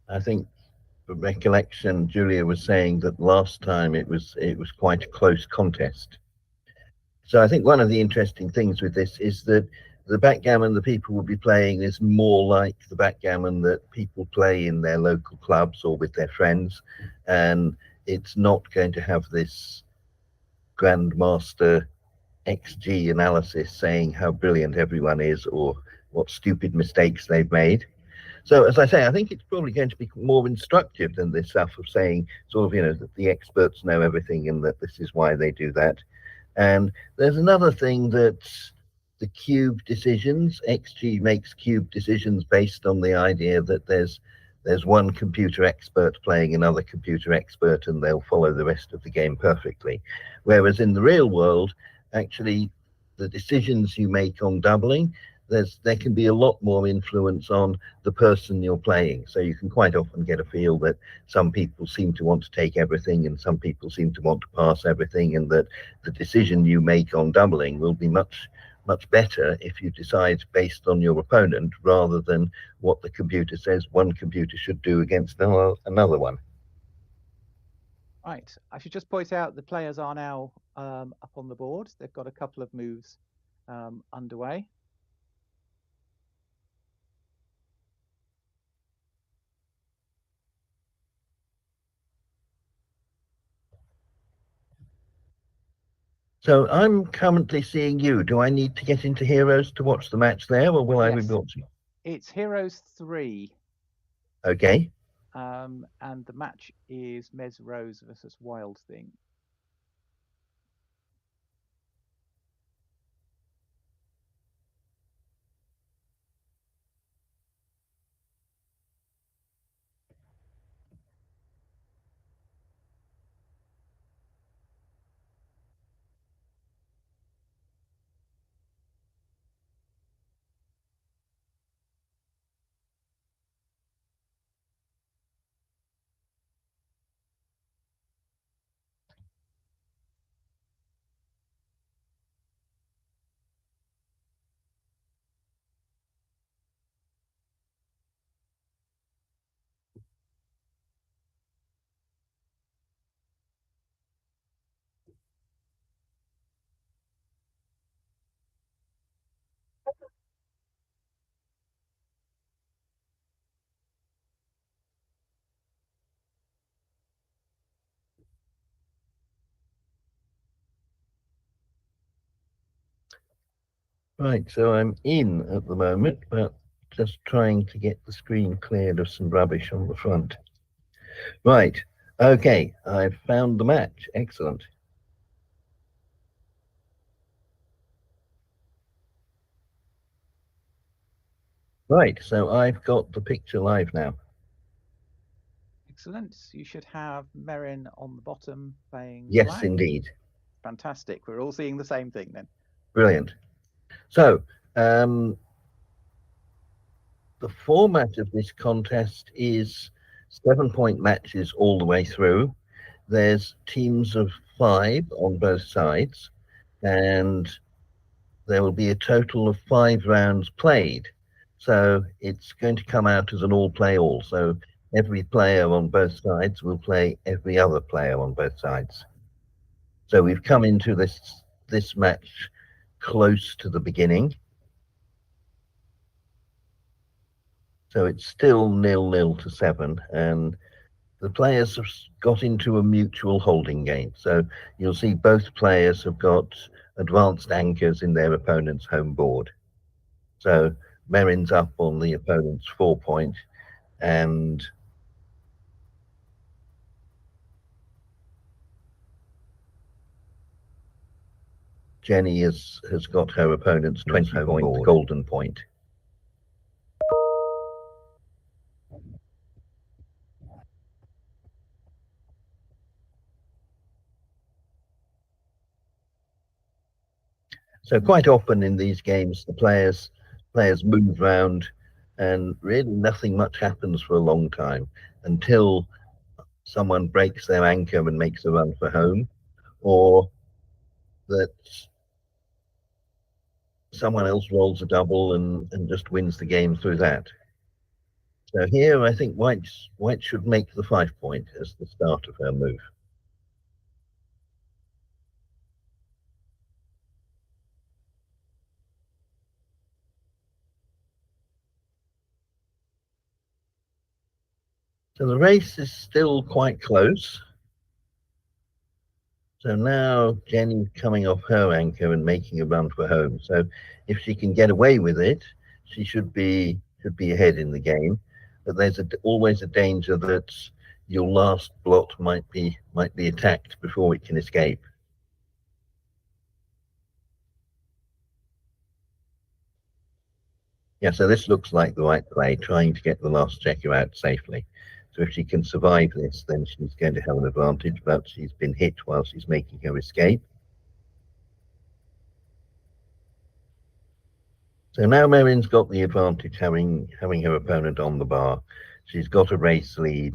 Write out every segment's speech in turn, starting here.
I think, for recollection, Julia was saying that last time it was quite a close contest. So I think one of the interesting things with this is that the backgammon the people will be playing is more like the backgammon that people play in their local clubs or with their friends, and it's not going to have this grandmaster XG analysis saying how brilliant everyone is or what stupid mistakes they've made. So, as I say, I think it's probably going to be more instructive than this stuff of saying, sort of, that the experts know everything and that this is why they do that. And there's another thing that the cube decisions, XG makes cube decisions based on the idea that there's one computer expert playing another computer expert and they'll follow the rest of the game perfectly. Whereas in the real world, actually, the decisions you make on doubling, there can be a lot more influence on the person you're playing. So you can quite often get a feel that some people seem to want to take everything and some people seem to want to pass everything, and that the decision you make on doubling will be much better if you decide based on your opponent rather than what the computer says one computer should do against another one. Right. I should just point out the players are now up on the board. They've got a couple of moves underway. So I'm currently seeing you. Do I need to get into Heroes to watch the match there, or will I be Yes, watching? it's Heroes 3, Okay. and the match is Mez Rose versus Wild Thing. Right, so I'm in at the moment, but just trying to get the screen cleared of some rubbish on the front. Right, okay, I've found the match. Excellent. Right, so I've got the picture live now. Excellent. You should have Merrin on the bottom playing Yes, black. indeed. Fantastic. We're all seeing the same thing then. Brilliant. So, um, the format of this contest is 7 point matches all the way through. There's teams of 5 on both sides, and there will be a total of 5 rounds played. So it's going to come out as an all play all. So every player on both sides will play every other player on both sides. So we've come into this match close to the beginning. So it's still 0-0 to 7, and the players have got into a mutual holding game. So you'll see both players have got advanced anchors in their opponent's home board. So Merrin's up on the opponent's 4 point, and Jenny has got her opponent's 20 point, the golden point. So quite often in these games, the players move round, and really nothing much happens for a long time until someone breaks their anchor and makes a run for home, or that someone else rolls a double and just wins the game through that. So here I think white should make the 5 point as the start of her move. So the race is still quite close. So now Jenny's coming off her anchor and making a run for home. So if she can get away with it, she should be ahead in the game. But there's always a danger that your last blot might be attacked before it can escape. Yeah, so this looks like the right play, trying to get the last checker out safely. So if she can survive this, then she's going to have an advantage, but she's been hit while she's making her escape. So now Merrin's got the advantage, having her opponent on the bar. She's got a race lead,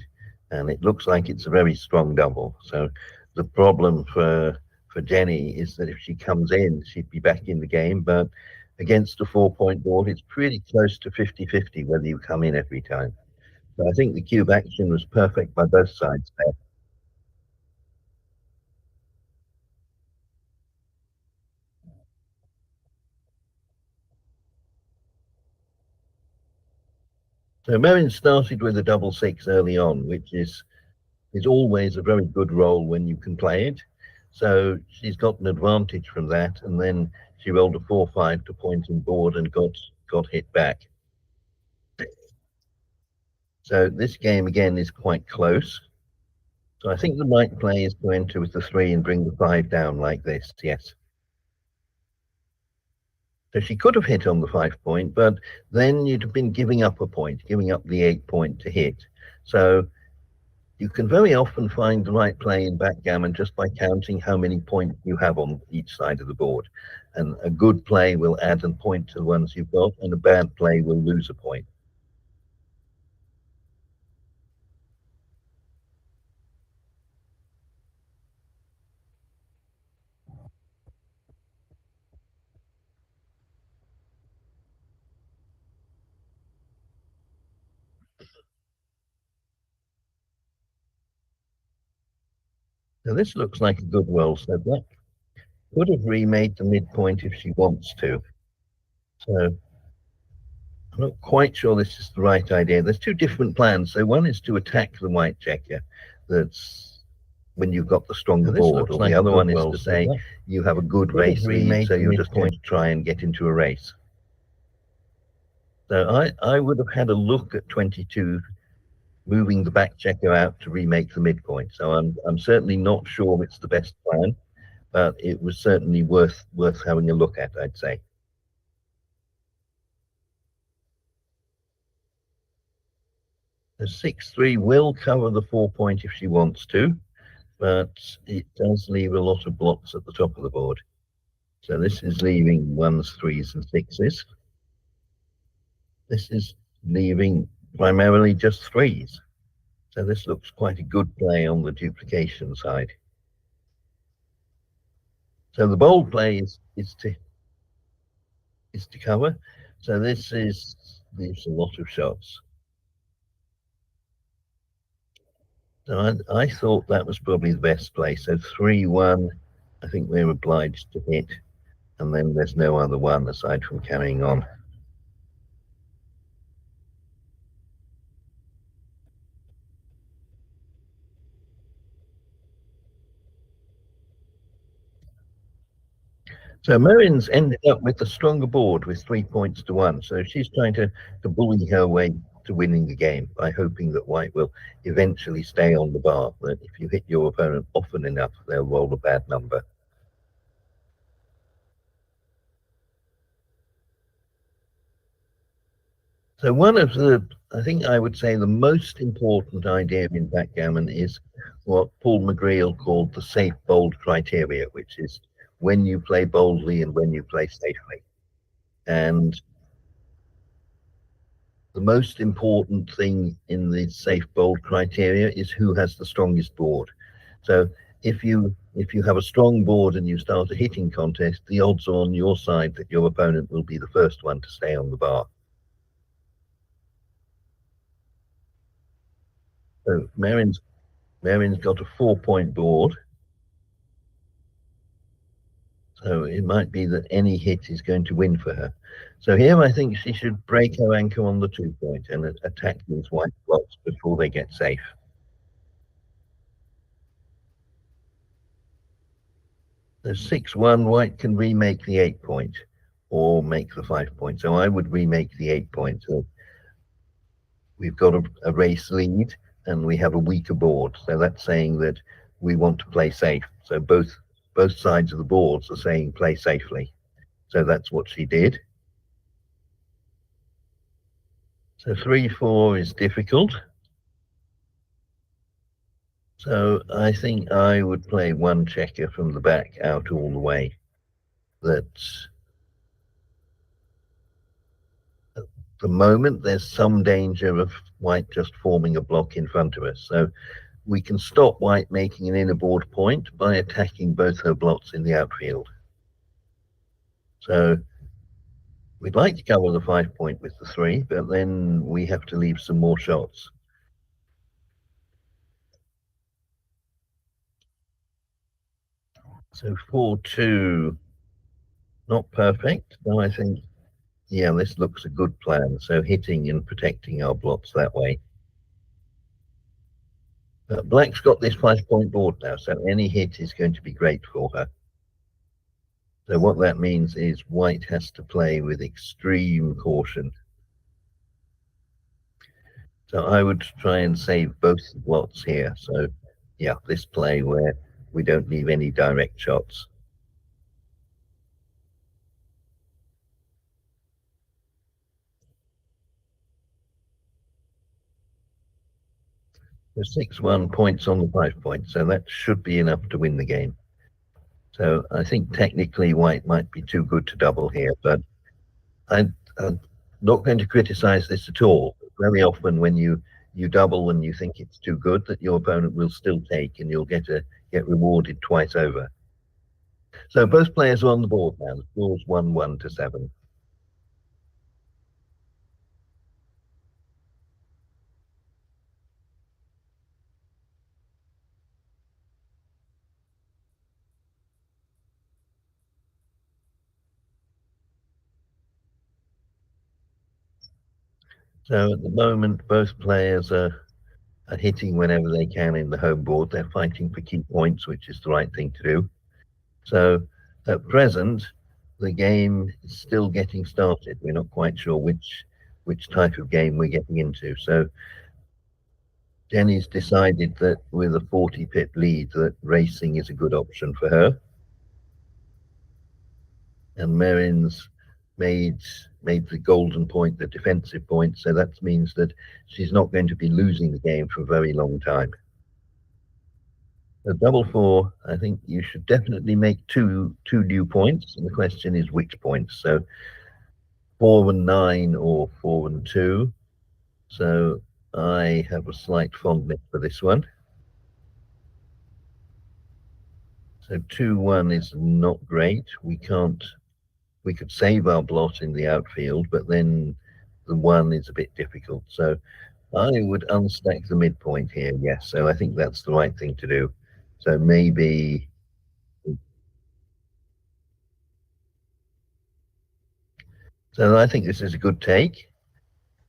and it looks like it's a very strong double. So the problem for Jenny is that if she comes in, she'd be back in the game, but against a 4-point board, it's pretty close to 50-50 whether you come in every time. So I think the cube action was perfect by both sides there. So Merrin started with a 6-6 early on, which is always a very good roll when you can play it. So she's got an advantage from that, and then she rolled a 4-5 to point and board and got hit back. So this game again is quite close. So I think the right play is to enter with the 3 and bring the 5 down like this. Yes. So she could have hit on the 5 point, but then you'd have been giving up a point, giving up the 8 point to hit. So you can very often find the right play in backgammon just by counting how many points you have on each side of the board. And a good play will add a point to the ones you've got, and a bad play will lose a point. So this looks like a good roll. So black could have remade the midpoint if she wants to. So I'm not quite sure this is the right idea. There's two different plans. So one is to attack the white checker. That's when you've got the stronger board. Or the other one is to say you have a good race lead, so you're just going to try and get into a race. So I would have had a look at 22, moving the back checker out to remake the midpoint. So I'm certainly not sure it's the best plan, but it was certainly worth having a look at, I'd say. The 6-3 will cover the 4 point if she wants to, but it does leave a lot of blocks at the top of the board. So this is leaving 1s, 3s, and 6s. This is leaving primarily just 3s. So this looks quite a good play on the duplication side. So the bold play is to cover. So this leaves a lot of shots. So I thought that was probably the best play. So 3-1, I think we're obliged to hit, and then there's no other one aside from carrying on. So Merrin's ended up with a stronger board with 3 points to 1. So she's trying to bully her way to winning the game by hoping that white will eventually stay on the bar. But if you hit your opponent often enough, they'll roll a bad number. So one of I think I would say the most important idea in backgammon is what Paul McGreal called the safe bold criteria, which is when you play boldly and when you play safely. And the most important thing in the safe bold criteria is who has the strongest board. So if you have a strong board and you start a hitting contest, the odds are on your side that your opponent will be the first one to stay on the bar. So Marin's got a 4-point board. So it might be that any hit is going to win for her. So here I think she should break her anchor on the 2-point and attack these white blocks before they get safe. So 6-1, white can remake the 8-point or make the 5-point. So I would remake the 8-point. So we've got a race lead and we have a weaker board. So that's saying that we want to play safe. So both sides of the boards are saying play safely. So that's what she did. So 3-4 is difficult. So I think I would play one checker from the back out all the way. That at the moment there's some danger of white just forming a block in front of us. So we can stop white making an inner board point by attacking both her blocks in the outfield. So we'd like to cover the 5-point with the 3, but then we have to leave some more shots. So 4-2, not perfect. So I think, yeah, this looks a good plan. So hitting and protecting our blocks that way. Black's got this 5-point board now, so any hit is going to be great for her. So what that means is white has to play with extreme caution. So I would try and save both lots here. So yeah, this play where we don't leave any direct shots. So 6-1 points on the 5-point. So that should be enough to win the game. So I think technically white might be too good to double here, but I'm not going to criticize this at all. Very often when you double and you think it's too good, that your opponent will still take and you'll get rewarded twice over. So both players are on the board now. The score's 1-1 to 7. So at the moment, both players are hitting whenever they can in the home board. They're fighting for key points, which is the right thing to do. So at present, the game is still getting started. We're not quite sure which type of game we're getting into. So Jenny's decided that with a 40-pip lead, that racing is a good option for her. And Marin's made the golden point the defensive point, so that means that she's not going to be losing the game for a very long time. So double 4, I think you should definitely make two new points, and the question is which points. So 4-9 or 4-2. So I have a slight fondness for this one. So 2-1 is not great. We could save our blot in the outfield, but then the 1 is a bit difficult. So I would unstack the midpoint here, yes. So I think that's the right thing to do. So maybe so I think this is a good take.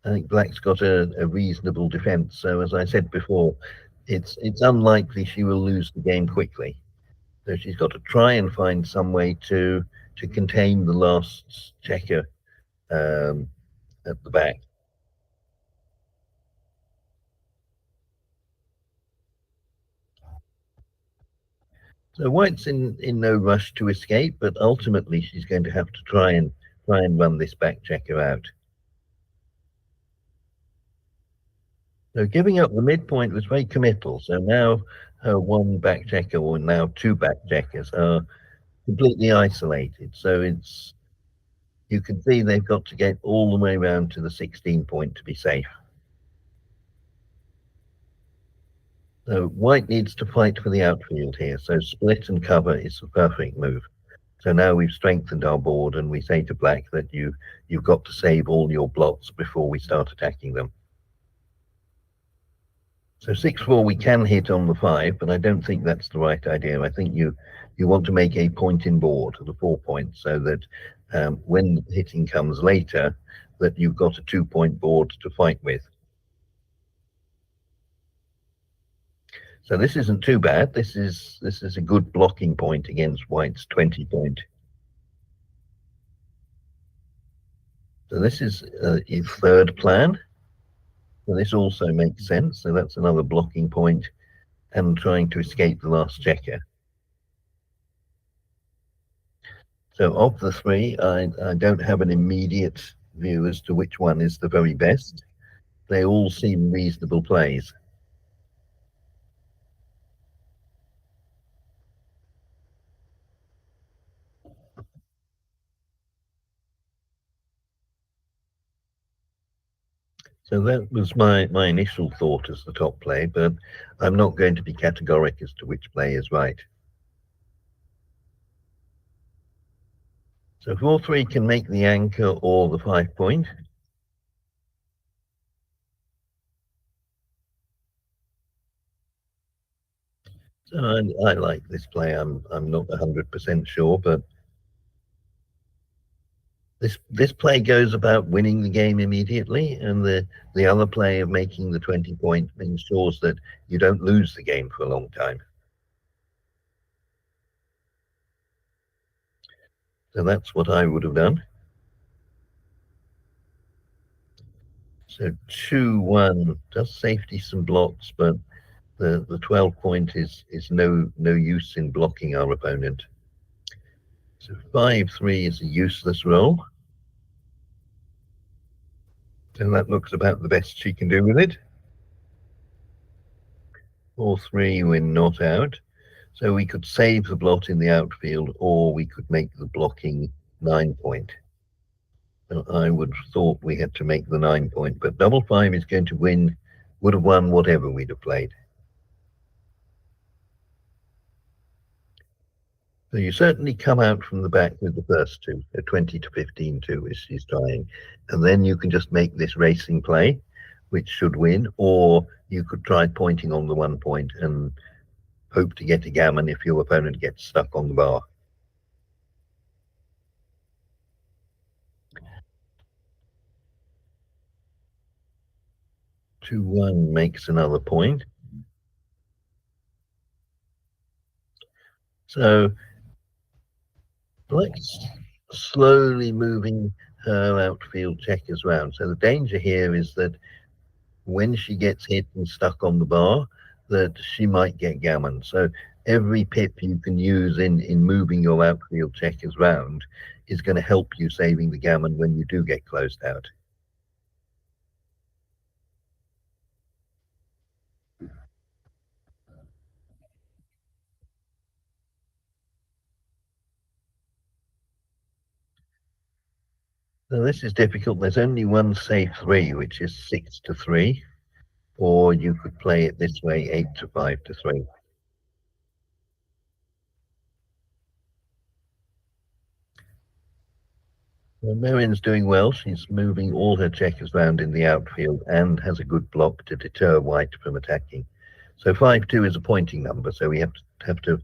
I think black's got a reasonable defense. So as I said before, it's unlikely she will lose the game quickly. So she's got to try and find some way to contain the last checker at the back. So white's in no rush to escape, but ultimately she's going to have to try and run this back checker out. So giving up the midpoint was very committal. So now her 1 back checker, or now 2 back checkers, are completely isolated. So you can see they've got to get all the way around to the 16-point to be safe. So white needs to fight for the outfield here. So split and cover is the perfect move. So now we've strengthened our board and we say to black that you've got to save all your blocks before we start attacking them. So 6-4 we can hit on the 5, but I don't think that's the right idea. I think you want to make a point in board, the 4 points, so that when hitting comes later, that you've got a 2-point board to fight with. So this isn't too bad. This is a good blocking point against White's 20 point. So this is a third plan. So this also makes sense. So that's another blocking point and trying to escape the last checker. So of the three, I don't have an immediate view as to which one is the very best. They all seem reasonable plays. So that was my initial thought as the top play, but I'm not going to be categoric as to which play is right. So 4-3 can make the anchor or the 5 point. So I like this play. I'm not 100% sure, but this play goes about winning the game immediately, and the other play of making the 20 point ensures that you don't lose the game for a long time. So that's what I would have done. So 2-1 does safety some blocks, but the 12 point is no use in blocking our opponent. So 5-3 is a useless roll. So that looks about the best she can do with it. 4-3, we're not out. So we could save the blot in the outfield, or we could make the blocking 9 point. So I would have thought we had to make the 9 point, but 5-5 is going to win, would have won whatever we'd have played. So you certainly come out from the back with the first two, a 20 to 15 two is she's trying. And then you can just make this racing play, which should win, or you could try pointing on the 1 point and hope to get a gammon if your opponent gets stuck on the bar. Two one makes another point. So Black's slowly moving her outfield checkers round. So the danger here is that when she gets hit and stuck on the bar, that she might get gammon. So every pip you can use in moving your outfield checkers round is going to help you saving the gammon when you do get closed out. So this is difficult. There's only one safe 3, which is 6-3, or you could play it this way, 8-5-3. Well, Marin's doing well. She's moving all her checkers round in the outfield and has a good block to deter White from attacking. So 5-2 is a pointing number, so we have to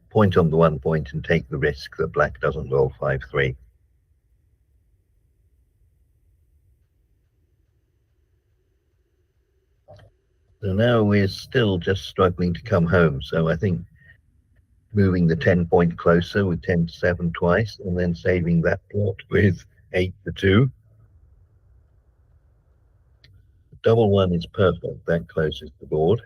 point on the 1 point and take the risk that Black doesn't roll 5-3. So now we're still just struggling to come home. So I think moving the 10 point closer with 10-7 twice, and then saving that plot with 8-2. Double 1 is perfect. That closes the board.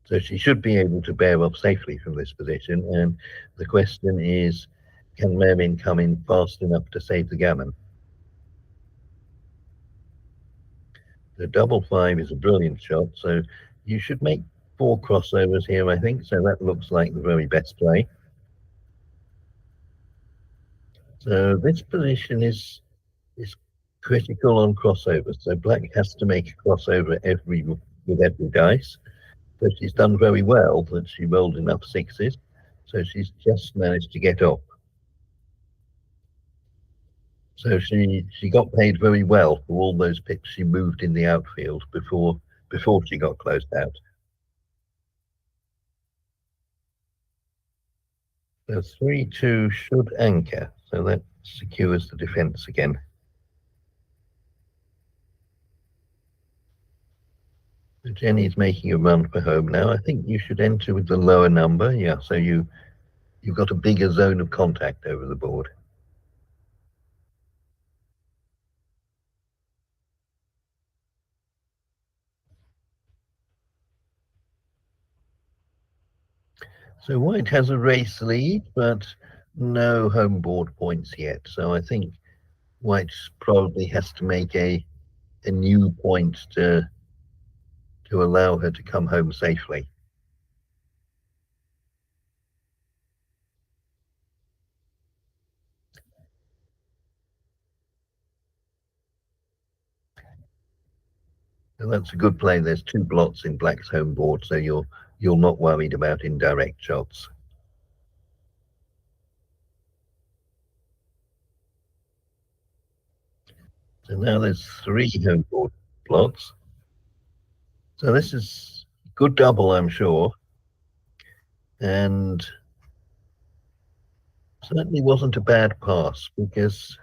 So she should be able to bear off safely from this position. And the question is, can Mermin come in fast enough to save the gammon? The 5-5 is a brilliant shot. So you should make 4 crossovers here, I think. So that looks like the very best play. So this position is critical on crossovers. So Black has to make a crossover with every dice. But she's done very well that she rolled enough 6s. So she's just managed to get off. So she got paid very well for all those pips she moved in the outfield before before she got closed out. The 3-2 should anchor, so that secures the defence again. Jenny's making a run for home now. I think you should enter with the lower number. Yeah, so you've got a bigger zone of contact over the board. So white has a race lead, but no home board points yet. So I think white probably has to make a new point to allow her to come home safely. And that's a good play. There's 2 blots in black's home board, so you're not worried about indirect shots. So now there's 3 home board blots. So this is good double, I'm sure. And certainly wasn't a bad pass, because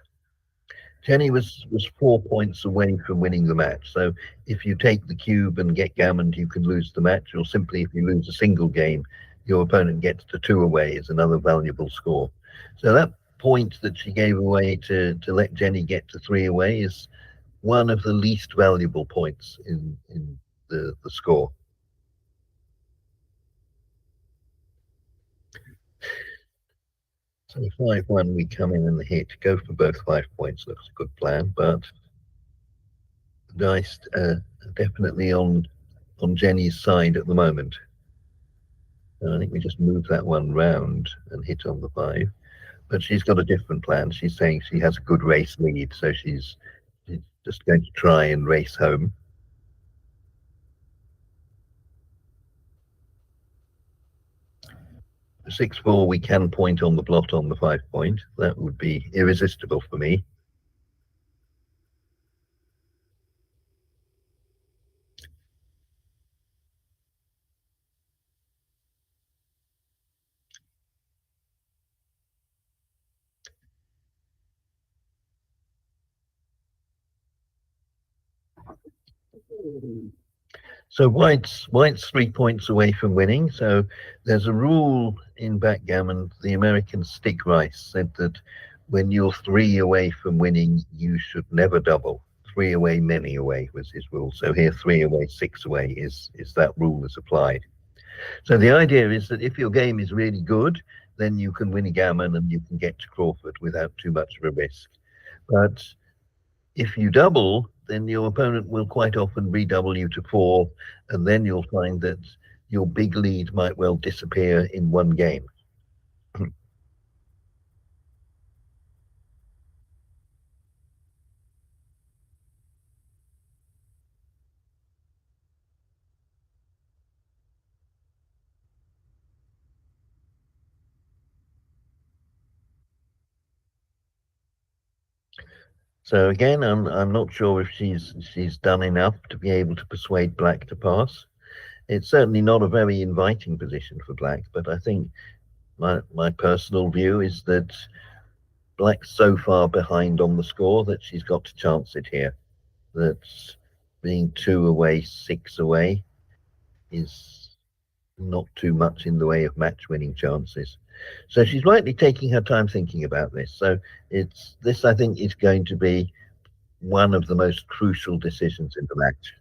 Jenny was 4 points away from winning the match. So if you take the cube and get gammoned, you can lose the match. Or simply, if you lose a single game, your opponent gets to 2 away is another valuable score. So that point that she gave away to let Jenny get to 3 away is one of the least valuable points in the score. So 5-1, we come in and hit. Go for both 5 points. Looks a good plan, but the dice definitely on Jenny's side at the moment. And I think we just move that one round and hit on the 5. But she's got a different plan. She's saying she has a good race lead, so she's just going to try and race home. The 6-4, we can point on the blot on the 5 point. That would be irresistible for me. So white's 3 points away from winning. So there's a rule in backgammon. The American stick rice said that when you're 3 away from winning, you should never double. 3 away, many away was his rule. So here, 3 away, 6 away is that rule is applied. So the idea is that if your game is really good, then you can win a gammon and you can get to Crawford without too much of a risk. But if you double, then your opponent will quite often redouble you to 4, and then you'll find that your big lead might well disappear in one game. So again, I'm not sure if she's done enough to be able to persuade black to pass. It's certainly not a very inviting position for black, but I think my personal view is that black's so far behind on the score that she's got to chance it here. That being 2 away, 6 away is not too much in the way of match winning chances. So she's likely taking her time thinking about this. So this, I think, is going to be one of the most crucial decisions in the match.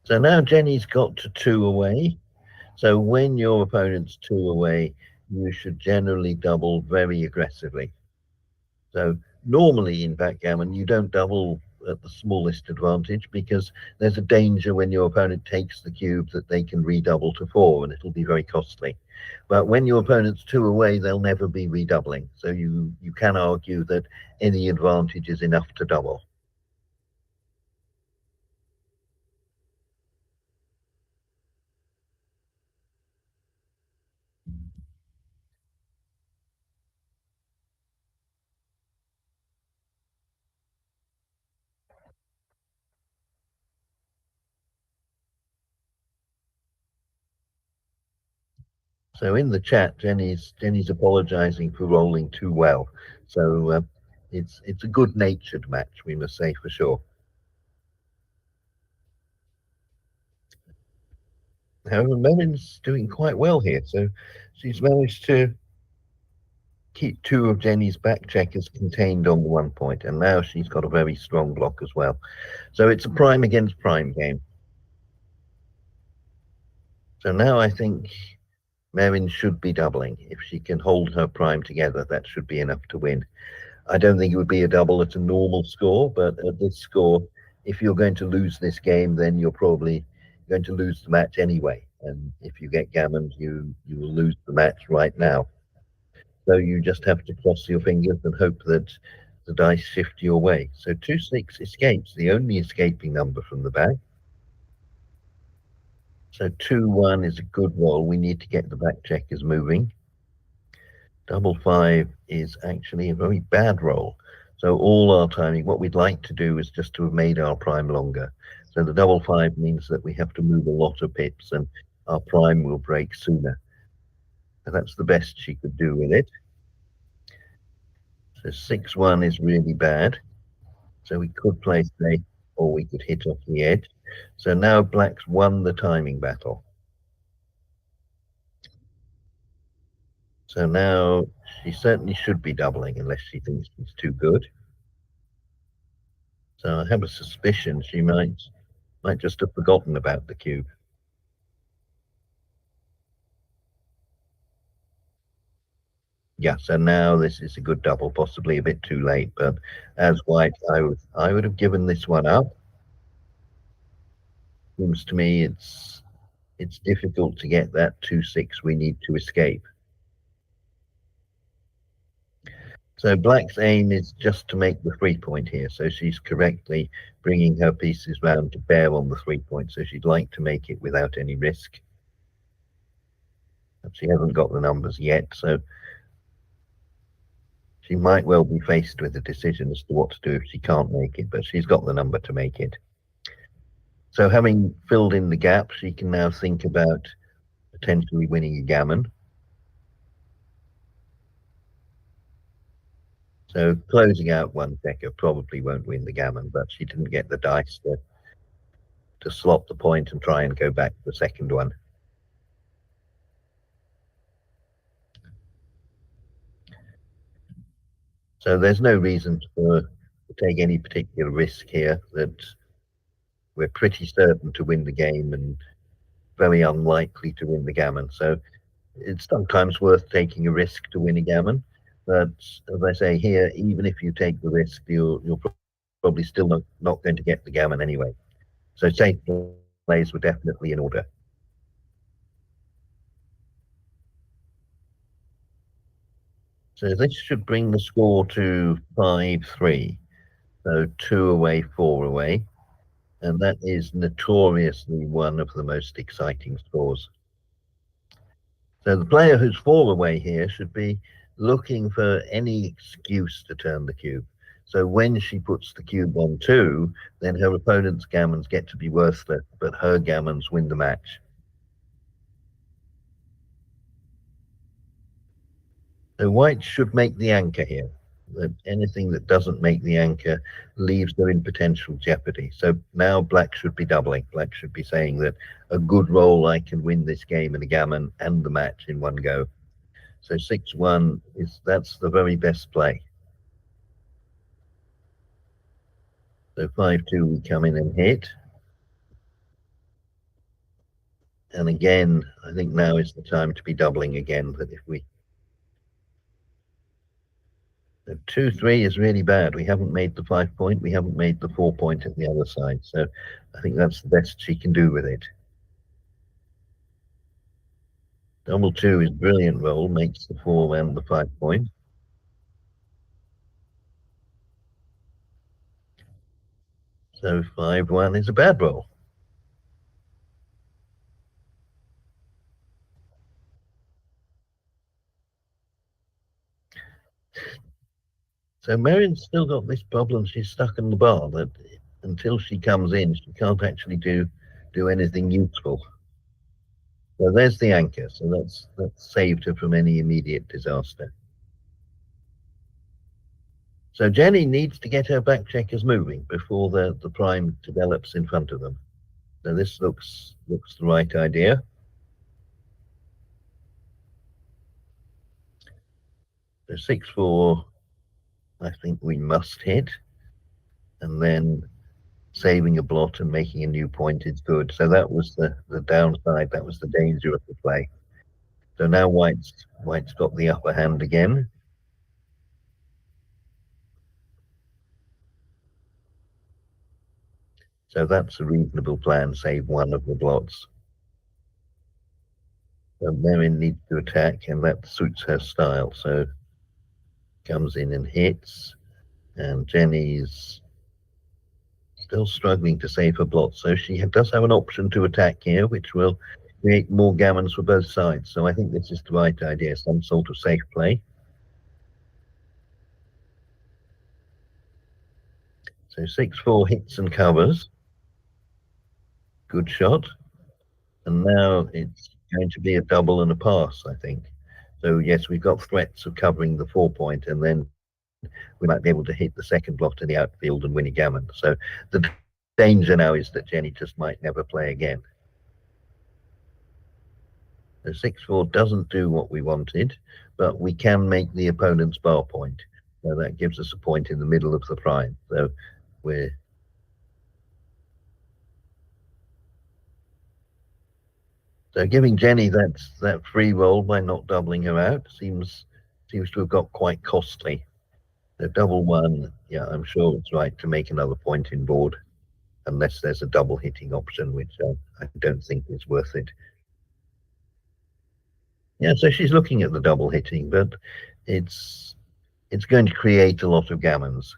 So now Jenny's got to 2 away. So when your opponent's 2 away, you should generally double very aggressively. So normally in backgammon, you don't double at the smallest advantage, because there's a danger when your opponent takes the cube that they can redouble to 4, and it'll be very costly. But when your opponent's 2 away, they'll never be redoubling. So you can argue that any advantage is enough to double. So in the chat, Jenny's apologising for rolling too well. So it's a good-natured match, we must say for sure. However, Merrin's doing quite well here. So she's managed to keep two of Jenny's back checkers contained on the 1 point, and now she's got a very strong block as well. So it's a prime against prime game. So now I think Merrin should be doubling. If she can hold her prime together, that should be enough to win. I don't think it would be a double at a normal score, but at this score, if you're going to lose this game, then you're probably going to lose the match anyway. And if you get gammoned, you will lose the match right now. So you just have to cross your fingers and hope that the dice shift your way. So 2-6 escapes, the only escaping number from the bag. So 2-1 is a good roll. We need to get the back checkers moving. 5-5 is actually a very bad roll. So all our timing, what we'd like to do is just to have made our prime longer. So the 5-5 means that we have to move a lot of pips and our prime will break sooner. And that's the best she could do with it. So 6-1 is really bad. So we could play safe or we could hit off the edge. So now black's won the timing battle. So now she certainly should be doubling unless she thinks she's too good. So I have a suspicion she might just have forgotten about the cube. Yeah, so now this is a good double, possibly a bit too late, but as white, I would have given this one up. Seems to me it's difficult to get that 2-6 we need to escape. So black's aim is just to make the 3 point here. So she's correctly bringing her pieces round to bear on the 3 point. So she'd like to make it without any risk. But she hasn't got the numbers yet. So she might well be faced with a decision as to what to do if she can't make it, but she's got the number to make it. So having filled in the gap, she can now think about potentially winning a gammon. So closing out one checker probably won't win the gammon, but she didn't get the dice to slot the point and try and go back to the second one. So there's no reason to take any particular risk here, that we're pretty certain to win the game and very unlikely to win the gammon. So it's sometimes worth taking a risk to win a gammon. But as I say here, even if you take the risk, you're probably still not going to get the gammon anyway. So safe plays were definitely in order. So this should bring the score to 5-3. So 2 away, 4 away. And that is notoriously one of the most exciting scores. So the player who's 4 away here should be looking for any excuse to turn the cube. So when she puts the cube on 2, then her opponent's gammons get to be worthless, but her gammons win the match. So white should make the anchor here. That anything that doesn't make the anchor leaves her in potential jeopardy. So now black should be doubling. Black should be saying that a good roll, I can win this game in a gammon and the match in one go. So 6-1 that's the very best play. So 5-2 we come in and hit. And again, I think now is the time to be doubling again. That if we 2-3 is really bad. We haven't made the 5 point. We haven't made the 4 point at the other side. So I think that's the best she can do with it. 2 is brilliant roll, makes the 4 and the 5 point. So 5-1 is a bad roll. So Merrin's still got this problem. She's stuck in the bar that until she comes in, she can't actually do anything useful. So there's the anchor. So that's saved her from any immediate disaster. So Jenny needs to get her back checkers moving before the prime develops in front of them. So this looks the right idea. So 6-4, I think we must hit, and then saving a blot and making a new point is good. So that was the downside. That was the danger of the play. So now White's got the upper hand again. So that's a reasonable plan. Save one of the blots. So Merrin needs to attack, and that suits her style. So comes in and hits, and Jenny's still struggling to save her blot. So she does have an option to attack here, which will create more gammons for both sides. So I think this is the right idea, some sort of safe play. So 6-4 hits and covers. Good shot. And now it's going to be a double and a pass, I think. So yes, we've got threats of covering the 4-point, and then we might be able to hit the second blot in the outfield and win a gammon. So the danger now is that Jenny just might never play again. The 6-4 doesn't do what we wanted, but we can make the opponent's bar point. So that gives us a point in the middle of the prime. So we're giving Jenny that free roll by not doubling her out seems to have got quite costly. The double one, yeah, I'm sure it's right to make another point in board, unless there's a double hitting option, which I don't think is worth it. Yeah, so she's looking at the double hitting, but it's going to create a lot of gammons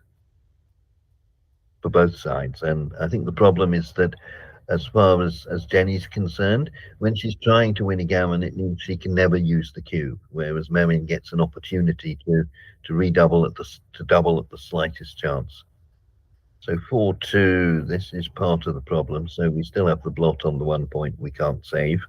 for both sides. And I think the problem is that as far as Jenny's concerned, when she's trying to win a gammon, it means she can never use the cube, whereas Merrin gets an opportunity to double at the slightest chance. So 4-2, this is part of the problem. So we still have the blot on the 1 point we can't save.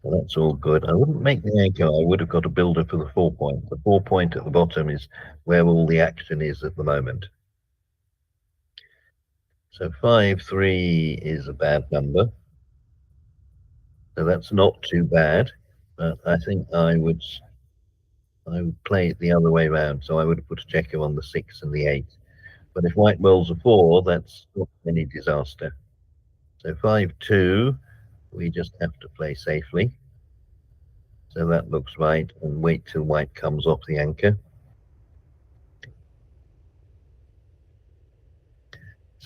Well, that's all good. I wouldn't make the anchor. I would have got a builder for the 4-point. The 4-point at the bottom is where all the action is at the moment. So 5-3 is a bad number. So that's not too bad. But I think I would play it the other way around. So I would have put a checker on the 6 and the 8. But if White rolls a 4, that's not any disaster. So 5-2, we just have to play safely. So that looks right, and wait till White comes off the anchor.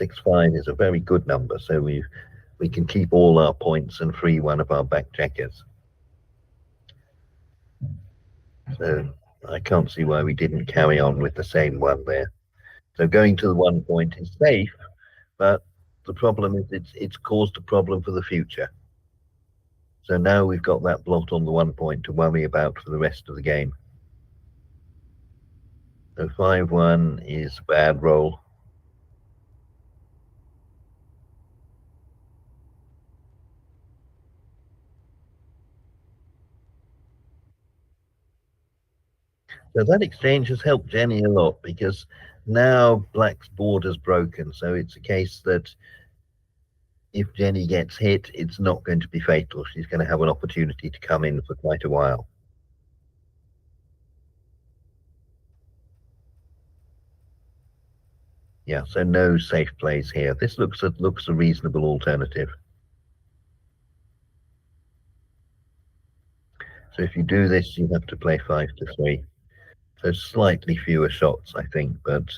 6-5 is a very good number, so we can keep all our points and free one of our back checkers. So I can't see why we didn't carry on with the same one there. So going to the 1 point is safe, but the problem is it's caused a problem for the future. So now we've got that blot on the 1 point to worry about for the rest of the game. So 5-1 is a bad roll. So that exchange has helped Jenny a lot, because now Black's board is broken. So it's a case that if Jenny gets hit, it's not going to be fatal. She's going to have an opportunity to come in for quite a while. Yeah, so no safe plays here. This looks a reasonable alternative. So if you do this, you have to play 5-3. So slightly fewer shots, I think, but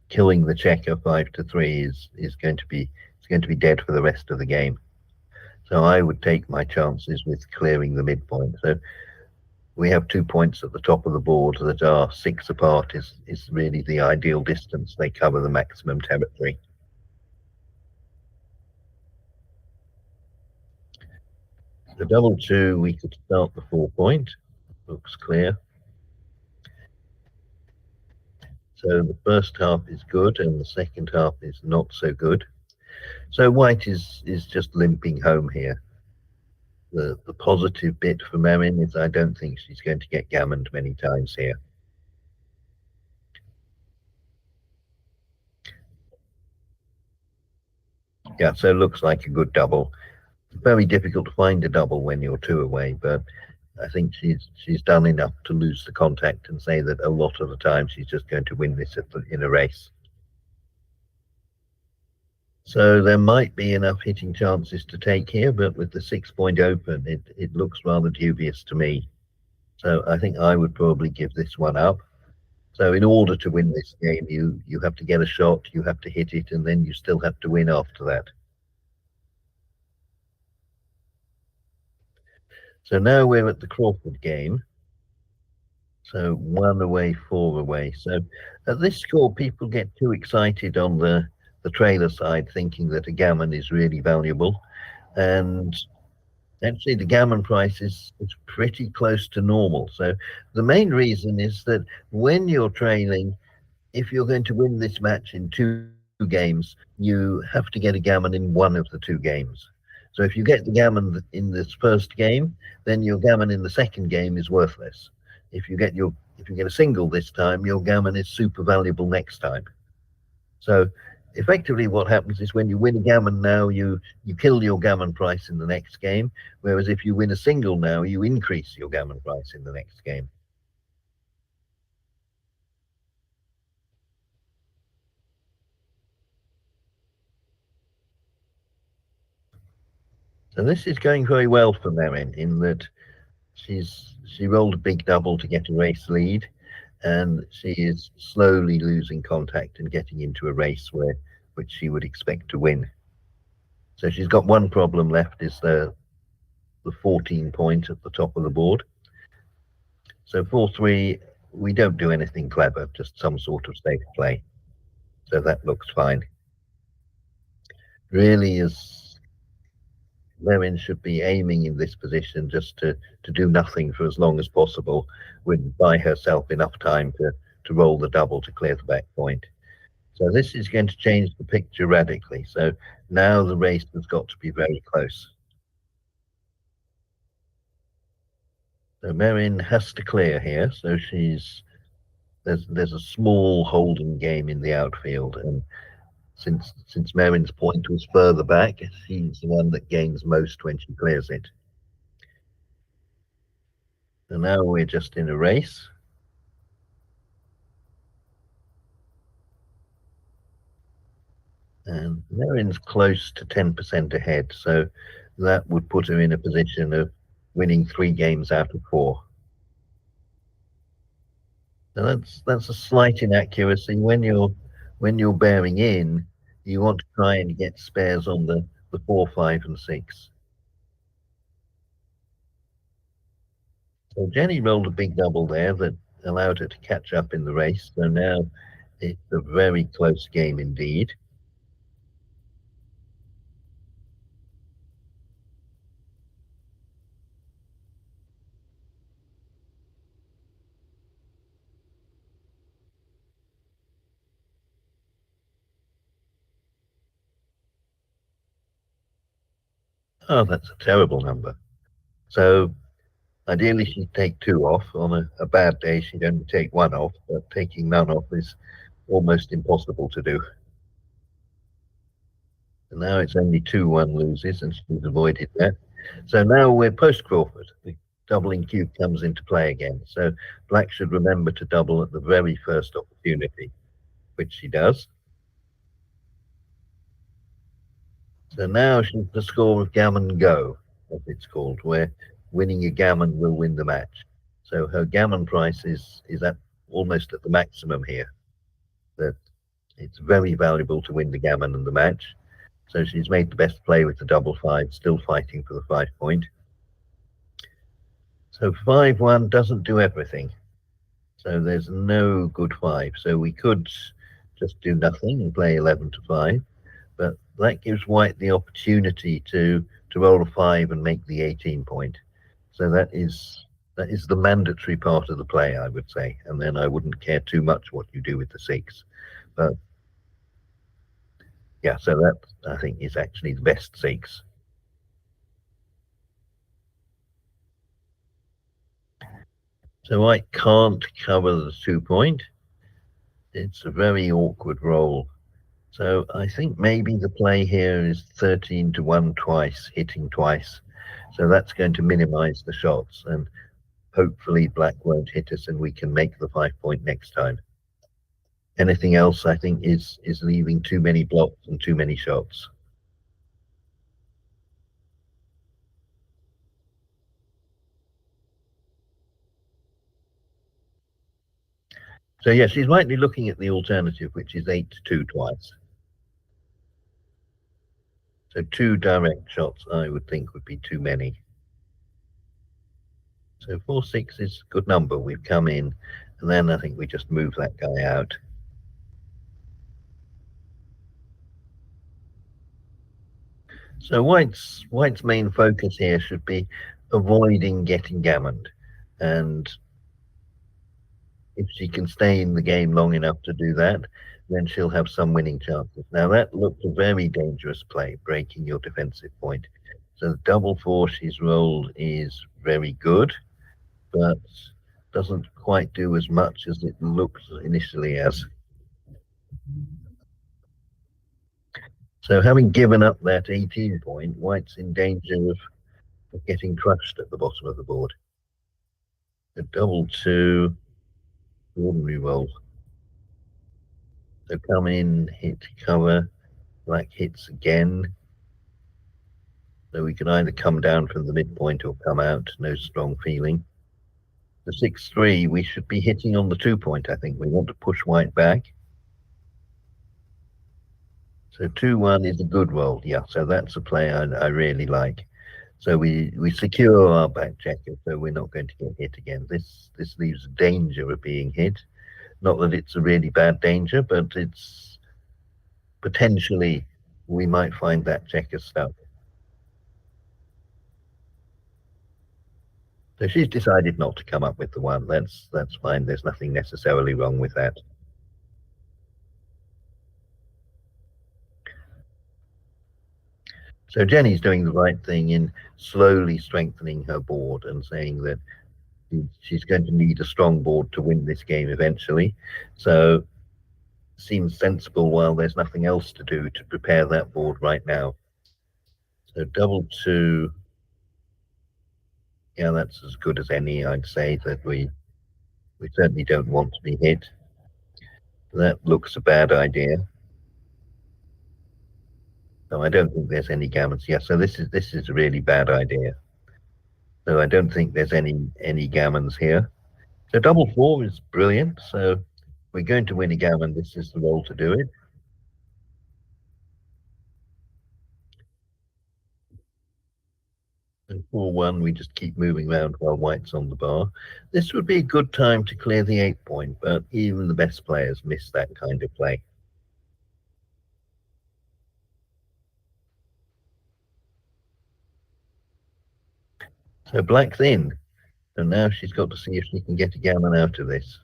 killing the checker 5-3 is going to be dead for the rest of the game. So I would take my chances with clearing the midpoint. So we have 2 points at the top of the board that are 6 apart. Is really the ideal distance. They cover the maximum territory. The double 2, we could start the 4 point. Looks clear. So the first half is good and the second half is not so good. So white is just limping home here. The positive bit for Merrin is I don't think she's going to get gammoned many times here. Yeah, so it looks like a good double. Very difficult to find a double when you're two away, but I think she's done enough to lose the contact and say that a lot of the time she's just going to win this in a race. So there might be enough hitting chances to take here, but with the 6-point open, it looks rather dubious to me. So I think I would probably give this one up. So in order to win this game, you have to get a shot, you have to hit it, and then you still have to win after that. So now we're at the Crawford game. So 1 away, 4 away. So at this score, people get too excited on the trailer side, thinking that a gammon is really valuable. And actually, the gammon price is pretty close to normal. So the main reason is that when you're trailing, if you're going to win this match in 2 games, you have to get a gammon in 1 of the 2 games. So if you get the gammon in this first game, then your gammon in the second game is worthless. If you get a single this time, your gammon is super valuable next time. So effectively what happens is when you win a gammon now, you kill your gammon price in the next game, whereas if you win a single now, you increase your gammon price in the next game. So this is going very well for Merrin in that she rolled a big double to get a race lead, and she is slowly losing contact and getting into a race which she would expect to win. So she's got one problem left, is the 14 point at the top of the board. So 4-3, we don't do anything clever, just some sort of safe play. So that looks fine. Really, is Merrin should be aiming in this position just to do nothing for as long as possible, would buy herself enough time to roll the double to clear the back point. So this is going to change the picture radically. So now the race has got to be very close. So Merrin has to clear here. So there's a small holding game in the outfield, and since Merrin's point was further back, she's the one that gains most when she clears it. So now we're just in a race. And Merrin's close to 10% ahead, so that would put her in a position of winning 3 games out of 4. So that's a slight inaccuracy. When you're bearing in, you want to try and get spares on the 4, 5, and 6. So Jenny rolled a big double there that allowed her to catch up in the race. So now it's a very close game indeed. Oh, that's a terrible number. So ideally she'd take 2 off. On a bad day, she'd only take 1 off, but taking none off is almost impossible to do. And now it's only 2-1 loses, and she's avoided that. So now we're post Crawford. The doubling cube comes into play again. So black should remember to double at the very first opportunity, which she does. So now she's the score of gammon go, as it's called, where winning a gammon will win the match. So her gammon price is at almost at the maximum here. That it's very valuable to win the gammon and the match. So she's made the best play with the double 5, still fighting for the 5 point. So 5-1 doesn't do everything. So there's no good 5. So we could just do nothing and play 11 to 5. But that gives white the opportunity to roll a 5 and make the 18 point. So that is That is the mandatory part of the play, I would say, and then I wouldn't care too much what you do with the 6. But yeah, so that I think is actually the best 6. So I can't cover the 2-point. It's a very awkward roll. So I think maybe the play here is 13 to 1 twice, hitting twice. So that's going to minimize the shots, and hopefully black won't hit us and we can make the 5-point next time. Anything else, I think, is leaving too many blocks and too many shots. So yeah, she's rightly looking at the alternative, which is 8 to 2 twice. So 2 direct shots, I would think, would be too many. So 4-6 is a good number. We've come in, and then I think we just move that guy out. So White's main focus here should be avoiding getting gammoned, and if she can stay in the game long enough to do that, then she'll have some winning chances. Now that looked a very dangerous play, breaking your defensive point. So the double 4 she's rolled is very good, but doesn't quite do as much as it looks initially as. So having given up that 18-point, White's in danger of getting crushed at the bottom of the board. A double 2, ordinary roll. So come in, hit, cover, black hits again. So we can either come down from the midpoint or come out, no strong feeling. The 6-3, we should be hitting on the 2-point, I think. We want to push white back. So 2-1 is a good roll, yeah. So that's a play I really like. So we secure our back checker, so we're not going to get hit again. This leaves danger of being hit. Not that it's a really bad danger, but it's potentially we might find that checker stuck. So she's decided not to come up with the 1. That's fine. There's nothing necessarily wrong with that. So Jenny's doing the right thing in slowly strengthening her board and saying that she's going to need a strong board to win this game eventually. So seems sensible while there's nothing else to do to prepare that board right now. So double 2. Yeah, that's as good as any. I'd say that we certainly don't want to be hit. That looks a bad idea. No, I don't think there's any gammons. Yeah, so this is a really bad idea. So I don't think there's any gammons here. So double 4 is brilliant. So we're going to win a gammon. This is the roll to do it. And 4-1, we just keep moving around while white's on the bar. This would be a good time to clear the 8-point, but even the best players miss that kind of play. So black's in, and now she's got to see if she can get a gammon out of this.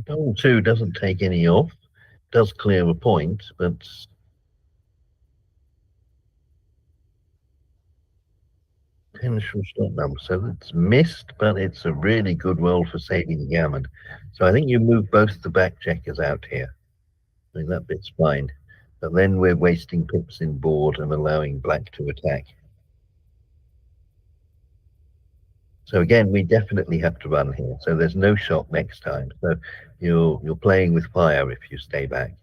Double 2 doesn't take any off, does clear a point, but potential shot number. So it's missed, but it's a really good roll for saving the gammon. So I think you move both the back checkers out here. I think that bit's fine. But then we're wasting pips in board and allowing black to attack. So again, we definitely have to run here. So there's no shot next time. So you're playing with fire if you stay back.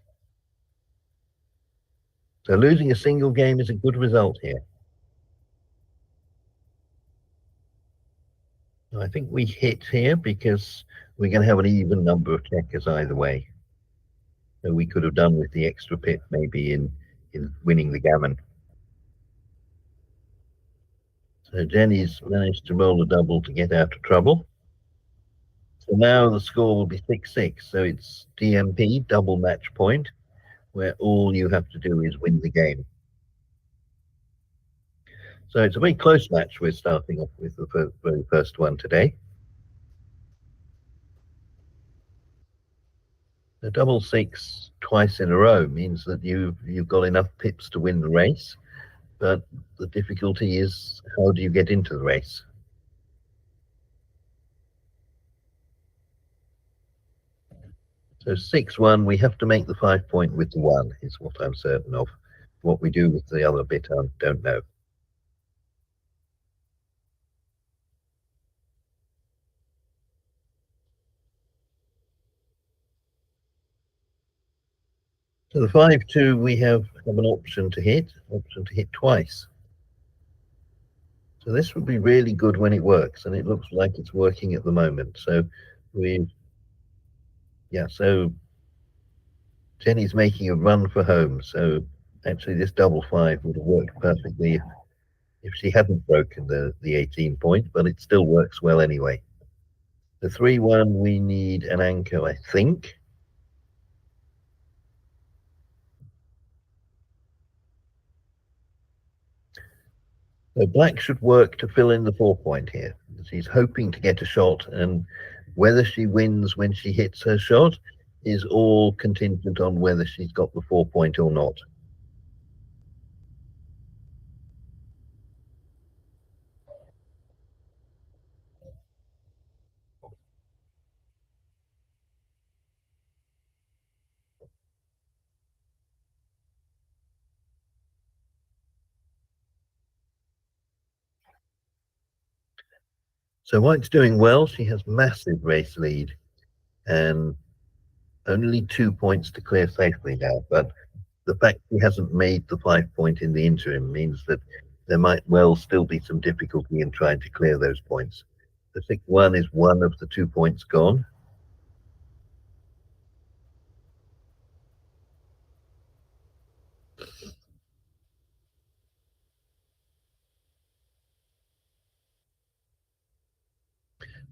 So losing a single game is a good result here. I think we hit here because we're going to have an even number of checkers either way. So we could have done with the extra pip maybe in in winning the gammon. So Jenny's managed to roll a double to get out of trouble. So now the score will be 6-6. So it's DMP, double match point, where all you have to do is win the game. So it's a very close match we're starting off with, the very first one today. The double six twice in a row means that you've got enough pips to win the race, but the difficulty is, how do you get into the race? So 6-1, we have to make the 5 point with the 1 is what I'm certain of. What we do with the other bit, I don't know. So the 5-2, we have an option to hit twice. So this would be really good when it works, and it looks like it's working at the moment. So so Jenny's making a run for home. So actually this double 5 would have worked perfectly if she hadn't broken the 18 point, but it still works well anyway. The 3-1, we need an anchor, I think. So black should work to fill in the 4 point here. She's hoping to get a shot, and whether she wins when she hits her shot is all contingent on whether she's got the 4 point or not. So White's doing well. She has massive race lead and only 2 points to clear safely now. But the fact she hasn't made the 5 point in the interim means that there might well still be some difficulty in trying to clear those points. The 6-1 is one of the 2 points gone.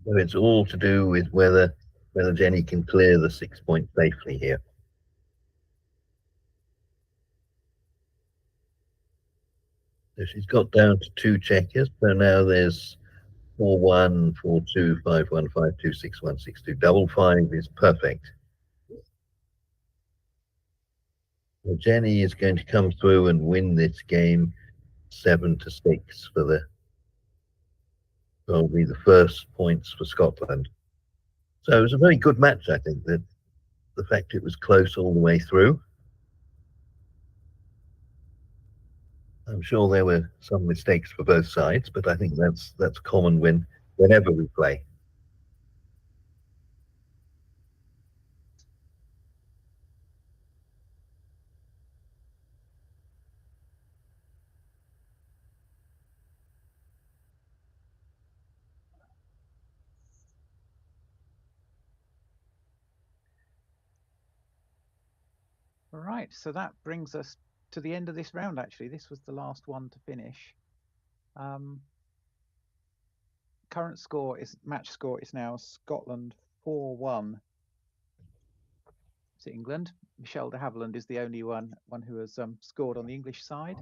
So it's all to do with whether Jenny can clear the 6 point safely here. So she's got down to 2 checkers. So now there's 4-1, 4-2, 5-1, 5-2, 6-1, 6-2. Double 5 is perfect. So Jenny is going to come through and win this game 7-6 for probably the first points for Scotland. So it was a very good match, I think, that the fact it was close all the way through. I'm sure there were some mistakes for both sides, but I think that's common whenever we play. Right, so that brings us to the end of this round. Actually, this was the last one to finish. Current score match score is now Scotland 4-1 to England. Michelle de Havilland is the only one who has scored on the English side.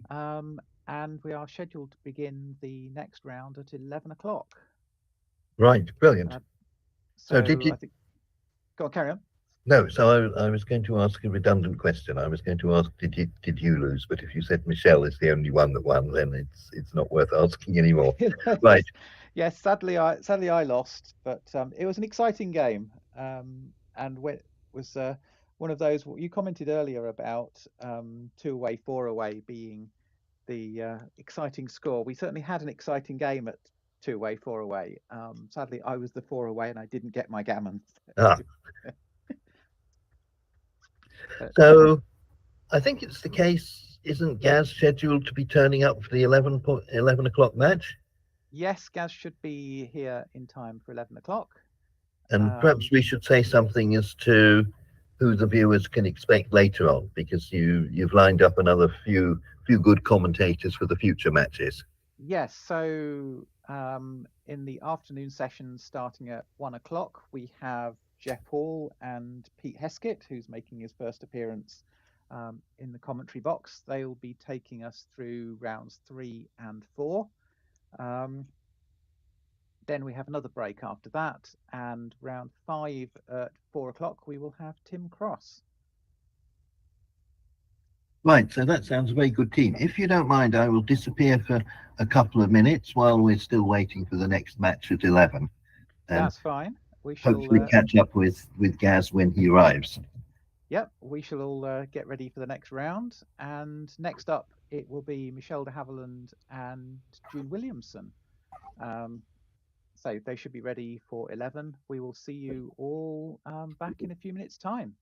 And we are scheduled to begin the next round at 11 o'clock. Right, brilliant. So did you? I think, go on, carry on. No, so I was going to ask a redundant question. I was going to ask, did you lose? But if you said Michelle is the only one that won, then it's not worth asking anymore. Right. Yes, sadly I lost, but it was an exciting game, and it was one of those you commented earlier about 2 away, 4 away being the exciting score. We certainly had an exciting game at 2 away, 4 away. Sadly, I was the 4 away, and I didn't get my gammon. So I think it's the case, isn't Gaz scheduled to be turning up for the 11 o'clock match? Yes, Gaz should be here in time for 11 o'clock. And perhaps we should say something as to who the viewers can expect later on, because you've lined up another few good commentators for the future matches. Yes, so in the afternoon sessions starting at 1 o'clock, we have Jeff Hall and Pete Heskett, who's making his first appearance in the commentary box. They'll be taking us through rounds 3 and 4. Then we have another break after that, and round 5 at 4 o'clock, we will have Tim Cross. Right, so that sounds a very good team. If you don't mind, I will disappear for a couple of minutes while we're still waiting for the next match at 11. And That's fine. We shall hopefully catch up with Gaz when he arrives. Yep, we shall all get ready for the next round. And next up, it will be Michelle de Havilland and June Williamson. So they should be ready for 11. We will see you all back in a few minutes' time.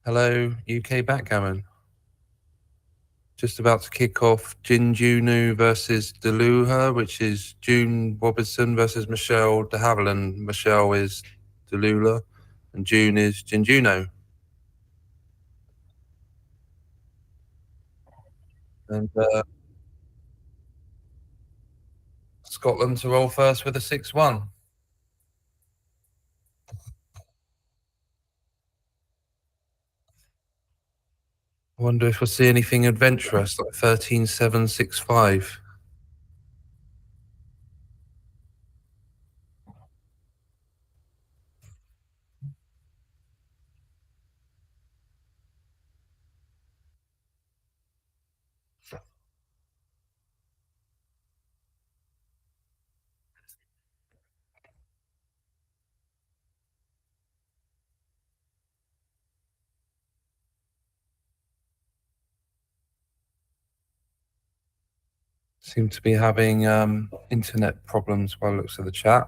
Hello, UK Backgammon. Just about to kick off Jinjunu versus Deluha, which is June Robertson versus Michelle de Havilland. Michelle is Delula and June is Jinjuno. And Scotland to roll first with a 6-1. I wonder if we'll see anything adventurous like 13-7-6-5. Seem to be having internet problems by the looks of the chat.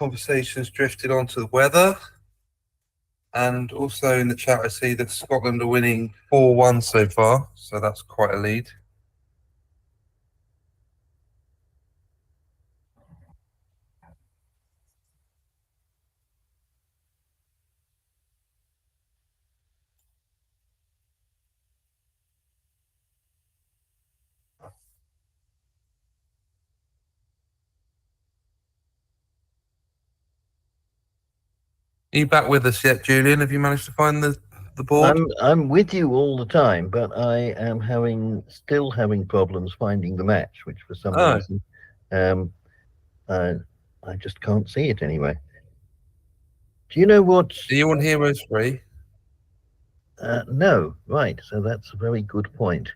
Conversations drifted onto the weather. And also in the chat, I see that Scotland are winning 4-1 so far. So that's quite a lead. Are you back with us yet, Julian? Have you managed to find the board? I'm with you all the time, but I am still having problems finding the match, which for some reason I just can't see it anyway. Do you know what? Are you on Heroes 3? No, right. So that's a very good point.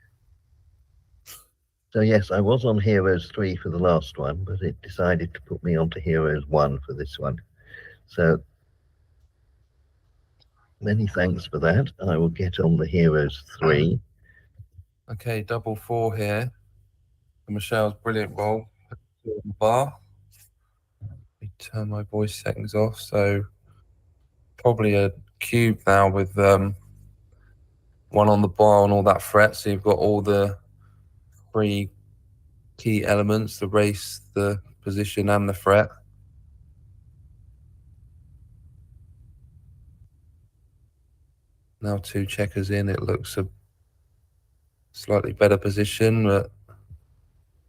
So yes, I was on Heroes 3 for the last one, but it decided to put me onto Heroes 1 for this one. So many thanks for that. I will get on the Heroes 3. Okay, 4-4 here. And Michelle's brilliant roll. On the bar. Let me turn my voice settings off. So probably a cube now with one on the bar and all that fret. So you've got all the 3 key elements, the race, the position and the fret. Now 2 checkers in, it looks a slightly better position, but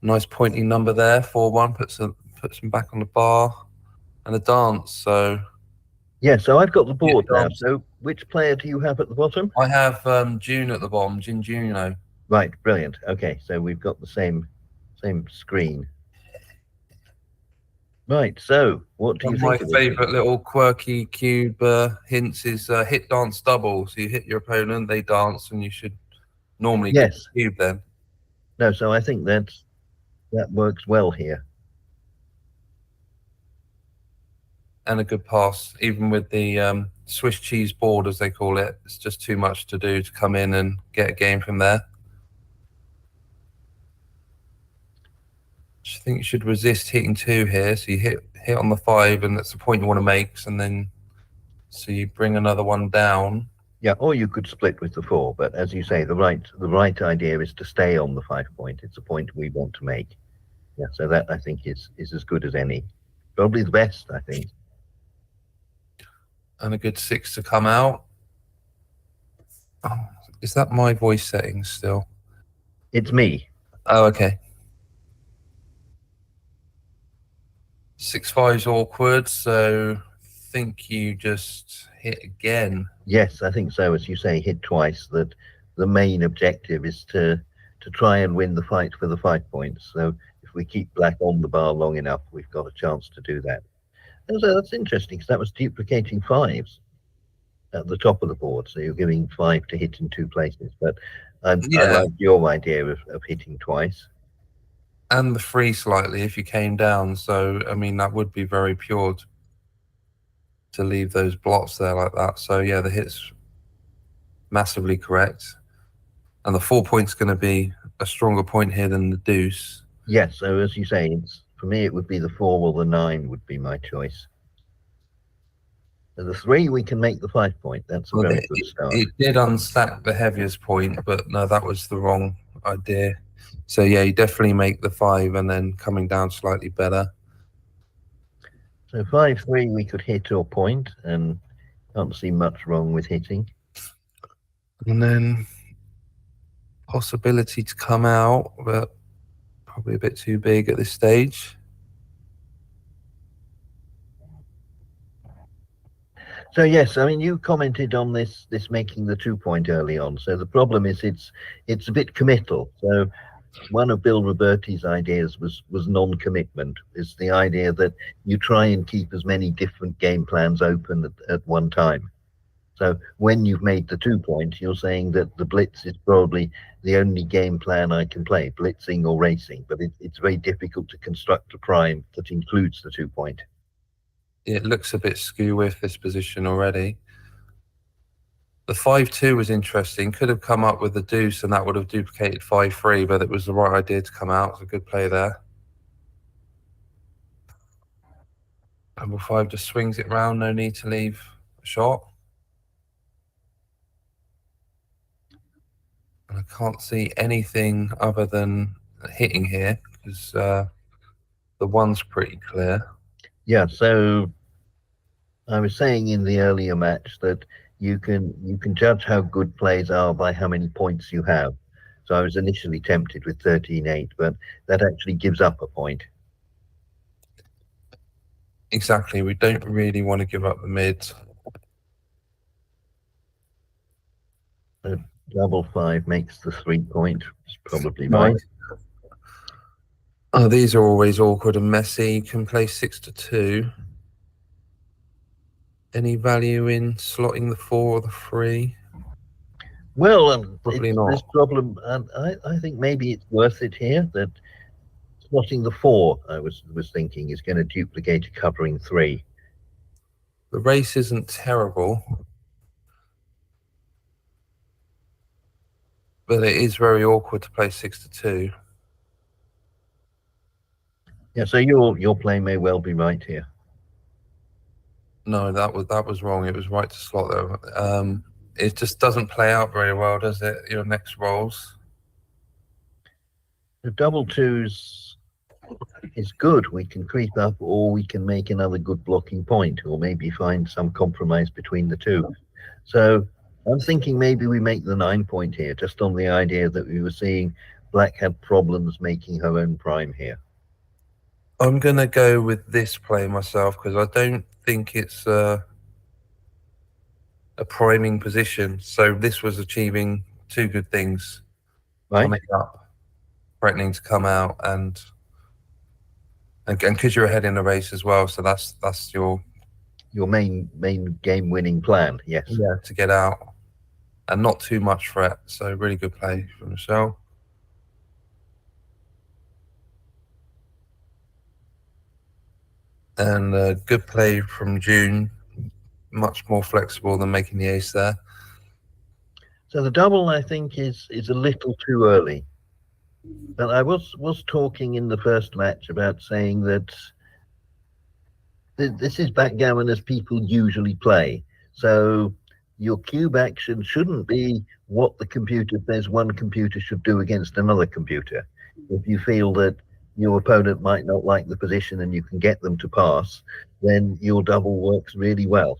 nice pointing number there. 4-1 puts them back on the bar and a dance. So yeah, so I've got the board Yeah, now. So which player do you have at the bottom? I have June at the bottom, Jinjuno. Right, brilliant. Okay, so we've got the same screen. Right, so what do you think? My favourite little quirky cube hints is hit dance double. So you hit your opponent, they dance, and you should normally get the cube then. No, so I think that works well here. And a good pass, even with the Swiss cheese board, as they call it. It's just too much to do to come in and get a game from there. I think you should resist hitting 2 here. So you hit on the 5, and that's the point you want to make. And then, so you bring another one down. Yeah, or you could split with the 4, but as you say, the right idea is to stay on the 5 point. It's a point we want to make. Yeah, so that I think is as good as any. Probably the best, I think. And a good 6 to come out. Oh, is that my voice settings still? It's me. Oh, okay. 6-5's awkward, so I think you just hit again. Yes, I think so. As you say, hit twice. That the main objective is to try and win the fight for the 5 points. So if we keep black on the bar long enough, we've got a chance to do that. And so that's interesting because that was duplicating 5s at the top of the board. So you're giving 5 to hit in 2 places. But I like your idea of hitting twice. And the 3 slightly if you came down. So, I mean, that would be very pure to leave those blots there like that. So, yeah, the hit's massively correct. And the 4 point's going to be a stronger point here than the deuce. Yes, so as you say, for me it would be the 4 or the 9 would be my choice. So the 3 we can make the 5 point. That's a very good start. It did unstack the heaviest point, but no, that was the wrong idea. So yeah, you definitely make the 5 and then coming down slightly better. So 5-3 we could hit or point, and can't see much wrong with hitting. And then possibility to come out, but probably a bit too big at this stage. So yes, I mean you commented on this making the 2 point early on. So the problem is it's a bit committal. So one of Bill Roberti's ideas was non-commitment. Is the idea that you try and keep as many different game plans open at one time. So when you've made the 2 point, you're saying that the Blitz is probably the only game plan I can play, blitzing or racing. But it's very difficult to construct a prime that includes the 2 point. It looks a bit skew with this position already. The 5-2 was interesting. Could have come up with the deuce and that would have duplicated 5-3, but it was the right idea to come out. It was a good play there. Number 5 just swings it round. No need to leave a shot. And I can't see anything other than hitting here because the 1's pretty clear. Yeah, so I was saying in the earlier match that you can judge how good plays are by how many points you have. So I was initially tempted with 13-8, but that actually gives up a point. Exactly. We don't really want to give up the mid. Double 5 makes the 3 point. It's probably right. Oh, these are always awkward and messy. You can play 6-2. Any value in slotting the 4 or the 3? Well, probably not. This problem, I think maybe it's worth it here that slotting the 4, I was thinking, is going to duplicate a covering 3. The race isn't terrible, but it is very awkward to play 6-2. Yeah, so your play may well be right here. No, that was wrong. It was right to slot there. It just doesn't play out very well, does it? Your next rolls. The double 2s is good. We can creep up, or we can make another good blocking point, or maybe find some compromise between the 2. So I'm thinking maybe we make the 9 point here, just on the idea that we were seeing black had problems making her own prime here. I'm going to go with this play myself because I don't think it's a priming position. So this was achieving 2 good things. Right. Coming up, threatening to come out, and because you're ahead in the race as well. So that's your main game winning plan. Yes. Yeah, to get out and not too much threat. So really good play from Michelle. And a good play from June, much more flexible than making the ace there. So the double, I think, is a little too early. But I was talking in the first match about saying that this is backgammon as people usually play. So your cube action shouldn't be what the computer says one computer should do against another computer. If you feel that your opponent might not like the position and you can get them to pass, then your double works really well.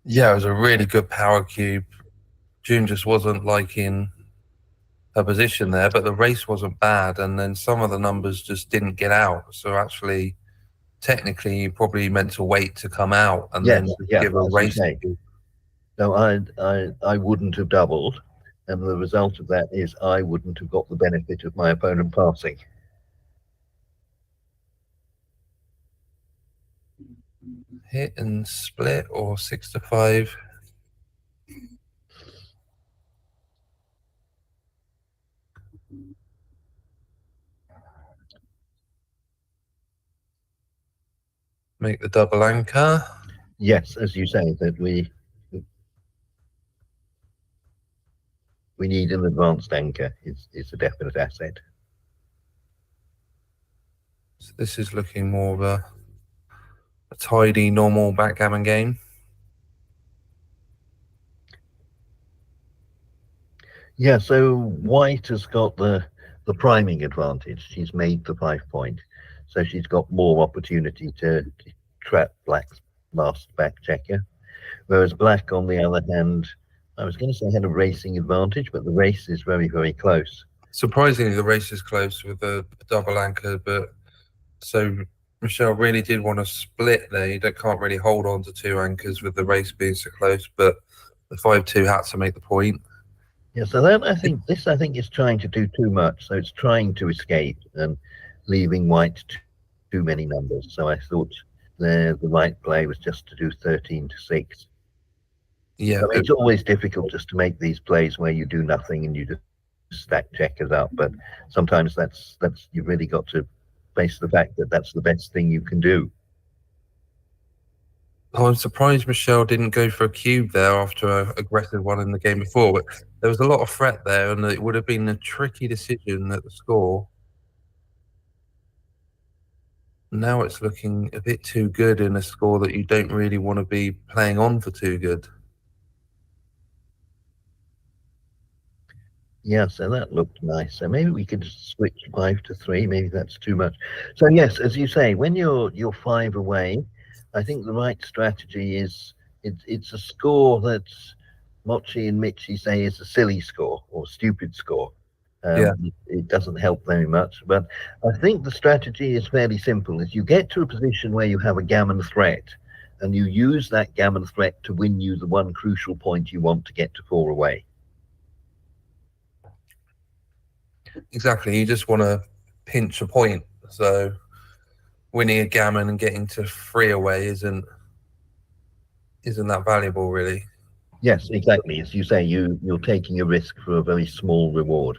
Yeah, it was a really good power cube. June just wasn't liking her position there, but the race wasn't bad, and then some of the numbers just didn't get out. So actually, technically, you probably meant to wait to come out and then give a race. So I wouldn't have doubled, and the result of that is I wouldn't have got the benefit of my opponent passing. Hit and split or 6 to 5. Make the double anchor. Yes, as you say, that we need an advanced anchor. It's a definite asset. So this is looking more of a tidy, normal backgammon game. Yeah, so White has got the priming advantage. She's made the 5 point, so she's got more opportunity to trap Black's last back checker. Whereas Black, on the other hand, I was going to say had a racing advantage, but the race is very, very close. Surprisingly, the race is close with a double anchor, but so Michelle really did want to split there. You can't really hold on to 2 anchors with the race being so close, but the 5-2 had to make the point. Yeah, so that I think is trying to do too much. So it's trying to escape and leaving White too many numbers. So I thought the right play was just to do 13 to 6. Yeah, so it's always difficult just to make these plays where you do nothing and you just stack checkers up. But sometimes that's you've really got to face the fact that that's the best thing you can do. I'm surprised Michelle didn't go for a cube there after an aggressive one in the game before. But there was a lot of threat there, and it would have been a tricky decision at the score. Now it's looking a bit too good in a score that you don't really want to be playing on for too good. Yeah, so that looked nice. So maybe we could switch 5 to 3. Maybe that's too much. So yes, as you say, when you're 5 away, I think the right strategy is it's a score that Mochi and Mitchie say is a silly score or stupid score. It doesn't help very much. But I think the strategy is fairly simple. Is you get to a position where you have a gammon threat, and you use that gammon threat to win you the one crucial point you want to get to 4 away. Exactly, you just want to pinch a point. So winning a gammon and getting to 3 away isn't that valuable, really. Yes, exactly. As you say, you're taking a risk for a very small reward.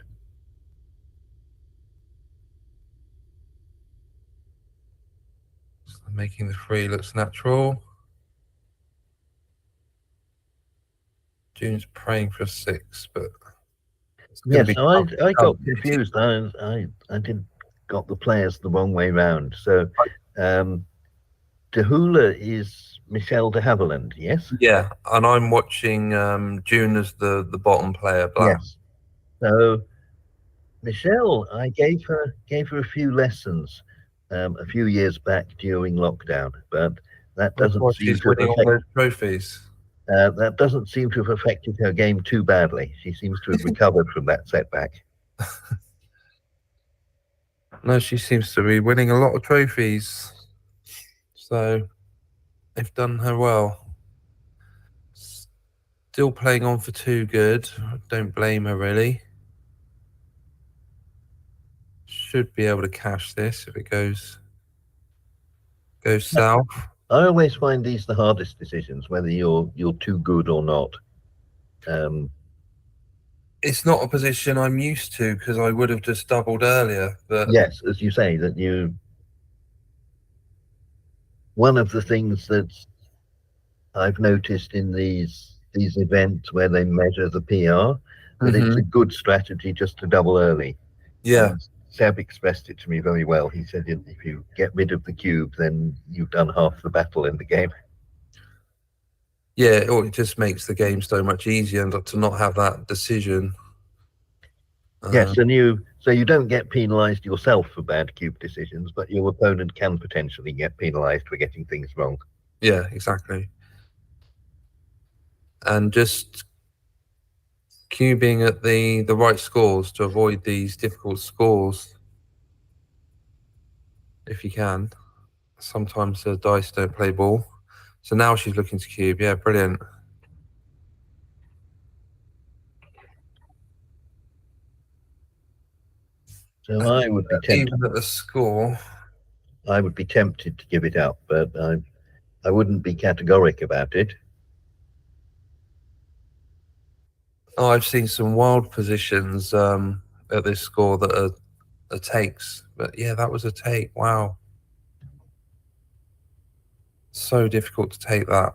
So making the 3 looks natural. June's praying for a 6, but yes, so I got confused. I got the players the wrong way round. So Dahula is Michelle de Havilland, yes? Yeah, and I'm watching June as the bottom player, Black. Yes. So Michelle, I gave her a few lessons a few years back during lockdown, but that doesn't seem to winning all those trophies. That doesn't seem to have affected her game too badly. She seems to have recovered from that setback. No, she seems to be winning a lot of trophies. So they've done her well. Still playing on for 2 good. Don't blame her, really. Should be able to cash this if it goes south. I always find these the hardest decisions, whether you're too good or not. It's not a position I'm used to because I would have just doubled earlier. But yes, as you say, that one of the things that I've noticed in these events where they measure the PR, that it's a good strategy just to double early. Yeah. Seb expressed it to me very well. He said, if you get rid of the cube, then you've done half the battle in the game. Yeah, it just makes the game so much easier and to not have that decision. Yes, and you don't get penalised yourself for bad cube decisions, but your opponent can potentially get penalised for getting things wrong. Yeah, exactly. And just cubing at the right scores to avoid these difficult scores, if you can. Sometimes the dice don't play ball. So now she's looking to cube. Yeah, brilliant. So I would be tempted. Even at the score, I would be tempted to give it up, but I wouldn't be categoric about it. oh, I've seen some wild positions at this score that are takes. But yeah, that was a take. Wow. So difficult to take that.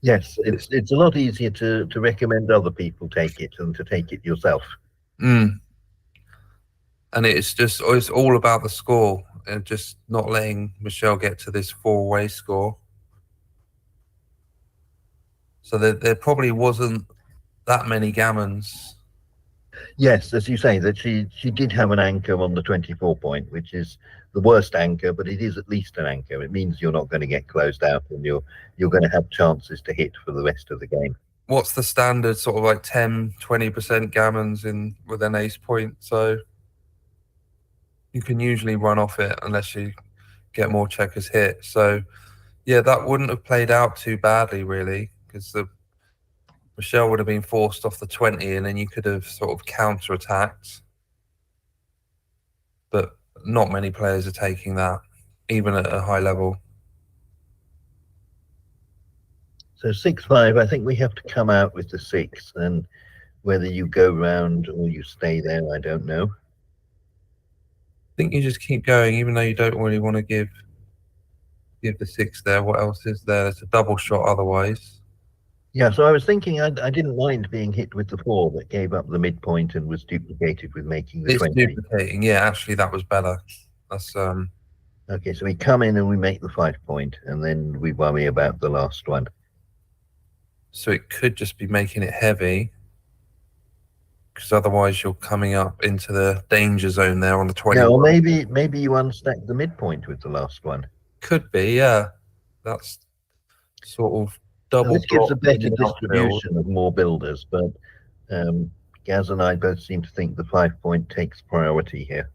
Yes, it's a lot easier to recommend other people take it than to take it yourself. And it's all about the score and just not letting Michelle get to this 4-way score. So there probably wasn't that many gammons. Yes, as you say, that she did have an anchor on the 24 point, which is the worst anchor, but it is at least an anchor. It means you're not going to get closed out, and you're going to have chances to hit for the rest of the game. What's the standard sort of like 10-20% gammons in with an ace point? So you can usually run off it unless you get more checkers hit. So yeah, that wouldn't have played out too badly really, because Michelle would have been forced off the 20 and then you could have sort of counter-attacked. But not many players are taking that, even at a high level. So 6-5, I think we have to come out with the 6, and whether you go round or you stay there, I don't know. I think you just keep going, even though you don't really want to give the 6 there. What else is there? There's a double shot otherwise. Yeah, so I was thinking I didn't mind being hit with the 4 that gave up the midpoint and was duplicated with making the 20. Duplicating, yeah, actually that was better. That's Okay, so we come in and we make the 5 point, and then we worry about the last one. So it could just be making it heavy, because otherwise you're coming up into the danger zone there on the 20. Yeah, or maybe you unstack the midpoint with the last one. Could be, yeah. That's sort of double. This gives a better distribution of more builders, but Gaz and I both seem to think the 5 point takes priority here.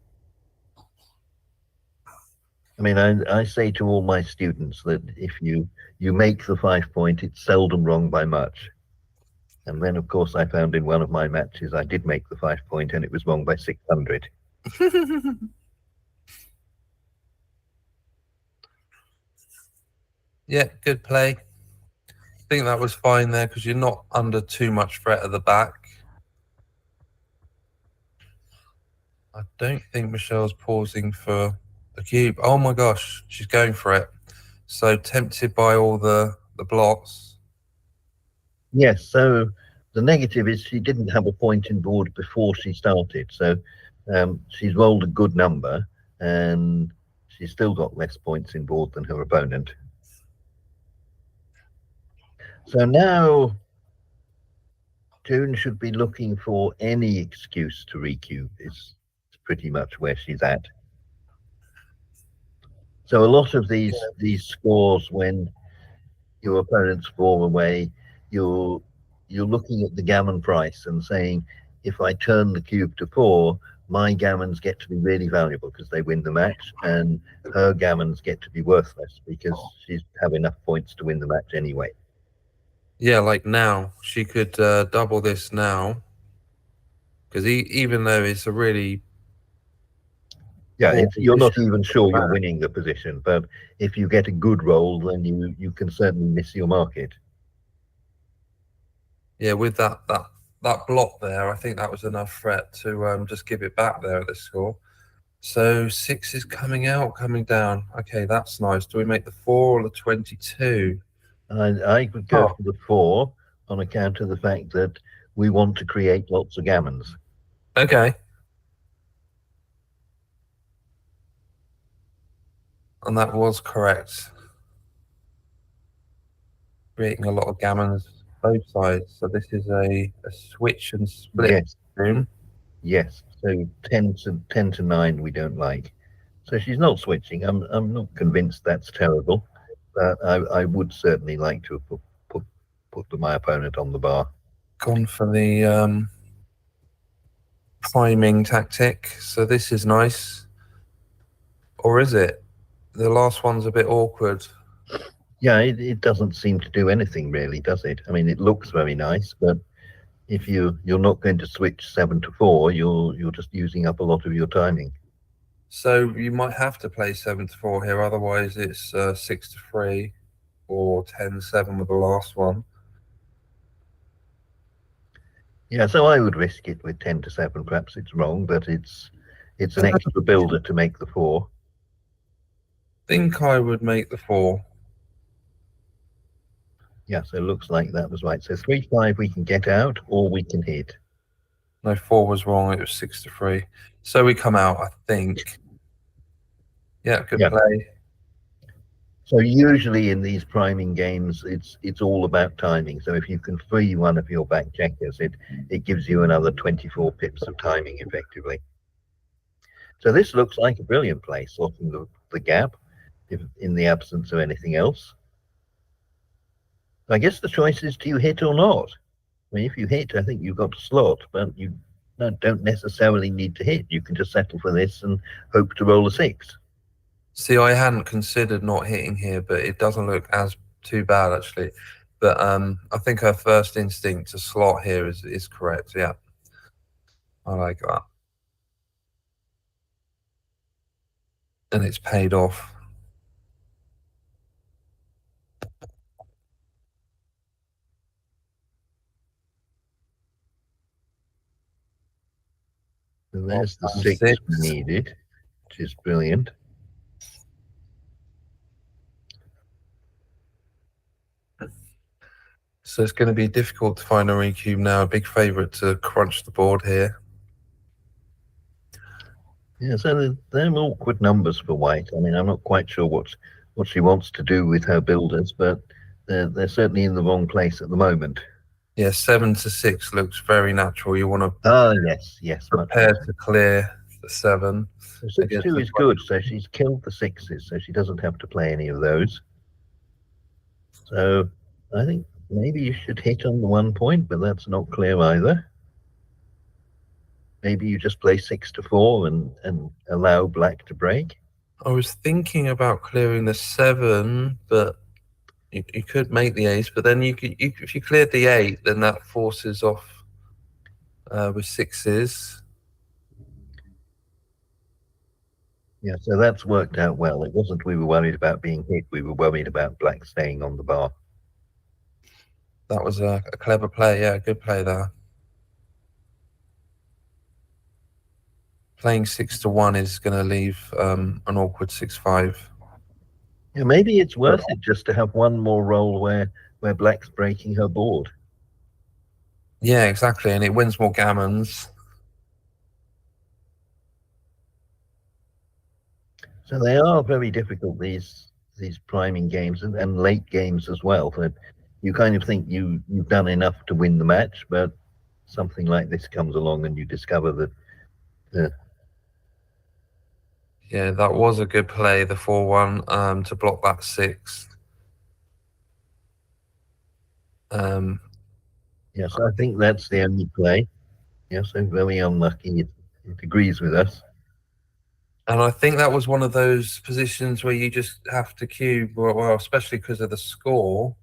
I mean, I say to all my students that if you make the 5 point, it's seldom wrong by much. And then, of course, I found in one of my matches I did make the 5 point, and it was wrong by 600. Yeah, good play. I think that was fine there because you're not under too much threat at the back. I don't think Michelle's pausing for the cube. Oh my gosh, she's going for it. So tempted by all the blocks. Yes, so the negative is she didn't have a point in board before she started. So she's rolled a good number, and she's still got less points in board than her opponent. So now June should be looking for any excuse to recube. Is pretty much where she's at. So a lot of these scores, when your opponent's 4 away, you're looking at the gammon price and saying, if I turn the cube to 4, my gammons get to be really valuable because they win the match, and her gammons get to be worthless because she's have enough points to win the match anyway. Yeah, like now she could double this now, because even though it's a really you're not even sure you're winning the position, but if you get a good roll, then you can certainly miss your market. Yeah, with that block there, I think that was enough threat to just give it back there at this score. So 6 is coming down. Okay, that's nice. Do we make the 4 or the 22? I would go for the 4 on account of the fact that we want to create lots of gammons. Okay. And that was correct. creating a lot of gammons both sides. So this is a switch and split Yes, room. yes. So 10 to 9 we don't like. So she's not switching. I'm not convinced that's terrible, but I would certainly like to have put my opponent on the bar. Gone for the priming tactic. So this is nice. Or is it? The last one's a bit awkward. Yeah, it doesn't seem to do anything really, does it? I mean, it looks very nice, but if you're not going to switch 7 to 4, you're just using up a lot of your timing. So you might have to play 7 to 4 here, otherwise it's 6 to 3 or 10-7 with the last one. Yeah, so I would risk it with 10 to 7. Perhaps it's wrong, but it's an extra builder to make the 4. Think I would make the 4. Yeah, so it looks like that was right. So 3-5 we can get out, or we can hit. No, 4 was wrong. It was 6 to 3. So we come out, I think. Yeah, good play. So usually in these priming games, it's all about timing. So if you can free one of your back checkers, it gives you another 24 pips of timing effectively. So this looks like a brilliant play, slotting the gap in the absence of anything else. I guess the choice is, do you hit or not? I mean, if you hit, I think you've got to slot, but you don't necessarily need to hit. You can just settle for this and hope to roll a 6. See, I hadn't considered not hitting here, but it doesn't look as too bad actually. But I think her first instinct to slot here is correct. Yeah, I like that, and it's paid off. So there's the 6 6 we needed, which is brilliant. So it's going to be difficult to find a recube now. A big favourite to crunch the board here. Yeah, so they're awkward numbers for white. I mean, I'm not quite sure what she wants to do with her builders, but they're certainly in the wrong place at the moment. Yeah, 7 to 6 looks very natural. You want to yes, prepare to clear the 7. So 6-2 is good, so she's killed the 6s, so she doesn't have to play any of those. So I think maybe you should hit on the 1 point, but that's not clear either. Maybe you just play 6 to 4 and allow black to break. I was thinking about clearing the 7, but you could make the ace. But then if you cleared the 8, then that forces off with 6s. Yeah, so that's worked out well. It wasn't we were worried about being hit, we were worried about black staying on the bar. That was a clever play. Yeah, good play there. Playing 6 to 1 is going to leave an awkward 6-5. Yeah, maybe it's worth it just to have one more roll where black's breaking her board. Yeah, exactly, and it wins more gammons. So they are very difficult, these priming games and late games as well. That you kind of think you've done enough to win the match, but something like this comes along and you discover that. Yeah, that was a good play, the 4-1, to block that 6. Yes, I think that's the only play. Yes, so very unlucky. It agrees with us. And I think that was one of those positions where you just have to cube, well, especially because of the score,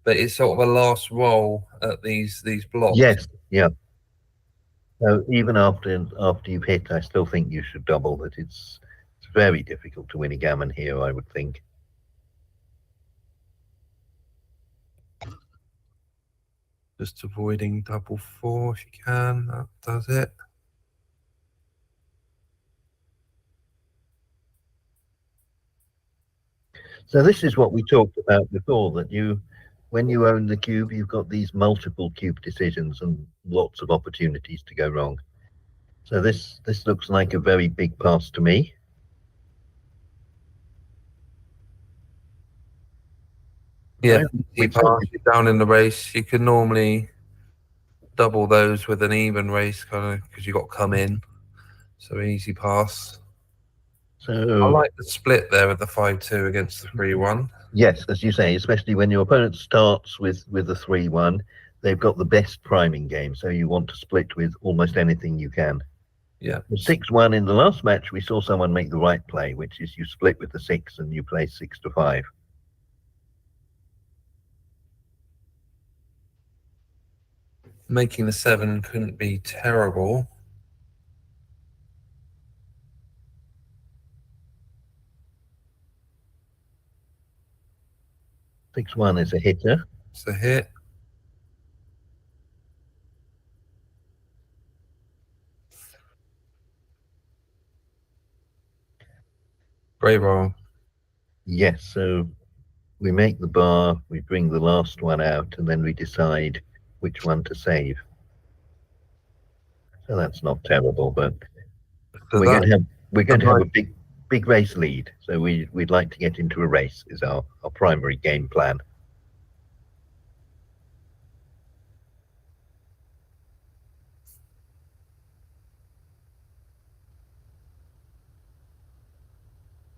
but it's sort of a last roll at these blocks. Yes, yeah. So even after you've hit, I still think you should double. That it's very difficult to win a gammon here, I would think. Just avoiding double 4 if you can. That does it. So this is what we talked about before, that when you own the cube, you've got these multiple cube decisions and lots of opportunities to go wrong. So this looks like a very big pass to me. Yeah, We easy pass, you're down in the race. You can normally double those with an even race, kind of, because you got to come in. So easy pass. I So like the split there with the 5-2 against the 3-1. yes, as you say, especially when your opponent starts with a 3-1, they've got the best priming game. So you want to split with almost anything you can. Yeah. The 6-1 in the last match, we saw someone make the right play, which is you split with the 6 and you play 6-5. Making the 7 couldn't be terrible. 6-1 is a hitter. It's a hit. Great roll. Yes, so we make the bar, we bring the last one out, and then we decide which one to save. So that's not terrible, but So we're going to have nice- a big race lead. So we'd like to get into a race is our primary game plan.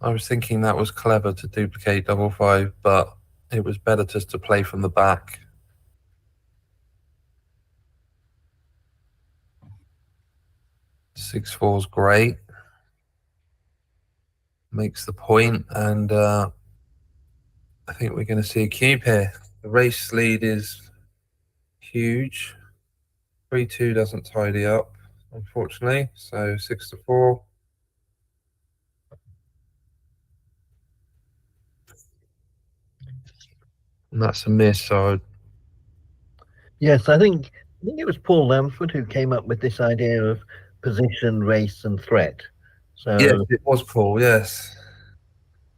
I was thinking that was clever to duplicate 5-5, but it was better just to play from the back. 6-4 is great. Makes the point, and I think we're going to see a cube here. The race lead is huge. 3-2 doesn't tidy up, unfortunately. So 6-4. And that's a miss. So Yes, I think it was Paul Lamford who came up with this idea of position, race, and threat. So yes, it was Paul. Yes.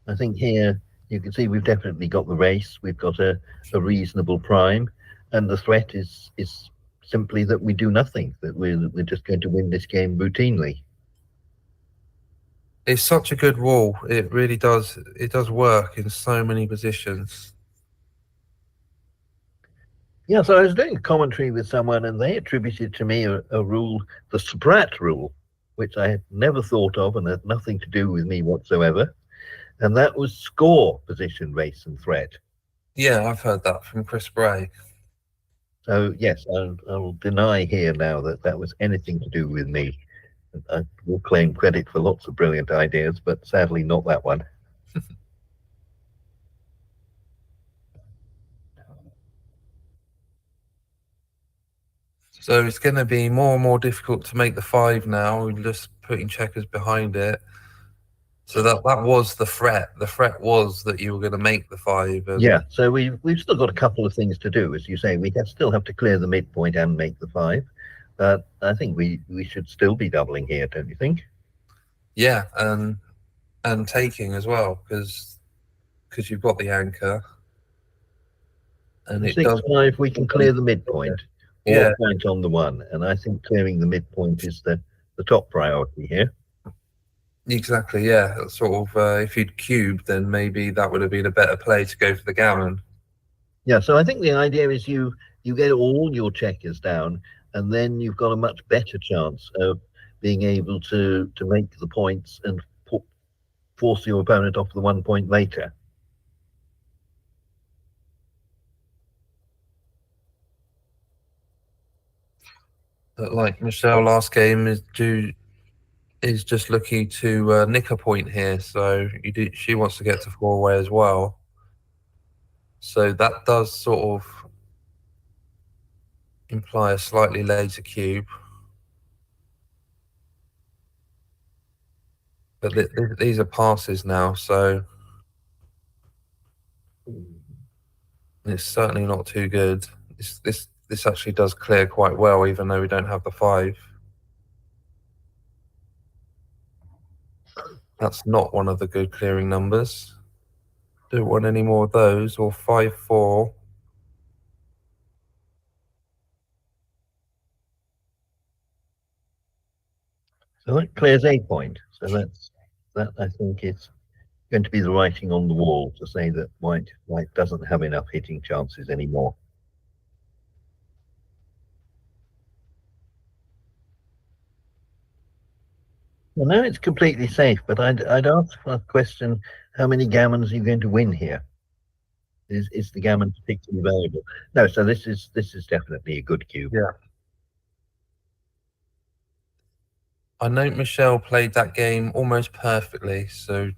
I think here you can see we've definitely got the race. We've got a reasonable prime, and the threat is simply that we do nothing. That we're just going to win this game routinely. It's such a good rule. It really does. It does work in so many positions. Yeah, so I was doing a commentary with someone, and they attributed to me a rule, the Sprat rule, which I had never thought of and had nothing to do with me whatsoever. And that was score, position, race, and threat. Yeah, I've heard that from Chris Bray. So yes, I'll deny here now that that was anything to do with me. I will claim credit for lots of brilliant ideas, but sadly not that one. So it's going to be more and more difficult to make the 5 now. We're just putting checkers behind it. So that was the threat. The threat was that you were going to make the 5. And Yeah, so we've still got a couple of things to do, as you say. We still have to clear the midpoint and make the 5. But I think we should still be doubling here, don't you think? yeah, and taking as well, because you've got the anchor. And it does. 6-5, we can clear the midpoint or Yeah. point on the 1. And I think clearing the midpoint is the top priority here. Exactly, yeah. Sort of, if you'd cubed, then maybe that would have been a better play to go for the gammon. Yeah, so I think the idea is you get all your checkers down, and then you've got a much better chance of being able to make the points and force your opponent off the 1 point later. But like Michelle last game is just looking to nick a point here, so she wants to get to 4 away as well. So that does sort of imply a slightly later cube. But these are passes now, so it's certainly not too good. This actually does clear quite well, even though we don't have the 5. That's not one of the good clearing numbers. Don't want any more of those, or 5-4. So that clears a point. So that I think is going to be the writing on the wall to say that white doesn't have enough hitting chances anymore. Well, now it's completely safe, but I'd ask a question: how many gammons are you going to win here? Is the gammon particularly valuable? No, so this is definitely a good cube. Yeah. I know Michelle played that game almost perfectly, so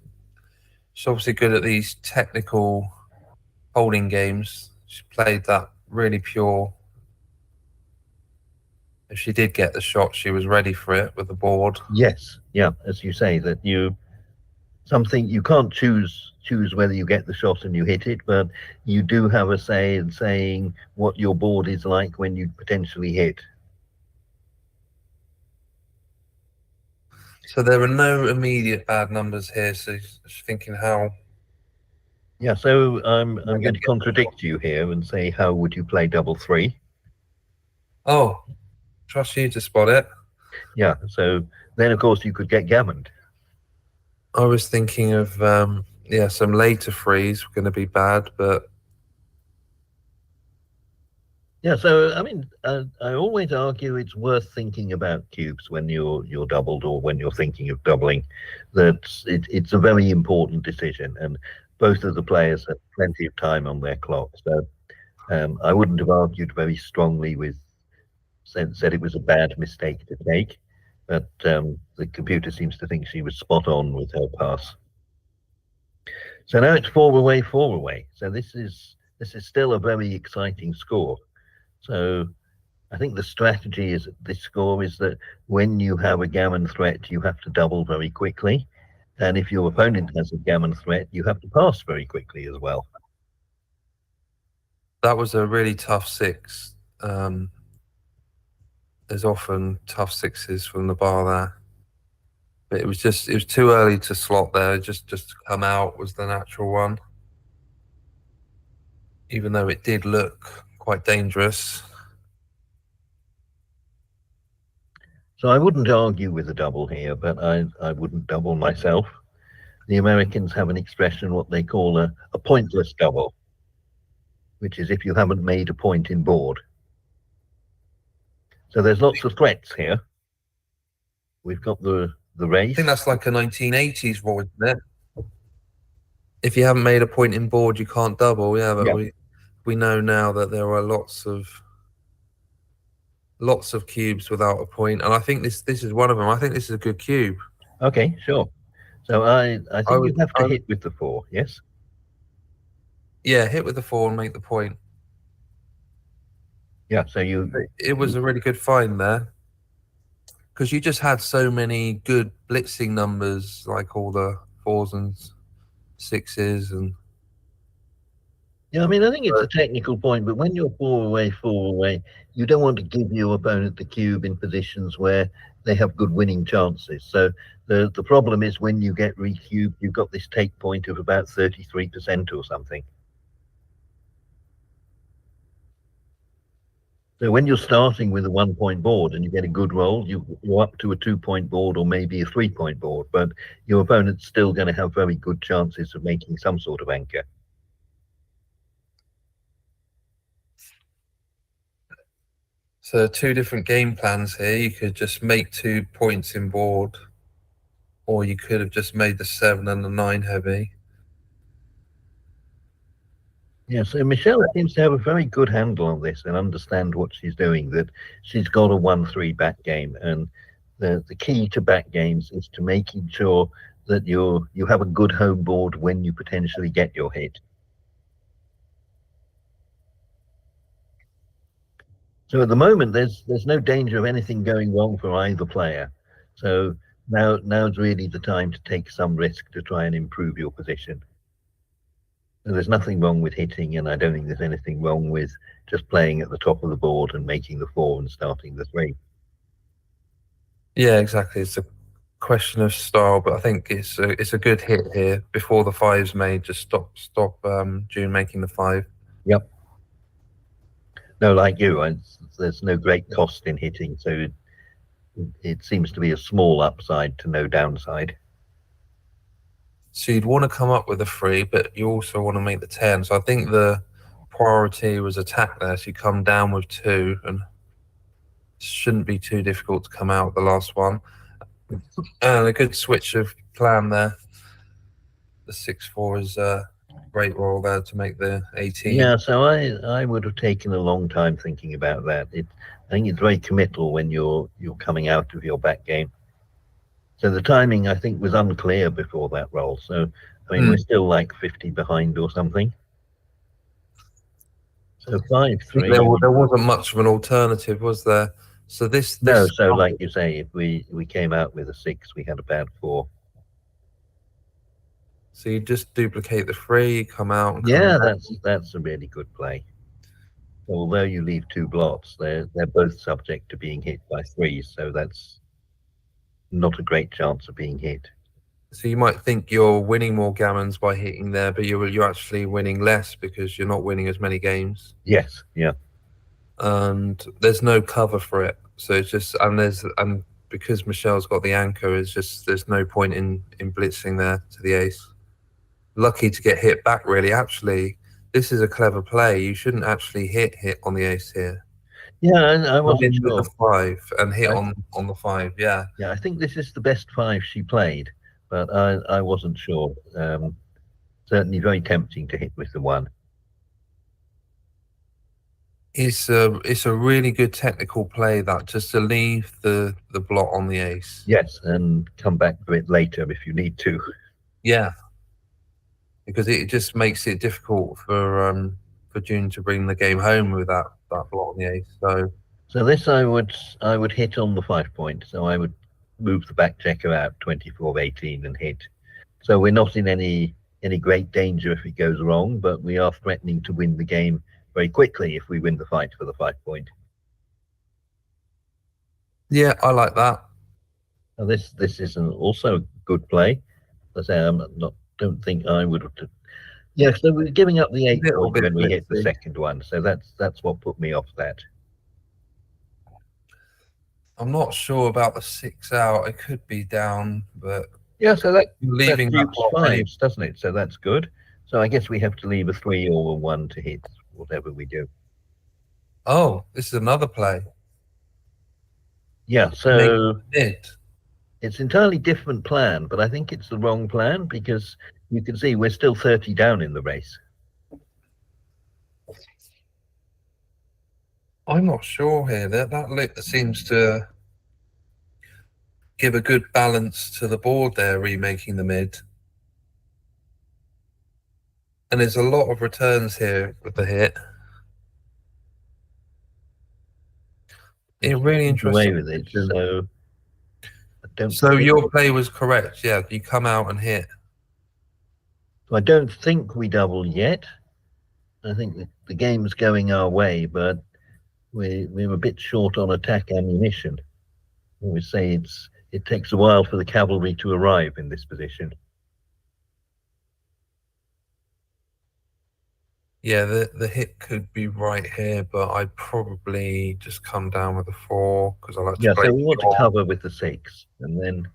she's obviously good at these technical holding games. She played that really pure. If she did get the shot, she was ready for it with the board. Yes, yeah, as you say, that you can't choose whether you get the shot and you hit it, but you do have a say in saying what your board is like when you potentially hit. So there are no immediate bad numbers here. So just thinking how. Yeah, so I'm going to contradict you here and say, how would you play double three? Oh, trust you to spot it. Yeah, so then of course you could get gammoned. I was thinking of some later threes were going to be bad, but yeah. So I mean, I always argue it's worth thinking about cubes when you're doubled or when you're thinking of doubling. That it's a very important decision, and both of the players have plenty of time on their clock. So I wouldn't have argued very strongly with said it was a bad mistake to take, but the computer seems to think she was spot on with her pass. So now it's 4 away, 4 away. So this is still a very exciting score. So I think the strategy is this score is that when you have a gammon threat, you have to double very quickly. And if your opponent has a gammon threat, you have to pass very quickly as well. that was a really tough six. There's often tough sixes from the bar there. But it was too early to slot there. Just to come out was the natural one. Even though it did look quite dangerous. So I wouldn't argue with a double here, but I wouldn't double myself. The Americans have an expression, what they call a pointless double, which is if you haven't made a point in board. So there's lots of threats here. We've got the race. I think that's like a 1980s rule, isn't it? If you haven't made a point in board, you can't double. Yeah, but Yeah. we know now that there are lots of cubes without a point, and I think this is one of them. I think this is a good cube. Okay, sure. So I think you have to hit with the 4, yes? Yeah, hit with the 4 and make the point. Yeah, so it was a really good find there. Because you just had so many good blitzing numbers, like all the 4s and 6s and. Yeah, I mean, I think it's a technical point, but when you're 4 away, you don't want to give your opponent the cube in positions where they have good winning chances. So the problem is when you get recubed, you've got this take point of about 33% or something. So when you're starting with a 1-point board and you get a good roll, you're up to a 2-point board or maybe a 3-point board, but your opponent's still going to have very good chances of making some sort of anchor. So 2 different game plans here. You could just make 2 points in board, or you could have just made the 7 and the 9 heavy. Yeah, so Michelle seems to have a very good handle on this and understand what she's doing, that she's got a 1-3 back game. And the key to back games is to making sure that you have a good home board when you potentially get your hit. So at the moment, there's no danger of anything going wrong for either player. So now's really the time to take some risk to try and improve your position. And there's nothing wrong with hitting, and I don't think there's anything wrong with just playing at the top of the board and making the 4 and starting the 3. Yeah, exactly. It's a question of style, but I think it's a good hit here before the 5's made. Just stop June making the 5. Yep. No, like you, there's no great cost in hitting, so it seems to be a small upside to no downside. So you'd want to come up with a 3, but you also want to make the 10. So I think the priority was attack there. So you come down with 2, and shouldn't be too difficult to come out with the last one. And a good switch of plan there. The 6-4 is a great roll there to make the 18. Yeah, so I would have taken a long time thinking about that. I think it's very committal when you're coming out of your back game. So the timing, I think, was unclear before that roll. So I mean, we're still like 50 behind or something. So 5-3. There wasn't much of an alternative, was there? So this No, so like you say, if we came out with a 6, we had a bad 4. So you just duplicate the 3, come out. And Yeah, come that's a really good play. Although you leave 2 blots, they're both subject to being hit by 3s, so that's not a great chance of being hit. So you might think you're winning more gammons by hitting there, but you're actually winning less because you're not winning as many games. Yes, yeah. And there's no cover for it. So it's just and because Michelle's got the anchor, it's just there's no point in blitzing there to the ace. Lucky to get hit back, really. Actually, this is a clever play. You shouldn't actually hit on the ace here. Yeah, I wasn't sure. sure. The 5 and hit on the 5. Yeah. Yeah, I think this is the best 5 she played, but I wasn't sure. Certainly very tempting to hit with the 1. It's a really good technical play, that, just to leave the blot on the ace. Yes, and come back to it later if you need to. Yeah, because it just makes it difficult for June to bring the game home with that blot on the ace. So this I would hit on the 5 point. So I would move the back checker out 24-18 and hit. So we're not in any great danger if it goes wrong, but we are threatening to win the game very quickly if we win the fight for the 5 point. Yeah, I like that. Now this is also a good play. As I say, don't think I would have. Yeah, so we're giving up the 8 point when we hit the second one. So that's what put me off that. I'm not sure about the 6 out. It could be down, but yeah. So that leaving that 5s, doesn't it? So that's good. So I guess we have to leave a 3 or a 1 to hit whatever we do. Oh, this is another play. Yeah. So it's entirely different plan, but I think it's the wrong plan because you can see we're still 30 down in the race. I'm not sure here. That look seems to give a good balance to the board there, remaking the mid. And there's a lot of returns here with the hit. It's really interesting. Away with it, so I don't. So your play was correct. Yeah, you come out and hit. So I don't think we double yet. I think the game's going our way, but we're a bit short on attack ammunition. We say it takes a while for the cavalry to arrive in this position. Yeah, the hit could be right here, but I'd probably just come down with a 4 because I like to play. So we want to cover with the 6, and then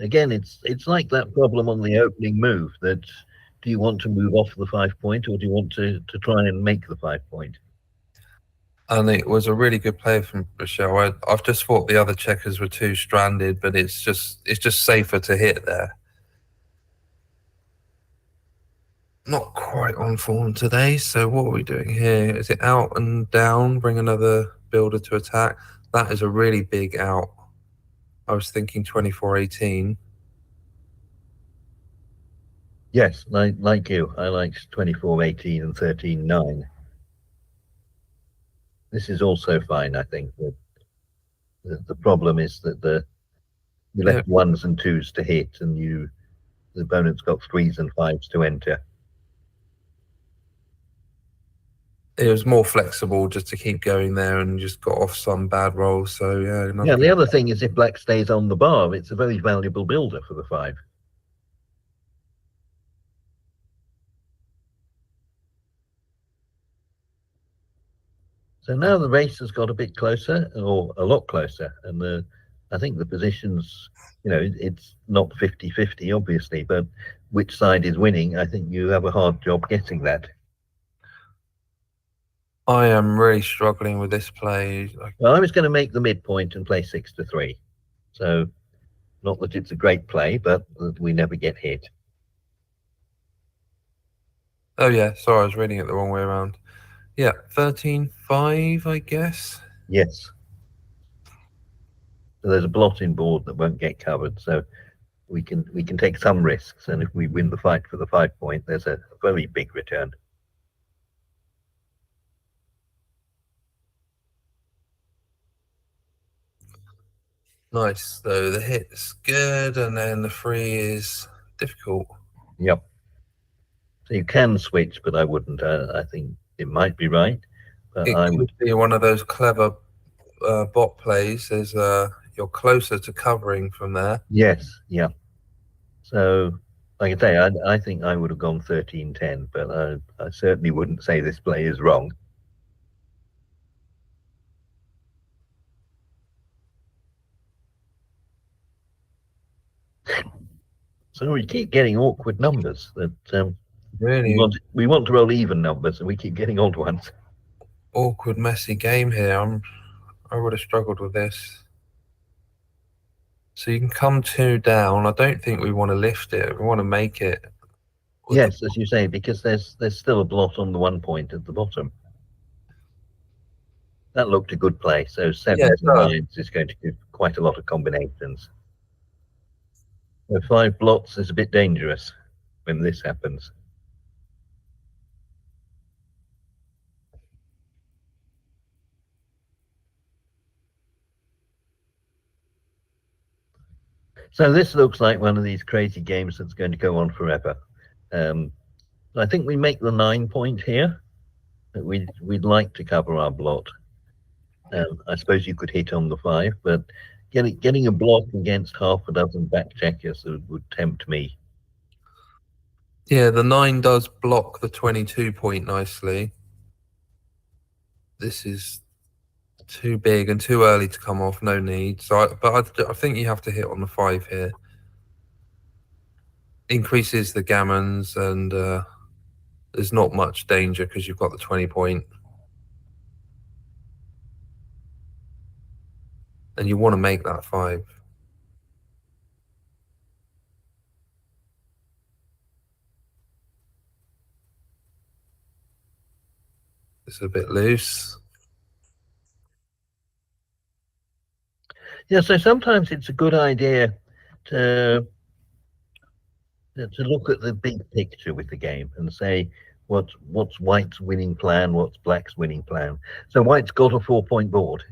again it's like that problem on the opening move. That do you want to move off the 5 point, or do you want to try and make the 5 point? And it was a really good play from Michelle. I've just thought the other checkers were too stranded, but it's just safer to hit there. Not quite on form today, so what are we doing here? Is it out and down, bring another builder to attack? That is a really big out. I was thinking 24-18. Yes, like you. I liked 24-18 and 13-9. This is also fine, I think. The problem is that you left 1s and 2s to hit, and the opponent's got 3s and 5s to enter. It was more flexible just to keep going there and just got off some bad rolls. So yeah. The other thing is if black stays on the bar, it's a very valuable builder for the 5. So now the race has got a bit closer, or a lot closer, and the I think the positions, it's not 50-50, obviously, but which side is winning, I think you have a hard job guessing that. I am really struggling with this play. Well, I was going to make the midpoint and play 6-3. So, not that it's a great play, but we never get hit. Oh yeah, sorry, I was reading it the wrong way around. Yeah, 13-5, I guess. Yes. So there's a blotting board that won't get covered, so we can take some risks, and if we win the fight for the 5 point, there's a very big return. Nice. So the hit's good, and then the free is difficult. Yep. So you can switch, but I wouldn't. I think it might be right, but It could be one of those clever bot plays. Is you're closer to covering from there. Yes. Yeah. So, like I say, I think I would have gone 13-10, but I certainly wouldn't say this play is wrong. So we keep getting awkward numbers that Really we want to roll even numbers, and we keep getting odd ones. awkward, messy game here. I would have struggled with this. So you can come 2 down. I don't think we want to lift it. We want to make it. Yes, as you say, because there's still a blot on the 1 point at the bottom. That looked a good play. So 7 and 9 is going to give quite a lot of combinations. So 5 blots is a bit dangerous when this happens. So this looks like one of these crazy games that's going to go on forever. I think we make the 9 point here. We'd like to cover our blot. I suppose you could hit on the 5, but getting a block against half a dozen back checkers would tempt me. Yeah, the 9 does block the 22 point nicely. This is too big and too early to come off. No need. So, I think you have to hit on the 5 here. Increases the gammons, and there's not much danger because you've got the 20 point. And you want to make that 5. It's a bit loose. Yeah, so sometimes it's a good idea to look at the big picture with the game and say what's White's winning plan, what's Black's winning plan. So White's got a 4 point board.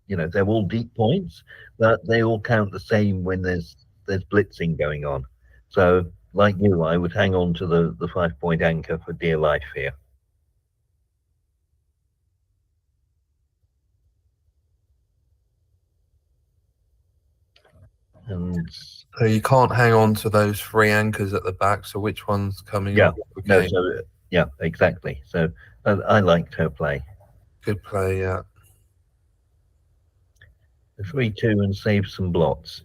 They're all deep points, but they all count the same when there's blitzing going on. So like you, I would hang on to the 5 point anchor for dear life here. And so you can't hang on to those 3 anchors at the back. So which one's coming off? Okay. No, so yeah, exactly. So I liked her play. Good play, yeah. 3-2 and save some blots.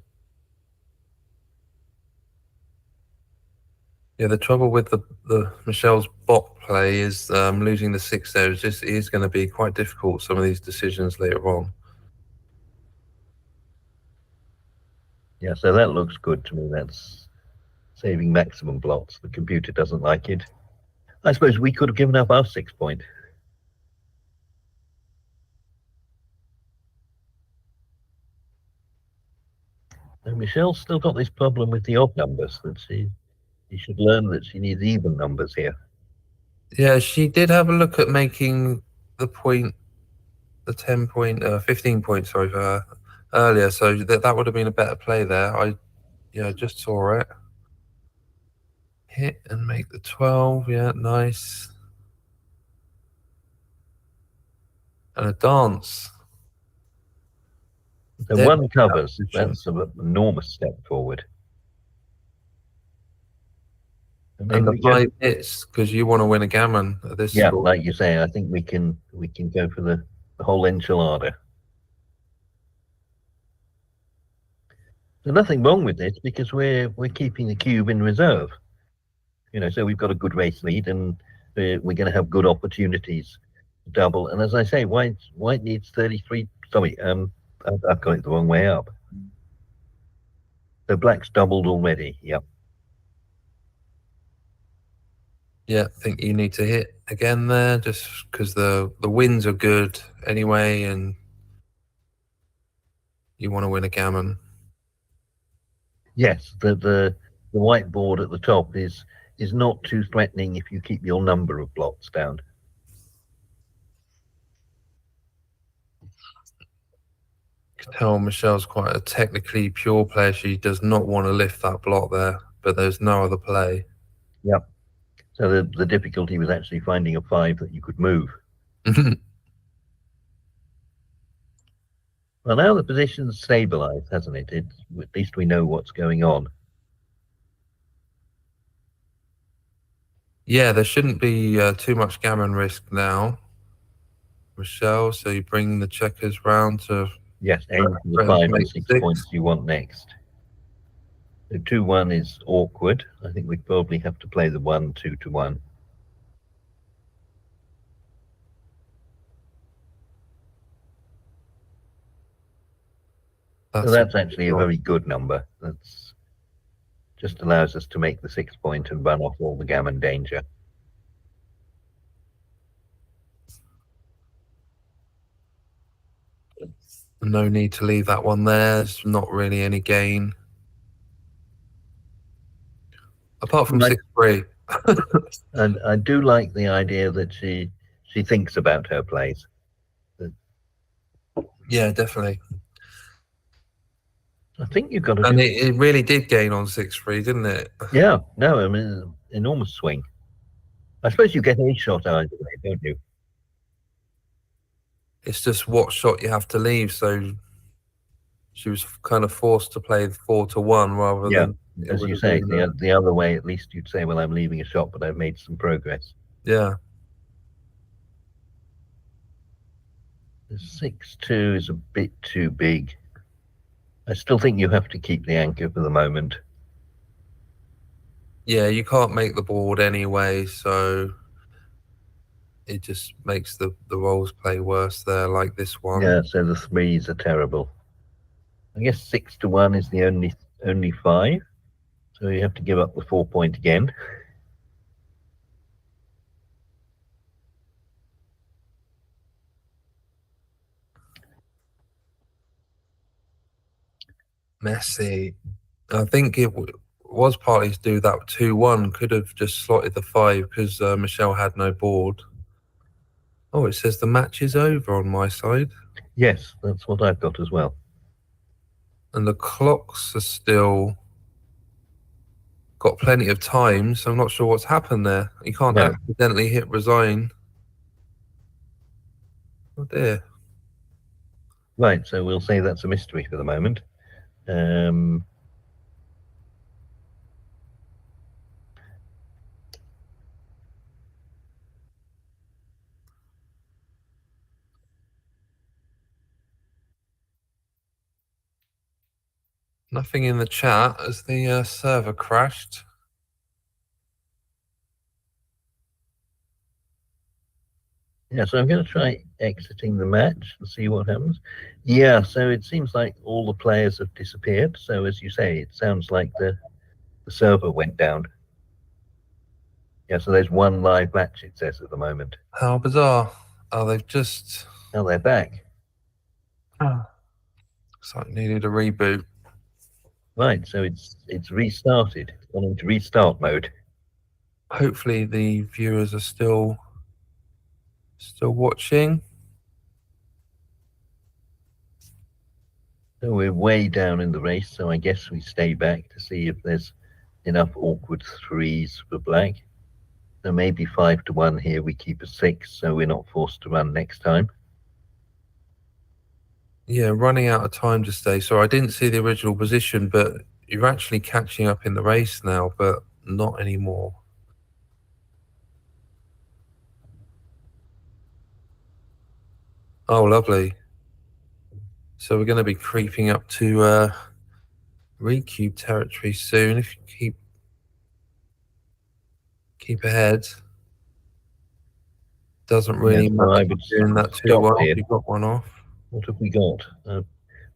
Yeah, the trouble with the Michelle's bot play is losing the 6 there is going to be quite difficult, some of these decisions later on. Yeah, so that looks good to me. That's saving maximum blots. The computer doesn't like it. I suppose we could have given up our 6 point. And Michelle's still got this problem with the odd numbers that she should learn that she needs even numbers here. Yeah, she did have a look at making the 10 point, 15 points, sorry, for her earlier. So that would have been a better play there. I just saw it. Hit and make the 12. Yeah, nice. And a dance. So 1 covers. That's an enormous step forward. And the 5 hits because you want to win a gammon at this. Yeah, score. like you say, I think we can go for the whole enchilada. There's nothing wrong with this because we're keeping the cube in reserve. So we've got a good race lead, and we're going to have good opportunities to double. And as I say, white needs 33. Sorry, I've got it the wrong way up. So black's doubled already. Yep. Yeah, I think you need to hit again there, just because the winds are good anyway, and you want to win a gammon. Yes, the white board at the top is not too threatening if you keep your number of blocks down. You can tell Michelle's quite a technically pure player. She does not want to lift that block there, but there's no other play. Yep. So the difficulty was actually finding a 5 that you could move. Well, now the position's stabilized, hasn't it? At least we know what's going on. Yeah, there shouldn't be too much gammon risk now, Michelle. So you bring the checkers round to... Yes, aim for the 5 and 6 points you want next. So 2-1 is awkward. I think we'd probably have to play the 1-2 to 1. So that's actually a very good number. That's just allows us to make the 6 point and run off all the gammon danger. No need to leave that one there. There's not really any gain. Apart from 6-3. And I do like the idea that she thinks about her plays. Yeah, definitely. I think you've got to. And it really did gain on 6-3, didn't it? Yeah, no, I mean, enormous swing. I suppose you get a shot either way, don't you? It's just what shot you have to leave. So she was kind of forced to play 4-1 rather than. As you say, the other way, at least you'd say, well, I'm leaving a shot, but I've made some progress. Yeah. The 6-2 is a bit too big. I still think you have to keep the anchor for the moment. Yeah, you can't make the board anyway, so it just makes the rolls play worse there, like this one. Yeah, so the 3s are terrible. I guess 6-1 is the only 5, so you have to give up the 4 point again. Messy. I think it was partly to do that 2-1. Could have just slotted the 5 because Michelle had no board. Oh, it says the match is over on my side. Yes, that's what I've got as well. And the clocks are still got plenty of time, so I'm not sure what's happened there. You can't accidentally hit resign. Oh dear. Right, so we'll say that's a mystery for the moment. Nothing in the chat as the server crashed. Yeah, so I'm going to try exiting the match and see what happens. Yeah, so it seems like all the players have disappeared. So as you say, it sounds like the server went down. Yeah, so there's one live match, it says at the moment. How bizarre. Oh, they've just... Oh, they're back. Looks like it needed a reboot. Right, so it's restarted. It's gone into restart mode. Hopefully the viewers are still watching. So we're way down in the race, so I guess we stay back to see if there's enough awkward 3s for black. So maybe 5-1 here, we keep a 6, so we're not forced to run next time. Yeah, running out of time to stay. So I didn't see the original position, but you're actually catching up in the race now, but not anymore. Oh, lovely. So we're going to be creeping up to Recube territory soon if you keep ahead. Doesn't really Yeah, so matter I would doing that too stop well. here. You got one off. What have we got?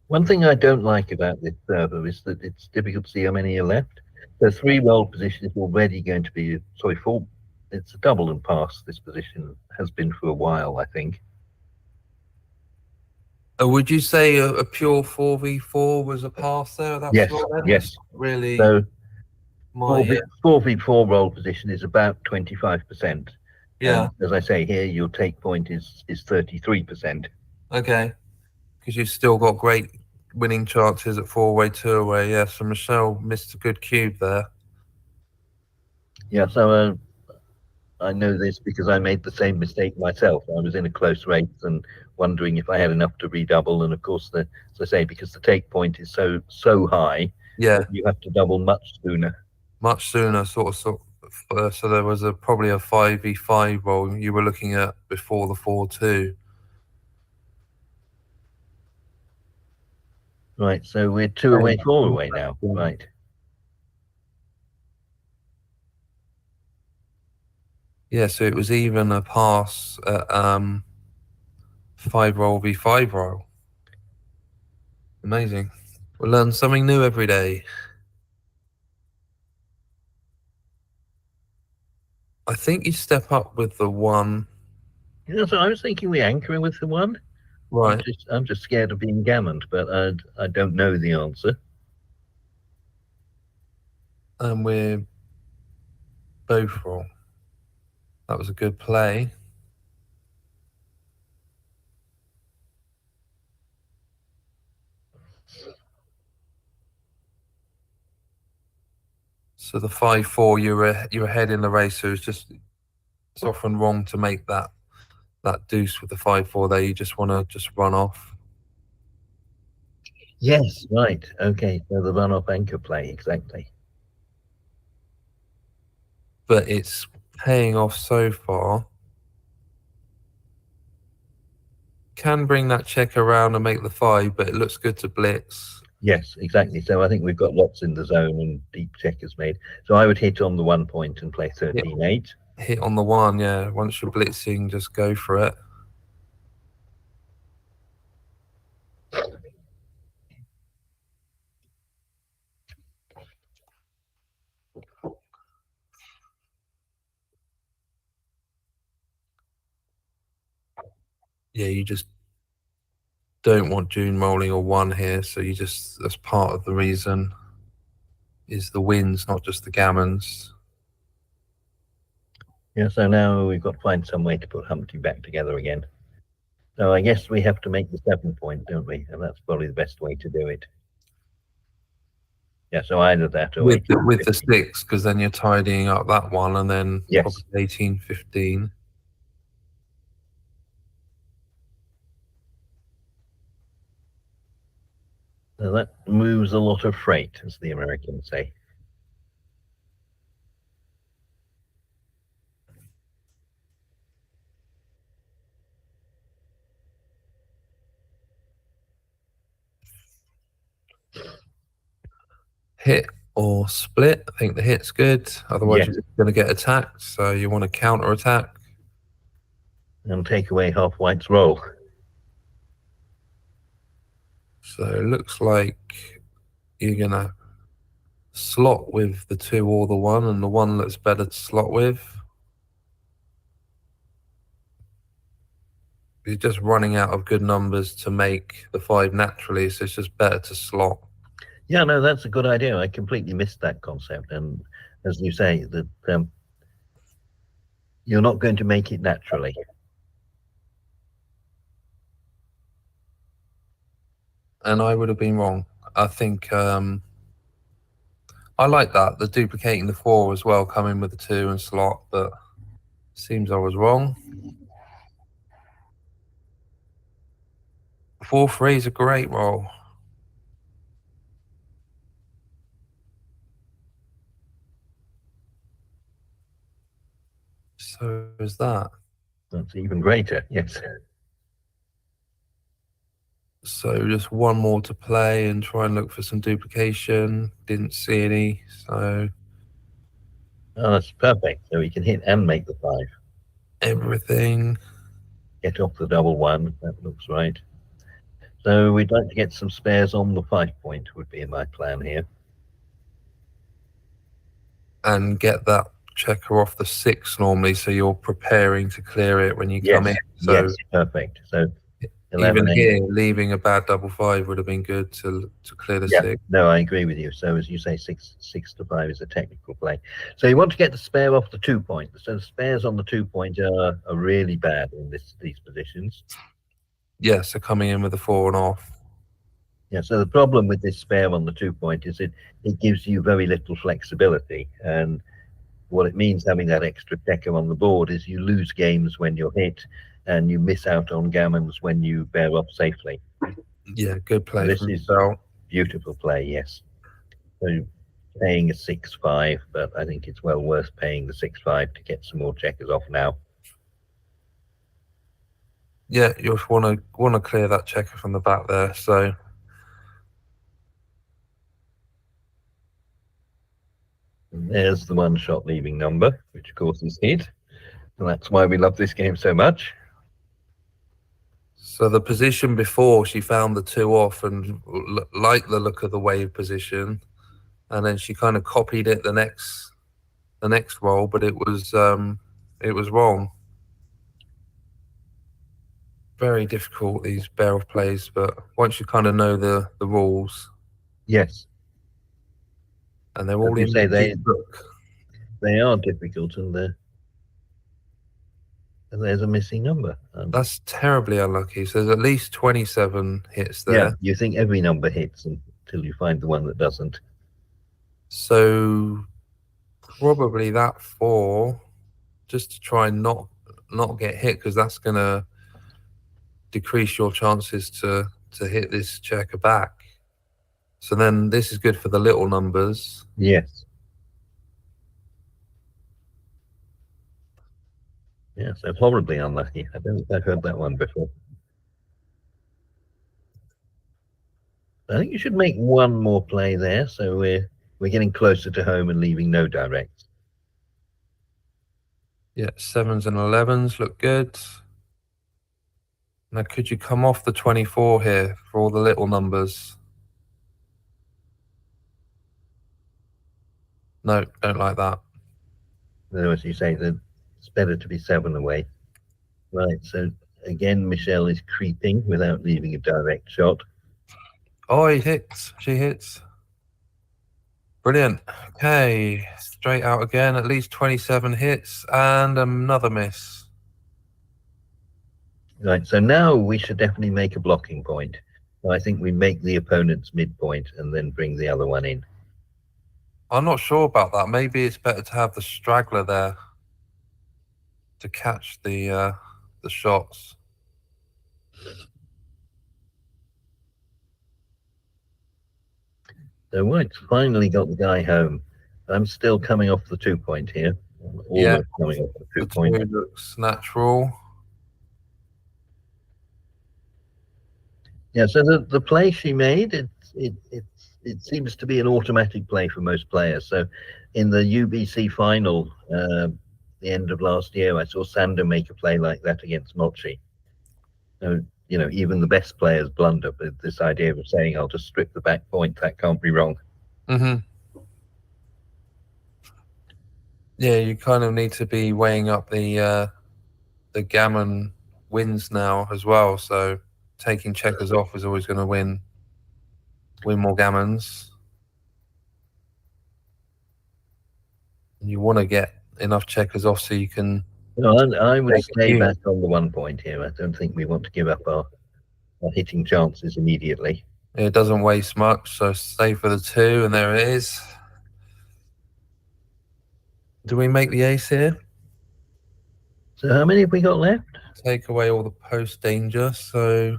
One thing I don't like about this server is that it's difficult to see how many are left. So 3 roll position is already going to be, sorry, 4. It's a double and pass. This position has been for a while, I think. Would you say a pure 4v4 was a pass there? That's Yes, yes. Really. So my 4v4 roll position is about 25%. yeah. And as I say here, your take point is 33%. Okay. Because you've still got great winning chances at 4-way, 2-away. Yeah. So Michelle missed a good cube there. Yeah. So I know this because I made the same mistake myself. I was in a close race and wondering if I had enough to redouble. And of course, as I say, because the take point is so high, Yeah. you have to double much sooner. Much sooner, so there was probably a 5v5 roll you were looking at before the 4-2. Right. So we're 2 away, 4 away now. Right. Yeah. So it was even a pass at 5 roll v 5 roll. Amazing. We learn something new every day. I think you step up with the 1. You know, so I was thinking we're anchoring with the 1. Right. I'm just scared of being gammoned, but I don't know the answer. And we're both wrong. That was a good play. So the 5-4, you're ahead in the race. So it's often wrong to make that deuce with the 5-4 there. You just want to just run off. Yes, right. Okay, so the run-off anchor play, exactly. But it's paying off so far. Can bring that check around and make the 5, but it looks good to blitz. Yes, exactly. So I think we've got lots in the zone and deep check is made. So I would hit on the 1 point and play 13-8. Hit on the 1, yeah. Once you're blitzing, just go for it. Yeah, you just don't want June rolling a 1 here, so that's part of the reason is the wins, not just the gammons. Yeah, so now we've got to find some way to put Humpty back together again. So I guess we have to make the 7 point, don't we? And that's probably the best way to do it. Yeah, so either that or with the 6, because then you're tidying up that one, and then yes, probably 18-15. So that moves a lot of freight, as the Americans say. Hit or split. I think the hit's good. Otherwise, Yes. you're going to get attacked. So you want to counter attack. And take away half white's roll. So it looks like you're going to slot with the 2 or the 1, and the 1 that's better to slot with. You're just running out of good numbers to make the 5 naturally, so it's just better to slot. Yeah, no, that's a good idea. I completely missed that concept. And as you say, that you're not going to make it naturally. And I would have been wrong. I think I like that, the duplicating the 4 as well, coming with the 2 and slot, but seems I was wrong. 4-3 is a great roll. So is that. That's even greater, yes. So just one more to play and try and look for some duplication. Didn't see any, so Oh, that's perfect. So we can hit and make the 5. everything. Get off the double 1. That looks right. So we'd like to get some spares on the 5 point would be my plan here. And get that checker off the 6 normally, so you're preparing to clear it when you come in. So yes, perfect. So 11, even 8. here, leaving a bad double 5 would have been good to clear the Yeah, 6. no, I agree with you. So as you say, 6 to 5 is a technical play. So you want to get the spare off the 2 point. So the spares on the 2 point are really bad in these positions. Yeah, so coming in with a 4 and off. Yeah, so the problem with this spare on the 2 point is it gives you very little flexibility. And what it means having that extra checker on the board is you lose games when you're hit and you miss out on gammons when you bear off safely. Yeah, good play. This is beautiful play, yes. So paying a 6-5, but I think it's well worth paying the 6-5 to get some more checkers off now. Yeah, you just want to clear that checker from the back there. So and there's the 1 shot leaving number, which of course is hit, and that's why we love this game so much. So the position before, she found the 2 off and liked the look of the wave position, and then she kind of copied it the next roll, but it was wrong. Very difficult, these bear off plays, but once you kind of know the rules. Yes. And they're all in the book. They are difficult, and there's a missing number. That's terribly unlucky. So there's at least 27 hits there. Yeah, you think every number hits until you find the one that doesn't. So probably that 4, just to try and not get hit, because that's going to decrease your chances to hit this checker back. So then this is good for the little numbers. Yes. Yeah, so horribly unlucky. I don't think I've heard that one before. I think you should make one more play there, so we're getting closer to home and leaving no directs. Yeah, 7s and 11s look good. Now, could you come off the 24 here for all the little numbers? No, don't like that. No, as you say, that it's better to be 7 away. Right, so again, Michelle is creeping without leaving a direct shot. Oh, he hits. She hits. Brilliant. Okay, straight out again. At least 27 hits and another miss. Right, so now we should definitely make a blocking point. So I think we make the opponent's midpoint and then bring the other one in. I'm not sure about that. Maybe it's better to have the straggler there to catch the shots. So White's finally got the guy home. I'm still coming off the 2 point here. Almost coming off the 2 point. The 2 looks natural. Yeah, so the play she made, it seems to be an automatic play for most players. So in the UBC final, the end of last year, I saw Sander make a play like that against Mochi. So, you know, even the best players blunder, but this idea of saying, I'll just strip the back point, that can't be wrong. Mm-hmm. Yeah, you kind of need to be weighing up the gammon wins now as well. So taking checkers off is always going to win more gammons. And you want to get enough checkers off so you can. No, I would stay back on the 1 point here. I don't think we want to give up our hitting chances immediately. It doesn't waste much, so stay for the 2, and there it is. Do we make the ace here? So how many have we got left? Take away all the post danger, so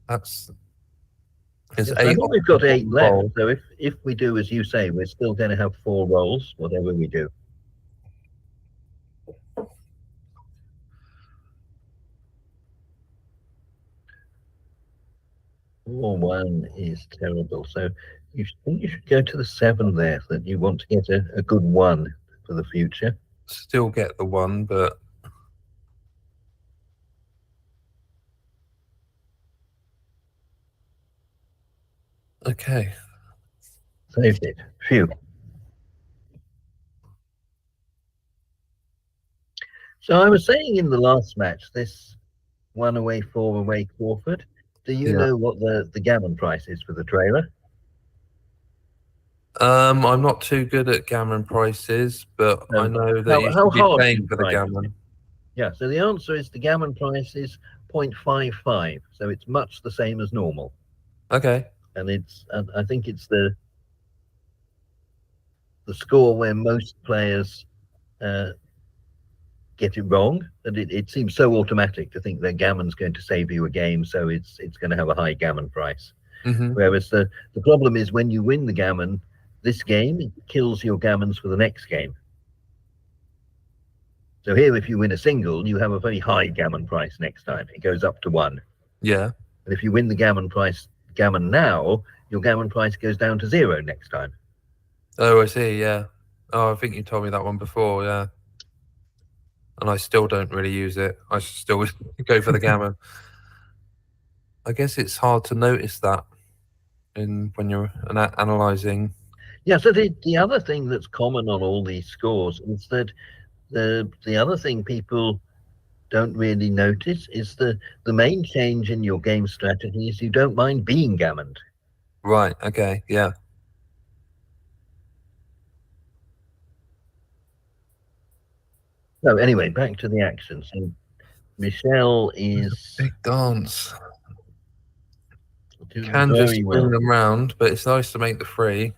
that's. Yes, I think we've got 8 left. So if we do as you say, we're still going to have 4 rolls, whatever we do. 4-1 is terrible. So think you should go to the 7 there, that you want to get a good 1 for the future. Still get the 1, but okay. Saved it. Phew. So I was saying in the last match, this 1 away, 4 away Crawford. Do you Yeah. know what the gammon price is for the trailer? I'm not too good at gammon prices, but I know that you how should be hard paying can for the price gammon. Yeah, so the answer is the gammon price is 0.55, so it's much the same as normal. Okay. And I think it's the score where most players get it wrong, and it seems so automatic to think that gammon's going to save you a game, so it's going to have a high gammon price. Mm-hmm. Whereas the problem is when you win the gammon this game, it kills your gammons for the next game. So here, if you win a single, you have a very high gammon price next time. It goes up to 1. Yeah. And if you win the gammon now, your gammon price goes down to 0 next time. Oh, I see. Yeah. Oh, I think you told me that one before. Yeah. And I still don't really use it. I should still go for the gammon. I guess it's hard to notice that when you're analyzing. Yeah, so the other thing that's common on all these scores is that the other thing people don't really notice is the main change in your game strategy is you don't mind being gammoned. Right. Okay. Yeah. So anyway, back to the action. So Michelle is Big dance. doing Can just very spin well. them round, but it's nice to make the 3.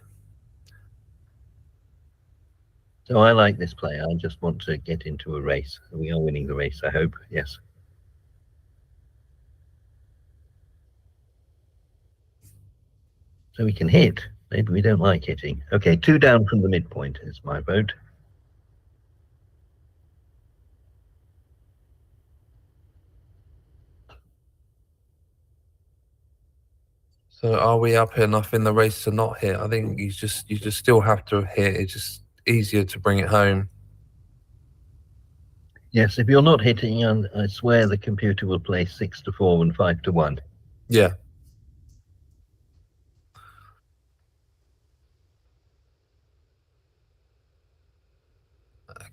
So I like this play. I just want to get into a race. We are winning the race, I hope. Yes. So we can hit. Maybe we don't like hitting. Okay, 2 down from the midpoint is my vote. So are we up enough in the race to not hit? I think you just still have to hit. It's just easier to bring it home. Yes, if you're not hitting, I swear the computer will play 6-4 and 5-1. Yeah.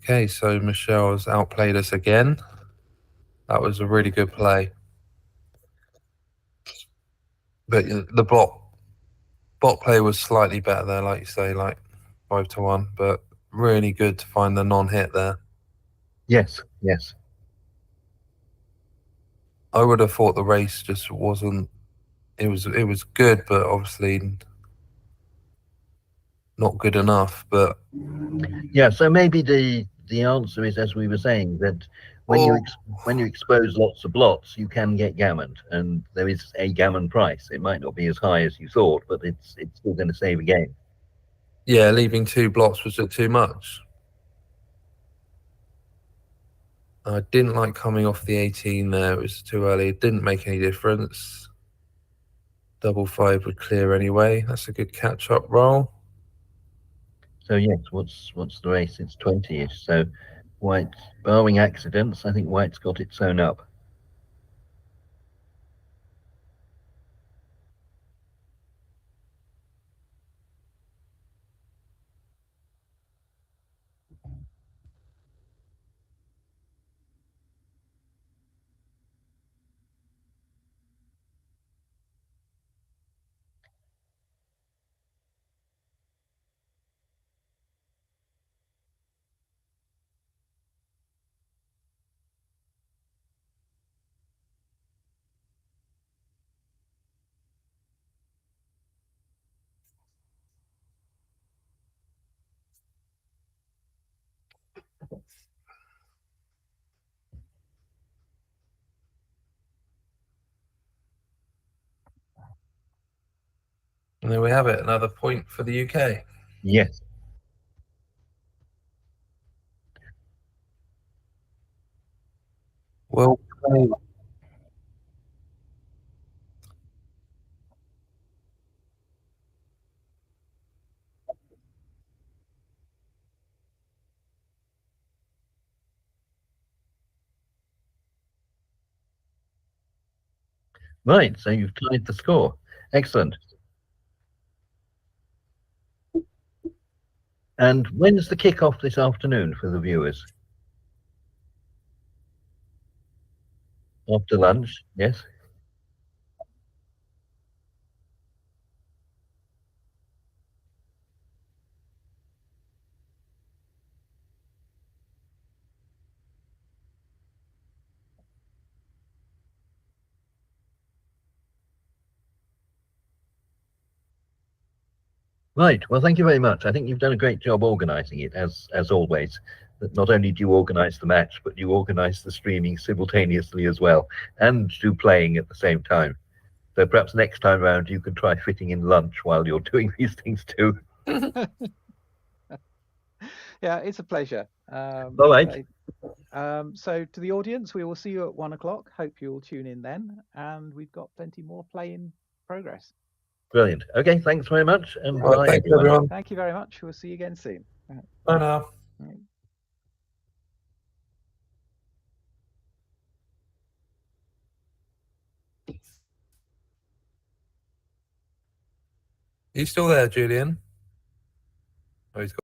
Okay, so Michelle has outplayed us again. That was a really good play. But the bot play was slightly better there, like you say, like 5-1, but really good to find the non-hit there. Yes, yes. I would have thought the race just wasn't. It was good, but obviously not good enough. But yeah, so maybe the answer is, as we were saying, that when you expose lots of blots, you can get gammoned, and there is a gammon price. It might not be as high as you thought, but it's still going to save a game. Yeah, leaving 2 blots was it too much? I didn't like coming off the 18 there. It was too early. It didn't make any difference. 5-5 would clear anyway. That's a good catch-up roll. So yes, what's the race? It's 20-ish. So White, barring accidents, I think White's got it sewn up. And there we have it. Another point for the UK. Yes. Well played. Right, so you've tied the score. Excellent. And when's the kickoff this afternoon for the viewers? After lunch, yes? Right. Well, thank you very much. I think you've done a great job organising it, as always. That not only do you organise the match, but you organise the streaming simultaneously as well, and do playing at the same time. So perhaps next time round you can try fitting in lunch while you're doing these things too. Yeah, it's a pleasure. All right. So to the audience, we will see you at 1 o'clock. Hope you'll tune in then, and we've got plenty more play in progress. Brilliant. Okay. Thanks very much, and Right, bye, thanks everyone. everyone. Thank you very much. We'll see you again soon. Bye now. Right. Are you still there, Julian? Oh, he's got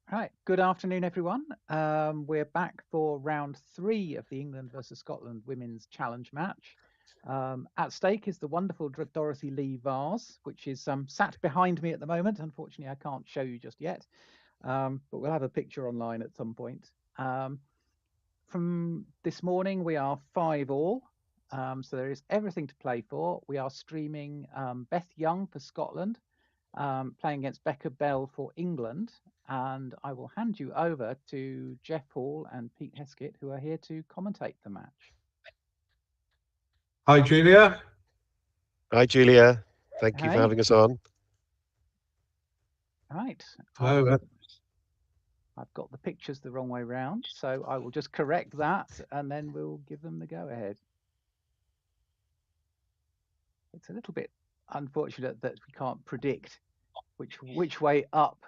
Right. Good afternoon, everyone. We're back for round 3 of the England versus Scotland Women's Challenge match. At stake is the wonderful Dorothy Lee Vase, which is sat behind me at the moment. Unfortunately, I can't show you just yet, but we'll have a picture online at some point. From this morning, we are 5-all, so there is everything to play for. We are streaming Beth Young for Scotland, playing against Becca Bell for England. And I will hand you over to Jeff Hall and Pete Heskett, who are here to commentate the match. Hi, Julia. Hi, Julia. Thank you for Hey. having us on. Right. Hello. I've got the pictures the wrong way round, so I will just correct that, and then we'll give them the go-ahead. It's a little bit unfortunate that we can't predict which way up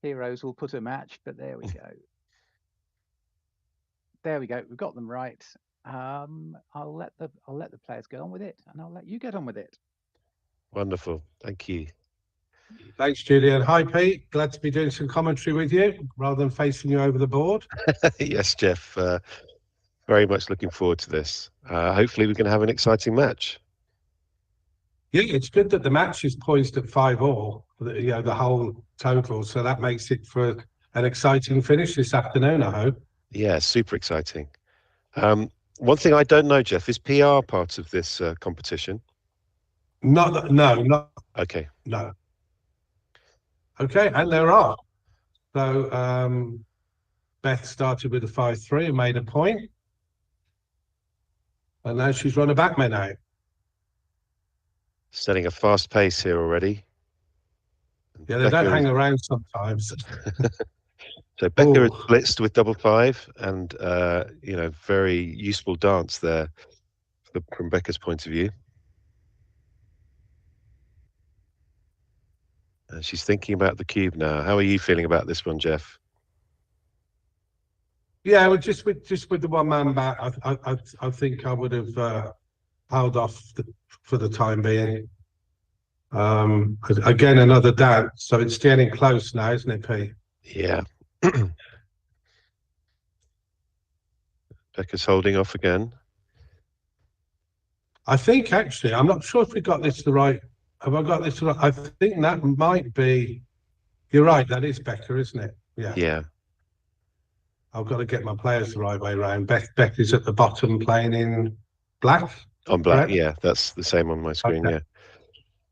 Heroes will put a match, but there we go. There we go. We've got them right. I'll let the players get on with it, and I'll let you get on with it. Wonderful. Thank you. Thanks, Julia. And hi, Pete. Glad to be doing some commentary with you rather than facing you over the board. Yes, Jeff. Very much looking forward to this. Hopefully we can have an exciting match. Yeah, it's good that the match is poised at 5-all, the whole total. So that makes it for an exciting finish this afternoon, I hope. Yeah, super exciting. One thing I don't know, Jeff, is PR part of this competition? No. Okay. No. Okay, and there are. So Beth started with a 5-3 and made a point. And now she's run a backman out. Setting a fast pace here already. Yeah, they don't hang around sometimes. So Becca is blitzed with 5-5, and very useful dance there from Becca's point of view. She's thinking about the cube now. How are you feeling about this one, Jeff? Yeah, well, just with the one-man back, I think I would have held off for the time being. Again, another dance, so it's getting close now, isn't it, Pete? Yeah. Becca's holding off again. I think actually, I'm not sure if we got this the right. Have I got this right? I think that might be. You're right. That is Becca, isn't it? Yeah. Yeah. I've got to get my players the right way around. Beth is at the bottom playing in black. On black, correct? yeah. That's the same on my screen, Okay. yeah.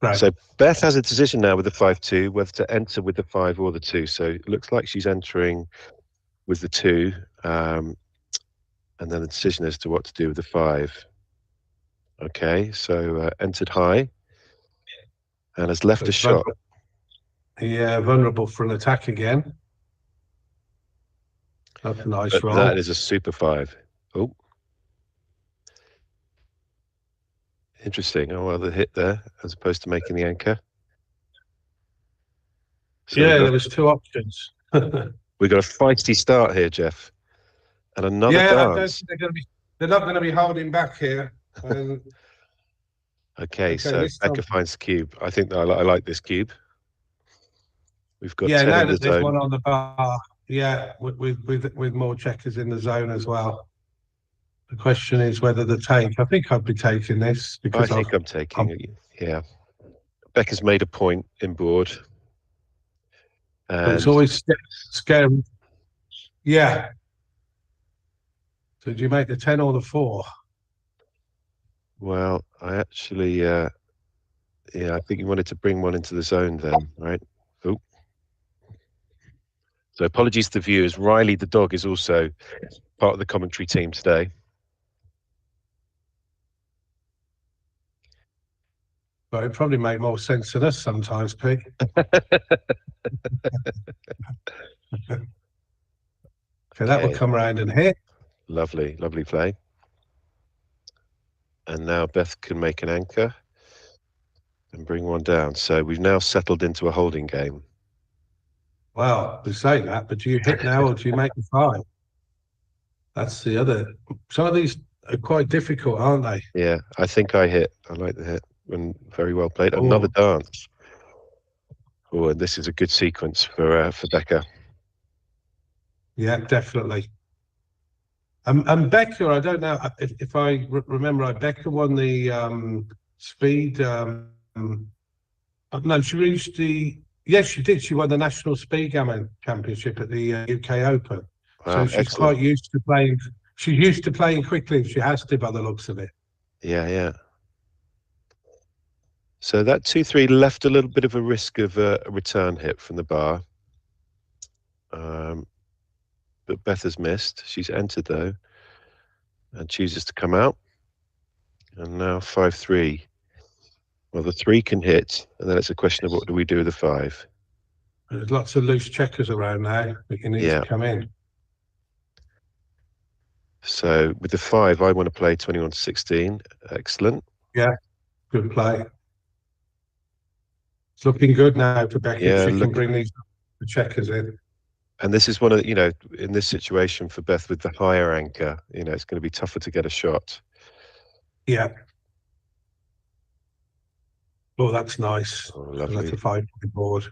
Right. So Beth has a decision now with the 5-2, whether to enter with the 5 or the 2. So it looks like she's entering with the 2, and then the decision as to what to do with the 5. Okay, so entered high, and has left a shot. Yeah, vulnerable for an attack again. That's a nice roll. That is a super 5. Oh. Interesting. Oh, well, the hit there as opposed to making the anchor. So yeah, there was 2 options. We've got a feisty start here, Jeff. And another I don't dance. think they're not going to be holding back here. Okay, so Becca finds the cube. I think I like this cube. We've got 10 now in the that there's zone. one on the bar. Yeah, with more checkers in the zone as well. The question is whether the take. I think I'd be taking this because I think I'm taking it. Yeah. Becca's made a point in board. But it's always scary. Yeah. So do you make the 10 or the 4? Well, I actually, I think you wanted to bring one into the zone then, right? Oh. So apologies to the viewers. Riley the dog is also part of the commentary team today. But it'd probably make more sense than us sometimes, Pete. So that will come around and hit. Lovely, lovely play. And now Beth can make an anchor and bring one down. So we've now settled into a holding game. Well, we say that, but do you hit now or do you make the 5? That's the other. Some of these are quite difficult, aren't they? Yeah, I think I hit. I like the hit. And very well played. Another dance. Oh, and this is a good sequence for Becca. Yeah, definitely. And Becca, I don't know if I remember right, Becca won the speed. No, she reached the. Yes, she did. She won the National Speedgammon Championship at the UK Open. So Wow, she's excellent. quite used to playing. She's used to playing quickly if she has to, by the looks of it. Yeah, yeah. So that 2-3 left a little bit of a risk of a return hit from the bar. But Beth has missed. She's entered though, and chooses to come out. And now 5-3. Well, the 3 can hit, and then it's a question of what do we do with the 5. There's lots of loose checkers around now that you need Yeah. to come in. So with the 5, I want to play 21-16. Excellent. Yeah, good play. It's looking good now for Becca. Yeah, She can bring these checkers in. And this is one of, in this situation for Beth with the higher anchor, it's going to be tougher to get a shot. Yeah. Oh, that's nice. Oh, So lovely. that's a 5-point board.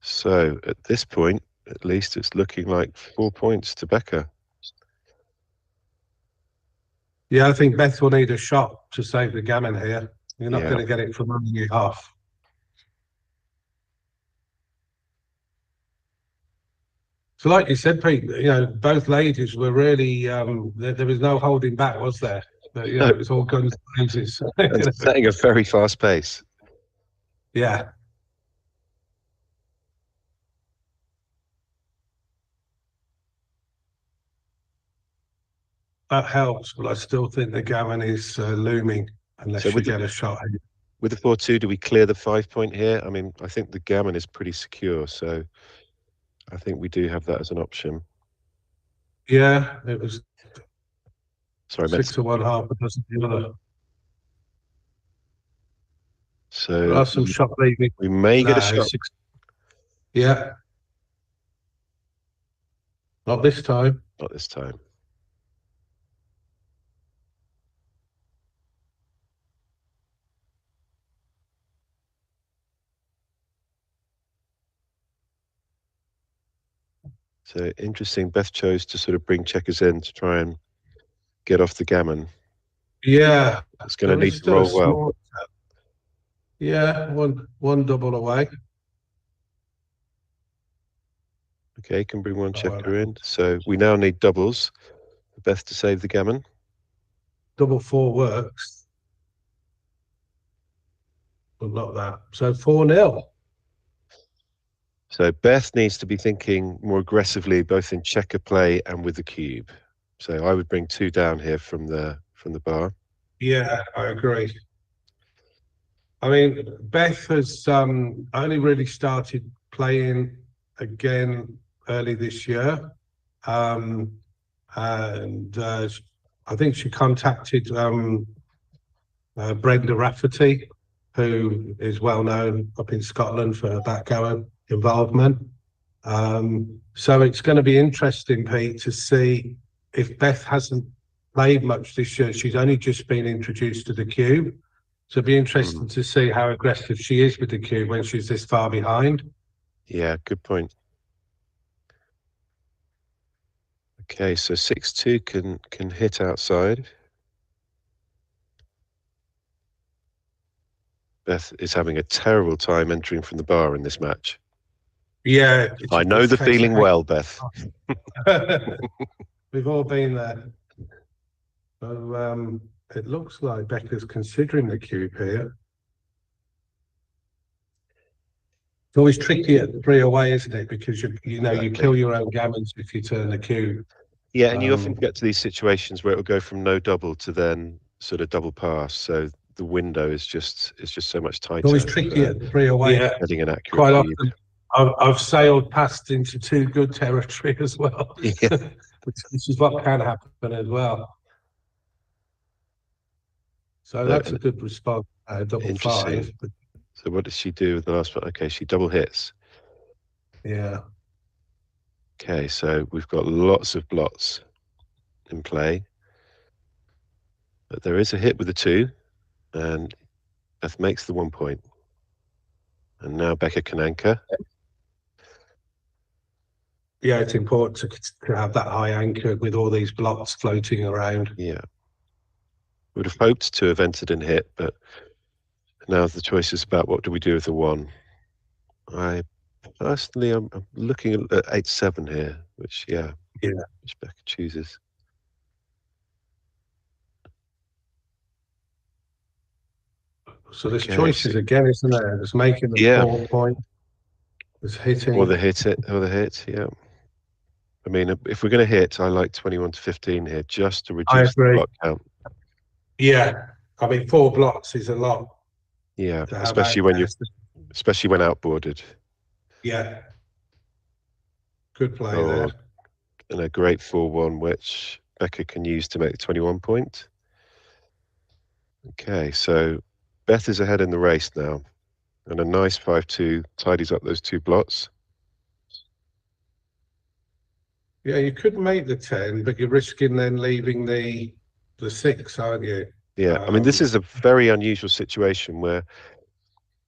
So at this point, at least it's looking like 4 points to Becca. Yeah, I think Beth will need a shot to save the gammon here. You're not Yeah. going to get it from running it off. So like you said, Pete, both ladies were really, there was no holding back, was there? It was all guns blazes. And setting a very fast pace. Yeah. That helps, but I still think the gammon is looming unless So you with get a shot. With the 4-2, do we clear the 5 point here? I mean, I think the gammon is pretty secure, so I think we do have that as an option. Yeah, it was Sorry, 6 of one, half a dozen the other. So There are some shot leaving. we may get a shot. 6. Yeah. Not this time. Not this time. So interesting. Beth chose to sort of bring checkers in to try and get off the gammon. Yeah. It's going to need to roll well. Yeah, one double away. Okay, can bring one Oh, checker well. in. So we now need doubles for Beth to save the gammon. Double 4 works. But not that. So 4-0. So Beth needs to be thinking more aggressively, both in checker play and with the cube. So I would bring 2 down here from the bar. Yeah, I agree. I mean, Beth has only really started playing again early this year. And I think she contacted Brenda Rafferty, who is well known up in Scotland for her backgammon involvement. So it's going to be interesting, Pete, to see if Beth hasn't played much this year. She's only just been introduced to the cube. So it'd be interesting to see how aggressive she is with the cube when she's this far behind. Yeah, good point. Okay, so 6-2 can hit outside. Beth is having a terrible time entering from the bar in this match. Yeah. I know the feeling well, Beth. We've all been there. So it looks like Becca's considering the cube here. It's always tricky at 3 away, isn't it? Because you kill your own gammons if you turn the cube. Yeah, and you often get to these situations where it will go from no double to then sort of double pass. So the window is just so much tighter. It's always tricky at 3 away. Yeah, getting an accurate quite cube. often. I've sailed past into 2 good territory as well. Yeah. which is what can happen as well. So that's a good response. Double 5. But so what does she do with the last one? Okay, she double hits. yeah. Okay, so we've got lots of blots in play. But there is a hit with the 2, and Beth makes the 1 point. And now Becca can anchor. yeah, it's important to have that high anchor with all these blocks floating around. Yeah. Would have hoped to have entered and hit, but now the choice is about what do we do with the 1. I personally, I'm looking at 8-7 here, which which Becca chooses. So there's Okay, choices so- again, isn't there? There's making the Yeah. 4 point. There's hitting. Or the hit, yeah. I mean, if we're going to hit, I like 21 to 15 here, just to I reduce the agree. block count. Yeah, I mean 4 blocks is a lot. Yeah, to have especially out when there. outboarded. Yeah, good play Or there. and a great 4-1, which Becca can use to make the 21 point. Okay, so Beth is ahead in the race now, and a nice 5-2 tidies up those 2 blots. Yeah, you could make the 10, but you're risking then leaving the 6, aren't you? Yeah, I mean, this is a very unusual situation where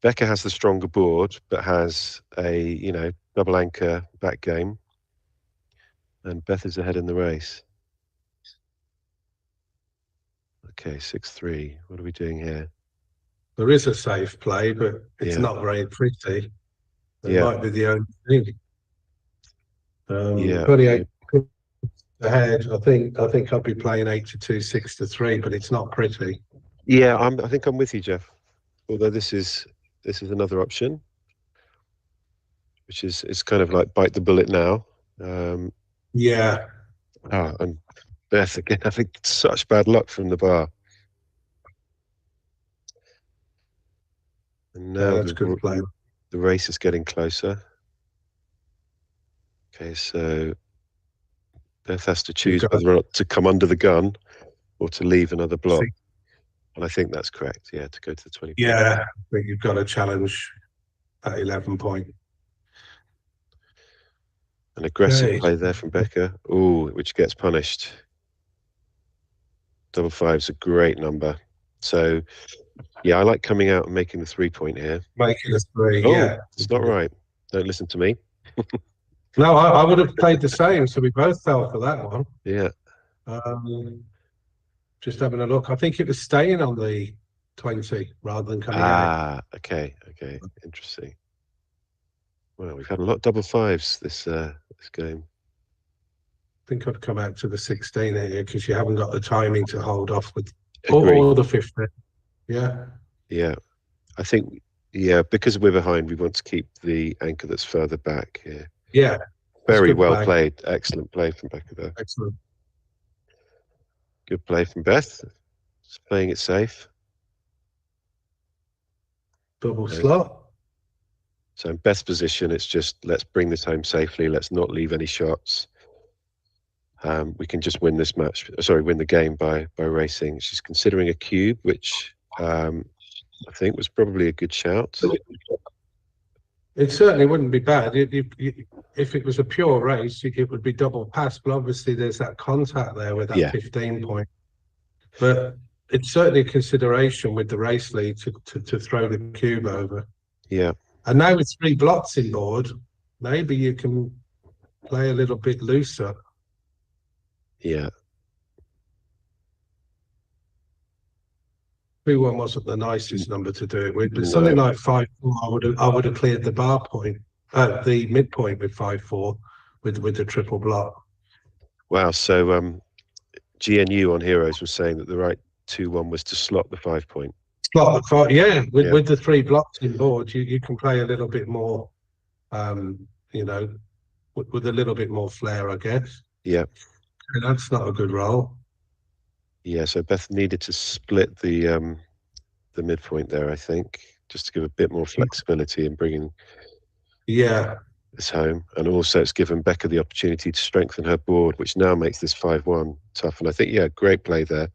Becca has the stronger board, but has a double anchor back game, and Beth is ahead in the race. Okay, 6-3. What are we doing here? There is a safe play, but it's Yeah. not very pretty. It Yeah. might be the only thing. Yeah. 28 ahead. I think I'd be playing 8-2, 6-3, but it's not pretty. Yeah, I think I'm with you, Jeff. Although this is another option, which is it's kind of like bite the bullet now. Yeah, And Beth again having such bad luck from the bar. And now that's good play. the race is getting closer. Okay, so Beth has to choose got- whether or not to come under the gun or to leave another block. See- And I think that's correct. Yeah, to go to the 20. Yeah, I think you've got to challenge that 11 point. An aggressive Okay. play there from Becca. Ooh, which gets punished. 5-5's a great number. So, yeah, I like coming out and making the 3 point here. Making a 3, Oh, yeah. it's not right. Don't listen to me. No, I would have played the same, so we both fell for that one. Yeah. Just having a look. I think it was staying on the 20 rather than coming out. Okay. Interesting. Well, we've had a lot of 5-5s this game. I think I'd come out to the 16 here because you haven't got the timing to hold off with Agreed. or the 15. Yeah. Yeah. I think, because we're behind, we want to keep the anchor that's further back here. Yeah. Very good well play. played. Excellent play from Becca there. Excellent. Good play from Beth. Just playing it safe. Double Okay. slot. So in Beth's position, it's just let's bring this home safely. Let's not leave any shots. We can just win this match. Win the game by racing. She's considering a cube, which I think was probably a good shout. It certainly wouldn't be bad. If it was a pure race, it would be double pass. But obviously, there's that contact there with that 15 point. But it's certainly a consideration with the race lead to throw the cube over. Yeah. And now with 3 blocks in board, maybe you can play a little bit looser. Yeah. 3-1 wasn't the nicest number to do it with, but No. something like 5-4, I would have cleared the bar point, the midpoint with 5-4 with the triple block. Wow. So GNU on Heroes was saying that the right 2-1 was to slot the 5 point. Slot the 5, yeah. With the 3 blocks in board, you can play a little bit more, with a little bit more flair, I guess. Yeah. And that's not a good roll. Yeah. So Beth needed to split the midpoint there, I think, just to give a bit more flexibility in bringing this home. And also it's given Becca the opportunity to strengthen her board, which now makes this 5-1 tough. And I think, great play there.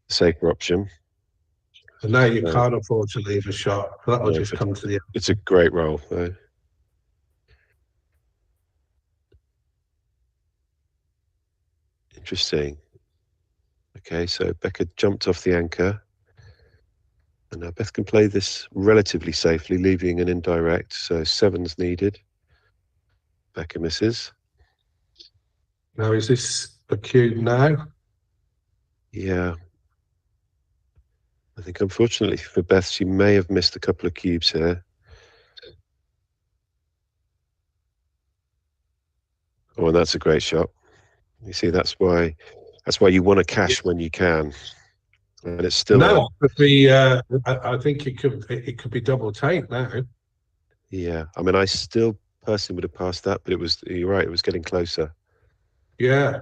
Safer option. And now you can't afford to leave a shot. That will just come to the end. It's a great roll, though. Interesting. Okay, so Becca jumped off the anchor. And now Beth can play this relatively safely, leaving an indirect. So 7's needed. Becca misses. Now, is this a cube now? Yeah. I think unfortunately for Beth, she may have missed a couple of cubes here. Oh, and that's a great shot. You see, that's why you want to cash when you can. And it's still No, but I think it could be double take now. yeah. I mean, I still personally would have passed that, but you're right, it was getting closer. Yeah,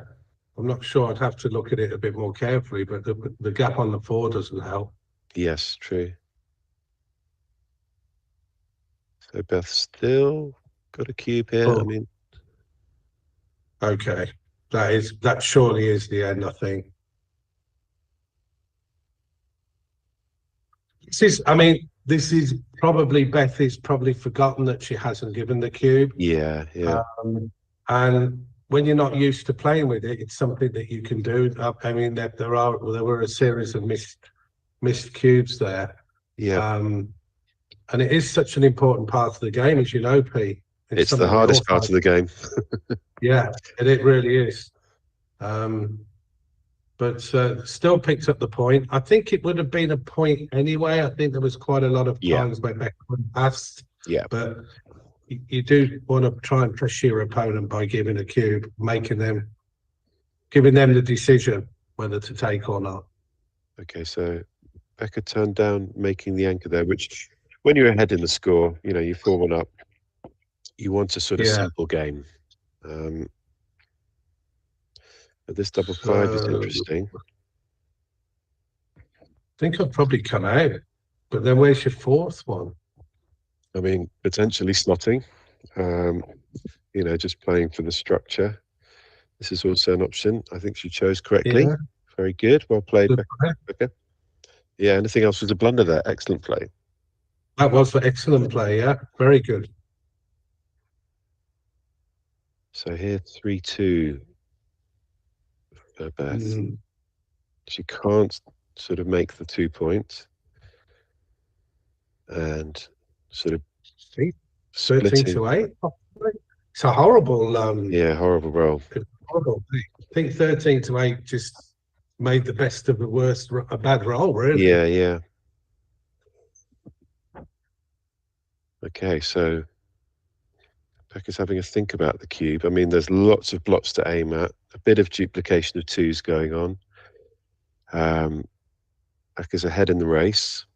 I'm not sure. I'd have to look at it a bit more carefully, but the gap on the 4 doesn't help. Yes, true. So Beth still got a cube here. Oh. I mean, Okay, that surely is the end, I think. This is probably Beth is probably forgotten that she hasn't given the cube. yeah. And when you're not used to playing with it, it's something that you can do. I mean, there were a series of missed cubes there. Yeah. And it is such an important part of the game, as you know, Pete. It's the hardest part of the game. Yeah, and it really is. But still picked up the point. I think it would have been a point anyway. I think there was quite a lot of times where Beck passed. Yeah. But you do want to try and pressure your opponent by giving a cube, giving them the decision whether to take or not. Okay, so Becca turned down making the anchor there, which when you're ahead in the score, you know, you 4-1 up, you want a sort of simple game. But this double 5 is interesting. I think I'd probably come out, but then where's your 4th one? I mean, potentially slotting, you know, just playing for the structure. This is also an option. I think she chose correctly. Yeah. Very good. Well played, Good Becca. Yeah, anything else was a blunder there. Excellent play. That was an excellent play, yeah. Very good. So here, 3-2 for Beth. She can't sort of make the 2 points. And sort of 13 to 8. It's a horrible horrible roll. horrible. I think 13 to 8 just made the best of the worst, a bad roll, really. Yeah. Okay, so Becca's having a think about the cube. I mean, there's lots of blots to aim at, a bit of duplication of 2s going on. Becca's ahead in the race.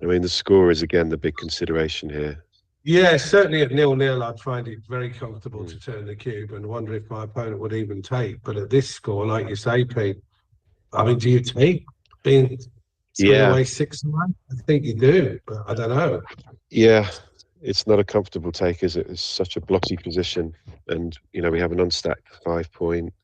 I mean, the score is again the big consideration here. Yeah, certainly at 0-0, I'd find it very comfortable to turn the cube and wonder if my opponent would even take. But at this score, like you say, Pete, I mean, do you take being 3 away, 6 away? I think you do, but I don't know. Yeah, it's not a comfortable take, is it? It's such a blocky position. And, you know, we have an unstacked 5 point.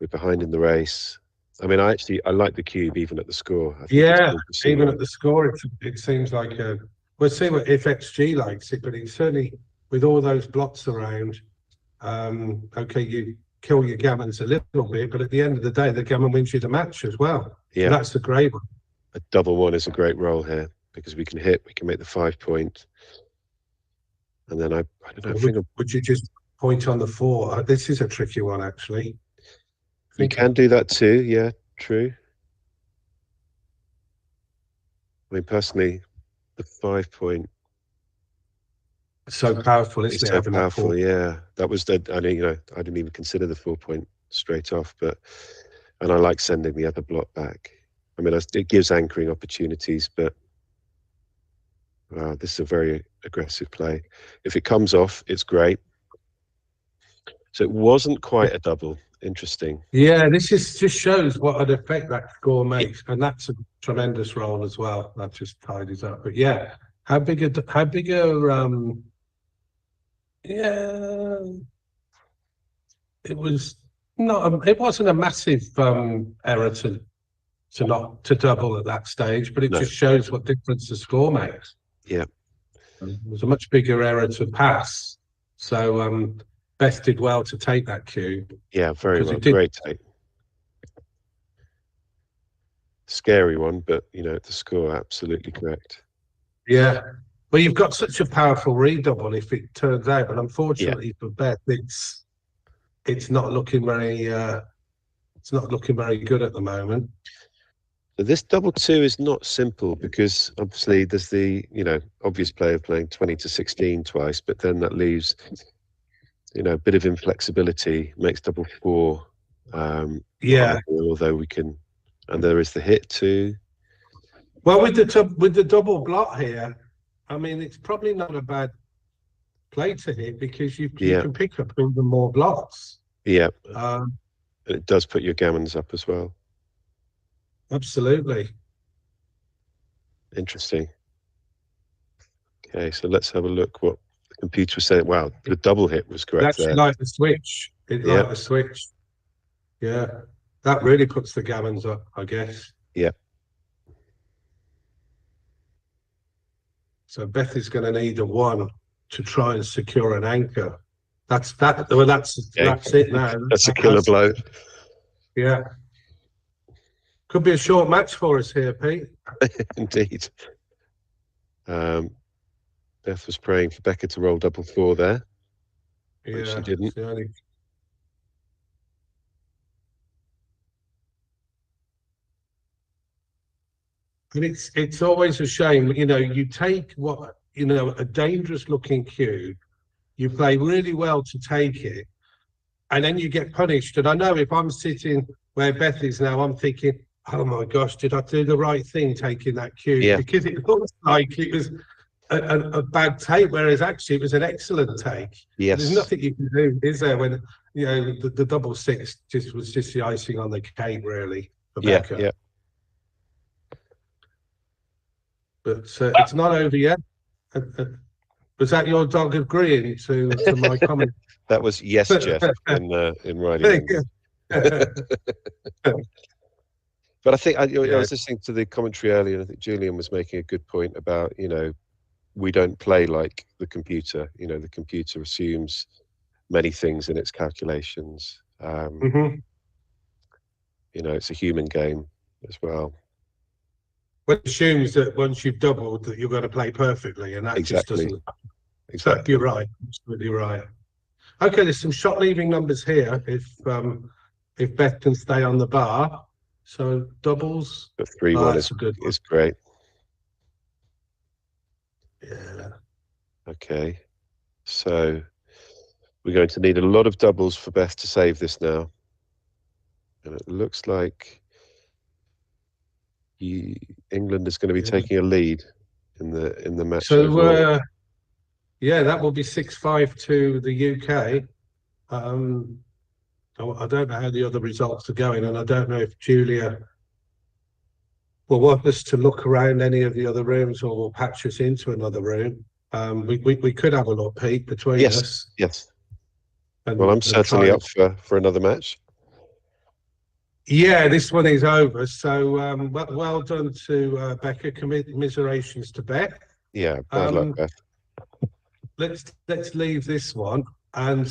We're behind in the race. I mean, I like the cube even at the score. I think even at the score, it seems like a... We'll see if XG likes it, but it's certainly, with all those blots around, okay, you kill your gammons a little bit, but at the end of the day, the gammon wins you the match as well. Yeah. And that's the great one. A double 1 is a great roll here because we can make the 5 point. And then I don't know. Would you just point on the 4? This is a tricky one, actually. You can do that too, yeah, true. I mean, personally, the 5 point so powerful, isn't it? So powerful, yeah. That was I didn't even consider the 4 point straight off, and I like sending the other block back. I mean, it gives anchoring opportunities, but wow, this is a very aggressive play. If it comes off, it's great. So it wasn't quite a double. Interesting. Yeah, this just shows what an effect that score makes, and that's a tremendous roll as well. That just tidies up. But yeah, how big a yeah, it was not. It wasn't a massive error to double at that stage, but it just shows what difference the score makes. Yeah, it was a much bigger error to pass. So Beth did well to take that cube. Yeah, very well. Great take. Scary one, but you know, the score absolutely correct. Yeah. Well, you've got such a powerful redouble if it turns out, but unfortunately for Beth, it's not looking very good at the moment. So this double 2 is not simple because obviously there's the, obvious play of playing 20 to 16 twice, but then that leaves, a bit of inflexibility, makes double 4. Yeah. Although we can, and there is the hit too. Well, with the double block here, I mean, it's probably not a bad play to hit because you can pick up even more blocks. Yeah. It does put your gammons up as well. Absolutely. Interesting. Okay, so let's have a look what the computer was saying. Wow, the double hit was correct there. Like the switch. Like the switch. Yeah. That really puts the gammons up, I guess. Yeah. So Beth is going to need a 1 to try and secure an anchor. That's it now. That's a killer blow. Yeah. Could be a short match for us here, Pete. Indeed. Beth was praying for Becca to roll double 4 there. But she didn't. And it's always a shame, you take a dangerous looking cube, you play really well to take it, and then you get punished. And I know if I'm sitting where Beth is now, I'm thinking, oh my gosh, did I do the right thing taking that cube? Yeah. Because it looks like it was a bad take, whereas actually it was an excellent take. Yes. There's nothing you can do, is there, when the double 6 was just the icing on the cake, really, for Becca. Yeah. But it's not over yet. Was that your dog agreeing to my comment? That was yes, Jeff, in writing. But I think I was listening to the commentary earlier, and I think Julian was making a good point about, we don't play like the computer. The computer assumes many things in its calculations. It's a human game as well. Well, it assumes that once you've doubled that you're going to play perfectly, and that just doesn't. Exactly. You're right. Absolutely right. Okay, there's some shot leaving numbers here. If Beth can stay on the bar, so doubles. But 3-1 is great. Yeah. Okay, so we're going to need a lot of doubles for Beth to save this now, and it looks like England is going to be taking a lead in the match. So that will be 6-5 to the UK. I don't know how the other results are going, and I don't know if Julia will want us to look around any of the other rooms or will patch us into another room. We could have a look, Pete, between us. Yes. Well, I'm certainly up for another match. Yeah, this one is over. So well done to Becca. Commiserations to Beth. Yeah, bad luck, Beth. Let's leave this one. And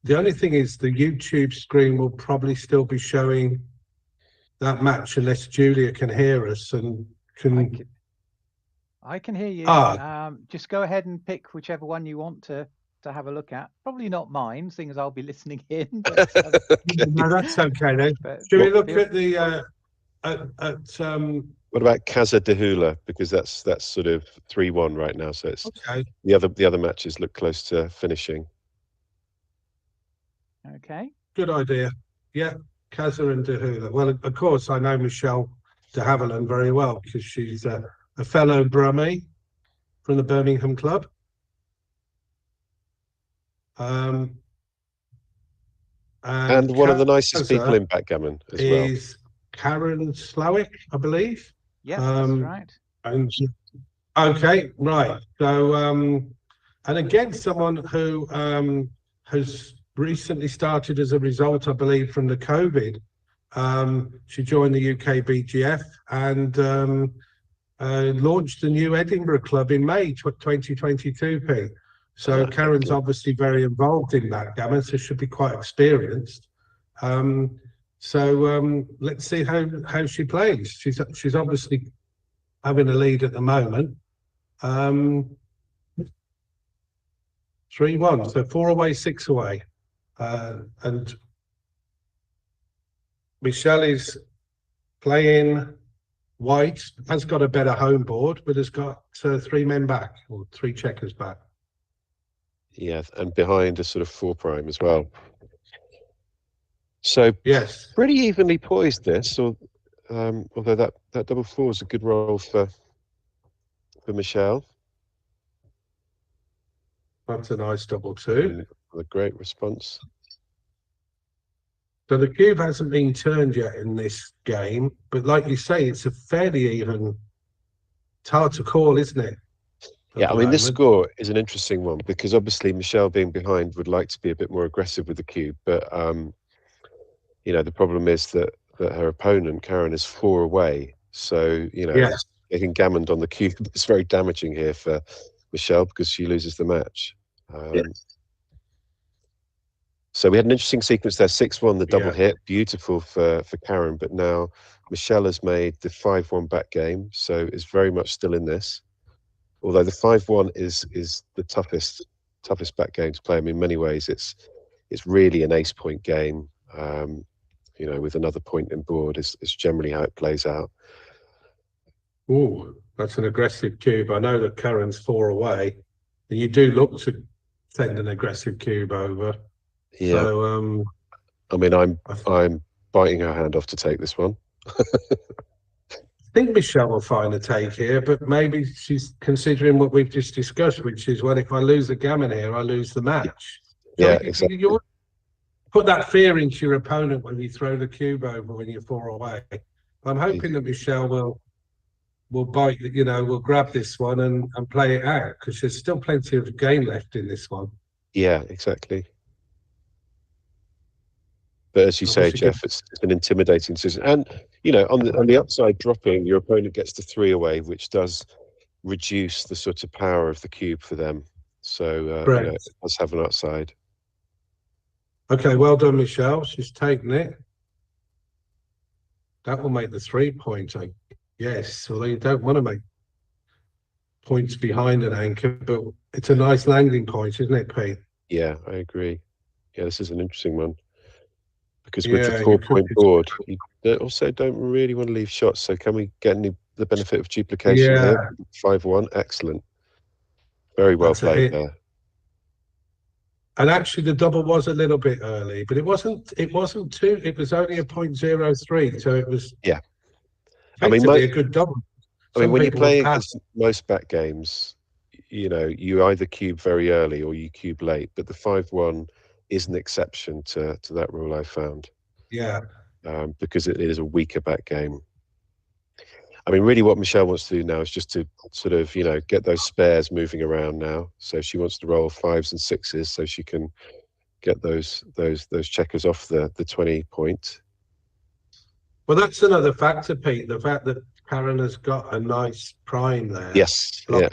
the only thing is the YouTube screen will probably still be showing that match unless Julia can hear us and can. I can hear you. Just go ahead and pick whichever one you want to have a look at. Probably not mine, seeing as I'll be listening in. But, no, that's okay then. Should we look at the what about Casa de Hula? Because that's sort of 3-1 right now. So it's okay. The other matches look close to finishing. Okay. Good idea. Yeah, Casa and de Hula. Well, of course, I know Michelle de Havilland very well because she's a fellow Brummie from the Birmingham club. And one of the nicest people in Backgammon as well. Is Karen Slowick, I believe. Yeah, that's right. And okay, right. So and again, someone who has recently started as a result, I believe, from the COVID. She joined the UK BGF and launched the new Edinburgh club in May 2022, Pete. So Karen's obviously very involved in Backgammon, so should be quite experienced. So let's see how she plays. She's obviously having a lead at the moment. 3-1, so 4 away, 6 away. And Michelle is playing white, has got a better home board, but has got 3 men back, or 3 checkers back. Yeah, and behind a sort of 4 prime as well. So Yes. pretty evenly poised this, or although that double 4 is a good roll for Michelle. That's a nice double 2. A great response. So the cube hasn't been turned yet in this game, but like you say, it's a fairly even. It's hard to call, isn't it? Yeah, I mean, this score is an interesting one because obviously Michelle being behind would like to be a bit more aggressive with the cube, but you know, the problem is that her opponent Karen is 4 away, so you know, Yes. getting gammoned on the cube is very damaging here for Michelle because she loses the match. So we had an interesting sequence there, 6-1, the double hit, beautiful for Karen, but now Michelle has made the 5-1 back game, so is very much still in this. Although the 5-1 is the toughest back game to play. I mean, in many ways, it's really an ace point game. You know, with another point in board is generally how it plays out. Oh, that's an aggressive cube. I know that Karen's 4 away, and you do look to send an aggressive cube over. Yeah. So, I mean, I'm biting her hand off to take this one. I think Michelle will find a take here, but maybe she's considering what we've just discussed, which is, well, if I lose the gammon here, I lose the match. Yeah, so exactly. You put that fear into your opponent when you throw the cube over when you're 4 away. I'm hoping that Michelle will bite, you know, will grab this one and play it out, because there's still plenty of game left in this one. Yeah, exactly. But as you say, Jeff, it's an intimidating decision. And, you know, on the upside, dropping, your opponent gets the 3 away, which does reduce the sort of power of the cube for them. So, you know, it does have an upside. Okay, well done, Michelle. She's taken it. That will make the 3-pointer. Yes, although you don't want to make points behind an anchor, but it's a nice landing point, isn't it, Pete? Yeah, I agree. Yeah, this is an interesting one. Because with the 4-point board, you also don't really want to leave shots. So can we get the benefit of duplication here? 5-1, excellent. Very well played there. And actually, the double was a little bit early, but it wasn't too. It was only a 0.03, so it was. Yeah, I mean, a good double. I mean, when you play against most back games, you know, you either cube very early or you cube late, but the 5-1 is an exception to that rule I found. Yeah. Because it is a weaker back game. I mean, really what Michelle wants to do now is just to sort of, you know, get those spares moving around now. So she wants to roll 5s and 6s so she can get those checkers off the 20 point. Well, that's another factor, Pete, the fact that Karen has got a nice prime there. Yes, yeah.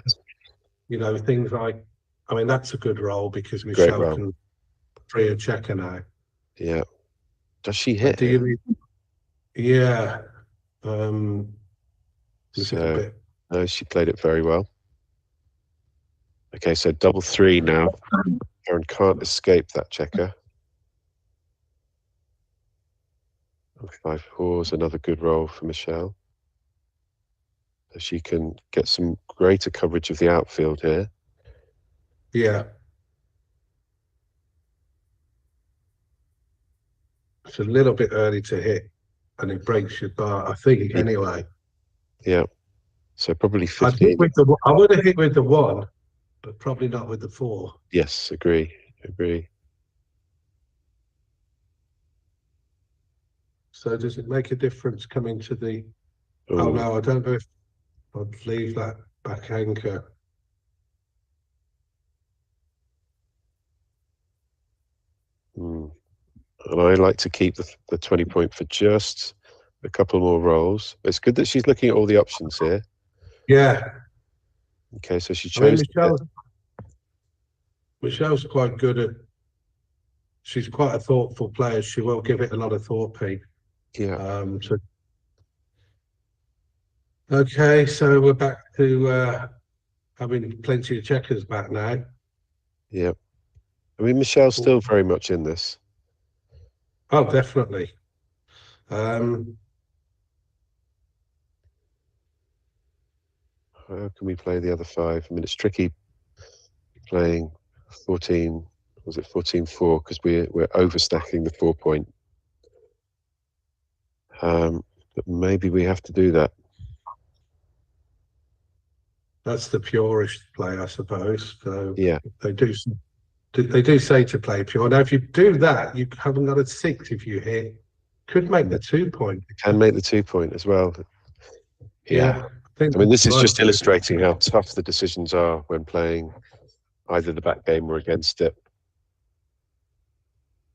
You know, things like, I mean, that's a good roll because Michelle can free a checker now. Yeah. Does she hit? Yeah. So, no, she played it very well. Okay, so double 3 now. Karen can't escape that checker. 5-4 is another good roll for Michelle. So she can get some greater coverage of the outfield here. Yeah. It's a little bit early to hit, and it breaks your bar, I think, anyway. Yeah. So probably 15. I would have hit with the 1, but probably not with the 4. Yes, agree. So does it make a difference coming to the... Oh, no, I don't know if I'd leave that back anchor. And I like to keep the 20 point for just a couple more rolls. It's good that she's looking at all the options here. Yeah. Okay, so she chose... Michelle's quite good at... She's quite a thoughtful player. She will give it a lot of thought, Pete. Yeah. Okay, so we're back to having plenty of checkers back now. Yep. I mean, Michelle's still very much in this. Oh, definitely. Um, How can we play the other 5? I mean, it's tricky playing 14. Was it 14-4? Because we're overstacking the 4 point. But maybe we have to do that. that's the purest play, I suppose. So Yeah. they do say to play pure. Now, if you do that, you haven't got a 6 if you hit. Could make the 2 point. Can make the 2 point as well. Yeah. I I mean, this is might just do. illustrating how tough the decisions are when playing either the back game or against it.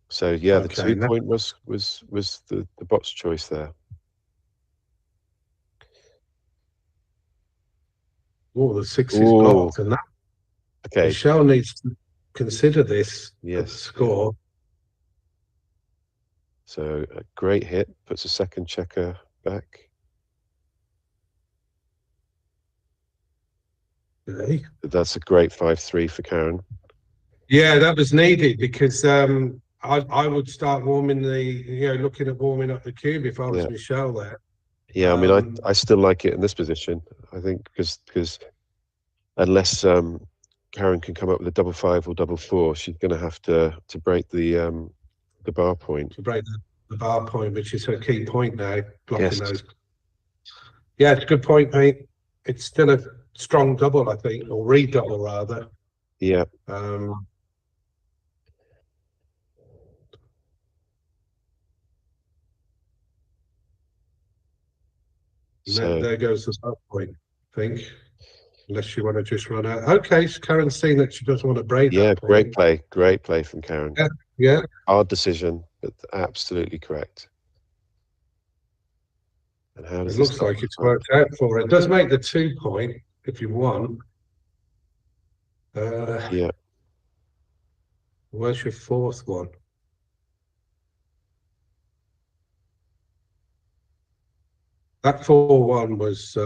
So yeah, the Okay, 2 point was the bot's choice there. Oh, the 6 is Ooh. blocked, and that Okay. Michelle needs to consider this at the Yes. score. So a great hit, puts a second checker back. Okay. That's a great 5-3 for Karen. Yeah, that was needed because I would start warming looking at warming up the cube if I was Yeah. Michelle there. Yeah, I mean, I still like it in this position. I think because unless Karen can come up with a 5-5 or 4-4, she's going to have to break the bar point. To break the bar point, which is her key point now, blocking Yes. those. Yeah, it's a good point, mate. It's still a strong double, I think, or redouble rather. Yeah. So There goes the bar point, I think. Unless you want to just run out. Okay, so Karen's seen that she doesn't want to break yeah, that point. great play from Karen. Yeah. Hard decision, but absolutely correct. And how does It looks like it's worked out for her. It does make the 2 point if you want. Yeah. Where's your 4th one? That 4-1 was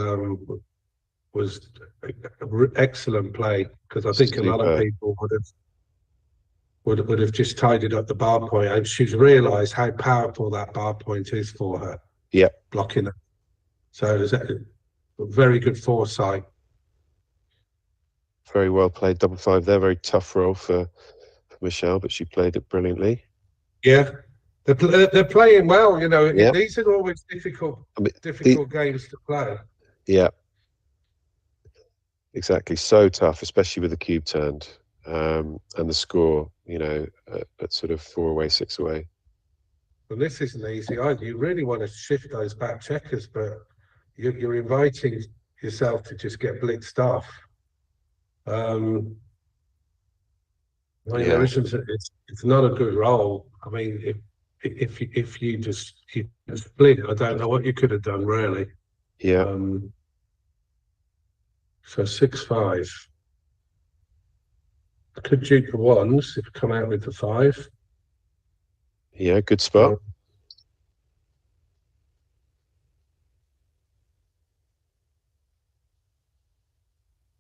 excellent play because I think a lot of people would have just tidied up the bar point, and she's realised how powerful that bar point is for her. Yeah. Blocking it. So it was a very good foresight. Very well played, 5-5 there. Very tough role for Michelle, but she played it brilliantly. Yeah. They're playing well, you know. Yeah. These are always difficult games to play. Yeah. Exactly. So tough, especially with the cube turned and the score, at sort of 4 away, 6 away. Well, this isn't easy either. You really want to shift those back checkers, but you're inviting yourself to just get blitzed off. There isn't. It's not a good roll. I mean, if you just split, I don't know what you could have done really. Yeah. So 6-5. Could duke the 1s if you come out with the 5. Yeah, good spot.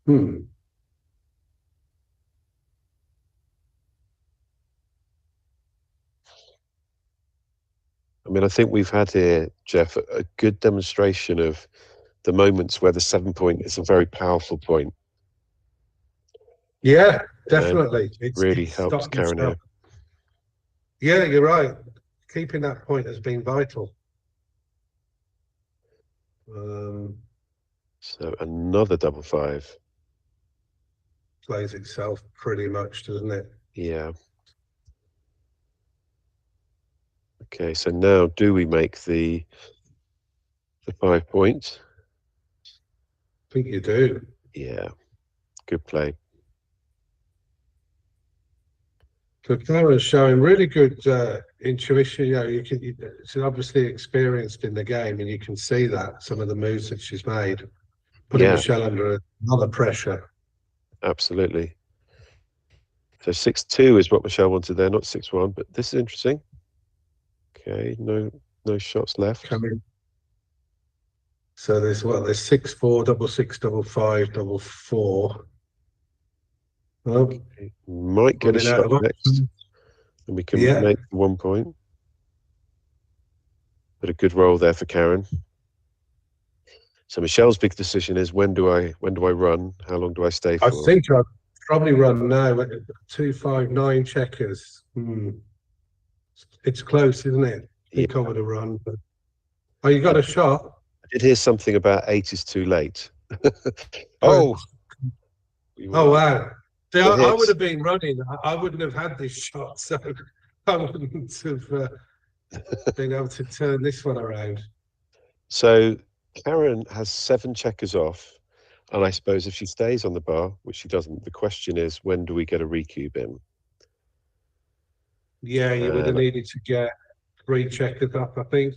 I mean, I think we've had here, Jeff, a good demonstration of the moments where the 7 point is a very powerful point. Yeah, definitely. It really helps Karen here. Yeah, you're right. Keeping that point has been vital. So another 5-5. Plays itself pretty much, doesn't it? Yeah. Okay, so now do we make the 5 point? I think you do. Yeah, good play. So Karen's showing really good intuition. She's obviously experienced in the game, and you can see that some of the moves that she's made, putting Michelle under a lot of pressure. Absolutely. So 6-2 is what Michelle wanted there, not 6-1. But this is interesting. Okay, no shots left. Coming. So there's 6-4, 6-6, 5-5, 4. Well, Might get a running out shot of next, options. and we can Yeah. make 1 point. But a good roll there for Karen. So Michelle's big decision is when do I run? How long do I stay I for? think I'd probably run now at 259 checkers. It's close, isn't it? I think I would have run. But... Oh, you got a shot? I did hear something about 8 is too late. Oh. Oh, Oh, wow. See, Good I would hits. have been running. I wouldn't have had this shot, so I wouldn't have been able to turn this one around. So Karen has 7 checkers off, and I suppose if she stays on the bar, which she doesn't, the question is when do we get a recube in? Yeah, you would have needed to get 3 checkers up, I think.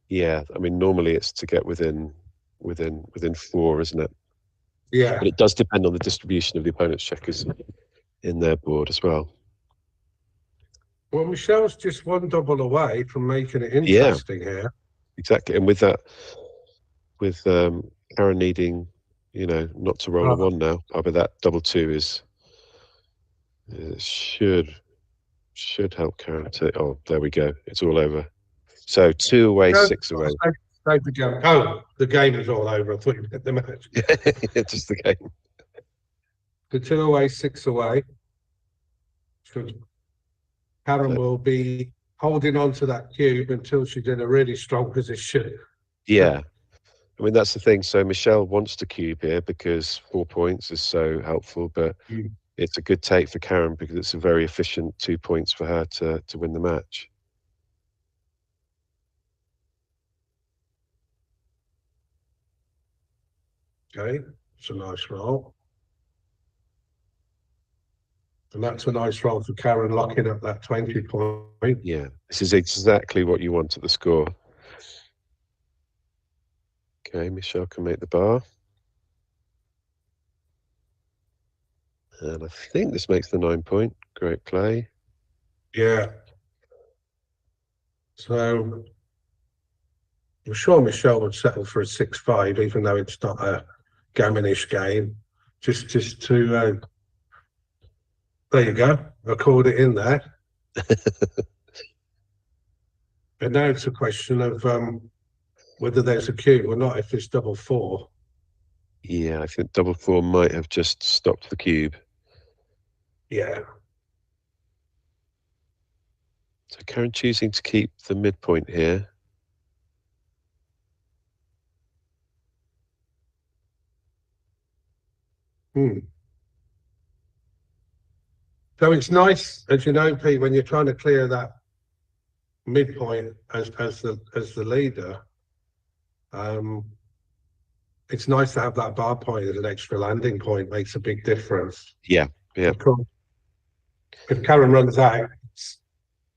Yeah, I mean normally it's to get within 4, isn't it? Yeah. But it does depend on the distribution of the opponent's checkers in their board as well. Well, Michelle's just 1 double away from making it interesting here. Exactly, and with that, with Karen needing, not to roll a 1 now. I bet that double 2 is should help Karen to. Oh, there we go. It's all over. So 2 away, 6 away. Save the game. Oh, the game is all over. I thought you meant the match. Just the game. The 2 away, 6 away. Karen will be holding on to that cube until she's in a really strong position. Yeah. I mean, that's the thing. So Michelle wants to cube here because 4 points is so helpful, but it's a good take for Karen because it's a very efficient 2 points for her to win the match. Okay, it's a nice roll. And that's a nice roll for Karen, locking up that 20 point. Yeah, this is exactly what you want at the score. Okay, Michelle can make the bar. And I think this makes the 9 point. Great play. Yeah. So I'm sure Michelle would settle for a 6-5, even though it's not a gammonish game. Just to there you go. Record it in there. And now it's a question of whether there's a cube or not. If it's double 4. Yeah, I think double 4 might have just stopped the cube. Yeah. So Karen choosing to keep the midpoint here. So it's nice, as you know, Pete, when you're trying to clear that midpoint as the leader. It's nice to have that bar point as an extra landing point. Makes a big difference. Yeah. Of course, if Karen runs out,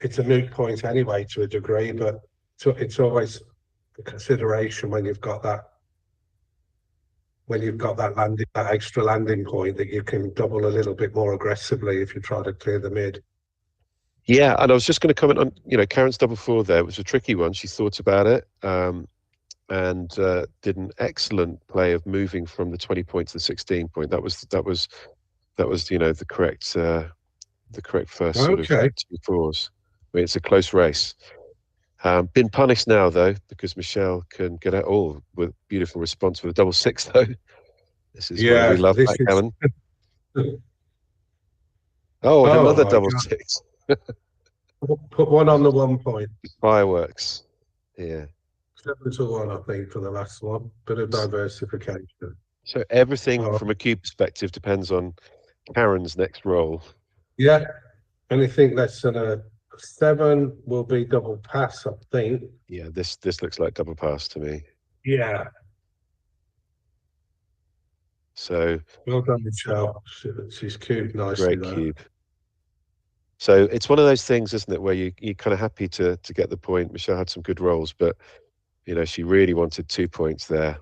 it's a moot point anyway to a degree, but it's always a consideration when you've got that landing, that extra landing point, that you can double a little bit more aggressively if you try to clear the mid. Yeah, and I was just going to comment on, Karen's double 4 there. It was a tricky one. She thought about it and did an excellent play of moving from the 20 point to the 16 point. That was the correct first sort of 2 4s. I mean, it's a close race. Been punished now though, because Michelle can get out all with beautiful response with a double 6 though. This is why we love backgammon. Oh, and another double 6. Put 1 on the 1 point. Fireworks. Yeah. 7-1, I think, for the last one. Bit of diversification. So everything from a cube perspective depends on Karen's next roll. Yeah. Anything less than a 7 will be double pass, I think. Yeah, this looks like double pass to me. Yeah. So well done, Michelle. She's cubed nicely. Great cube. So it's one of those things, isn't it, where you're kind of happy to get the point. Michelle had some good rolls, but she really wanted 2 points there.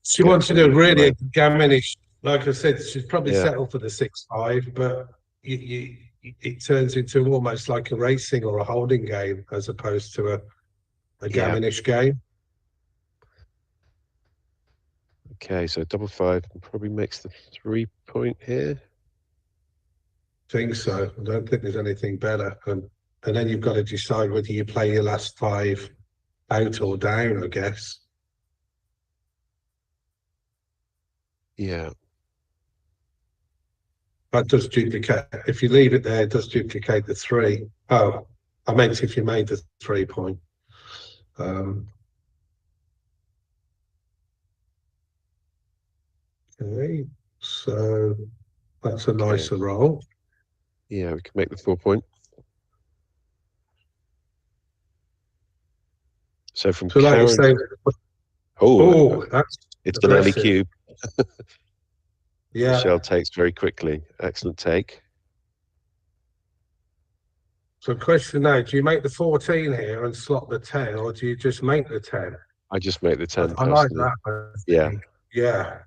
She wanted a really gammonish. Like I said, she'd probably settle for the 6-5, but it turns into almost like a racing or a holding game as opposed to a gammonish game. Okay, so double 5 probably makes the 3 point here. think so. I don't think there's anything better. And then you've got to decide whether you play your last 5 out or down, I guess. Yeah. That does duplicate. If you leave it there, it does duplicate the 3. Oh, I meant if you made the 3 point. Okay, so that's a nicer roll. Yeah, we can make the 4 point. So from So like you Karen, say, that's it's an early aggressive. cube. Yeah. Michelle takes very quickly. Excellent take. So question now, do you make the 14 here and slot the 10, or do you just make the 10? I just make the 10 I like personally. that. I Yeah. think. Yeah.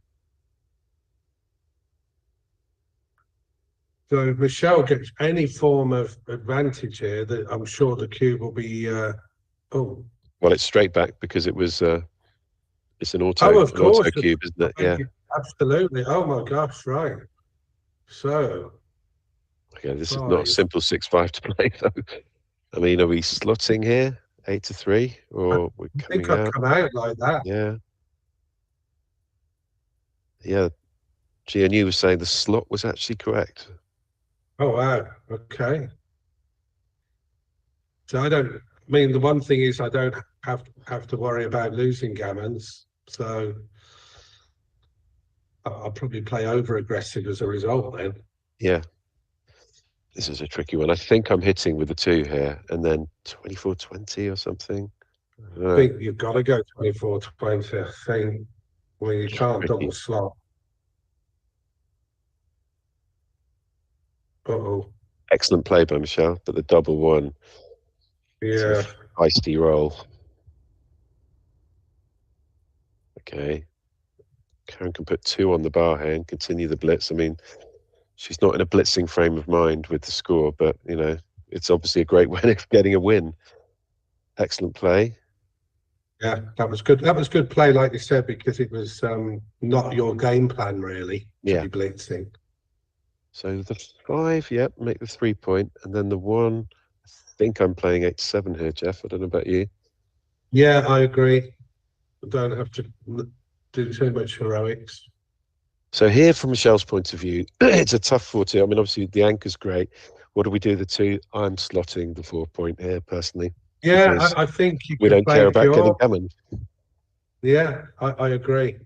So if Michelle gets any form of advantage here, that I'm sure the cube will be Well, it's straight back because it was it's an auto, of course, auto cube, isn't it? Yeah. Absolutely. Oh my gosh, right. So Okay, this is not a simple 6-5 to play though. I mean, are we slotting here 8 to 3, or we're I think coming I'd out? come out like that. Yeah. Yeah. GNU was saying the slot was actually correct. Oh wow. Okay. So I mean, the one thing is I don't have to worry about losing gammons. So I'll probably play over aggressive as a result then. Yeah. This is a tricky one. I think I'm hitting with the 2 here, and then 24-20 or something. I think you've got to go 24-20. I think. Well, you can't Tricky. double slot. Uh-oh. Excellent play by Michelle, but the double one. Yeah. Feisty roll. Okay. Karen can put 2 on the bar here and continue the blitz. I mean, she's not in a blitzing frame of mind with the score, but, you know, it's obviously a great way of getting a win. Excellent play. Yeah, that was good. That was good play, like you said, because it was not your game plan really to be blitzing. So the 5, yep, make the 3 point, and then the 1. I think I'm playing 8 to 7 here, Jeff. I don't know about you. Yeah, I agree. Don't have to do too much heroics. So here, from Michelle's point of view, it's a tough 4-2. I mean, obviously the anchor's great. What do we do? The 2? I'm slotting the 4 point here personally. Yeah, I think we don't care about getting gammon. Yeah, I agree.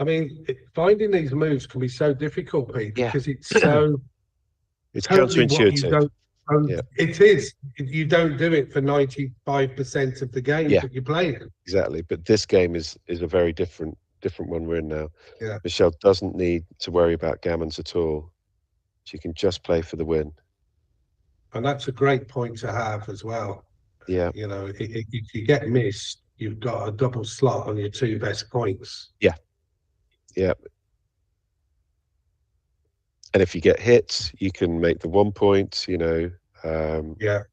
I mean, finding these moves can be so difficult, Pete, because it's so. It's totally counterintuitive. It is. You don't do it for 95% of the games that you play. Exactly, but this game is a very different one we're in now. Yeah. Michelle doesn't need to worry about gammons at all. She can just play for the win. And that's a great point to have as well. Yeah. You know, if you get missed, you've got a double slot on your 2 best points. Yeah. Yeah. And if you get hit, you can make the 1 point, you know. Yeah.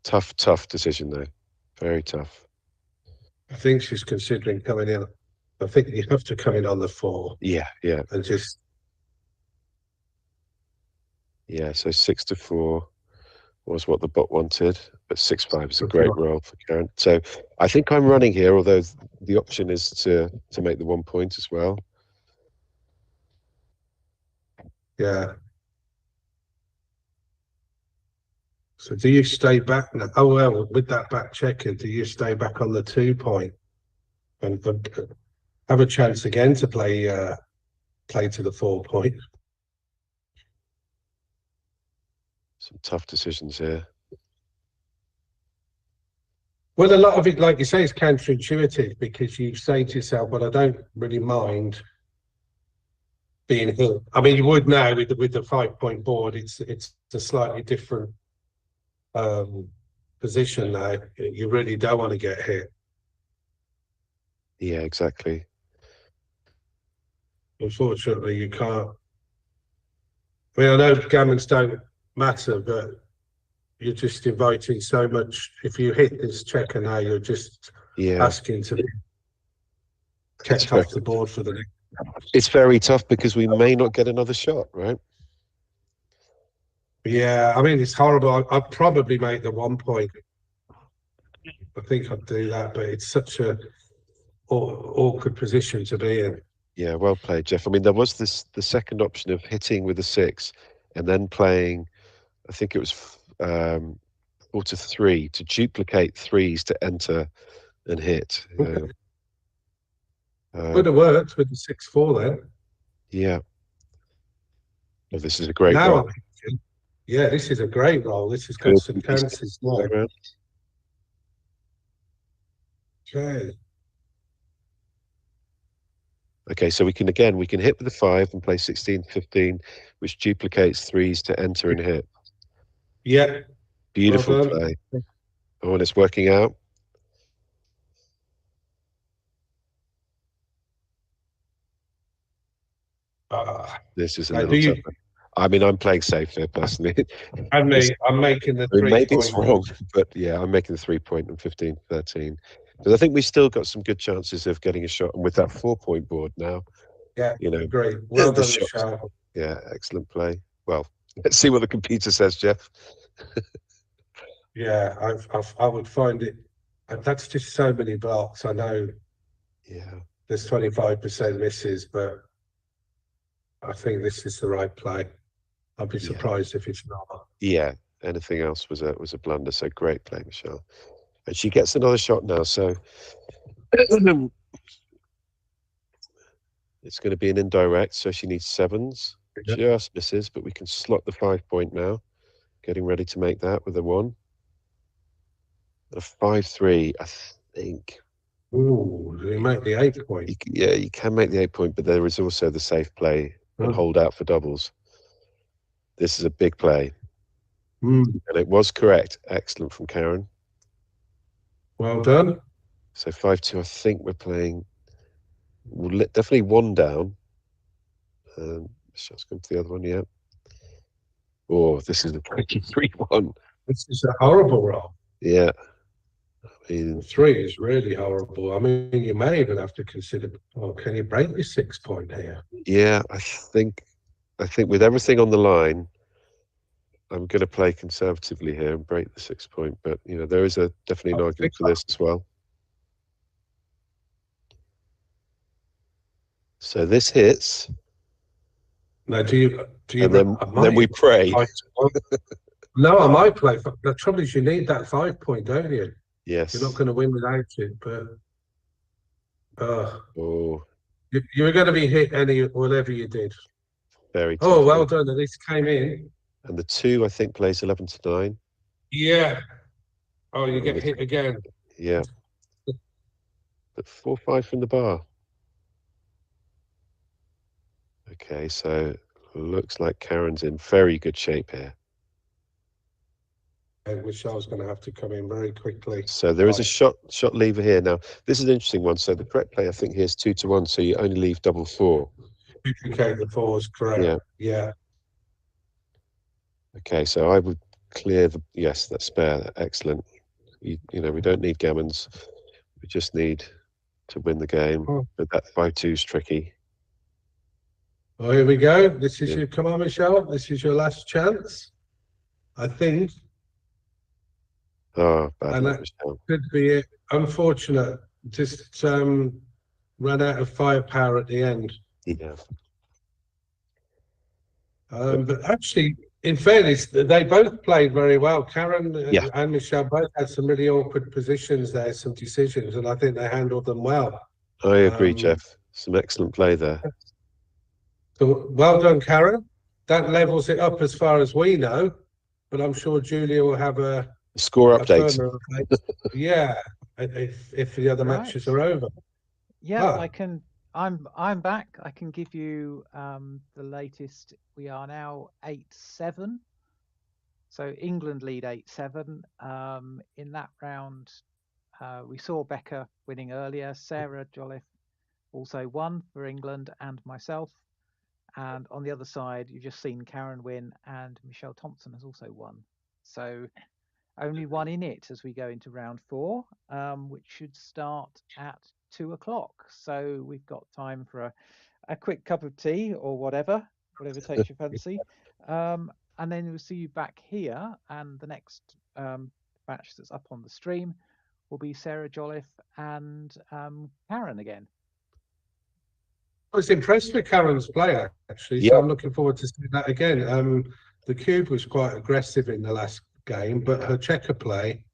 Tough decision though. Very tough. I think she's considering coming in. I think you have to come in on the 4. Yeah. And just. Yeah, so 6 to 4 was what the bot wanted, but 6-5 is a great roll for Karen. So I think I'm running here, although the option is to make the 1 point as well. Yeah. So do you stay back now? Oh well, with that back checker, do you stay back on the 2 point and have a chance again to play to the 4 point? Some tough decisions here. Well, a lot of it, like you say, is counterintuitive because you say to yourself, well, I don't really mind being hit. I mean, you would now with the 5 point board, it's a slightly different position now. You really don't want to get hit. Yeah, exactly. Unfortunately, you can't. I mean, I know gammons don't matter, but you're just inviting so much. If you hit this checker now, you're just asking to be kept off the board for the next It's very tough because we may not get another shot, right? Yeah, I mean, it's horrible. I'd probably make the 1 point. I think I'd do that, but it's such a awkward position to be in. Yeah, well played, Jeff. I mean, there was the second option of hitting with a 6 and then playing, I think it was 4 to 3 to duplicate threes to enter and hit. Would have worked with the 6-4 then. Yeah. Oh, this is a great Now roll. I'm thinking, yeah, this is a great roll. This has got some chances now. Okay. Okay, so we can hit with the 5 and play 16, 15, which duplicates threes to enter and hit. Yeah. Beautiful Well play. Oh, and it's working out. This is a little tougher. I mean, I'm playing safe here personally. I'm making the 3 maybe point. it's wrong, but yeah, I'm making the 3 point and 15, 13. Because I think we've still got some good chances of getting a shot. And with that 4 point board now, Yeah, you know, great. Well the done, shots. Michelle. Yeah, excellent play. Well, let's see what the computer says, Jeff. Yeah, I would find it. That's just so many blocks. I know. Yeah. There's 25% misses, but I think this is the right play. I'd be surprised if it's not. Yeah. Anything else was a blunder. So great play, Michelle. And she gets another shot now. So it's going to be an indirect. So she needs 7s. Yep. Just misses, but we can slot the 5 point now. Getting ready to make that with a 1. A 5-3, I think. Ooh, you make the 8 point. You can make the 8 point, but there is also the safe play and hold out for doubles. This is a big play. And it was correct. Excellent from Karen. Well done. So 5-2, I think we're playing definitely 1 down. Shots come to the other one, yeah. Oh, this is a 3-1. This is a horrible roll. Yeah. I mean, 3 is really horrible. I mean, you may even have to consider, can you break your 6 point here? Yeah, I think with everything on the line, I'm going to play conservatively here and break the 6 point. But, you know, there is definitely an argument for this as well. So this hits. Now, do you? And then we pray. No, I might play. The trouble is, you need that 5 point, don't you? Yes. You're not going to win without it. But oh, you were going to be hit whatever you did. Very tough. Oh, well done. At least came in. And the 2, I think, plays 11 to 9. Yeah. Oh, you get hit again. Yeah. But 4-5 from the bar. Okay, so looks like Karen's in very good shape here. I wish I was going to have to come in very quickly. So there is a shot lever here. Now, this is an interesting one. So the correct play, I think, here is 2 to 1. So you only leave double 4. Duplicate the 4s, correct. Yeah. Okay, so I would clear yes, that's spare. Excellent. You know, we don't need gammons. We just need to win the game. But that 5-2 is tricky. Well, here we go. This is your, come on, Michelle. This is your last chance, I think. Oh, bad and luck, that Michelle. could be it. Unfortunate. Just ran out of firepower at the end. Yeah. But actually, in fairness, they both played very well. Karen and Michelle both had some really awkward positions there, some decisions, and I think they handled them well. I agree, Jeff. Some excellent play there. So well done, Karen. That levels it up as far as we know, but I'm sure Julia will have a score update. Yeah, if the other matches are over. Yeah, I can. I'm back. I can give you the latest. We are now 8-7. So England lead 8-7. In that round, we saw Becca winning earlier. Sarah Jolliffe also won for England and myself. And on the other side, you've just seen Karen win, and Michelle Thompson has also won. So only one in it as we go into round 4, which should start at 2 o'clock. So we've got time for a quick cup of tea or whatever takes your fancy. And then we'll see you back here, and the next match that's up on the stream will be Sarah Jolliffe and Karen again. I was impressed with Karen's play, actually, so Yeah. I'm looking forward to seeing that again. The cube was quite aggressive in the last game, but her checker play,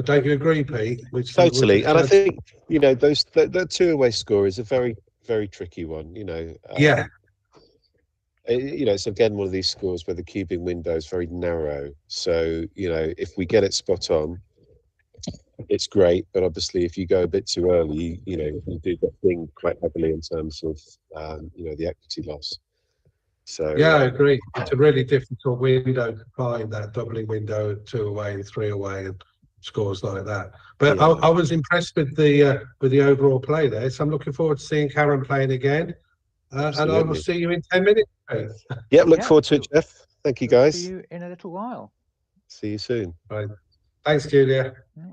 don't you agree, Pete? Totally. And I think, you know, that two away score is a very, very tricky one, you know. Yeah. You know, it's again one of these scores where the cubing window is very narrow. So, you know, if we get it spot on, it's great. But obviously, if you go a bit too early, you know, you do the thing quite heavily in terms of, you know, the equity loss. So Yeah, I agree. It's a really difficult window to find, that doubling window, 2 away and 3 away and scores like that. But Yeah. I was impressed with the overall play there. So I'm looking forward to seeing Karen playing again. And I will Absolutely. see you in 10 minutes. Yeah, look Yeah, forward to it, Jeff. Thank you, We'll guys. see you in a little while. See you soon. Right. Thanks, Julia. Yeah.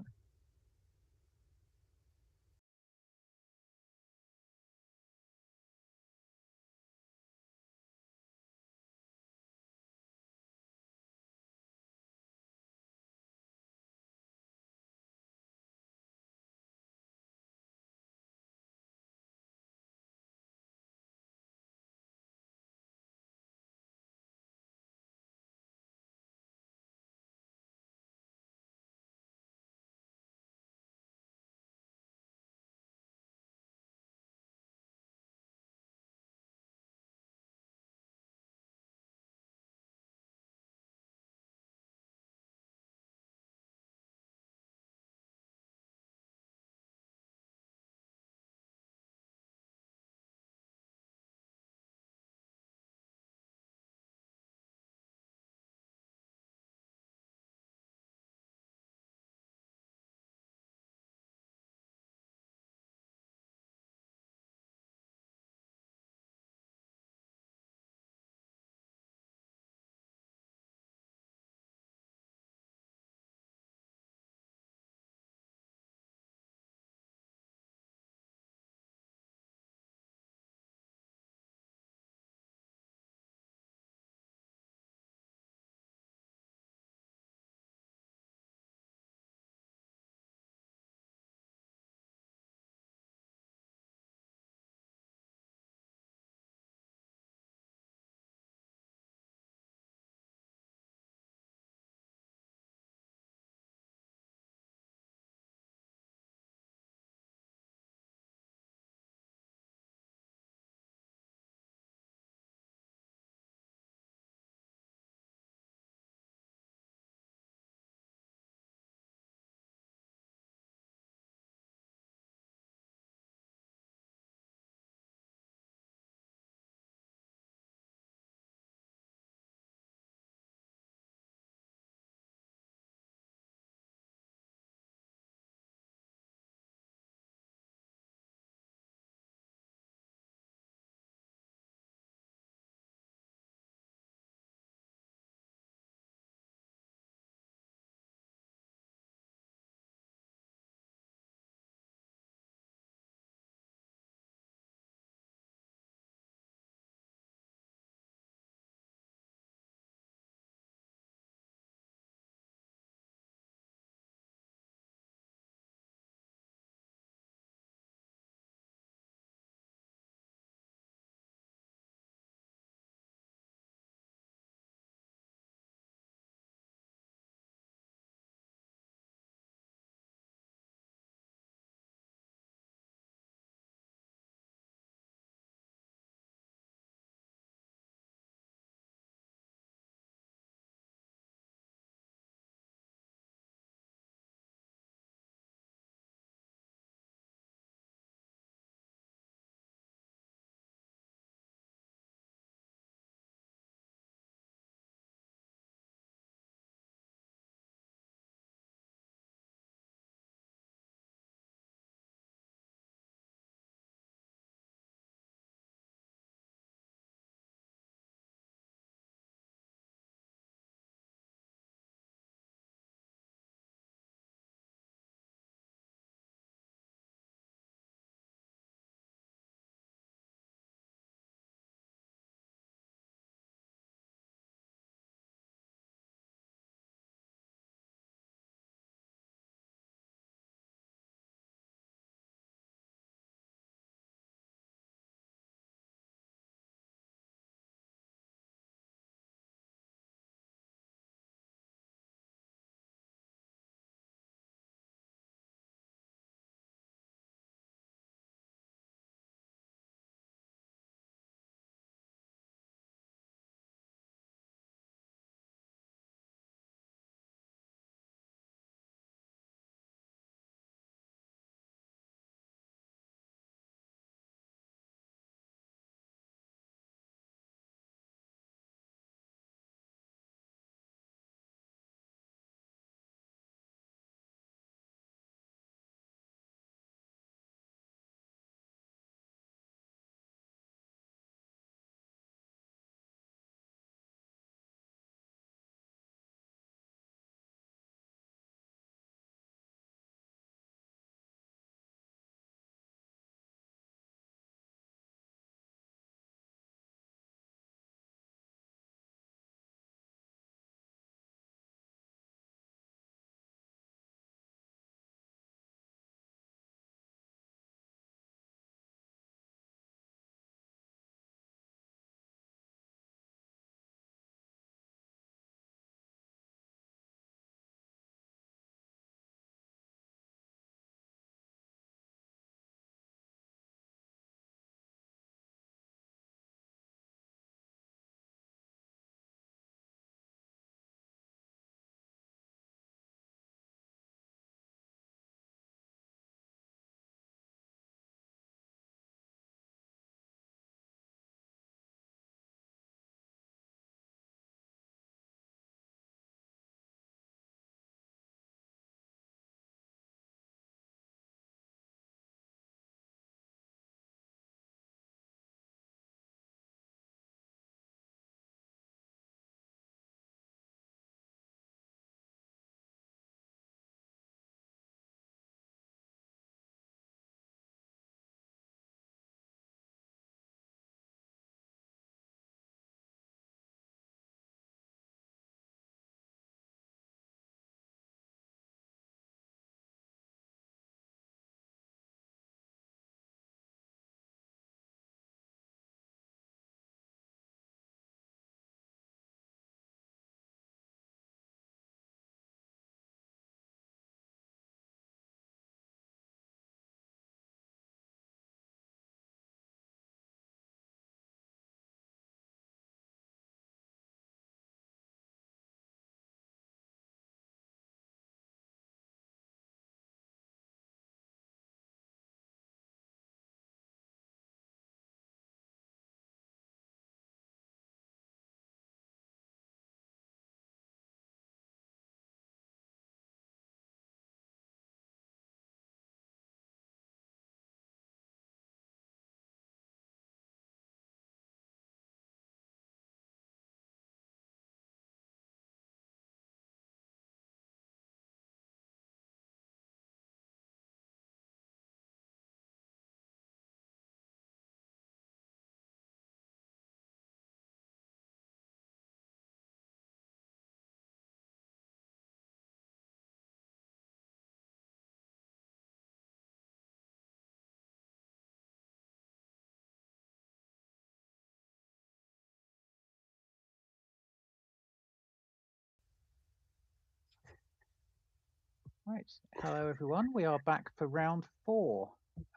Right. Hello, everyone. We are back for round 4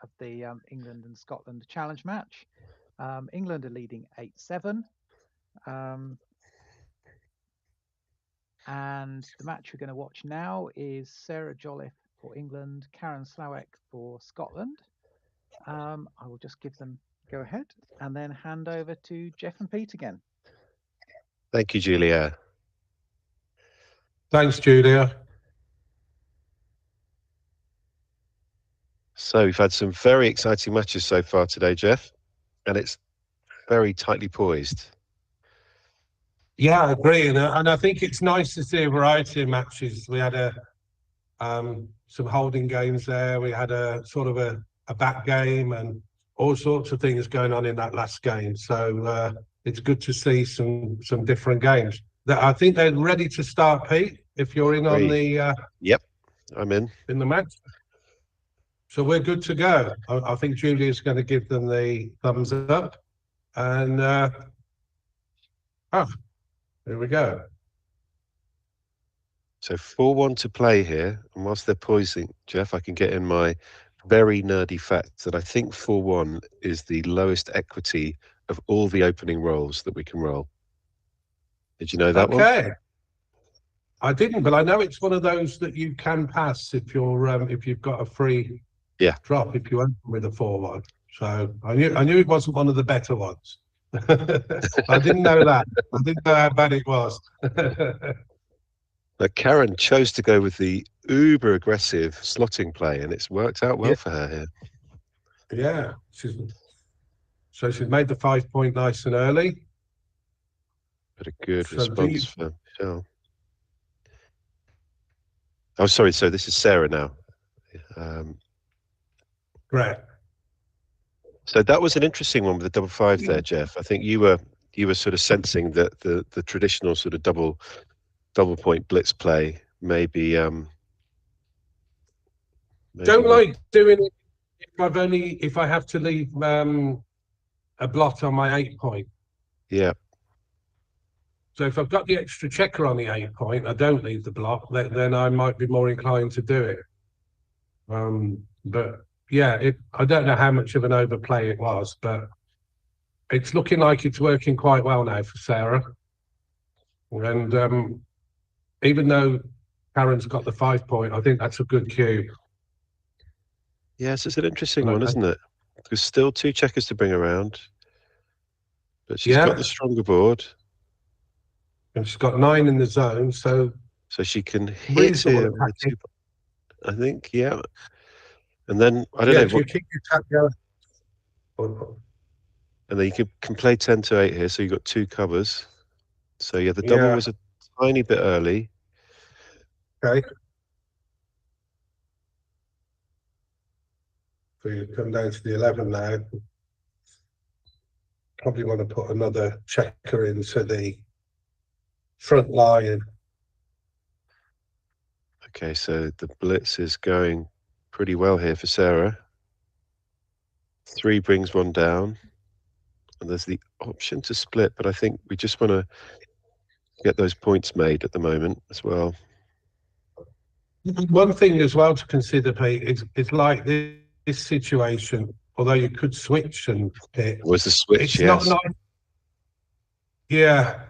of the England and Scotland challenge match. England are leading 8-7. And the match we're going to watch now is Sarah Jolliffe for England, Karen Slowek for Scotland. I will just give them go ahead and then hand over to Jeff and Pete again. Thank you, Julia. Thanks, Julia. So we've had some very exciting matches so far today, Jeff, and it's very tightly poised. Yeah, I agree, and I think it's nice to see a variety of matches. We had some holding games there. We had a sort of a back game and all sorts of things going on in that last game. So it's good to see some different games. I think they're ready to start, Pete. If you're in on the Yep, I'm in the match, so we're good to go. I think Julia's going to give them the thumbs up, and here we go. So 4-1 to play here, and whilst they're poising, Jeff, I can get in my very nerdy fact that I think 4-1 is the lowest equity of all the opening rolls that we can roll. Did you know that one? Okay. I didn't, but I know it's one of those that you can pass if you've got a free drop if you open with a 4-1. So I knew it wasn't one of the better ones. I didn't know that. I didn't know how bad it was. Now, Karen chose to go with the uber aggressive slotting play, and it's worked out well for her here. Yeah. So she's made the 5 point nice and early. But a good response for Michelle. Oh, sorry. So this is Sarah now. Great. So that was an interesting one with the double 5 there, Jeff. I think you were sort of sensing that the traditional sort of double point blitz play maybe don't like doing it if I have to leave a blot on my 8 point. Yeah. So if I've got the extra checker on the 8 point, I don't leave the block, then I might be more inclined to do it. But yeah, I don't know how much of an overplay it was, but it's looking like it's working quite well now for Sarah. And even though Karen's got the 5 point, I think that's a good cue. Yes, it's an interesting one, isn't it? There's still 2 checkers to bring around, but she's got the stronger board. And she's got 9 in the zone, so she can hit here. I think, yeah. And then I don't know. You keep your tap going. And then you can play 10 to 8 here, so you've got 2 covers. So yeah, the double was a tiny bit early. Okay. So you come down to the 11 now. Probably want to put another checker into the front line. Okay, so the blitz is going pretty well here for Sarah. 3 brings 1 down. And there's the option to split, but I think we just want to get those points made at the moment as well. One thing as well to consider, Pete, is like this situation, although you could switch and hit. Was the switch, it's yes. Not nice. Yeah.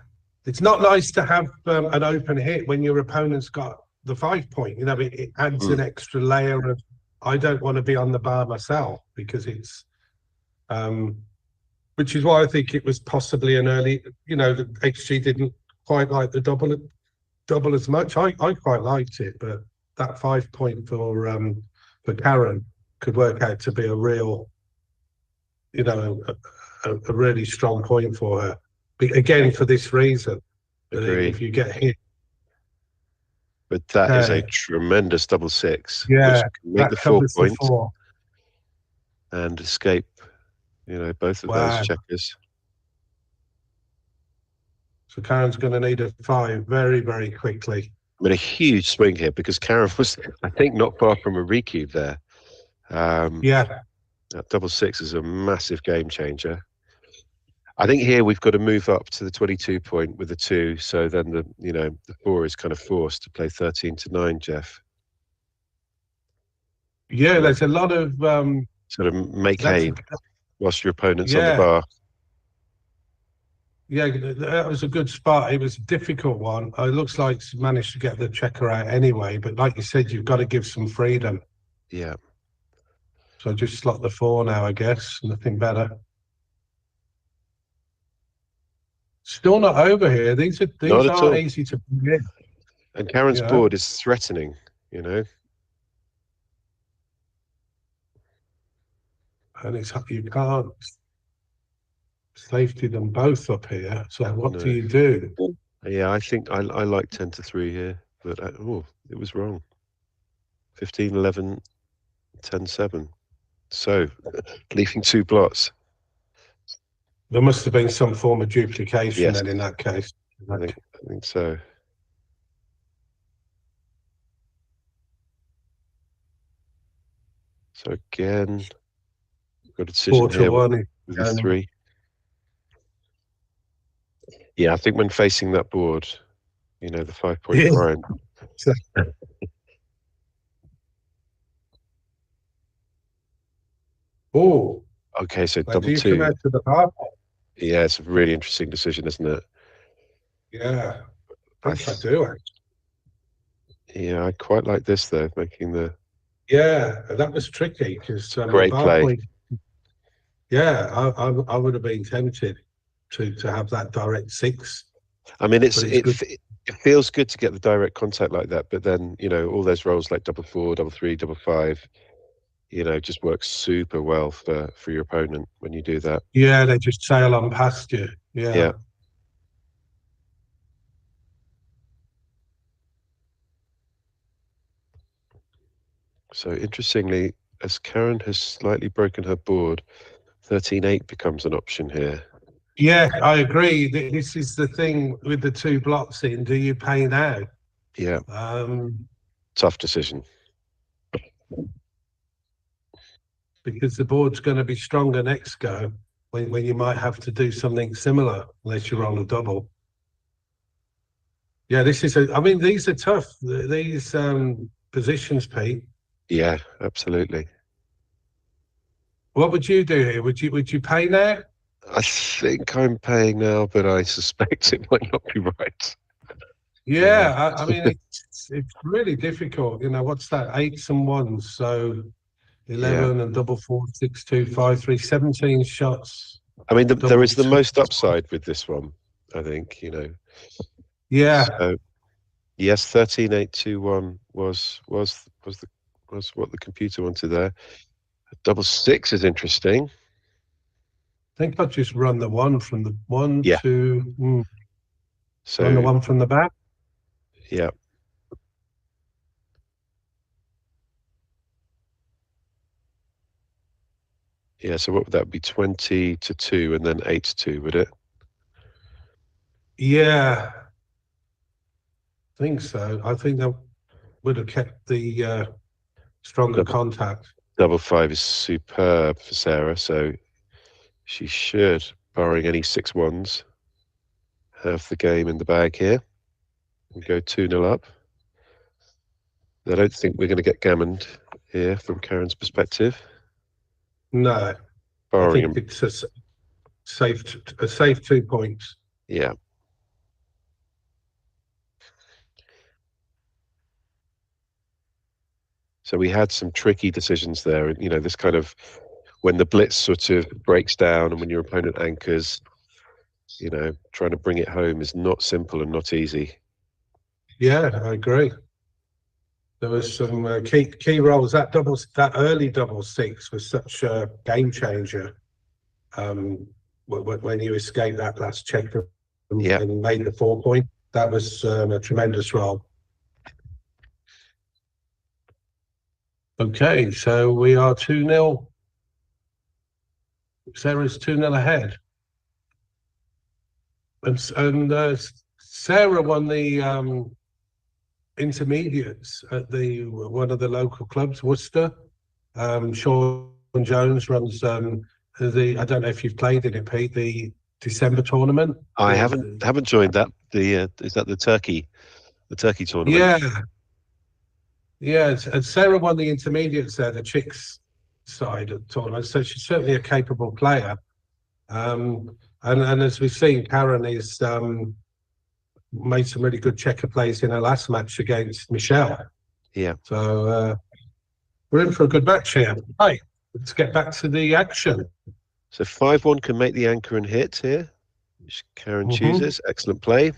It's not nice to have an open hit when your opponent's got the 5 point. You know, it adds an extra layer of, I don't want to be on the bar myself, because it's, which is why I think it was possibly an early, the XG didn't quite like the double as much. I quite liked it, but that 5 point for Karen could work out to be a real, a really strong point for her. Again, for this reason, if you get hit. But that is a tremendous double 6. Yeah, which can make the 4 points and escape, both of those checkers. So Karen's going to need a 5 very, very quickly. I mean, a huge swing here, because Karen was, I think, not far from a recube there. That double 6 is a massive game changer. I think here we've got to move up to the 22 point with the 2, so then the 4 is kind of forced to play 13 to 9, Jeff. Yeah, there's a lot of Sort of make that's hay a, whilst your opponent's on the yeah, bar. yeah, that was a good spot. It was a difficult one. It looks like he's managed to get the checker out anyway, but like you said, you've got to give some freedom. Yeah. So just slot the 4 now, I guess. Nothing better. Still not over here. These Not at all. aren't easy to get. And Karen's Yeah. board is threatening, you know. And it's you can't safety them both up here. So what No. do you do? Yeah, I think I like 10 to 3 here, but oh, it was wrong. 15, 11, 10, 7. So leaving 2 blots. There must have been some form of duplication Yes. then in that case. I think so. So again, got a decision 4 to here 1. with the 3. Yeah, I think when facing that board, you know, the 5-point Yeah. grind. Oh, Okay, so do double you come 2. out to the bar? Yeah, it's a really interesting decision, isn't it? Yeah, I think I do. Actually. Yeah, I quite like this though, making the Yeah, that was tricky because great play. Yeah, I would have been tempted to have that direct 6. I mean, But it's good. it feels good to get the direct contact like that, but then you know all those rolls like double 4, double 3, double 5, you know, just works super well for your opponent when you do that. Yeah, they just sail on past you. Yeah. Yeah. So interestingly, as Karen has slightly broken her board, 13-8 becomes an option here. Yeah, I agree. This is the thing with the 2 blocks in. Do you pay now? Yeah. Tough decision. Because the board's going to be stronger next go when you might have to do something similar unless you roll a double. Yeah, I mean, these are tough. These positions, Pete. Yeah, absolutely. What would you do here? Would you pay now? I think I'm paying now, but I suspect it might not be right. Yeah, I mean, it's really difficult. You know, what's that? 8s and 1s. So 11 and double 4, 6, 2, 5, 3, 17 shots. I mean, there is the two. most upside with this one, I think, you know. Yeah. So, yes, 13-8-2-1 was what the computer wanted there. Double 6 is interesting. I think I'll just run the 1 from the 1, Yeah. 2. So Run the 1 from the back. Yeah. Yeah, so what would that be? 20 to 2 and then 8 to 2, would it? Yeah. I think so. I think that would have kept the stronger contact. Double 5 is superb for Sarah, so she should, barring any 6-1s, have the game in the bag here and go 2-0 up. I don't think we're going to get gammoned here from Karen's perspective. No, Barring I think it's a safe 2 points. Yeah. So we had some tricky decisions there. You know, this kind of when the blitz sort of breaks down and when your opponent anchors, you know, trying to bring it home is not simple and not easy. Yeah, I agree. There was some key rolls. That early double 6 was such a game changer. When you escaped that last checker and made the 4 point, that was a tremendous roll. Okay, so we are 2-0. Sarah's 2-0 ahead. And Sarah won the intermediates at one of the local clubs, Worcester. Sean Jones runs I don't know if you've played in it, Pete, the December tournament. I haven't joined that. Is that the Turkey tournament? Yeah. Yeah, and Sarah won the intermediates there, the chicks side of the tournament, so she's certainly a capable player. And as we've seen, Karen is made some really good checker plays in her last match against Michelle. Yeah. So we're in for a good match here. Right, let's get back to the action. So 5-1 can make the anchor and hit here, which Karen chooses. Excellent play.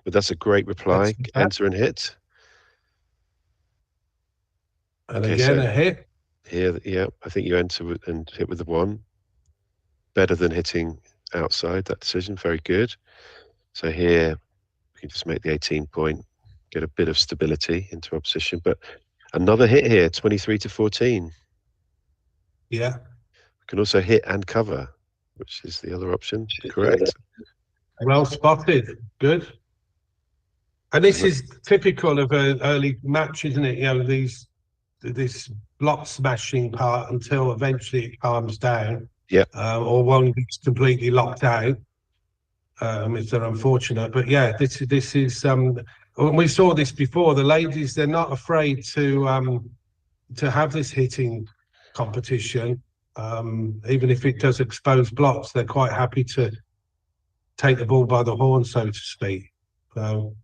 But that's a great reply. Enter and hit. And Okay, again, so a hit. here, yeah, I think you enter and hit with the 1. Better than hitting outside that decision. Very good. So here we can just make the 18 point, get a bit of stability into our position. But another hit here, 23 to 14. Yeah. We can also hit and cover, which is the other option. Correct. Well spotted. Good. And this is typical of an early match, isn't it? You know, this block smashing part until eventually it calms down. Yeah. Or one gets completely locked out. If they're unfortunate. But yeah, this is we saw this before. The ladies, they're not afraid to have this hitting competition. Even if it does expose blocks, they're quite happy to take the ball by the horn, so to speak. So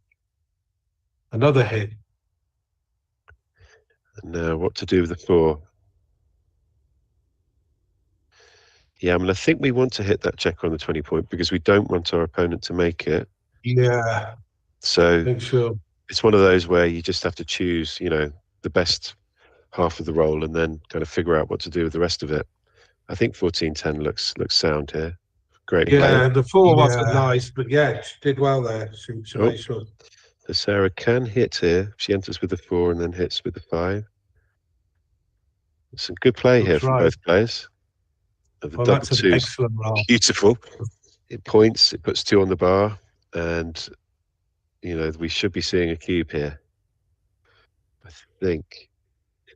another hit. And now what to do with the 4? Yeah, I mean, I think we want to hit that checker on the 20 point because we don't want our opponent to make it. Yeah. So I think so. It's one of those where you just have to choose, you know, the best half of the roll and then kind of figure out what to do with the rest of it. I think 14-10 looks sound here. Great play. Yeah, the 4 wasn't nice, but yeah, she did well there. She made sure. So Sarah can hit here. She enters with the 4 and then hits with the 5. Some good play here from both players. The double that's an 2's excellent roll. beautiful. It points, it puts 2 on the bar, and you know, we should be seeing a cube here. I think.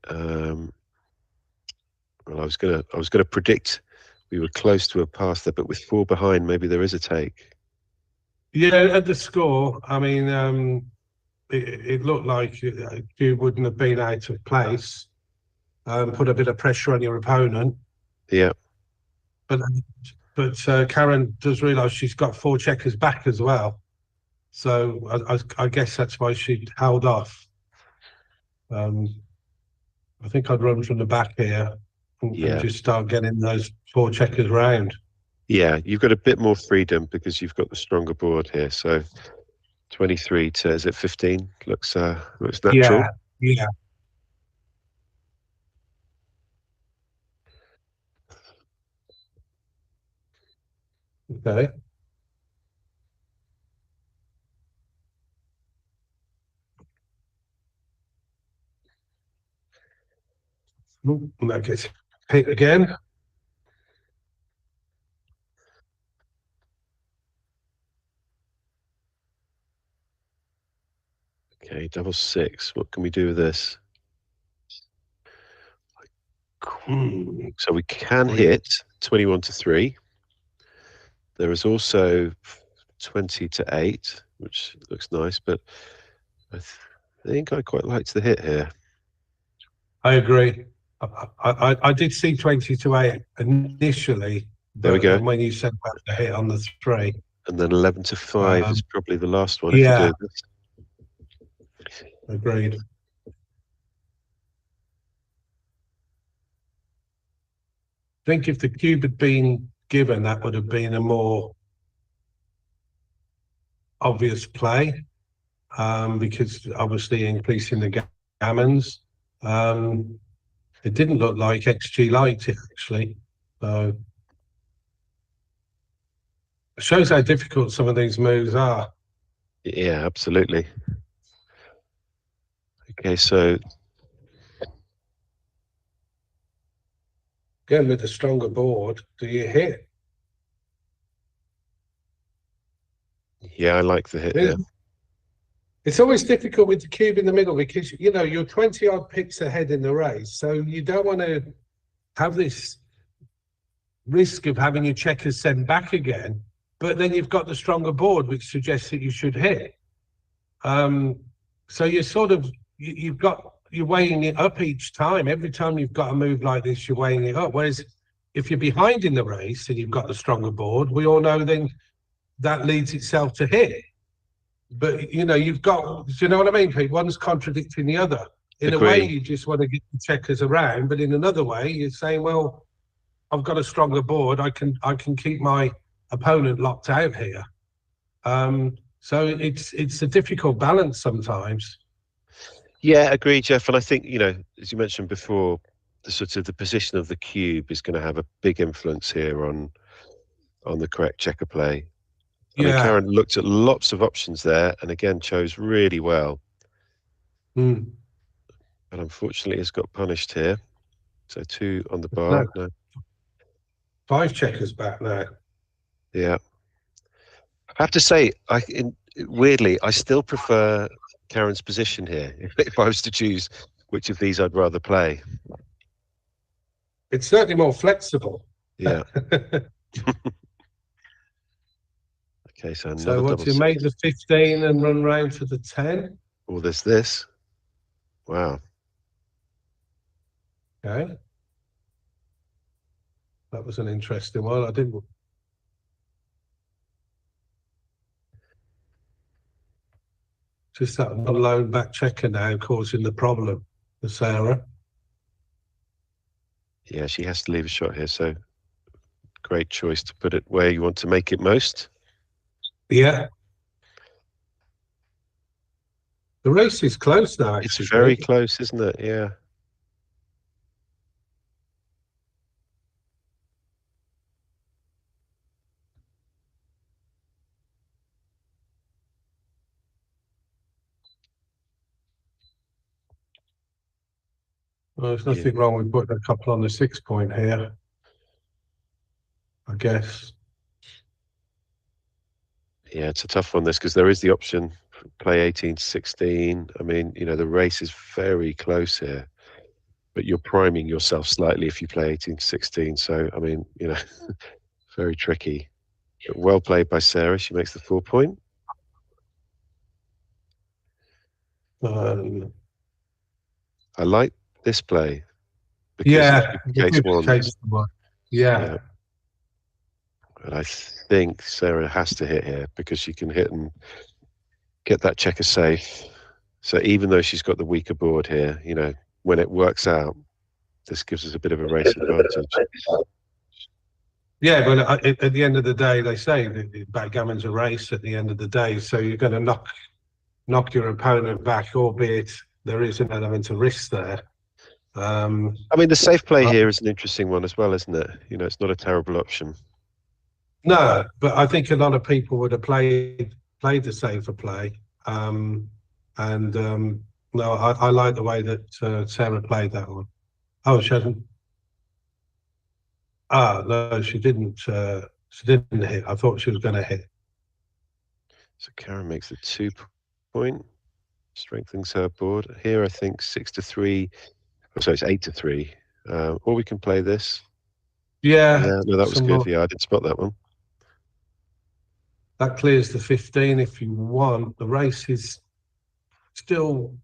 Well, I was gonna predict we were close to a pass there, but with 4 behind, maybe there is a take. Yeah, at the score, I mean, it looked like you wouldn't have been out of place. Put a bit of pressure on your opponent. Yeah. But Karen does realise she's got 4 checkers back as well. So I guess that's why she held off. I think I'd run from the back here and just start getting those 4 checkers round. Yeah, you've got a bit more freedom because you've got the stronger board here. So 23 to, is it 15? Looks natural. Yeah. Okay. And that gets hit again. Okay, double 6. What can we do with this? So we can hit 21 to 3. There is also 20 to 8, which looks nice, but I think I quite liked the hit here. I agree. I did see 20 to 8 initially. There we go. When you said about the hit on the 3. And then 11 to 5 is probably the last one. Yeah. If you do this. Agreed. I think if the cube had been given, that would have been a more obvious play, because obviously increasing the gammons. It didn't look like XG liked it, actually. So it shows how difficult some of these moves are. Yeah, absolutely. Okay, so again with the stronger board, do you hit? Yeah, I like the hit here. It's always difficult with the cube in the middle because, you know, you're 20 odd picks ahead in the race. So you don't want to have this risk of having your checkers sent back again. But then you've got the stronger board, which suggests that you should hit. So you're sort of, you've got you're weighing it up each time. Every time you've got a move like this, you're weighing it up. Whereas if you're behind in the race and you've got the stronger board, we all know then that leads itself to hit. But you've got, do you know what I mean, Pete? One's contradicting the other. In a way, Agree. you just want to get the checkers around, but in another way, you're saying, well, I've got a stronger board. I can keep my opponent locked out here. So it's a difficult balance sometimes. Yeah, agree, Jeff. And I think, as you mentioned before, the position of the cube is going to have a big influence here on the correct checker play. I mean, Karen looked at lots of options there and again chose really well. Mm. But unfortunately, it's got punished here. So 2 on the bar. No. 5 checkers back now. Yeah. I have to say, weirdly, I still prefer Karen's position here. If I was to choose which of these I'd rather play. It's certainly more flexible. Yeah. Okay, so another So what, double you six. make the 15 and run round to the 10? Or there's this. Wow. Okay. That was an interesting one. I didn't. Just that one lone back checker now causing the problem for Sarah. Yeah, she has to leave a shot here, so great choice to put it where you want to make it most. Yeah. The race is close now, actually. It's very close, isn't it? Yeah. Well, there's nothing wrong with putting a couple on the 6 point here, I guess. Yeah, it's a tough one, this, because there is the option play 18 to 16. I mean, the race is very close here, but you're priming yourself slightly if you play 18 to 16. So, I mean, very tricky. But well played by Sarah. She makes the 4 point. Um, I like this play because yeah, it duplicates ones. Yeah. But I think Sarah has to hit here because she can hit and get that checker safe. So even though she's got the weaker board here, when it works out, this gives us a bit of a race advantage. Yeah, but at the end of the day, they say that backgammon's a race at the end of the day. So you're going to knock your opponent back, albeit there is an element of risk there. I mean, the safe play here is an interesting one as well, isn't it? It's not a terrible option. No, but I think a lot of people would have played the safer play. No, I like the way that Sarah played that one. Oh, she hasn't. Ah, no, she didn't. She didn't hit. I thought she was going to hit. So Karen makes the 2 point, strengthens her board. Here, I think 6 to 3. Oh, sorry, it's 8 to 3. Or we can play this. Yeah. No, that was good. Yeah, I didn't spot that one. That clears the 15 if you want. The race is still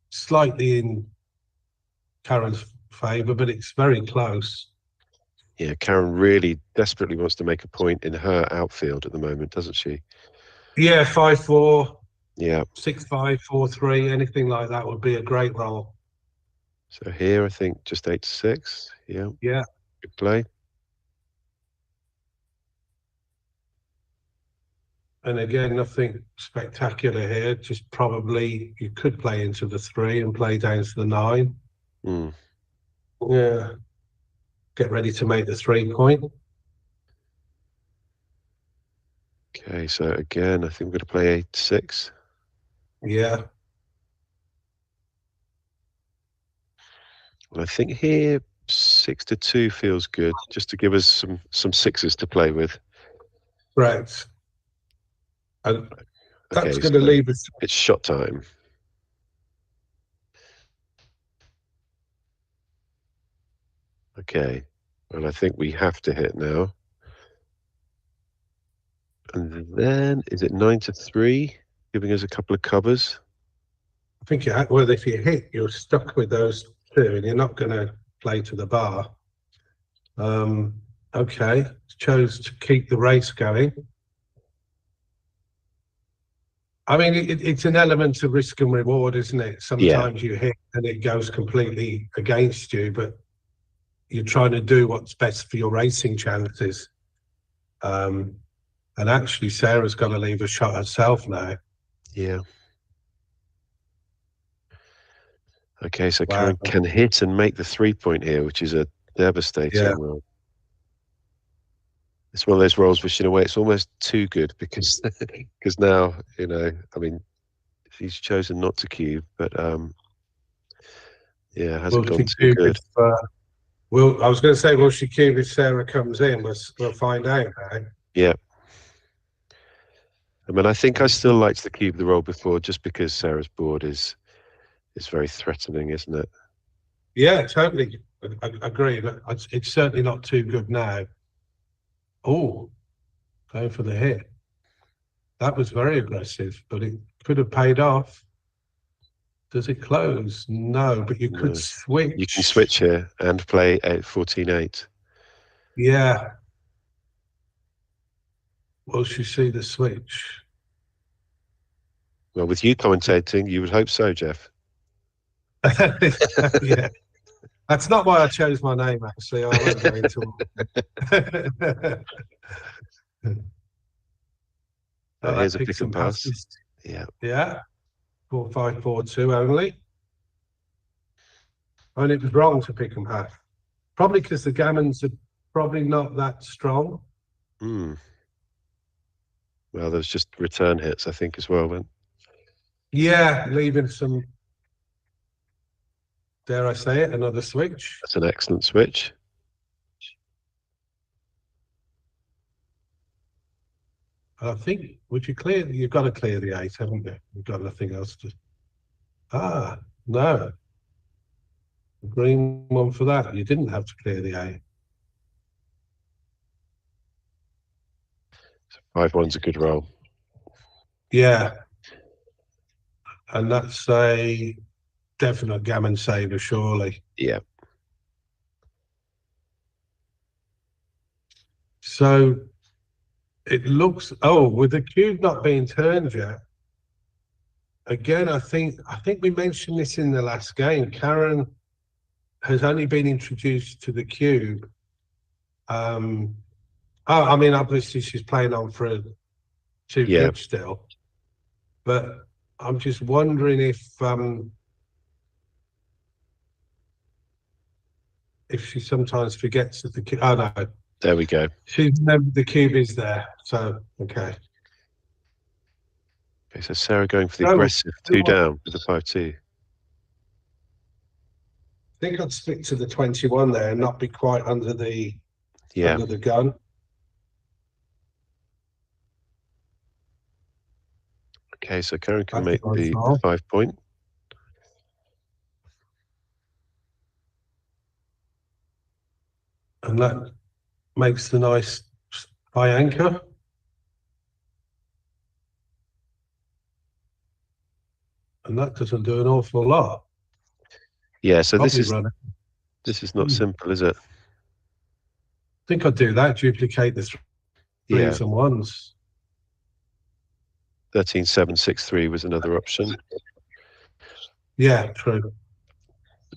slightly in Karen's favour, but it's very close. Yeah, Karen really desperately wants to make a point in her outfield at the moment, doesn't she? Yeah, 5-4. Yeah. 6-5, 4-3, anything like that would be a great roll. So here, I think just 8 to 6. Yeah. Yeah. Good play. And again, nothing spectacular here. Just probably you could play into the 3 and play down to the 9. Mm. Yeah. Get ready to make the 3 point. Okay, so again, I think we're going to play 8 to 6. Yeah. And I think here 6 to 2 feels good, just to give us some sixes to play with. Right. And that's Okay, going to leave us. It's shot time. Okay, well, I think we have to hit now. And then, is it 9 to 3, giving us a couple of covers? I think well, if you hit, you're stuck with those two, and you're not going to play to the bar. Okay, chose to keep the race going. I mean, it's an element of risk and reward, isn't it? Sometimes you hit and it goes completely against you, but you're trying to do what's best for your racing chances. And actually, Sarah's got to leave a shot herself now. Yeah. Okay, so Wow. Karen can hit and make the 3-point here, which is a devastating roll. It's one of those rolls which, in a way, it's almost too good because now, you know, I mean, she's chosen not to cube, but yeah, hasn't gone too good. Well, I was going to say, will she cube if Sarah comes in? We'll find out. Yeah. I mean, I think I still liked the cube the roll before, just because Sarah's board is very threatening, isn't it? Yeah, totally. I agree, but it's certainly not too good now. Oh, going for the hit. That was very aggressive, but it could have paid off. Does it close? No, but you could switch. You can switch here and play at 14-8. Yeah. Will she see the switch? Well, with you commentating, you would hope so, Jeff. Yeah. That's not why I chose my name, actually. I won't go into Here's a pick and pass. Yeah. Yeah. 4-5-4-2 only. And it was wrong to pick and pass. Probably because the gammons are probably not that strong. Well, there's just return hits, I think, as well, then. Yeah, leaving some, dare I say it, another switch. That's an excellent switch. I think, would you clear? You've got to clear the 8, haven't you? You've got nothing else to. No. Green one for that. You didn't have to clear the 8. 5-1's a good roll. Yeah. And that's a definite gammon saver, surely. Yeah. So it looks, with the cube not being turned yet, again, I think we mentioned this in the last game. Karen has only been introduced to the cube. I mean, obviously she's playing on for a 2 cube still, but I'm just wondering if she sometimes forgets that the cube. Oh no, there we go. The cube is there. So okay. Okay, so Sarah going for the aggressive 2 down with the 5-2. I think I'd stick to the 21 there and not be quite under the gun. Okay, so Karen can make the 5-point. And that makes the nice high anchor. And that doesn't do an awful lot. Yeah, so this is not simple, is it? I think I'd do that, duplicate the 3s and 1s. 13-7-6-3 was another option. Yeah, true.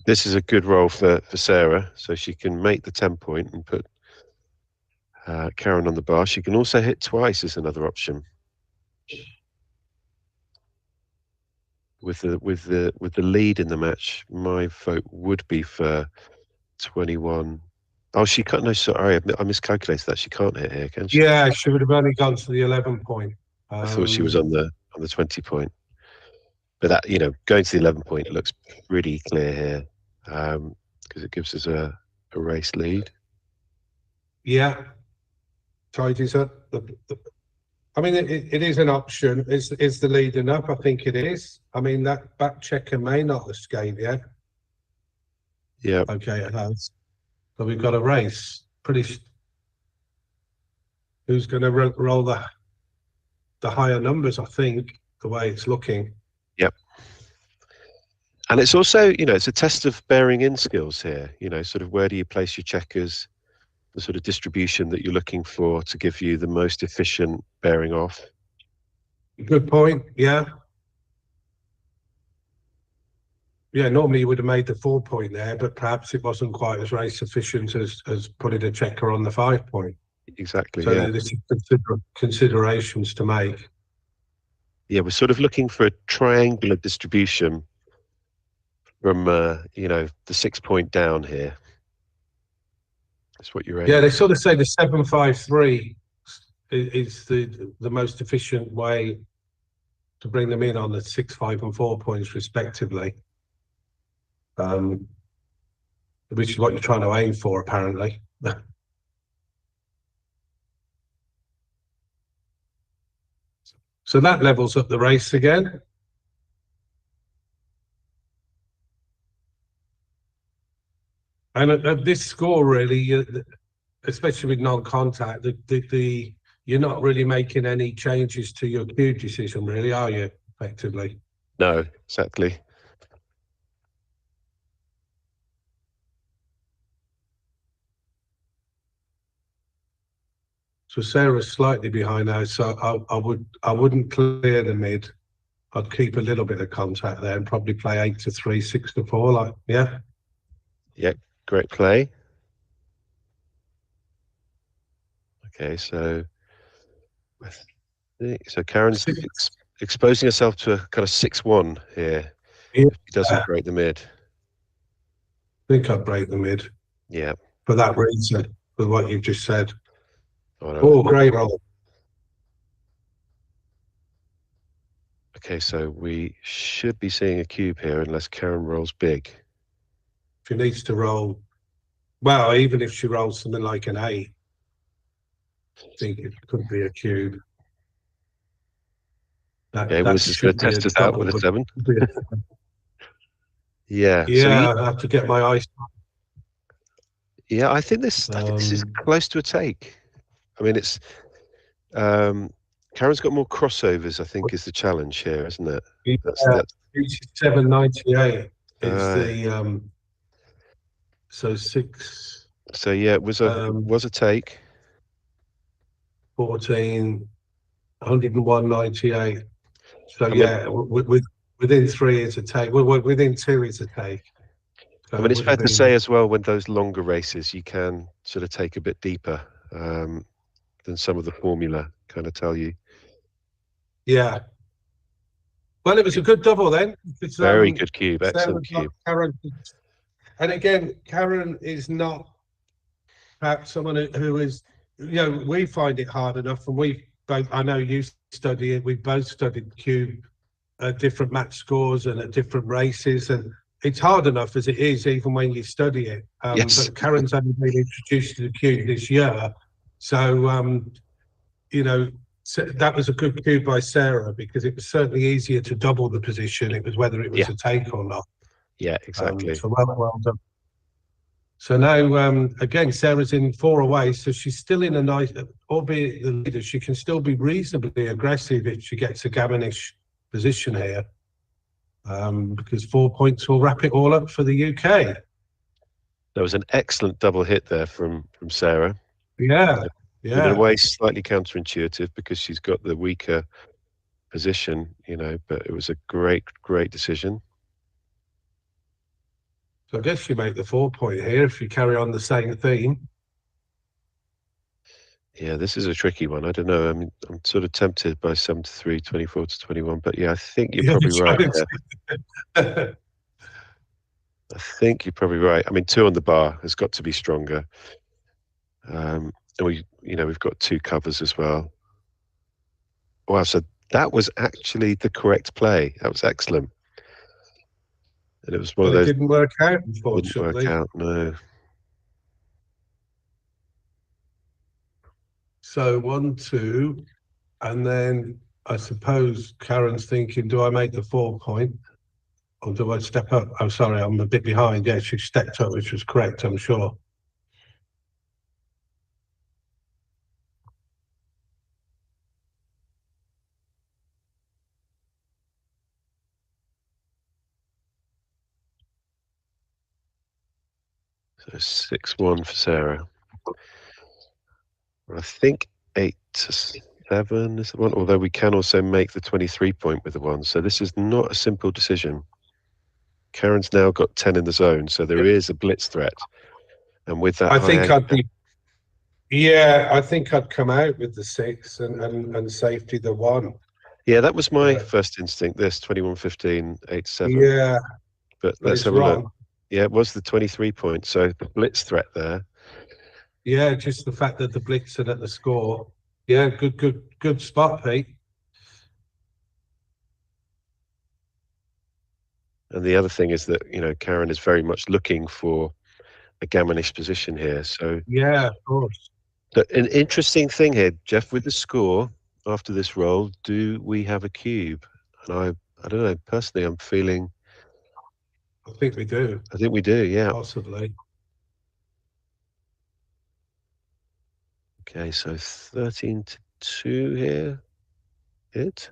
This is a good roll for Sarah, so she can make the 10-point and put Karen on the bar. She can also hit twice as another option. With the lead in the match, my vote would be for 21. Oh, she can't. No, sorry, I miscalculated that. She can't hit here, can she? Yeah, she would have only gone to the 11-point. I thought she was on the 20-point. But that, you know, going to the 11-point looks pretty clear here, because it gives us a race lead. Yeah, tidies up. I mean, it is an option. Is the lead enough? I think it is. I mean, that back checker may not escape yet. Yeah. Okay, it has. So we've got a race. Who's going to roll the higher numbers? I think the way it's looking. Yep. And it's also, it's a test of bearing in skills here. Sort of where do you place your checkers, the sort of distribution that you're looking for to give you the most efficient bearing off. Good point. Yeah. Yeah, normally you would have made the 4 point there, but perhaps it wasn't quite as race efficient as putting a checker on the 5 point. Exactly. So Yeah. there's considerations to make. Yeah, we're sort of looking for a triangular distribution from the 6 point down here. That's what you're aiming. Yeah, they sort of say the 7-5-3 is the most efficient way to bring them in on the 6, 5, and 4 points respectively. Which is what you're trying to aim for, apparently. So that levels up the race again. And at this score, really, especially with non-contact, you're not really making any changes to your cue decision, really, are you? Effectively. No, exactly. So Sarah's slightly behind now, so I wouldn't clear the mid. I'd keep a little bit of contact there and probably play 8-3, 6-4, like yeah. Yeah, great play. Okay, so Karen's exposing herself to a kind of 6-1 here. Yeah. If she doesn't break the mid. I think I'd break the mid. Yeah. For that reason, with what you've just said. Oh, great roll. Okay, so we should be seeing a cube here unless Karen rolls big. She needs to roll, well, even if she rolls something like an 8, I think it could be a cube. Okay, well, this is going to test us out with a 7. Yeah. Yeah, I have to get my eyes. Yeah, I think this is close to a take. I mean, it's Karen's got more crossovers, I think, is the challenge here, isn't it? Yeah, That's 798 is the so 6. So yeah, it was a take. 14, 101.98. So I mean, yeah, within 3 is a take. Within 2 is a take. So I mean, it's fair to say as well, when those longer races, you can sort of take a bit deeper than some of the formula kind of tell you. Yeah. Well, it was a good double then. It's, Very good cube, excellent cube. Karen, and again, Karen is not perhaps someone who is, we find it hard enough, and we both, I know you study it, we both studied cube at different match scores and at different races, and it's hard enough as it is, even when you study it. Yes. But Karen's only been introduced to the cube this year, so so that was a good cube by Sarah, because it was certainly easier to double the position. It was whether it was a take or not. Yeah, exactly. So well done. So now, again, Sarah's in 4 away, so she's still in a nice, albeit the leader, she can still be reasonably aggressive if she gets a gammonish position here, because 4 points will wrap it all up for the UK. There was an excellent double hit there from Sarah. Yeah. In a way, slightly counterintuitive because she's got the weaker position, but it was a great decision. So I guess you make the 4 point here if you carry on the same theme. Yeah, this is a tricky one. I don't know. I mean, I'm sort of tempted by 7-3, 24-21, but yeah, I think you're probably right there. I think you're probably right. I mean, 2 on the bar has got to be stronger. And we've got 2 covers as well. Wow, so that was actually the correct play. That was excellent. And it was one of those. It didn't work out, unfortunately. Didn't work out, no. So 1, 2, and then I suppose Karen's thinking, do I make the 4 point? Or do I step up? I'm sorry, I'm a bit behind. Yeah, she stepped up, which was correct, I'm sure. So 6-1 for Sarah. I think 8-7 is the one, although we can also make the 23 point with the one. So this is not a simple decision. Karen's now got 10 in the zone, so there is a blitz threat. And with that I high think anchor, I'd be. Yeah, I think I'd come out with the 6 and safety the 1. yeah, that was my Yeah. first instinct. This 21-15, 8-7. Yeah, But but let's it's have a look. wrong. Yeah, it was the 23 point. So the blitz threat there. Yeah, just the fact that the blitz at the score. Yeah, good spot, Pete. And the other thing is that, you know, Karen is very much looking for a gammonish position here. So Yeah, of course. an interesting thing here, Jeff, with the score after this roll, do we have a cube? And I don't know, personally, I'm feeling. I think we do. I think we do, yeah. Possibly. Okay, so 13-2 here. Hit.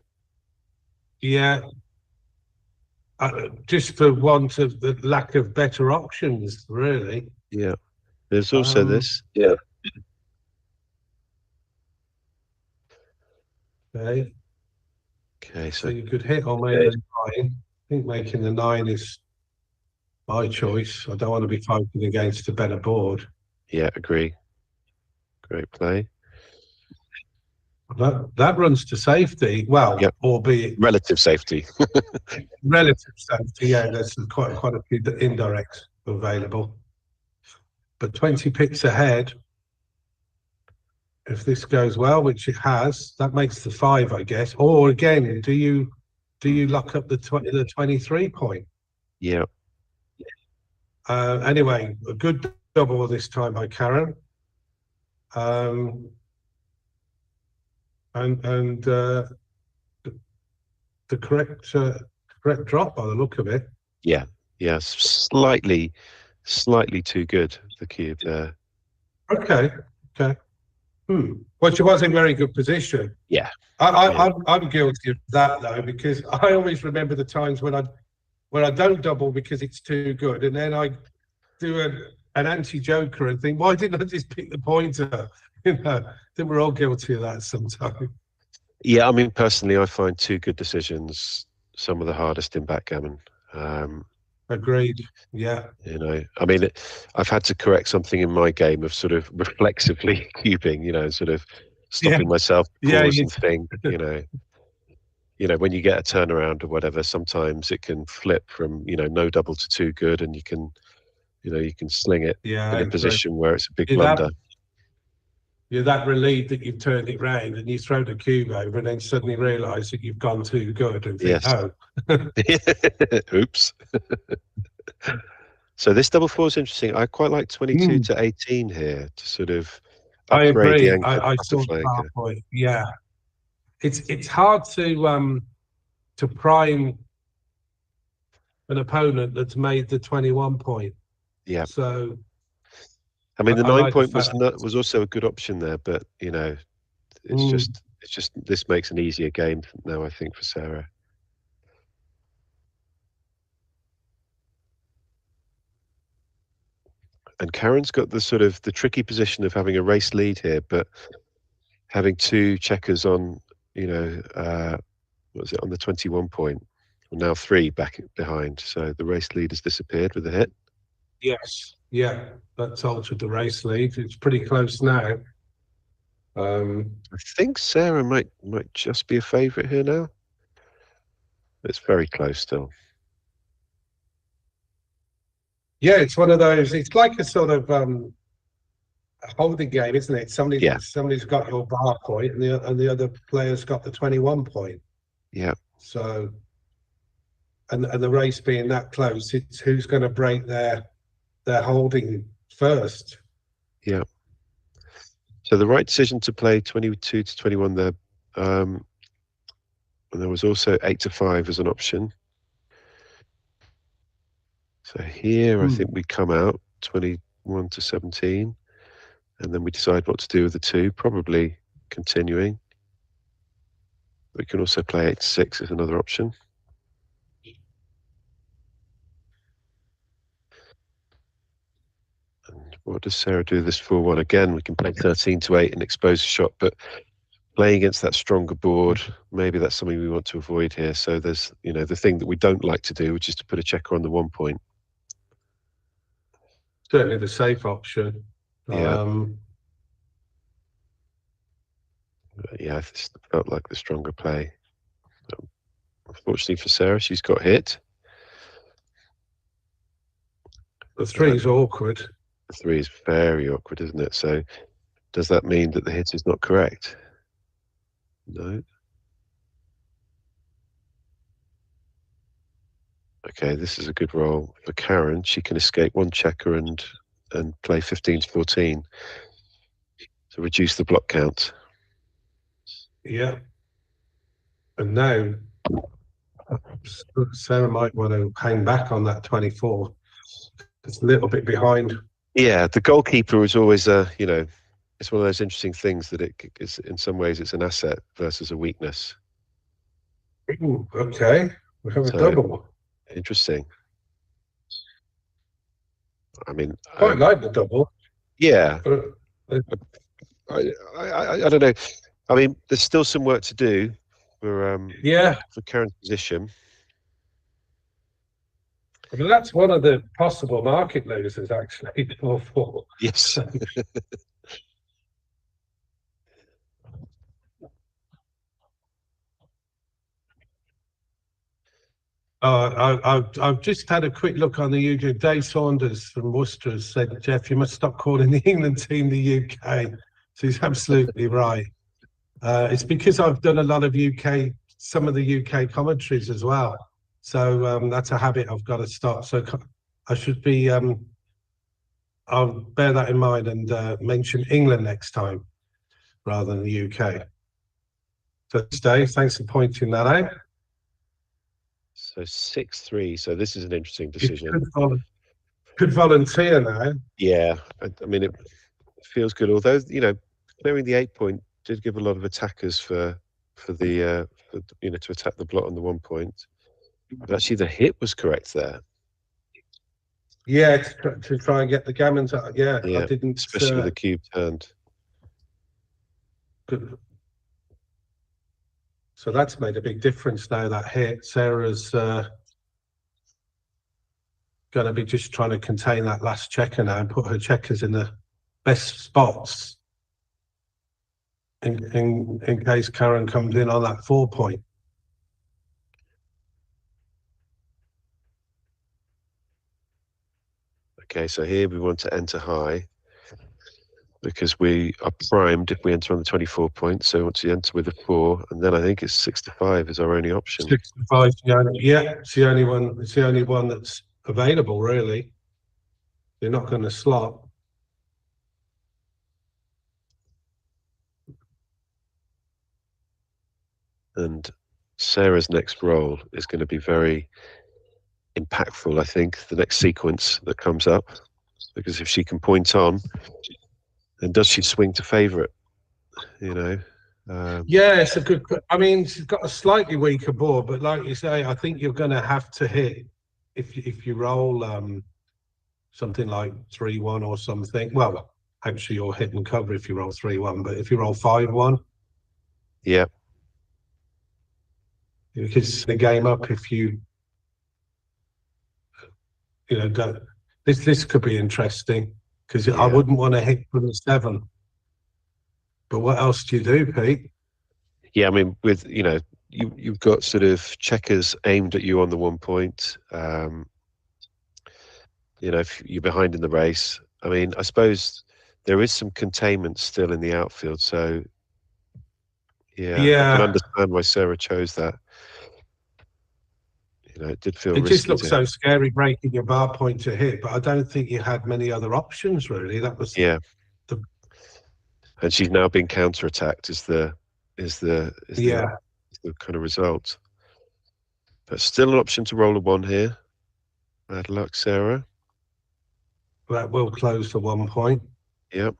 Yeah. Just for want of the lack of better options, really. Yeah. There's also this. Yeah. Okay. Okay, So so you could hit or make the 9. I think making the 9 is my choice. I don't want to be fighting against a better board. yeah, agree. Great play. That runs to safety. Well, Yep. albeit Relative safety. relative safety. Yeah, there's quite a few indirects available. But 20 picks ahead. If this goes well, which it has, that makes the 5, I guess. Or again, do you lock up the 23 point? Yeah. Anyway, a good double this time by Karen. And the correct drop by the look of it. Yeah. Yeah. Slightly too good, the cube there. Okay. Well, she was in very good position. Yeah. I'm guilty of that though, because I always remember the times when I don't double because it's too good, and then I do an anti-joker and think, why didn't I just pick the pointer? You know, I think we're all guilty of that sometimes. Yeah, I mean, personally, I find 2 good decisions some of the hardest in backgammon. Agreed. Yeah. You know, I mean, I've had to correct something in my game of sort of reflexively cubing, you know, sort of stopping myself, pause and think, you know, when you get a turnaround or whatever, sometimes it can flip from, you know, no double to 2 good, and you can sling it in a position where it's a big blunder. You're that relieved that you've turned it round and you throw the cube over and then suddenly realise that you've gone too good and think, Yes. Oops. So this double 4 is interesting. I quite like 22 to 18 here to sort of I upgrade agree. the anchor. I saw the halfway. Yeah. It's hard to prime an opponent that's made the 21 point. Yeah. So I mean, the 9 like point was also a good option there, but you know, it's just this makes an easier game now, I think, for Sarah. And Karen's got the sort of the tricky position of having a race lead here, but having 2 checkers on, you know, what was it, on the 21 point? Well, now 3 back behind. So the race lead has disappeared with the hit. Yes. Yeah. That's altered the race lead. It's pretty close now. I think Sarah might just be a favourite here now. It's very close still. Yeah, it's one of those. It's like a sort of holding game, isn't it? Somebody's got your bar point, and the other player's got the 21 point. Yeah. So, and the race being that close, it's who's going to break their holding first. Yeah. So the right decision to play 22 to 21 there. And there was also 8 to 5 as an option. So here, I think we come out 21 to 17, and then we decide what to do with the 2, probably continuing. We can also play 8 to 6 as another option. What does Sarah do this 4-1? Again, we can play 13 to 8 and expose a shot, but playing against that stronger board, maybe that's something we want to avoid here. So there's, you know, the thing that we don't like to do, which is to put a checker on the 1 point. Certainly the safe option. Yeah. Yeah, this felt like the stronger play. Unfortunately for Sarah, she's got hit. The 3 is awkward. The 3 is very awkward, isn't it? So does that mean that the hit is not correct? No. Okay, this is a good roll for Karen. She can escape 1 checker and play 15 to 14 to reduce the block count. Yeah. And now Sarah might want to hang back on that 24. It's a little bit behind. Yeah, the goalkeeper is always you know, it's one of those interesting things that it is, in some ways it's an asset versus a weakness. Ooh, okay, we have a So, double. Interesting. I mean, Quite like the double. yeah. But I don't know. I mean, there's still some work to do for Karen's position. I mean, that's one of the possible market losers, actually. Double 4. Yes. I've just had a quick look on the UK. Dave Saunders from Worcester has said, Jeff, you must stop calling the England team the UK. So he's absolutely right. It's because I've done a lot of some of the UK commentaries as well. So that's a habit I've got to stop. So I should be, I'll bear that in mind and mention England next time rather than the UK. So Dave, thanks for pointing that out. So 6-3. So this is an interesting decision. Could volunteer now. Yeah, I mean, it feels good. Although, you know, clearing the 8 point did give a lot of attackers for the you know, to attack the blot on the 1 point. But actually, the hit was correct there. Yeah, to try and get the gammons out. Yeah, I didn't. Especially with the cube turned. Good. So that's made a big difference now, that hit. Sarah's going to be just trying to contain that last checker now and put her checkers in the best spots in case Karen comes in on that 4 point. Okay, so here we want to enter high because we are primed if we enter on the 24 points. So we want to enter with a 4, and then I think it's 6-5 is our only option. 6-5, yeah, it's the only one. It's the only one that's available, really. They're not going to slot. And Sarah's next roll is going to be very impactful, I think, the next sequence that comes up, because if she can point on, then does she swing to favourite? You know. Yeah, it's a good. I mean, she's got a slightly weaker board, but like you say, I think you're going to have to hit if you roll something like 3-1 or something. Well, actually, you'll hit and cover if you roll 3-1, but if you roll 5-1, yeah, you could see the game up if you know go. This could be interesting because I wouldn't want to hit from the 7. But what else do you do, Pete? Yeah, I mean, with, you know, you've got sort of checkers aimed at you on the 1 point. You know, if you're behind in the race, I mean, I suppose there is some containment still in the outfield. So, yeah. I can understand why Sarah chose that. You know, it did feel risky. It just looked so scary breaking your bar point to hit, but I don't think you had many other options, really. That was and she's now been counter-attacked is the kind of result. But still an option to roll a 1 here. Bad luck, Sarah. That will close the 1 point. Yep.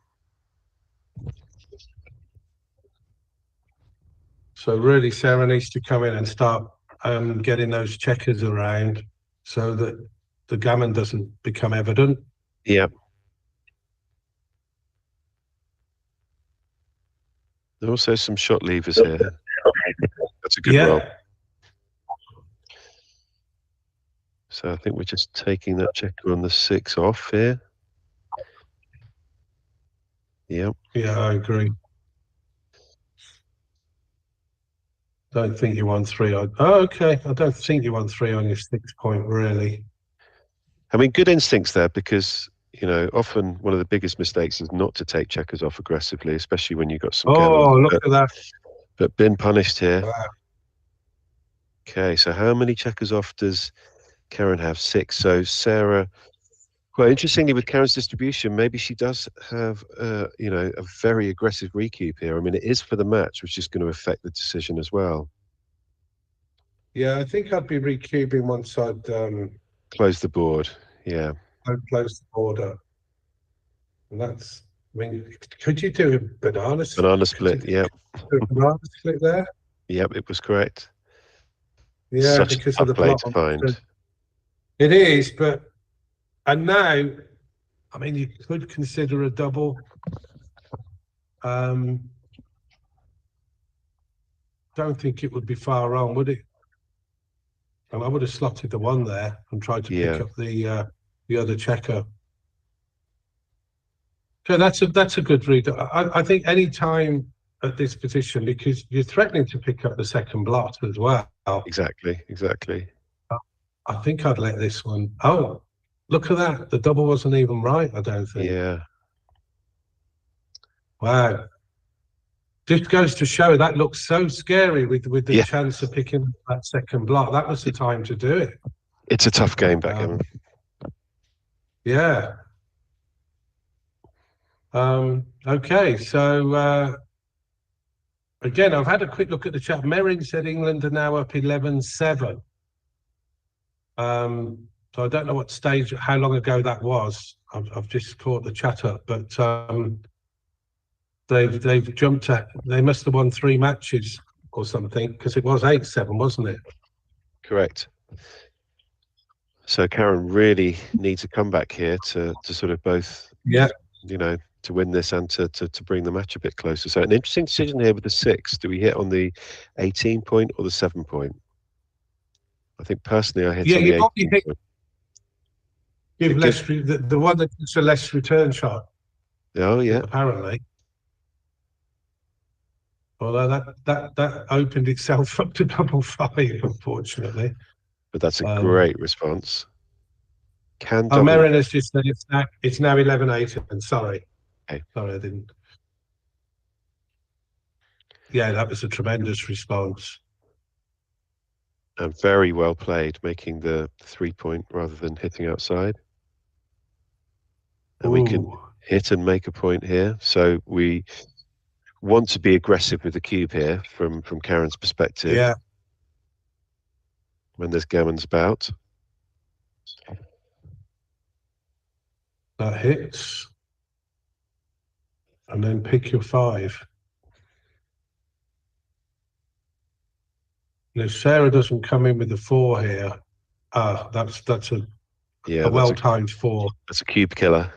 So really, Sarah needs to come in and start getting those checkers around so that the gammon doesn't become evident. Yep. There are also some shot levers here. That's a good roll. So I think we're just taking that checker on the 6 off here. Yep. Yeah, I agree. Don't think you won 3 on. Oh, okay. I don't think you won 3 on your 6 point, really. I mean, good instincts there, because, you know, often one of the biggest mistakes is not to take checkers off aggressively, especially when you've got some Oh, gammon. look at that. But been punished here. Wow. Okay, so how many checkers off does Karen have? 6. So Sarah, well, interestingly, with Karen's distribution, maybe she does have, you know, a very aggressive recube here. I mean, it is for the match, which is going to affect the decision as well. Yeah, I think I'd be recubing once I'd Close the board. Yeah. I'd close the board up. And that's, I mean, could you do a banana split? Banana split, yeah. Do a banana split there? Yep, it was correct. Yeah, Such because a of the play block. to find. It is, but and now, I mean, you could consider a double. Don't think it would be far wrong, would it? And I would have slotted the 1 there and tried to pick up the other checker. So that's a good read. I think any time at this position, because you're threatening to pick up the second blot as well. Exactly. I think I'd let this one. Oh, look at that. The double wasn't even right, I don't think. Yeah. Wow. Just goes to show that looks so scary with the chance of picking that second block. That was the time to do it. It's a tough game, Backgammon. Yeah. Okay, so again, I've had a quick look at the chat. Merrin said England are now up 11-7. So I don't know what stage, how long ago that was. I've just caught the chat up, but they've jumped at. They must have won 3 matches or something, because it was 8-7, wasn't it? Correct. So Karen really needs a comeback here to sort of both, you know, to win this and to bring the match a bit closer. So an interesting decision here with the 6. Do we hit on the 18 point or the 7 point? I think personally I hit on the 18 point. Give less the one that gives a less return shot. Oh yeah. Apparently. Although that opened itself up to double 5, unfortunately. But that's a great response. Can double. Merrin has just said it's now 11-8. And sorry. Okay. Sorry, I didn't. Yeah, that was a tremendous response. And very well played, making the 3 point rather than hitting outside. And we can hit and make a point here. So we want to be aggressive with the cube here from Karen's perspective. Yeah. When there's gammons about. That hits. And then pick your 5. And if Sarah doesn't come in with the 4 here, that's a well-timed 4. That's a cube killer.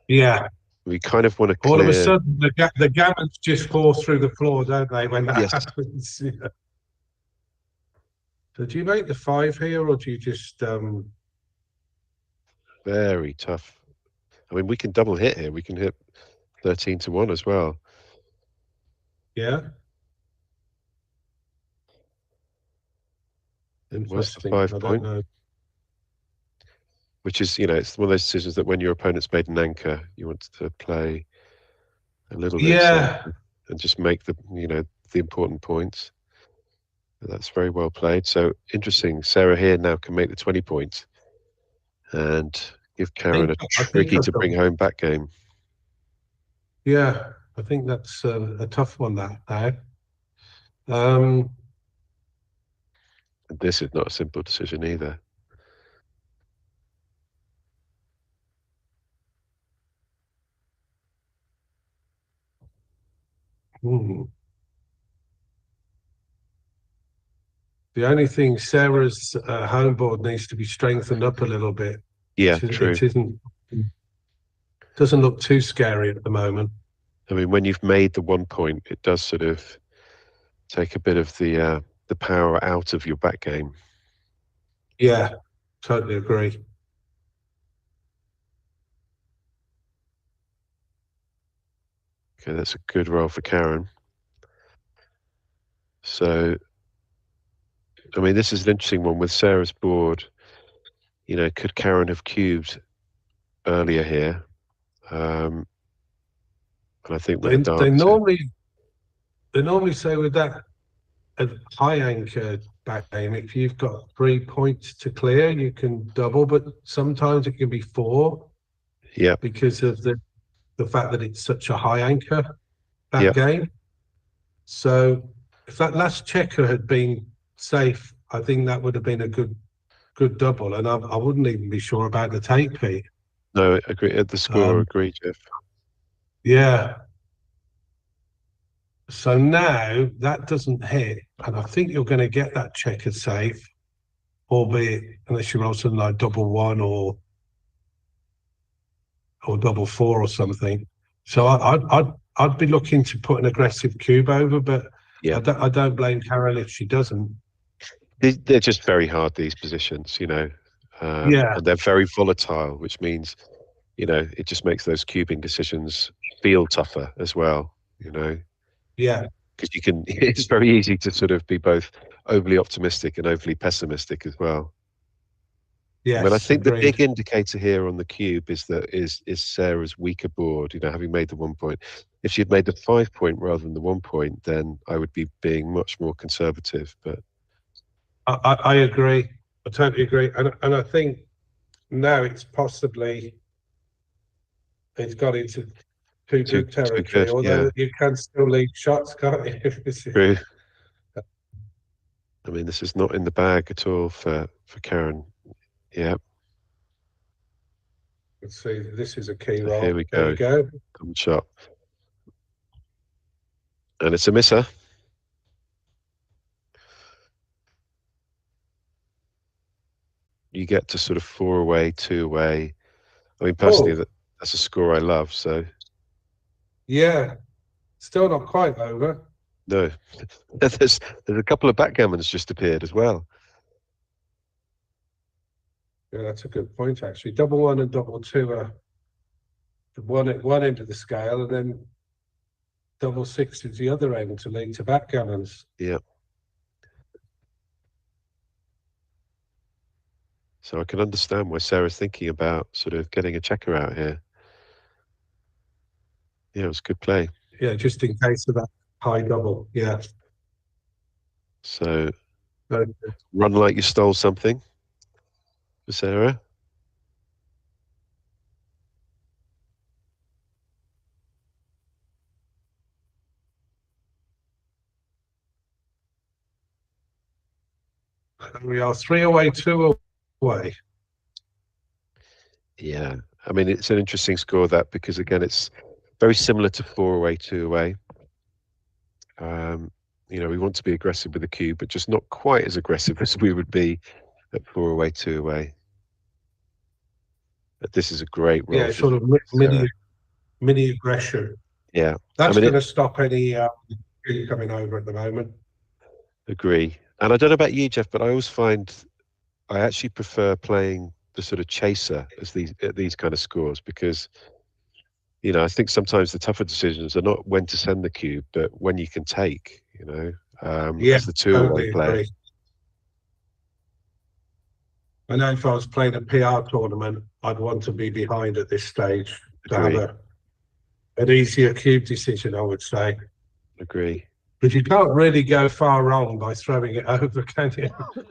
Yeah. We kind of want to clear. All of a sudden, the gammons just fall through the floor, don't they, when that happens? Yeah. So do you make the 5 here, or do you just... Very tough. I mean, we can double hit here. We can hit 13-1 as well. Yeah. What's the 5 point? Which is, you know, it's one of those decisions that when your opponent's made an anchor, you want to play a little bit and just make the, you know, the important points. But that's very well played. So interesting. Sarah here now can make the 20 points and give Karen a tricky to bring home back game. Yeah, I think that's a tough one, that now. This is not a simple decision either. The only thing, Sarah's home board needs to be strengthened up a little bit. Yeah, true. It doesn't look too scary at the moment. I mean, when you've made the 1 point, it does sort of take a bit of the power out of your back game. Yeah, totally agree. Okay, that's a good roll for Karen. So, I mean, this is an interesting one with Sarah's board. You know, could Karen have cubed earlier here? And I think with the They dark, normally say with that a high anchor back game, if you've got 3 points to clear, you can double, but sometimes it can be 4 yeah, because of the fact that it's such a high anchor back yeah. game. So if that last checker had been safe, I think that would have been a good double, and I wouldn't even be sure about the take, Pete. No, I agree. At the score, agree, Jeff. Yeah. So now that doesn't hit, and I think you're going to get that checker safe, albeit unless you roll something like double 1 or double 4 or something. So I'd be looking to put an aggressive cube over, but Yeah, I don't blame Carol if she doesn't. they're just very hard, these positions, you know. Yeah. And they're very volatile, which means, you know, it just makes those cubing decisions feel tougher as well, you know. Yeah. Because you can, it's very easy to sort of be both overly optimistic and overly pessimistic as well. Yes. I mean, I think the agreed. big indicator here on the cube is that is Sarah's weaker board, you know, having made the 1 point. If she'd made the 5 point rather than the 1 point, then I would be being much more conservative. But I agree. I totally agree. And I think now it's got into too good too territory, good, although yeah, you can still lead shots, can't you? true. I mean, this is not in the bag at all for Karen. Yeah, Let's see, this is a key so roll. here we There go. you go. Come shot. And it's a misser. You get to sort of 4 away, 2 away. I mean, personally, Oh, that's a score I love. So yeah. Still not quite over. no, there's a couple of backgammons just appeared as well. Yeah, that's a good point, actually. Double 1 and double 2 are one end of the scale, and then double 6 is the other end to lead to backgammons. Yeah. So I can understand why Sarah's thinking about sort of getting a checker out here. Yeah, it was good play. Yeah, just in case of that high double. Yeah. So Okay. run like you stole something for Sarah. We are 3 away, 2 away. Yeah, I mean, it's an interesting score, that, because again, it's very similar to 4 away, 2 away. You know, we want to be aggressive with the cube, but just not quite as aggressive as we would be at 4 away, 2 away. But this is a great roll. Yeah, sort of mini aggression. Yeah, That's I mean, going to stop any coming over at the moment. agree. And I don't know about you, Jeff, but I always find I actually prefer playing the sort of chaser as these kind of scores, because, you know, I think sometimes the tougher decisions are not when to send the cube, but when you can take, you know, as the 2 away totally player. agree. I know if I was playing a PR tournament, I'd want to be behind at this stage to Agree. have an easier cube decision, I would say. Agree. But you can't really go far wrong by throwing it over, can you?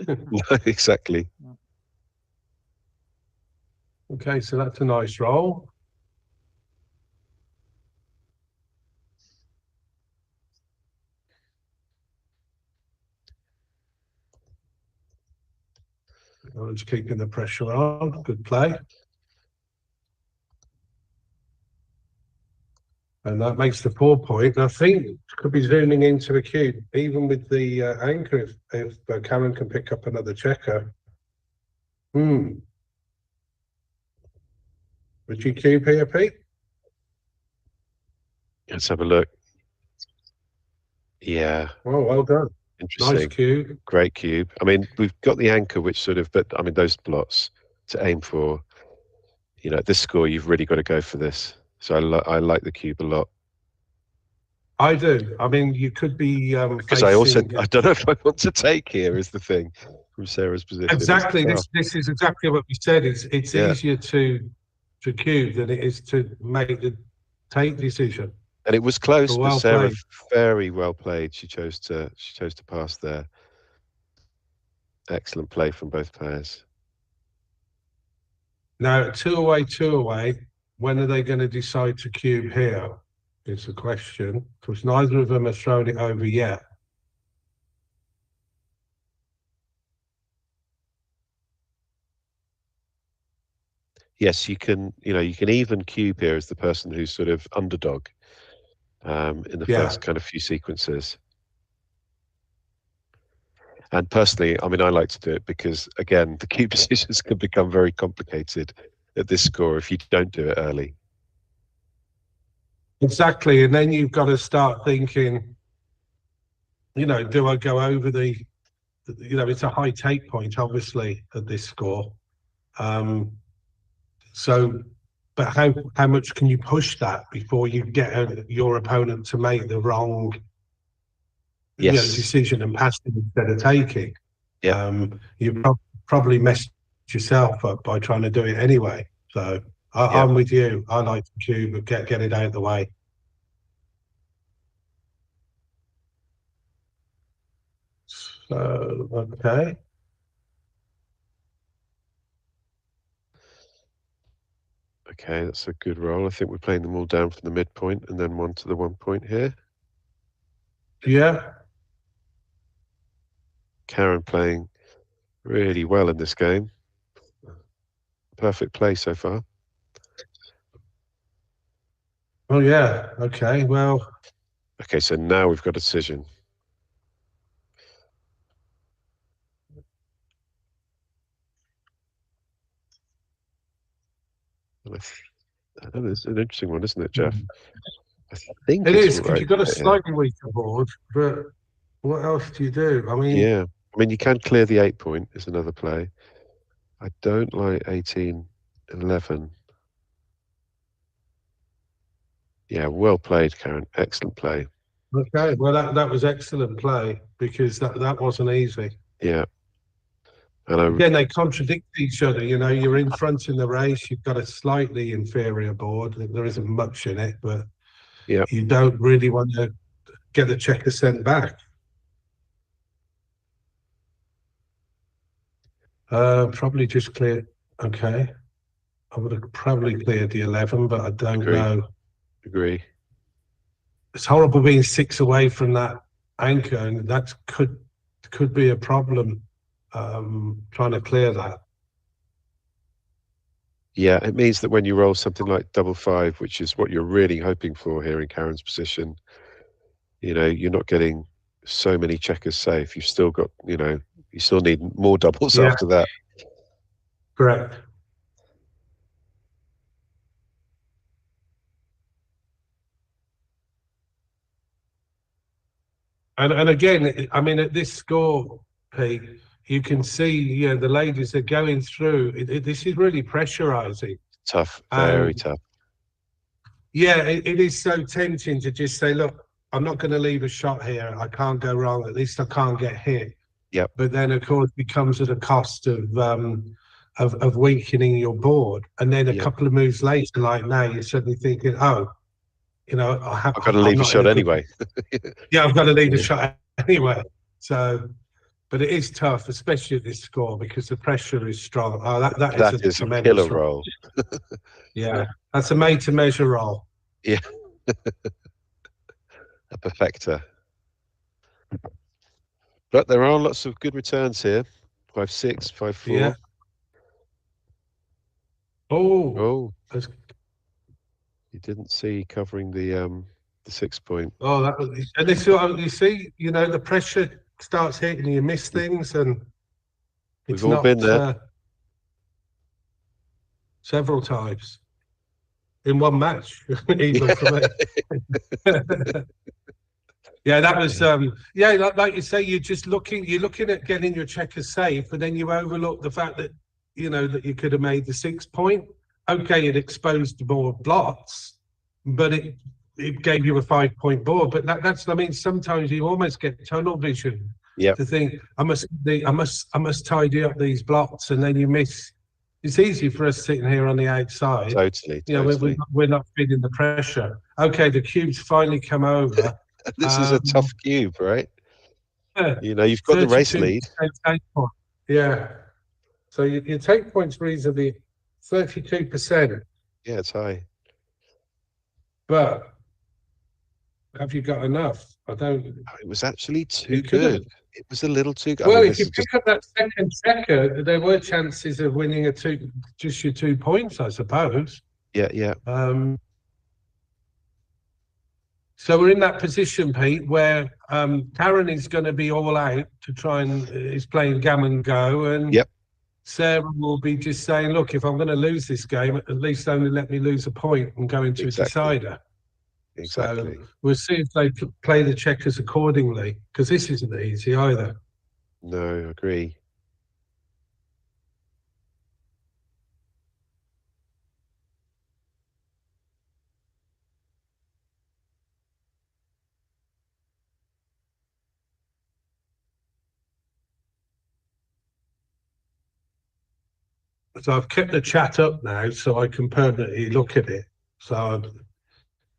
No, exactly. Okay, so that's a nice roll. Just keeping the pressure on. Good play. And that makes the 4 point. And I think could be zooming into the cube, even with the anchor, if Karen can pick up another checker. Would you cube here, Pete? Let's have a look. Yeah, Oh, well done. Nice interesting. cube. Great cube. I mean, we've got the anchor, which sort of, but I mean, those blots to aim for. You know, at this score, you've really got to go for this. So I like the cube a lot. I do. I mean, you could be Because I also, facing I don't know if I want to take here is the thing from Sarah's position. exactly. It's This is exactly what we said. It's Yeah. easier to cube than it is to make the take decision. And it was close, So but well Sarah played. very well played. She chose to pass there. Excellent play from both players. Now, 2 away. When are they going to decide to cube here? It's a question, because neither of them have thrown it over yet. Yes, you can even cube here as the person who's sort of underdog in the Yeah. first kind of few sequences. And personally, I mean, I like to do it because, again, the cube decisions can become very complicated at this score if you don't do it early. Exactly, and then you've got to start thinking, do I go over it's a high take point, obviously, at this score. But how much can you push that before you get your opponent to make the wrong decision and pass it instead of taking? Yeah. You probably messed yourself up by trying to do it anyway. So I'm with you. I like to cube, but get it out of the way. So, okay. Okay, that's a good roll. I think we're playing them all down from the midpoint and then one to the 1 point here. Yeah. Karen playing really well in this game. Perfect play so far. Oh, yeah. Okay, well. Okay, so now we've got a decision. I don't know, it's an interesting one, isn't it, Jeff? I think It it's is, because right you've got a here. slightly weaker board, but what else do you do? I mean, Yeah, I mean, you can clear the 8 point is another play. I don't like 18, 11. Yeah, well played, Karen. Excellent play. okay, well, that was excellent play, because that wasn't easy. Yeah. And Again, they contradict each other. You're in front in the race. You've got a slightly inferior board. There isn't much in it, but you don't really want to get the checker sent back. Probably just clear. Okay. I would have probably cleared the 11, but I don't know. Agree. It's horrible being 6 away from that anchor, and that could be a problem. Trying to clear that. Yeah, it means that when you roll something like 5-5, which is what you're really hoping for here in Karen's position, you're not getting so many checkers safe. You've still got, you still need more doubles after that. Correct. And again, I mean, at this score, Pete, you can see, the ladies are going through. This is really pressurizing. Tough, very tough. Yeah, it is so tempting to just say, look, I'm not going to leave a shot here. I can't go wrong. At least I can't get hit. Yep. But then, of course, it comes at a cost of weakening your board. And then a couple of moves later, like now, you're suddenly thinking, oh, I've got to leave a shot anyway. Yeah, I've got to leave a shot anyway. So, but it is tough, especially at this score, because the pressure is strong. Oh, that is a killer roll. Yeah, that's a made to measure roll. Yeah. A perfecter. But there are lots of good returns here. 5-6, 5-4. Yeah. Oh. You didn't see covering the 6 point. Oh, that was, and this, you see, the pressure starts hitting, you miss things, and We've all been there. Several times. in one match, even for me. Yeah, that was like you say, you're looking at getting your checkers safe, but then you overlook the fact that that you could have made the 6 point. Okay, it exposed more blots, but it gave you a 5 point board. But that's, I mean, sometimes you almost get tunnel vision to think I must tidy up these blots, and then you miss. It's easy for us sitting here on the outside. Totally. We're not feeling the pressure. Okay, the cube's finally come over. This is a tough cube, right? Yeah, You've got the race lead. Yeah. So your take points reasonably 32%. Yeah, it's high. But have you got enough? I don't. It was actually too good. It was a little too good. Well, if you pick up that second checker, there were chances of winning just your 2 points, I suppose. Yeah. So we're in that position, Pete, where Karen is going to be all out to try and is playing gammon go, and Sarah will be just saying, "Look, if I'm going to lose this game, at least only let me lose a point and go into a decider." Exactly. So we'll see if they play the checkers accordingly, because this isn't easy either. No, I agree. So I've kept the chat up now so I can permanently look at it. So,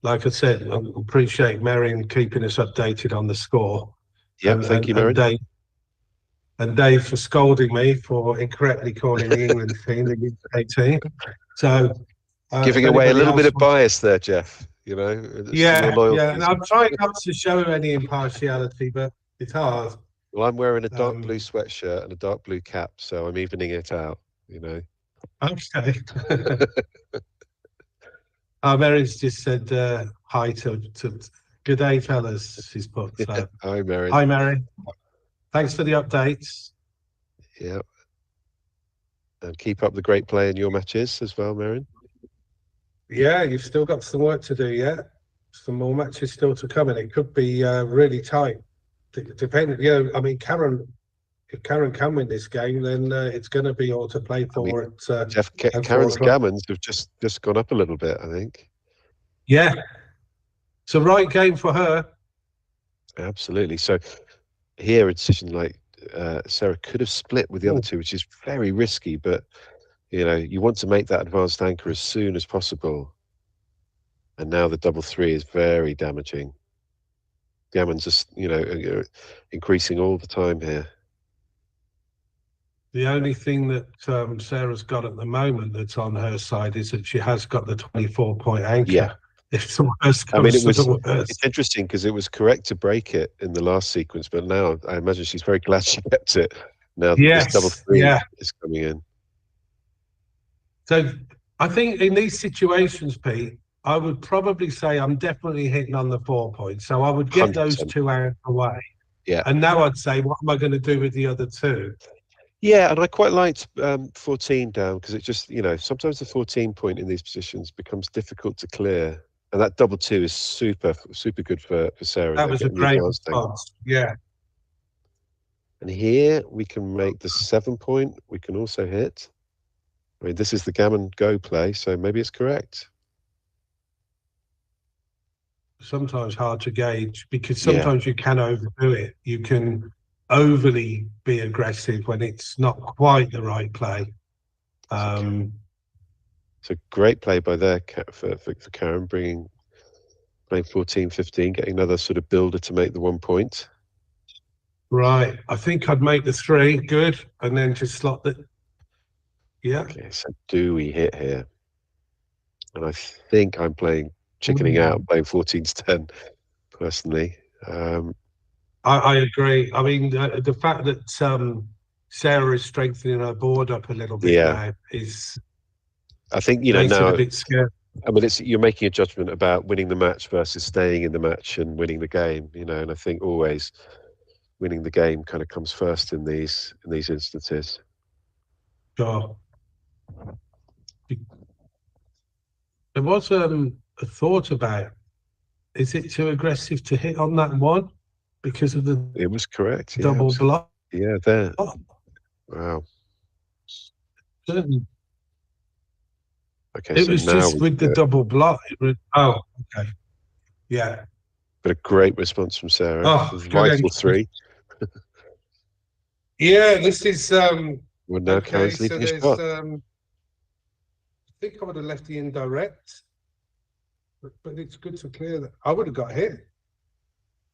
like I said, I appreciate Marion keeping us updated on the score. Yeah, thank you, Marion. And Dave for scolding me for incorrectly calling the England team the UK team. So giving away a little bit of bias there, Jeff. Yeah. And I'm trying not to show any impartiality, but it's hard. Well, I'm wearing a dark blue sweatshirt and a dark blue cap, so I'm evening it out. Okay. Mary's just said hi to good day, fellas. She's put. So. Hi, Mary. Hi, Mary. Thanks for the updates. Yeah. And keep up the great play in your matches as well, Marion. Yeah, you've still got some work to do yet. Some more matches still to come, and it could be really tight. Depending, I mean, if Karen can win this game, then it's going to be all to play for. Jeff, Karen's gammons have just gone up a little bit, I think. Yeah, it's a right game for her. Absolutely. So here, a decision like Sarah could have split with the other two, which is very risky. But you want to make that advanced anchor as soon as possible. And now the double three is very damaging. Gammons are increasing all the time here. The only thing that Sarah's got at the moment that's on her side is that she has got the 24-point anchor. Yeah. If the worst comes to the worst. It's interesting because it was correct to break it in the last sequence, but now I imagine she's very glad she kept it. Now that this double three is coming in. So I think in these situations, Pete, I would probably say I'm definitely hitting on the 4 points. So I would get 100%. Those two out away. Yeah. And now I'd say, what am I going to do with the other two? Yeah, and I quite liked 14 down because it just, sometimes the 14 point in these positions becomes difficult to clear. And that double two is super good for Sarah. That was a great response. Yeah. And here we can make the 7 point. We can also hit. I mean, this is the gammon go play, so maybe it's correct. Sometimes hard to gauge because sometimes you can overdo it. You can overly be aggressive when it's not quite the right play. It's a great play by there for Karen, playing 14-15, getting another sort of builder to make the 1 point. Right. I think I'd make the 3, good, and then just slot the. Yeah. Okay, so do we hit here? And I think I'm playing chickening out, playing 14-10, personally. I agree. I mean, the fact that Sarah is strengthening her board up a little bit now is. I think now. A bit scary. I mean, you're making a judgment about winning the match versus staying in the match and winning the game. And I think always winning the game kind of comes first in these instances. Sure. There was a thought about, is it too aggressive to hit on that one because of the It was correct. Yeah, double block? yeah, there. Wow. Certainly. Okay, It so was now just we've with the double block. It was, oh, okay. Yeah. got a great response from Sarah. Oh, good Vital entry. 3. Yeah, this is Well, now okay. Karen's So leading a there's spot. I think I would have left the indirect, but it's good to clear that. I would have got hit.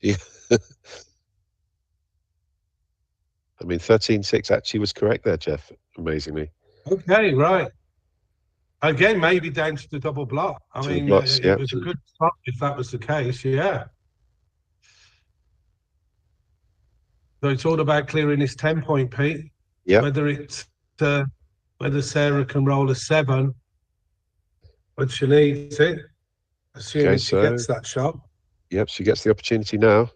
Yeah. I mean, 13-6 actually was correct there, Jeff, amazingly. Okay, right. Again, maybe down to the double block. I To the mean, blocks, it yeah. was a good spot if that was the case, yeah. So it's all about clearing this 10-point, Pete. Yeah. Whether it's whether Sarah can roll a 7, but she needs it, assuming she gets that shot. Yep, she gets the opportunity now.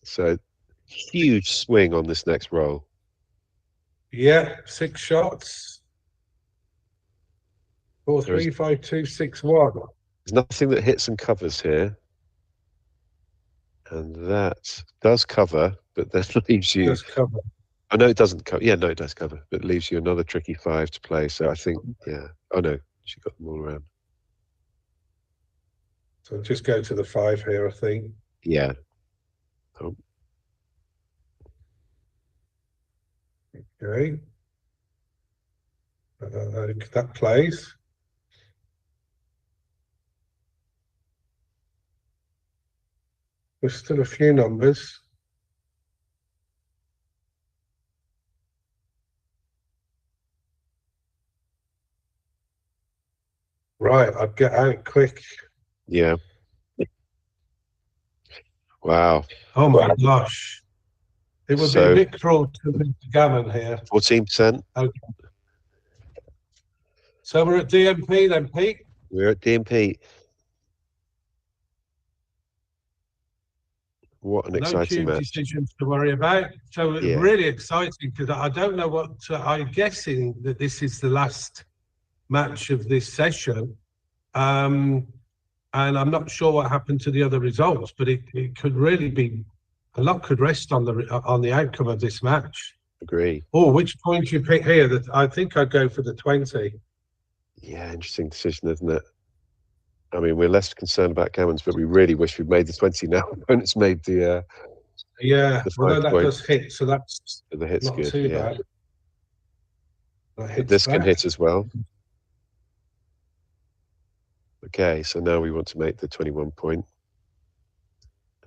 So huge swing on this next roll. Yeah, 6 shots. 4, There is- 3, 5, 2, 6, 1. There's nothing that hits and covers here. And that does cover, but then leaves you. Just cover. Oh, no, it doesn't cover. Yeah, no, it does cover, but it leaves you another tricky 5 to play. So I think, yeah. Oh, no, she got them all around. So just go to the 5 here, I think. Yeah. Oh, Okay. That plays. There's still a few numbers. Right, I'd get out quick. yeah. Wow. Oh my gosh. It would So- be a bit cruel to Backgammon here. 14%. So we're at DMP then, Pete. We're at DMP. What an No exciting cube match. decisions to worry about. So Yeah. really exciting because I don't know what I'm guessing that this is the last match of this session. And I'm not sure what happened to the other results, but it could really be a lot could rest on the outcome of this match. Agree. Oh, which point you pick here? That I think I'd go for the 20. Yeah, interesting decision, isn't it? I mean, we're less concerned about Gammons, but we really wish we'd made the 20 now. Opponent's made the Yeah, the although 5 that points. does hit, so that's The hit's not good. too Yeah. bad. That But hits this can back. hit as well. Okay, so now we want to make the 21 point.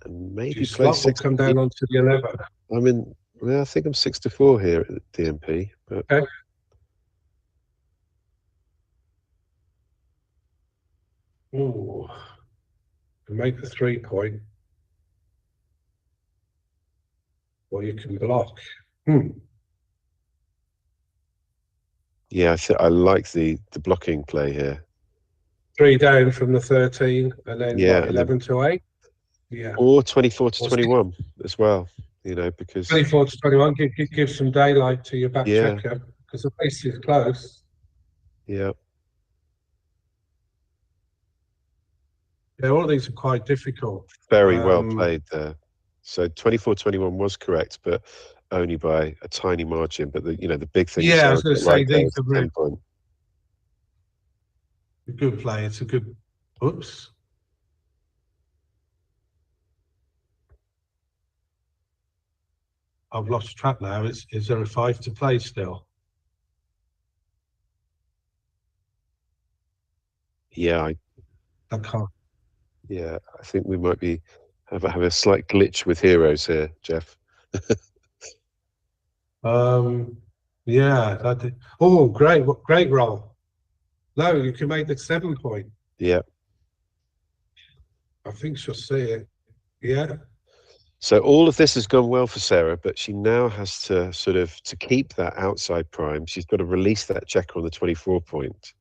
And maybe Your play slot will 6. come down onto the 11. I mean, well, I think I'm 6-4 here at DMP. But Okay. Ooh, to make the 3 point. Well, you can block. yeah, I like the blocking play here. 3 down from the 13, and then Yeah, what, and then- 11 to 8. Yeah, Or 24 to Or 21 as well, you know, because 24 to 21 give some daylight to your back Yeah. checker because the face is close. yeah, Yeah, all of these are quite difficult. very well Um, played there. So 24-21 was correct, but only by a tiny margin. But the big thing. Yeah, I was Sarah going to got say right there these was are 10 really point. a good play. It's a good. Oops. I've lost track now. Is there a 5 to play still? Yeah, I can't. I think we might be have a slight glitch with heroes here, Jeff. Yeah. Oh, great roll. No, you can make the 7 point. Yeah. I think she'll see it. Yeah. So all of this has gone well for Sarah, but she now has to to keep that outside prime. She's got to release that checker on the 24 point.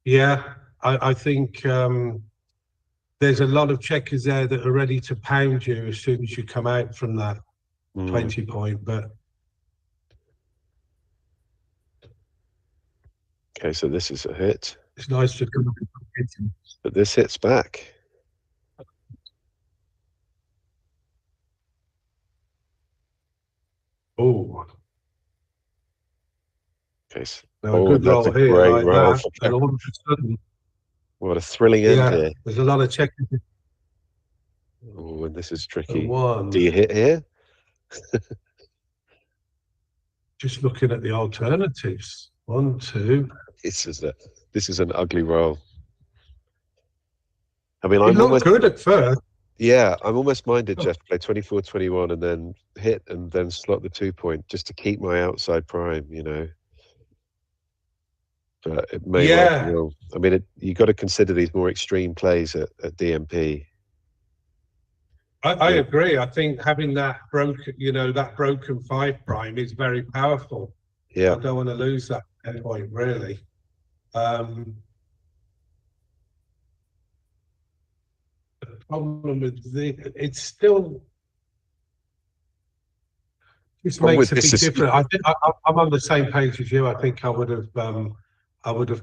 Yeah. I think there's a lot of checkers there that are ready to pound you as soon as you come out from that 20 point. But Okay, so this is a hit, It's nice to come up with hitting. but this hits back. Oh, Okay, so, now a good that's roll a here great like roll. that, and all of a sudden, What a thrilling end yeah, here. there's a lot of checking. Oh, and this is tricky. And one. Do you hit here? Just looking at the alternatives. 1, 2. This is an ugly roll. I mean, It I'm looked almost good at first. yeah, I'm almost minded, Jeff, to play 24-21 and then hit and then slot the 2-point just to keep my outside prime, you know. But it may well be Yeah. wrong. I mean, you got to consider these more extreme plays at DMP. I agree. I think having that broken 5 prime is very powerful. Yeah, I don't want to lose that endpoint, really. The problem with it's still just Problem makes with a this big is- difference. I think I'm on the same page as you. I think I would have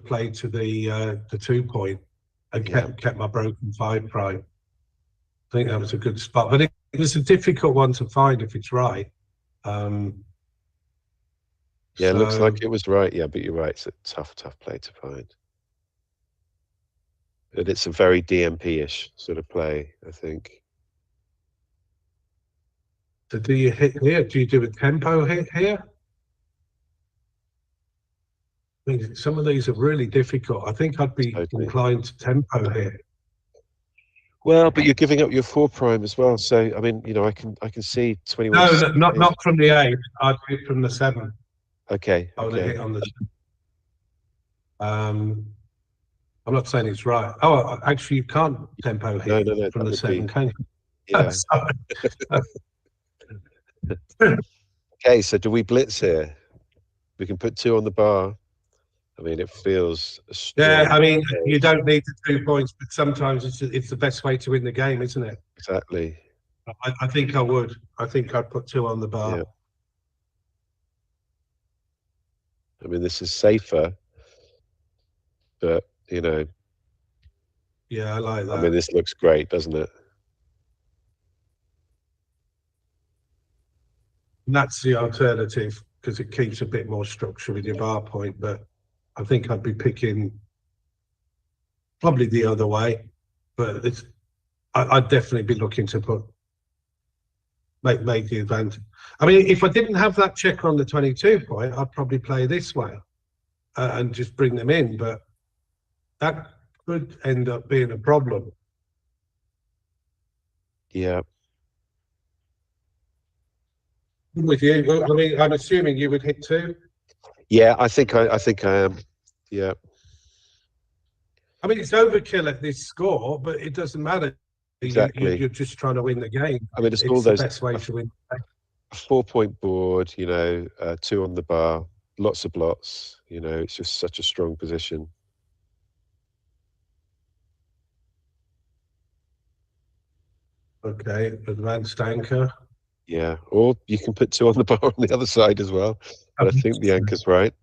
played to the 2-point and kept my broken 5 prime. I think that was a good spot, but it was a difficult one to find if it's right. yeah, it looks so- like it was right. Yeah, but you're right. It's a tough play to find. But it's a very DMP-ish sort of play, I think. So do you hit here? Do you do a tempo hit here? I mean, some of these are really difficult. I think I'd be Totally. inclined to tempo here. Well, but you're giving up your 4 prime as well. So I mean, you know, I can see 21. No, not from the 8. I'd hit from the 7. Okay. I would have Okay. hit on the 7. I'm not saying it's right. Oh, actually, you can't tempo hit No, from that the would 7, be- can you? Yeah. Sorry. Okay, so do we blitz here? We can put 2 on the bar. I mean, it feels Yeah, strong. I mean, you don't need the 2 points, but sometimes it's the best way to win the game, isn't it? Exactly. I think I would. I think I'd put 2 on the bar. Yeah. I mean, this is safer, but you know, Yeah, I like that. I mean, this looks great, doesn't it? And that's the alternative because it keeps a bit more structure with your bar point. But I think I'd be picking probably the other way. But I'd definitely be looking to make the advantage. I mean, if I didn't have that checker on the 22 point, I'd probably play this way and just bring them in. But that could end up being a problem. Yeah. I'm with you. Well, I mean, I'm assuming you would hit 2. Yeah, I think I am. Yeah. I mean, it's overkill at this score, but it doesn't matter. Exactly. You're just trying to win the game. I mean, it's It's all the those best way to win. a 4-point board, you know, 2 on the bar, lots of blots, you know, it's just such a strong position. Okay, advanced anchor. Yeah. Or you can put 2 on the bar on the other side as well. But I think the anchor's right.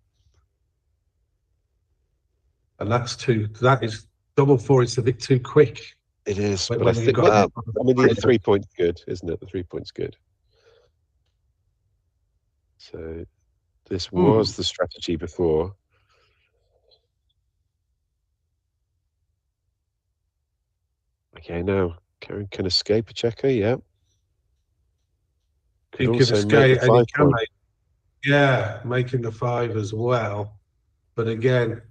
And that's 2. That is double 4. It's a bit too quick. It is. When But I you've think, got- well, I mean, the 3-point's good, isn't it? The 3-point's good. So this was the strategy before. Okay, now Karen can escape a checker, yeah. He Could can also escape make and the he 5 can point. make. Yeah, making the 5 as well. But again,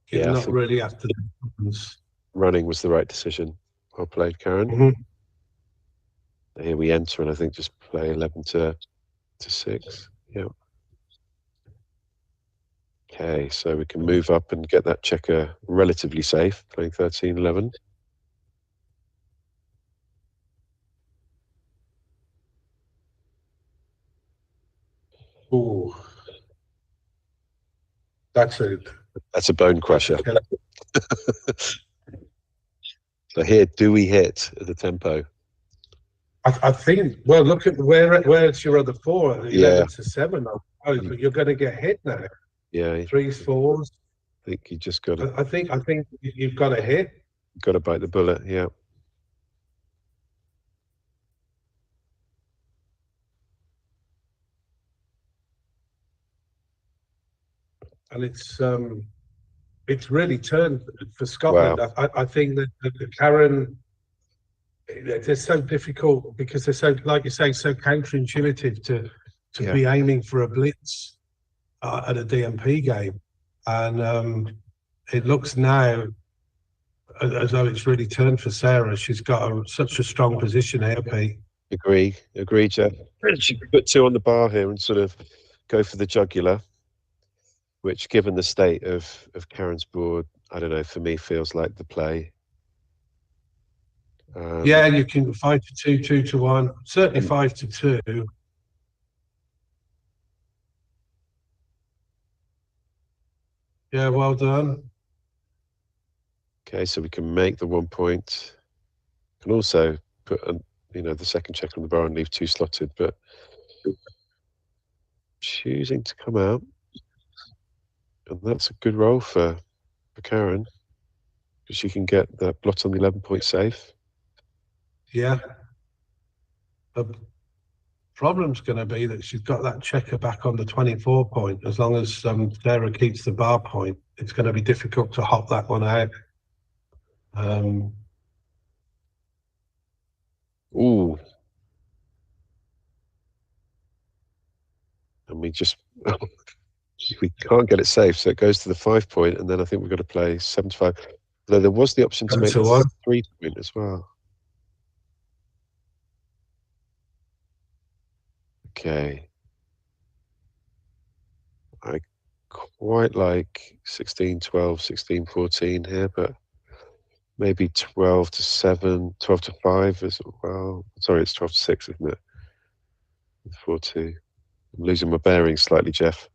you're Yeah, I not think really after the buttons. running was the right decision. Well played, Karen. Mhm. Here we enter, and I think just play 11 to 6. Yeah. Okay, so we can move up and get that checker relatively safe, playing 13-11. Ooh. That's it. That's a bone crusher. So here, do we hit at the tempo? I think. Well, look at where's your other 4? 11 Yeah. to 7. Oh, but you're going to get hit now. Yeah, 3s, 4s. think you just got to I think you've got to hit. bite the bullet. Yeah. And it's really turned for Scotland. Wow. I think that the Karen, they're so difficult because they're so, like you say, so counterintuitive to Yeah. be aiming for a blitz at a DMP game, and it looks now as though it's really turned for Sarah. She's got such a strong position here, Pete. Agree, Jeff. She could put 2 on the bar here and sort of go for the jugular, which, given the state of Karen's board, I don't know, for me feels like the play. Yeah, you can 5-2, 2-1, certainly 5-2. Yeah, well done. Okay, so we can make the 1 point. Can also put the second check on the bar and leave 2 slotted, but choosing to come out, and that's a good roll for Karen, because she can get that blot on the 11-point safe. Yeah. The problem's going to be that she's got that checker back on the 24 point. As long as Sarah keeps the bar point, it's going to be difficult to hop that one out. Ooh. And we can't get it safe, so it goes to the 5 point, and then I think we've got to play 7-5. Though there was the option to make the 3 point as well. Okay. I quite like 16-12, 16-14 here, but maybe 12-7, 12-5 as well. Sorry, it's 12-6, isn't it? 4-2. I'm losing my bearings slightly, Jeff.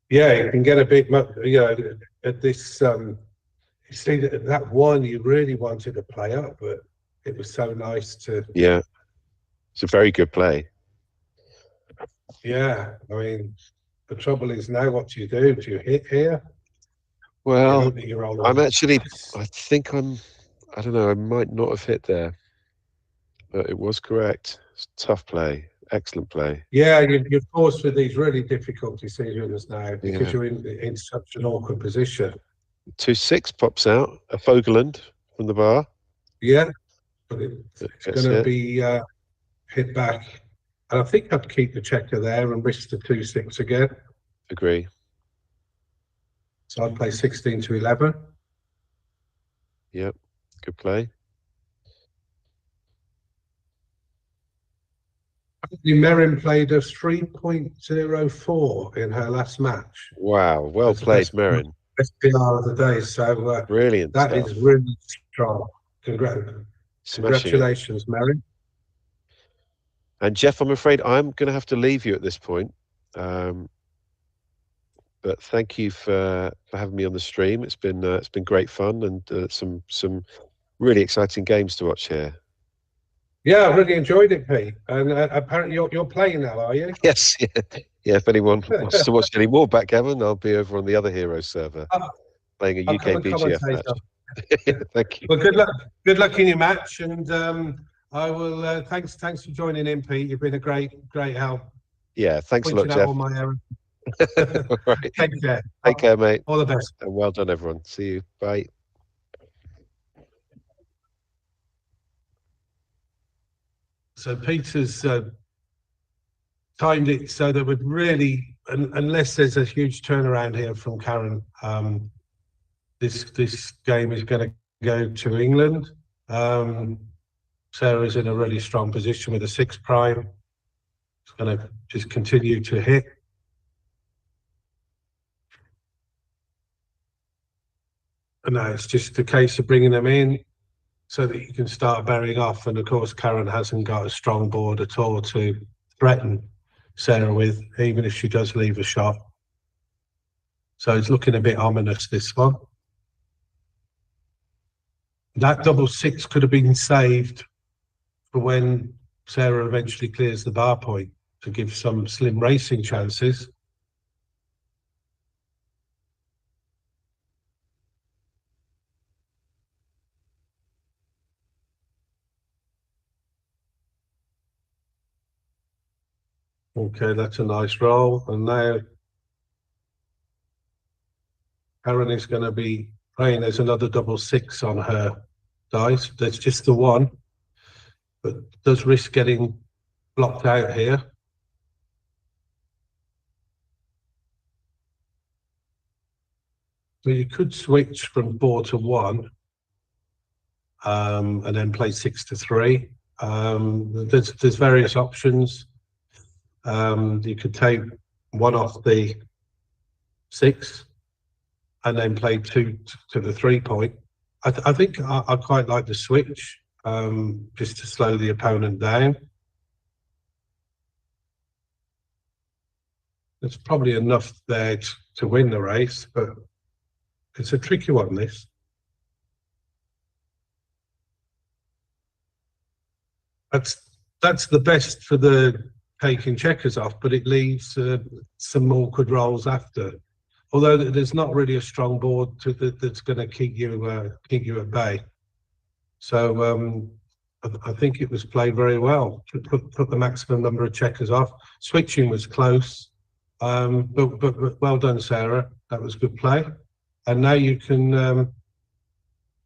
Yeah, you can get a bit, at this, you see that one you really wanted to play up, but it was so nice to. Yeah, it's a very good play. Yeah, I mean, the trouble is now what do? Do you hit here? Well, I'm actually, I don't know, I might not have hit there, but it was correct. It's a tough play, excellent play. Yeah, you're forced with these really difficult decisions now because you're in such an awkward position. 2-6 pops out, a Fogeland from the bar. Yeah, but it's going to be hit back. And I think I'd keep the checker there and risk the 2-6 again. Agree. So I'd play 16-11. Yep, good play. Merrin played a 3.04 in her last match. Wow, well played, Merrin. SPR of the day, so brilliant. That is really strong. Congratulations, Merrin. And Jeff, I'm afraid I'm going to have to leave you at this point. But thank you for having me on the stream. It's been great fun and some really exciting games to watch here. Yeah, I really enjoyed it, Pete. And apparently you're playing now, are you? Yes. Yeah. If anyone wants to watch any more Backgammon, I'll be over on the other Heroes server playing a UK BGF match. Thank you. Well, good luck. Good luck in your match, and I will. Thanks for joining in, Pete. You've been a great help. Yeah. Thanks a lot, Jeff. All my errors. Right. Take care. Take care, mate. All the best. And well done, everyone. See you. Bye. So Peter's timed it so that would really, unless there's a huge turnaround here from Karen, this game is going to go to England. Sarah's in a really strong position with a 6 prime. It's going to just continue to hit. And now it's just a case of bringing them in so that you can start bearing off. And of course, Karen hasn't got a strong board at all to threaten Sarah with, even if she does leave a shot. So it's looking a bit ominous, this one. That double 6 could have been saved for when Sarah eventually clears the bar point. to give some slim racing chances. Okay, that's a nice roll. And now Karen is going to be playing. There's another double 6 on her dice. That's just the one, but does risk getting blocked out here. So you could switch from 4 to 1, and then play 6 to 3. There's various options. You could take 1 off the 6 and then play 2 to the 3 point. I think I quite like the switch, just to slow the opponent down. It's probably enough there to win the race, but it's a tricky one, this. That's the best for the taking checkers off, but it leaves some awkward rolls after. Although there's not really a strong board that's going to keep you at bay. So I think it was played very well to put the maximum number of checkers off. Switching was close, but well done, Sarah. That was good play. And now you can,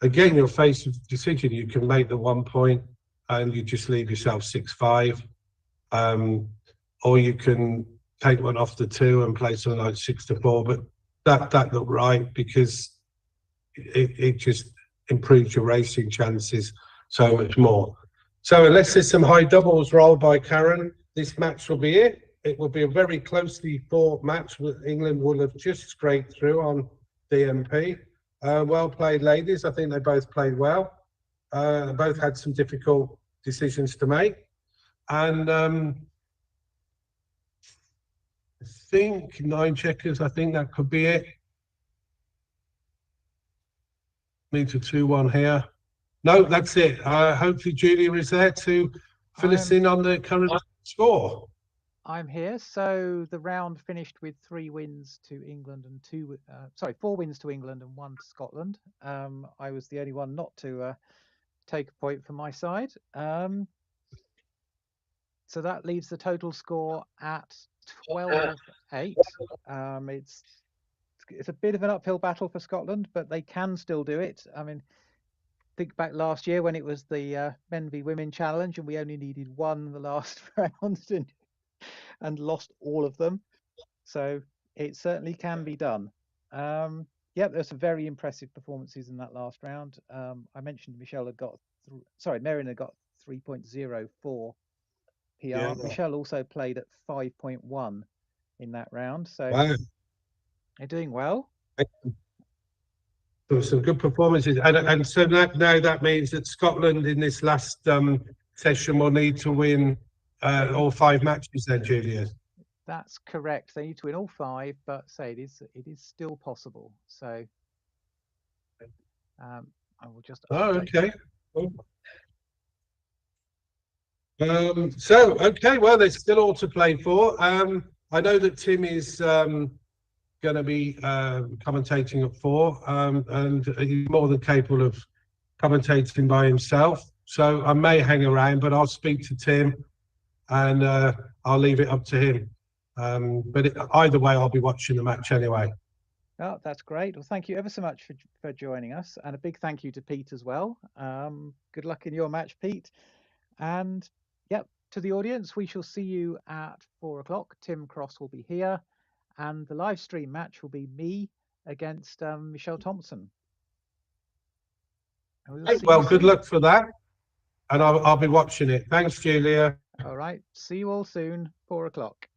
again, you're faced with a decision. You can make the 1 point and you just leave yourself 6-5, or you can take 1 off the 2 and play something like 6 to 4. But that looked right because it just improves your racing chances so much more. So unless there's some high doubles rolled by Karen, this match will be it. It will be a very closely fought match. England will have just scraped through on DMP. Well played, ladies. I think they both played well. Both had some difficult decisions to make. And I think 9 checkers, I think that could be it. Needs a 2-1 here. No, that's it. Hopefully Julia is there to fill us in on the current score. I'm here. So the round finished with 3 wins to England and 4 wins to England and 1 to Scotland. I was the only one not to take a point from my side. So that leaves the total score at 12-8. It's a bit of an uphill battle for Scotland, but they can still do it. I mean, think back last year when it was the Men v Women challenge and we only needed 1 in the last round and lost all of them. So it certainly can be done. There's some very impressive performances in that last round. I mentioned Michelle had got, Marion had got 3.04 PR. Yeah. Michelle also played at 5.1 in that round. So wow. They're doing well. There were some good performances. And so now that means that Scotland in this last session will need to win all 5 matches then, Julia. That's correct. They need to win all 5, but say it is still possible. So I will just update. Okay. Okay, well, there's still all to play for. I know that Tim is going to be commentating at 4, and he's more than capable of commentating by himself. So I may hang around, but I'll speak to Tim, and I'll leave it up to him. But either way, I'll be watching the match anyway. Oh, that's great. Well, thank you ever so much for joining us, and a big thank you to Pete as well. Good luck in your match, Pete. And to the audience, we shall see you at 4 o'clock. Tim Cross will be here, and the live stream match will be me against Michelle Thompson. Well, good luck for that, and I'll be watching it. Thanks, Julia. All right. See you all soon. 4 o'clock.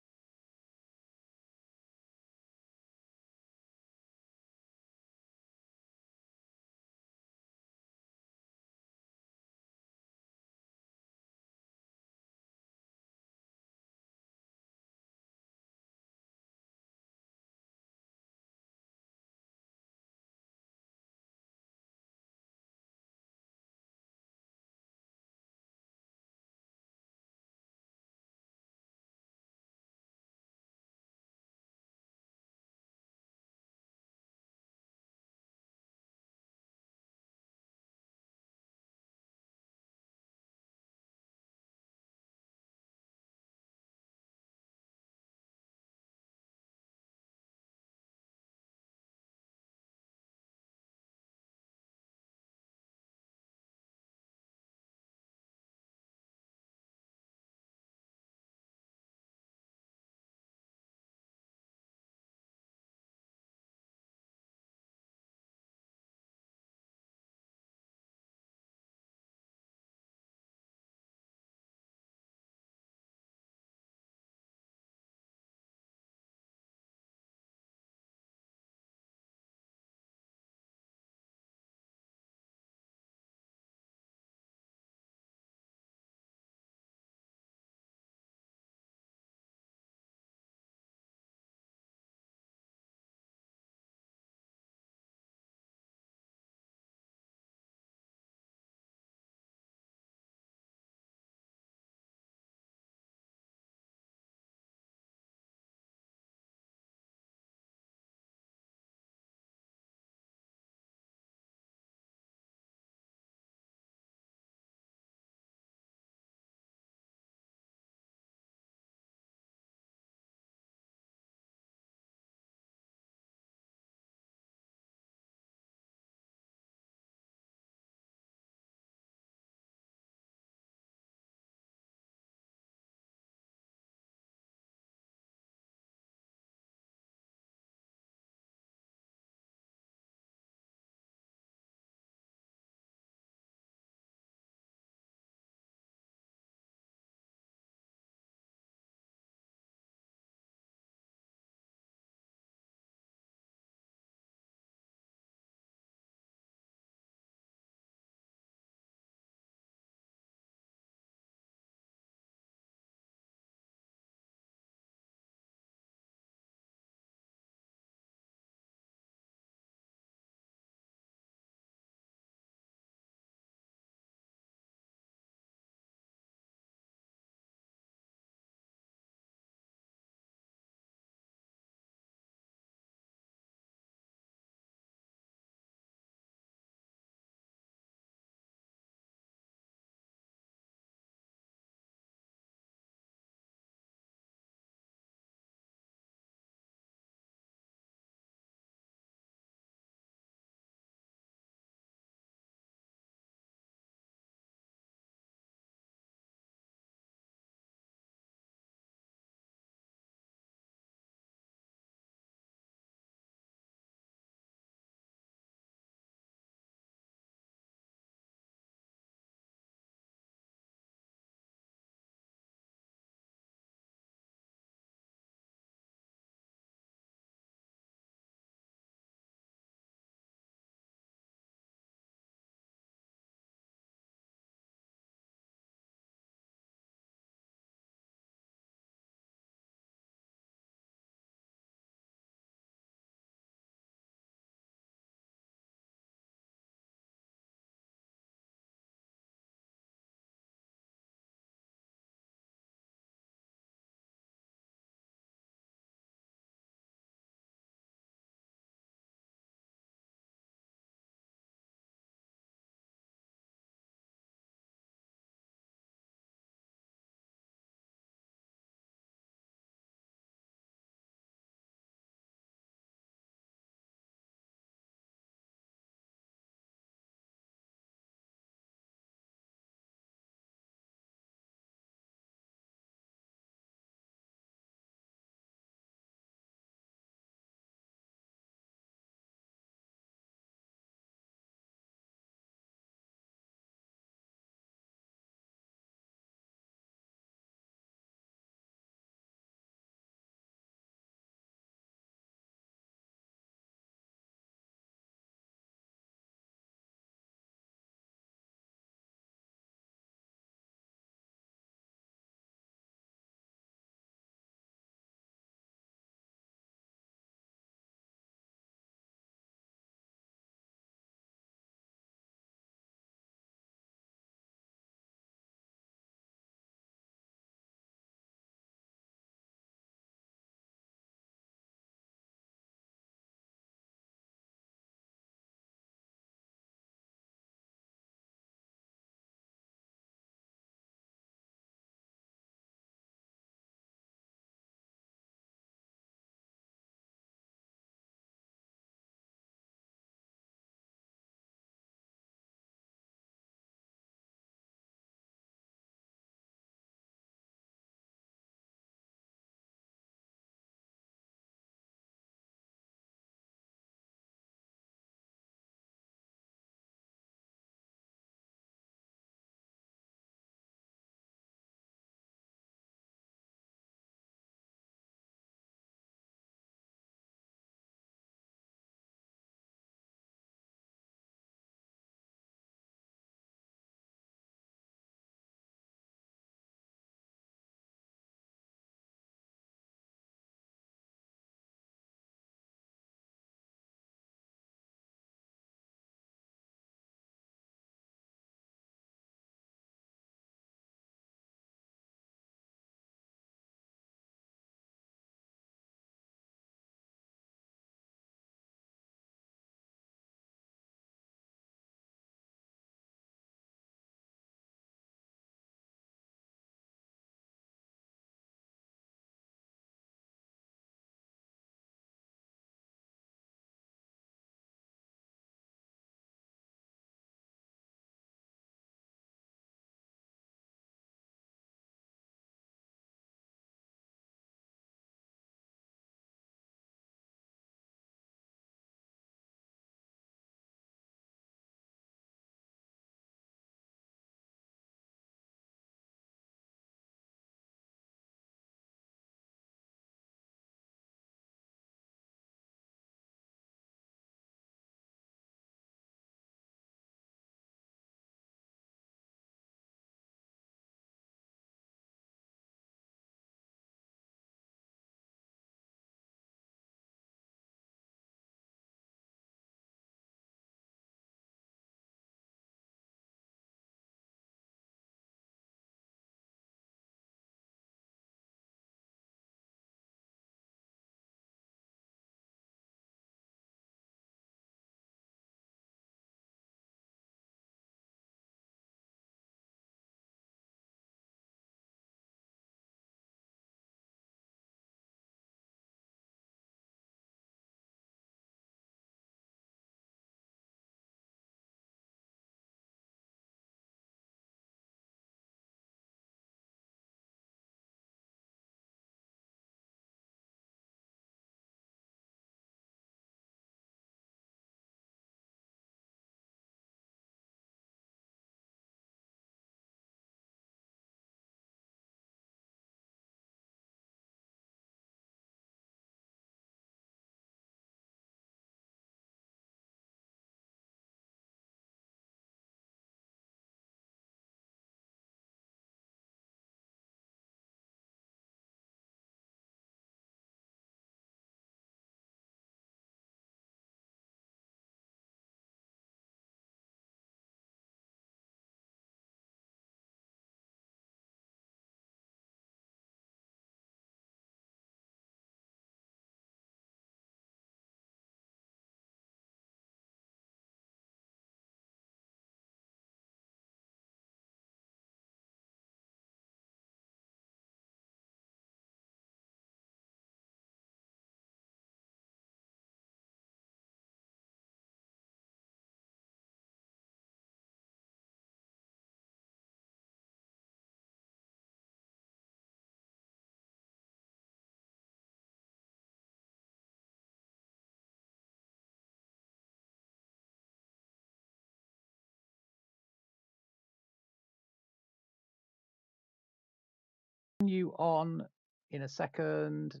you on in a second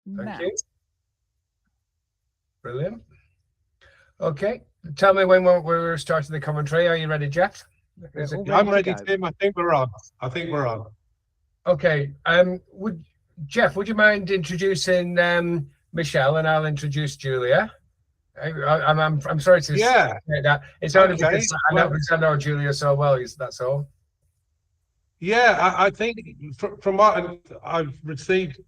Thank now. you. Brilliant. Okay, tell me when we're starting the commentary. Are you ready, Jeff? Is it- We're I'm to ready, go. Tim. I think we're on. I think we're on. Okay. Jeff, would you mind introducing Michelle, and I'll introduce Julia? I'm sorry to Yeah. say that. It's only Okay, because I know Julia so well. That's all. Yeah, I think from what I've received,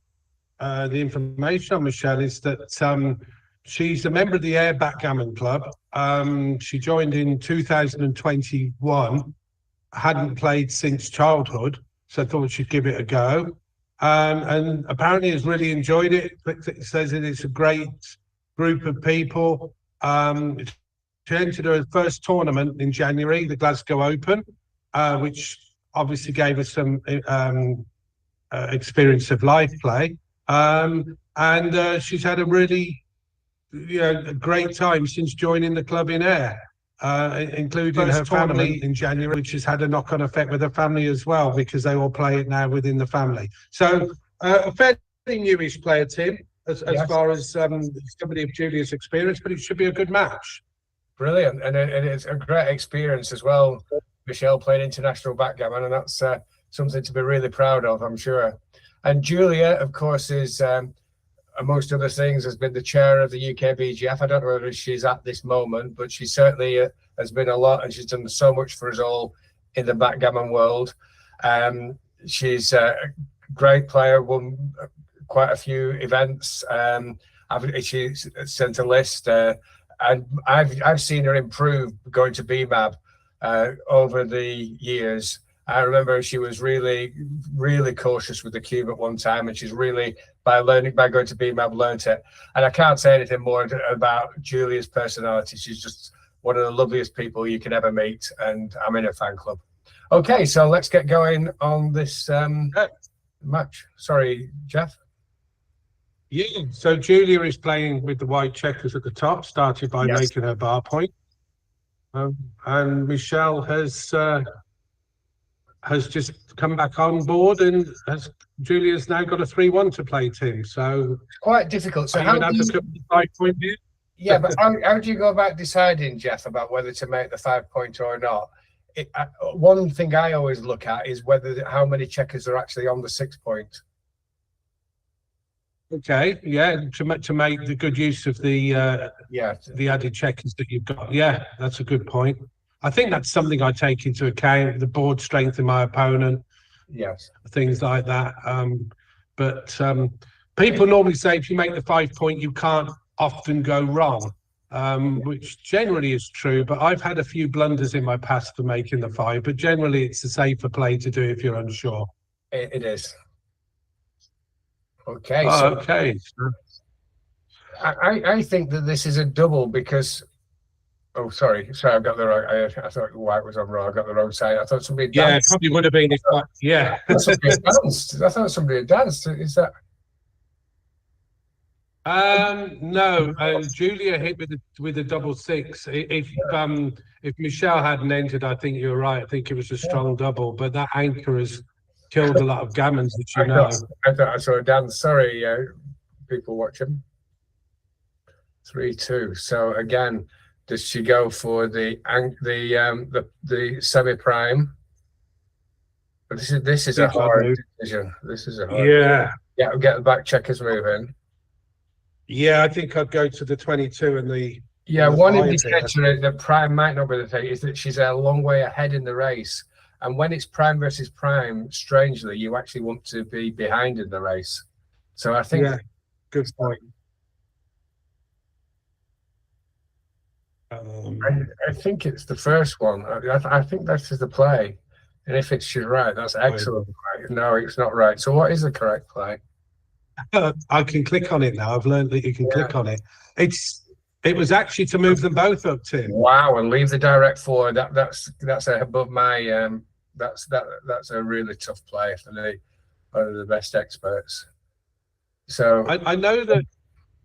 the information on Michelle is that she's a member of the Backgammon Club. She joined in 2021, hadn't played since childhood, so I thought she'd give it a go. And apparently has really enjoyed it. It says that it's a great group of people. She entered her first tournament in January, the Glasgow Open, which obviously gave us some experience of live play. And she's had a really a great time since joining the club in Ayr, including her family in January, which has had a knock-on effect with her family as well, because they all play it now within the family. So a fairly newish player, Tim, as far as somebody of Julia's experience, but it should be a good match. Brilliant, and it's a great experience as well. Michelle played international backgammon, and that's something to be really proud of, I'm sure. And Julia, of course, is amongst other things, has been the chair of the UK BGF. I don't know whether she's at this moment, but she certainly has been a lot, and she's done so much for us all in the backgammon world. She's a great player, won quite a few events. She sent a list, and I've seen her improve going to BMAB over the years. I remember she was really, really cautious with the cube at one time, and she's really, by going to BMAB, learned it. And I can't say anything more about Julia's personality. She's just one of the loveliest people you can ever meet, and I'm in her fan club. Okay, so let's get going on this match. Sorry, Jeff. Yeah, so Julia is playing with the white checkers at the top, started by making her bar point. And Michelle has just come back on board, and Julia's now got a 3-1 to play, Tim. So it's quite difficult. So how do you, 5 point here? Yeah, but how do you go about deciding, Jeff, about whether to make the 5 pointer or not? One thing I always look at is how many checkers are actually on the 6 point. Okay, yeah, to make the good use of the added checkers that you've got. Yeah, that's a good point. I think that's something I take into account, the board strength of my opponent. Yes. Things like that. But people normally say if you make the 5 point, you can't often go wrong, which generally is true. But I've had a few blunders in my past for making the 5, but generally it's a safer play to do if you're unsure. It is. Okay. Okay. I think that this is a double because. Oh, sorry, I've got the wrong. I thought white was on raw. I got the wrong side. I thought somebody danced. Yeah, it probably would have been if I, yeah. I thought somebody had danced. Is that? No, Julia hit with a double 6. If Michelle hadn't entered, I think you're right. I think it was a strong double, but that anchor has killed a lot of gammons, that you know. I thought I saw a dance. Sorry, people watching. 3-2. So again, does she go for the semi prime? But this is a hard decision. This is a hard. Yeah, get the back checkers moving. Yeah, I think I'd go to the 22 and the. Yeah, one indicator that prime might not be the thing is that she's a long way ahead in the race. And when it's prime versus prime, strangely, you actually want to be behind in the race. So I think. Yeah, good point. I think it's the first one. I think that is the play. And if she's right, that's excellent. No, it's not right. So what is the correct play? I can click on it now. I've learned that you can click on it. It was actually to move them both up, Tim. Wow, and leave the direct forward. That's above my that's a really tough play for one of the best experts. So I know that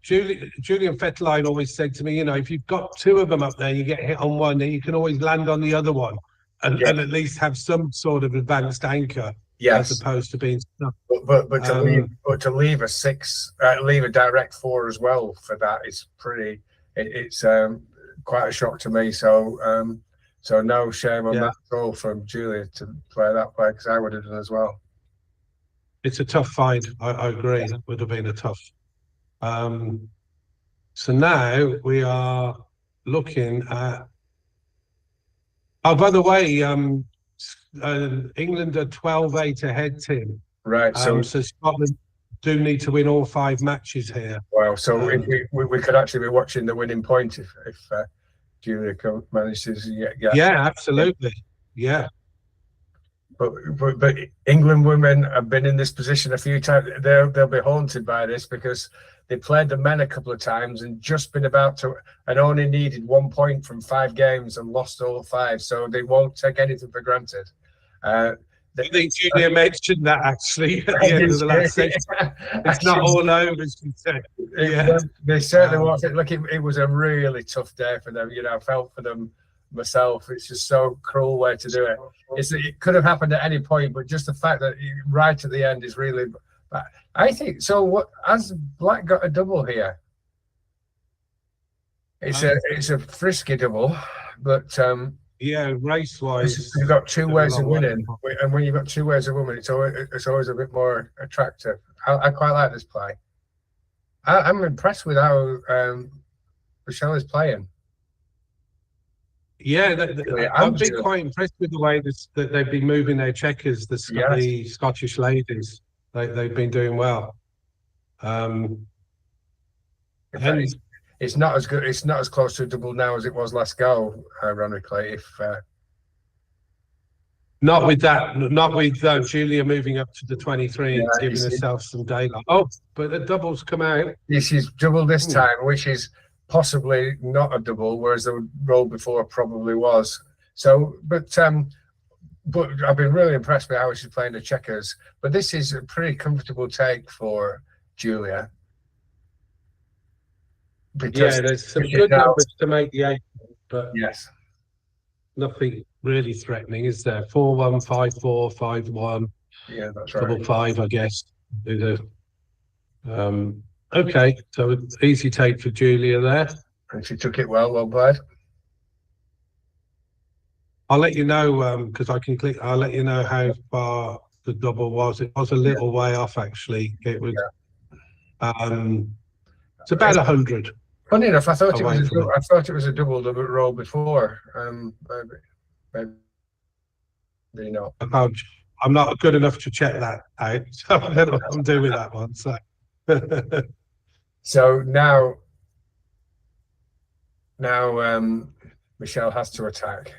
Julian Fetterline always said to me, you know, if you've got 2 of them up there, you get hit on one, then you can always land on the other one and at least have some sort of advanced anchor. Yes, as opposed to being stuck. but to leave a 6, leave a direct 4 as well for that is pretty. It's quite a shock to me. So so no shame on that at all from Julia to play that play, because I would have done as well. It's a tough fight. I agree. It would have been a tough. So now we are looking at. Oh, by the way, England are 12-8 ahead, Tim. Right. So Scotland do need to win all 5 matches here. Wow. So if we could actually be watching the winning point if Julia manages to get. Yeah, absolutely. Yeah. But England women have been in this position a few times. They'll be haunted by this, because they played the men a couple of times and just been about to, and only needed 1 point from 5 games and lost all 5. So they won't take anything for granted. I think Julia mentioned that actually at the end of the last section. It's not all over, she said. Yeah, they certainly was. Look, it was a really tough day for them. I felt for them myself. It's just so cruel way to do it. It could have happened at any point, but just the fact that right at the end is really. I think so. What has Black got a double here? It's a frisky double, but yeah, race-wise, you've got 2 ways of winning, and when you've got 2 ways of winning, it's always a bit more attractive. I quite like this play. I'm impressed with how Michelle is playing. Yeah, I've been quite impressed with the way that they've been moving their checkers. The Scottish ladies, they've been doing well. And it's not as good. It's not as close to a double now as it was last go. Ironically, not with Julia moving up to the 23 and giving herself some daylight. Oh, but the doubles come out. She's double this time, which is possibly not a double, whereas the roll before probably was. So, but I've been really impressed with how she's playing the checkers. But this is a pretty comfortable take for Julia. Because there's some good numbers to make the 8, but yes, nothing really threatening, is there? 4-1, 5-4, 5-1. Yeah, that's right. Double 5, I guess. Okay, so easy take for Julia there. And she took it well played. I'll let you know, because I can click, I'll let you know how far the double was. It was a little way off, actually. It was, it's about 100. Funny enough, I thought it was a double roll before. Maybe not. I'm not good enough to check that out, so I don't know what I'm doing with that one. So. So now Michelle has to attack.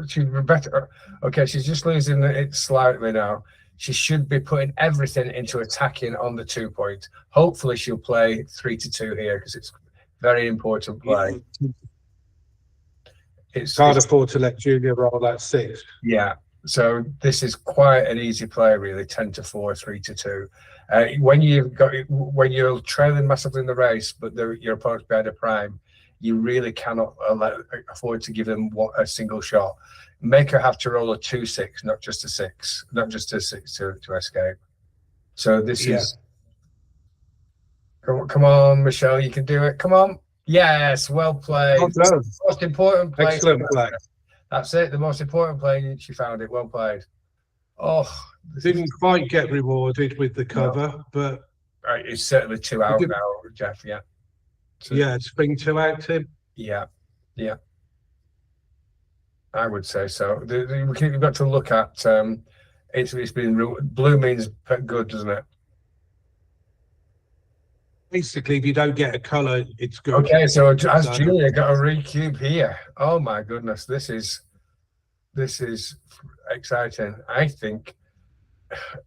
She's better. Okay, she's just losing it slightly now. She should be putting everything into attacking on the 2 point. Hopefully, she'll play 3-2 here, because it's very important play. Can't afford to let Julia roll that 6. Yeah. So this is quite an easy play, really. 10-4, 3-2. When you're trailing massively in the race, but your opponent's behind a prime, you really cannot afford to give them a single shot. Make her have to roll a 2-6, not just a 6, not just a 6 to escape. So this is. Come on, Michelle, you can do it. Come on. Yes, well played. Well done. Most important play. Excellent play. That's it. The most important play. She found it. Well played. Oh, didn't quite get rewarded with the cover, but it's certainly 2 out now, Jeff. Yeah. So, spring 2 out, Tim. Yeah. I would say so. We've got to look at. It's been blue means good, doesn't it? Basically, if you don't get a colour, it's good. Okay, so has Julia got a recube here? Oh my goodness, this is exciting. I think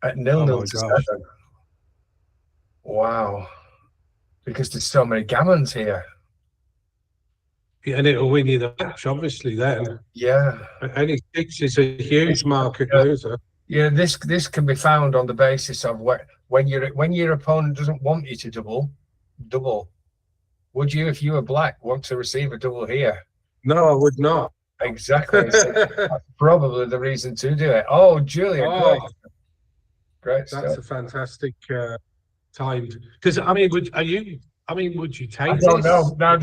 at 0-0 to 7. Wow, because there's so many gammons here. Yeah, and it'll win you the match, obviously. Then, any 6 is a huge market loser. Yeah, this can be found on the basis of when your opponent doesn't want you to double. Would you, if you were black, want to receive a double here? No, I would not. Exactly. That's probably the reason to do it. Oh, Julia, Oh, great that's stuff. a fantastic timed. Because I mean, would you take I don't this? know. Now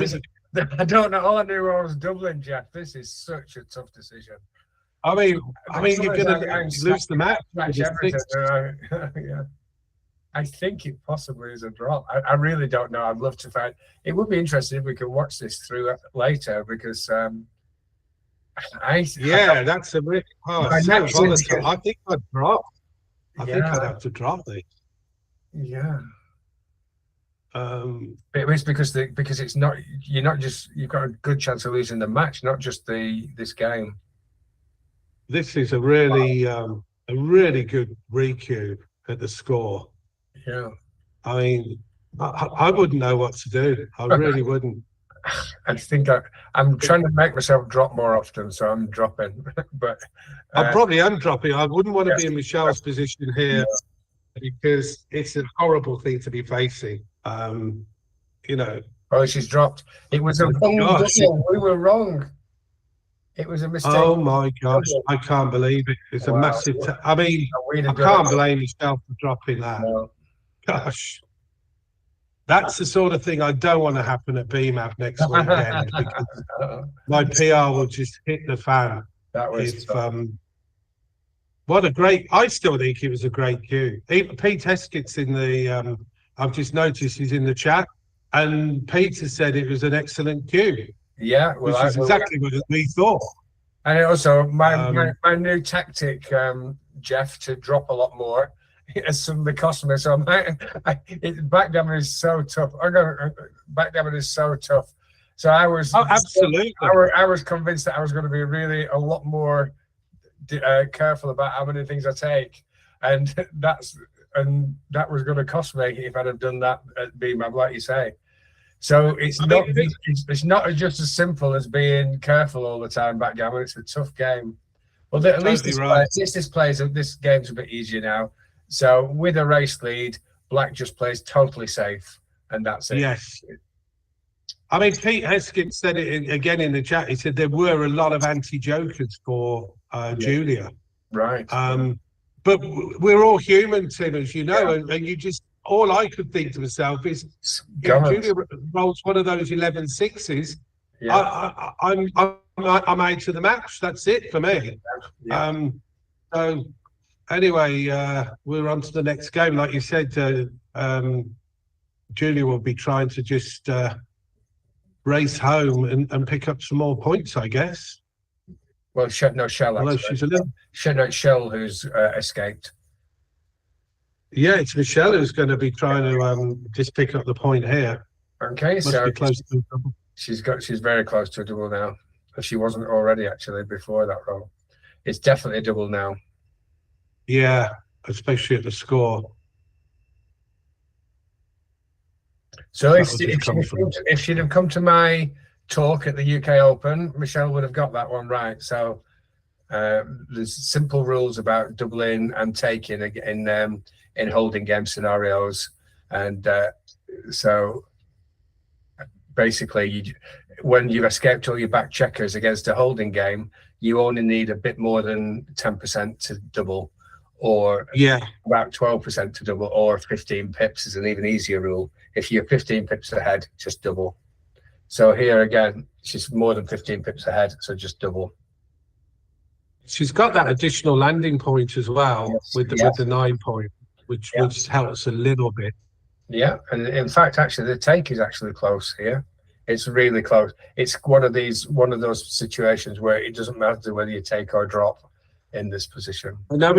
I don't know. All I knew I was doubling, Jeff. This is such a tough decision. I mean, you're going to I'm lose the match. Match with a everything. six. Yeah. I think it possibly is a drop. I really don't know. I'd love to find. It would be interesting if we could watch this through later because That's a really so volatile. I think I'd drop. I think I'd have to drop this. Yeah. It was because it's not. You've got a good chance of losing the match, not just this game. This is a really good recube at the score. Yeah. I mean, I wouldn't know what to do. I really wouldn't. I think I'm trying to make myself drop more often, so I'm dropping. But I probably am dropping. I wouldn't want to be in Michelle's position here because it's a horrible thing to be facing. You know. Oh, she's dropped. It was a wrong double. We were wrong. It was a mistake. Oh my gosh, I can't believe it. It's a massive. I mean, I can't blame Michelle for dropping that. No. Gosh, that's the sort of thing I don't want to happen at BMAP next weekend because my PR will just hit the fan. That was what a great. I still think it was a great cue. Pete Heskett's in the. I've just noticed he's in the chat, and Peter said it was an excellent cue. Yeah, well, which is exactly what we thought. And also, my new tactic, Jeff, to drop a lot more has suddenly cost me. So backgammon is so tough. Backgammon is so tough. So I was absolutely. I was convinced that I was going to be really a lot more careful about how many things I take, and that was going to cost me if I'd have done that at BMAP, like you say. So it's not just as simple as being careful all the time. Backgammon, it's a tough game. Well, at least this game's a bit easier now. So with a race lead, Black just plays totally safe, and that's it. Yes. I mean, Pete Heskett said it again in the chat. He said there were a lot of anti-jokers for Julia. Right. But we're all human, Tim, as you know, and you just. All I could think to myself is, if Julia rolls one of those 11-6s, I'm out of the match. That's it for me. Yeah. So anyway, we're on to the next game. Like you said, Julia will be trying to just race home and pick up some more points, I guess. Well, Shell. Although she's a little. Shell who's escaped. Yeah, it's Michelle who's going to be trying to just pick up the point here. Okay, Must so be close to a double. She's very close to a double now. If she wasn't already actually before that roll. It's definitely a double now. Yeah, especially at the score. So if she'd have come to my talk at the UK Open, Michelle would have got that one right. So there's simple rules about doubling and taking in holding game scenarios, and so basically, when you've escaped all your back checkers against a holding game, you only need a bit more than 10% to double, or about 12% to double, or 15 pips is an even easier rule. If you're 15 pips ahead, just double. So here again, she's more than 15 pips ahead, so just double. She's got that additional landing point as well with the 9 point, which helps a little bit. Yeah, and in fact, actually, the take is actually close here. It's really close. It's one of those situations where it doesn't matter whether you take or drop in this position. I know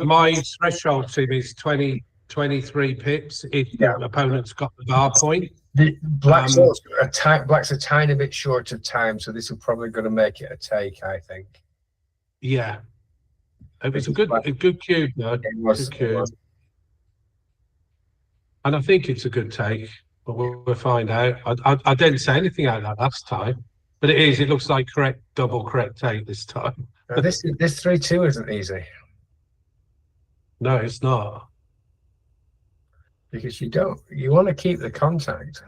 my threshold team is 23 pips if the opponent's got the bar point. Black's a tiny bit short of time, so this is probably going to make it a take, I think. Yeah, it was a good cue, though. Good cue. And I think it's a good take, but we'll find out. I didn't say anything out of that last time, but it is. It looks like double correct take this time. This 3-2 isn't easy. No, it's not. Because you want to keep the contact.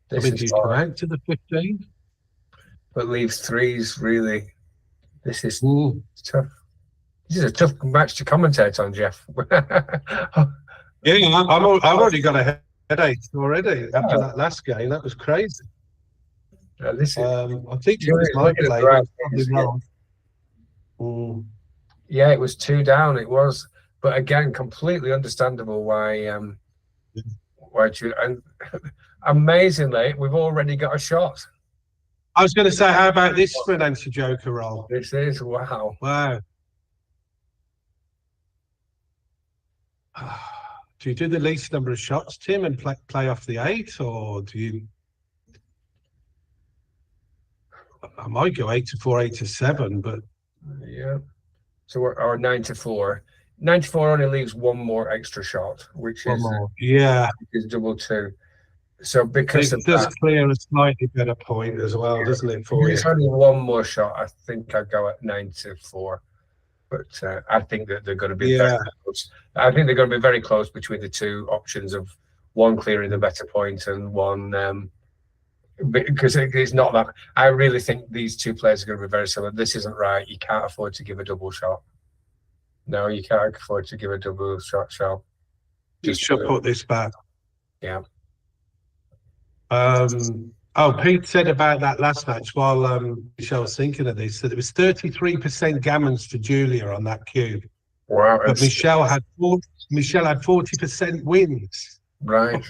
Do you come out to the 15? but leaves threes. Really, this is Mm. tough. This is a tough match to commentate on, Jeff. Yeah, I've already got a headache already after that last game. That was crazy. This is, I think it was my play, but it's probably wrong. Mm. yeah, it was 2 down. It was, but again, completely understandable why. And amazingly, we've already got a shot. I was going to say, how about this for an anti-joker roll? This is wow. Wow. Do you do the least number of shots, Tim, and play off the 8, or do you? I might go 8 to 4, 8 to 7, but yeah. So we're 9 to 4. 9 to 4 only leaves one more extra shot, which is double 2. So because it does clear a slightly better point as well, doesn't it? For you, it's only one more shot. I think I'd go at 9 to 4. But I think that they're going to be very close. I think they're going to be very close between the two options of one clearing the better point and one because it's not that. I really think these two players are going to be very similar. This isn't right. You can't afford to give a double shot. No, you can't afford to give a double shot, Shell. Just should put this back. Yeah. Oh, Pete said about that last match while Michelle was thinking of this, that it was 33% gammons for Julia on that cube. Wow. But Michelle had 40% wins. Right.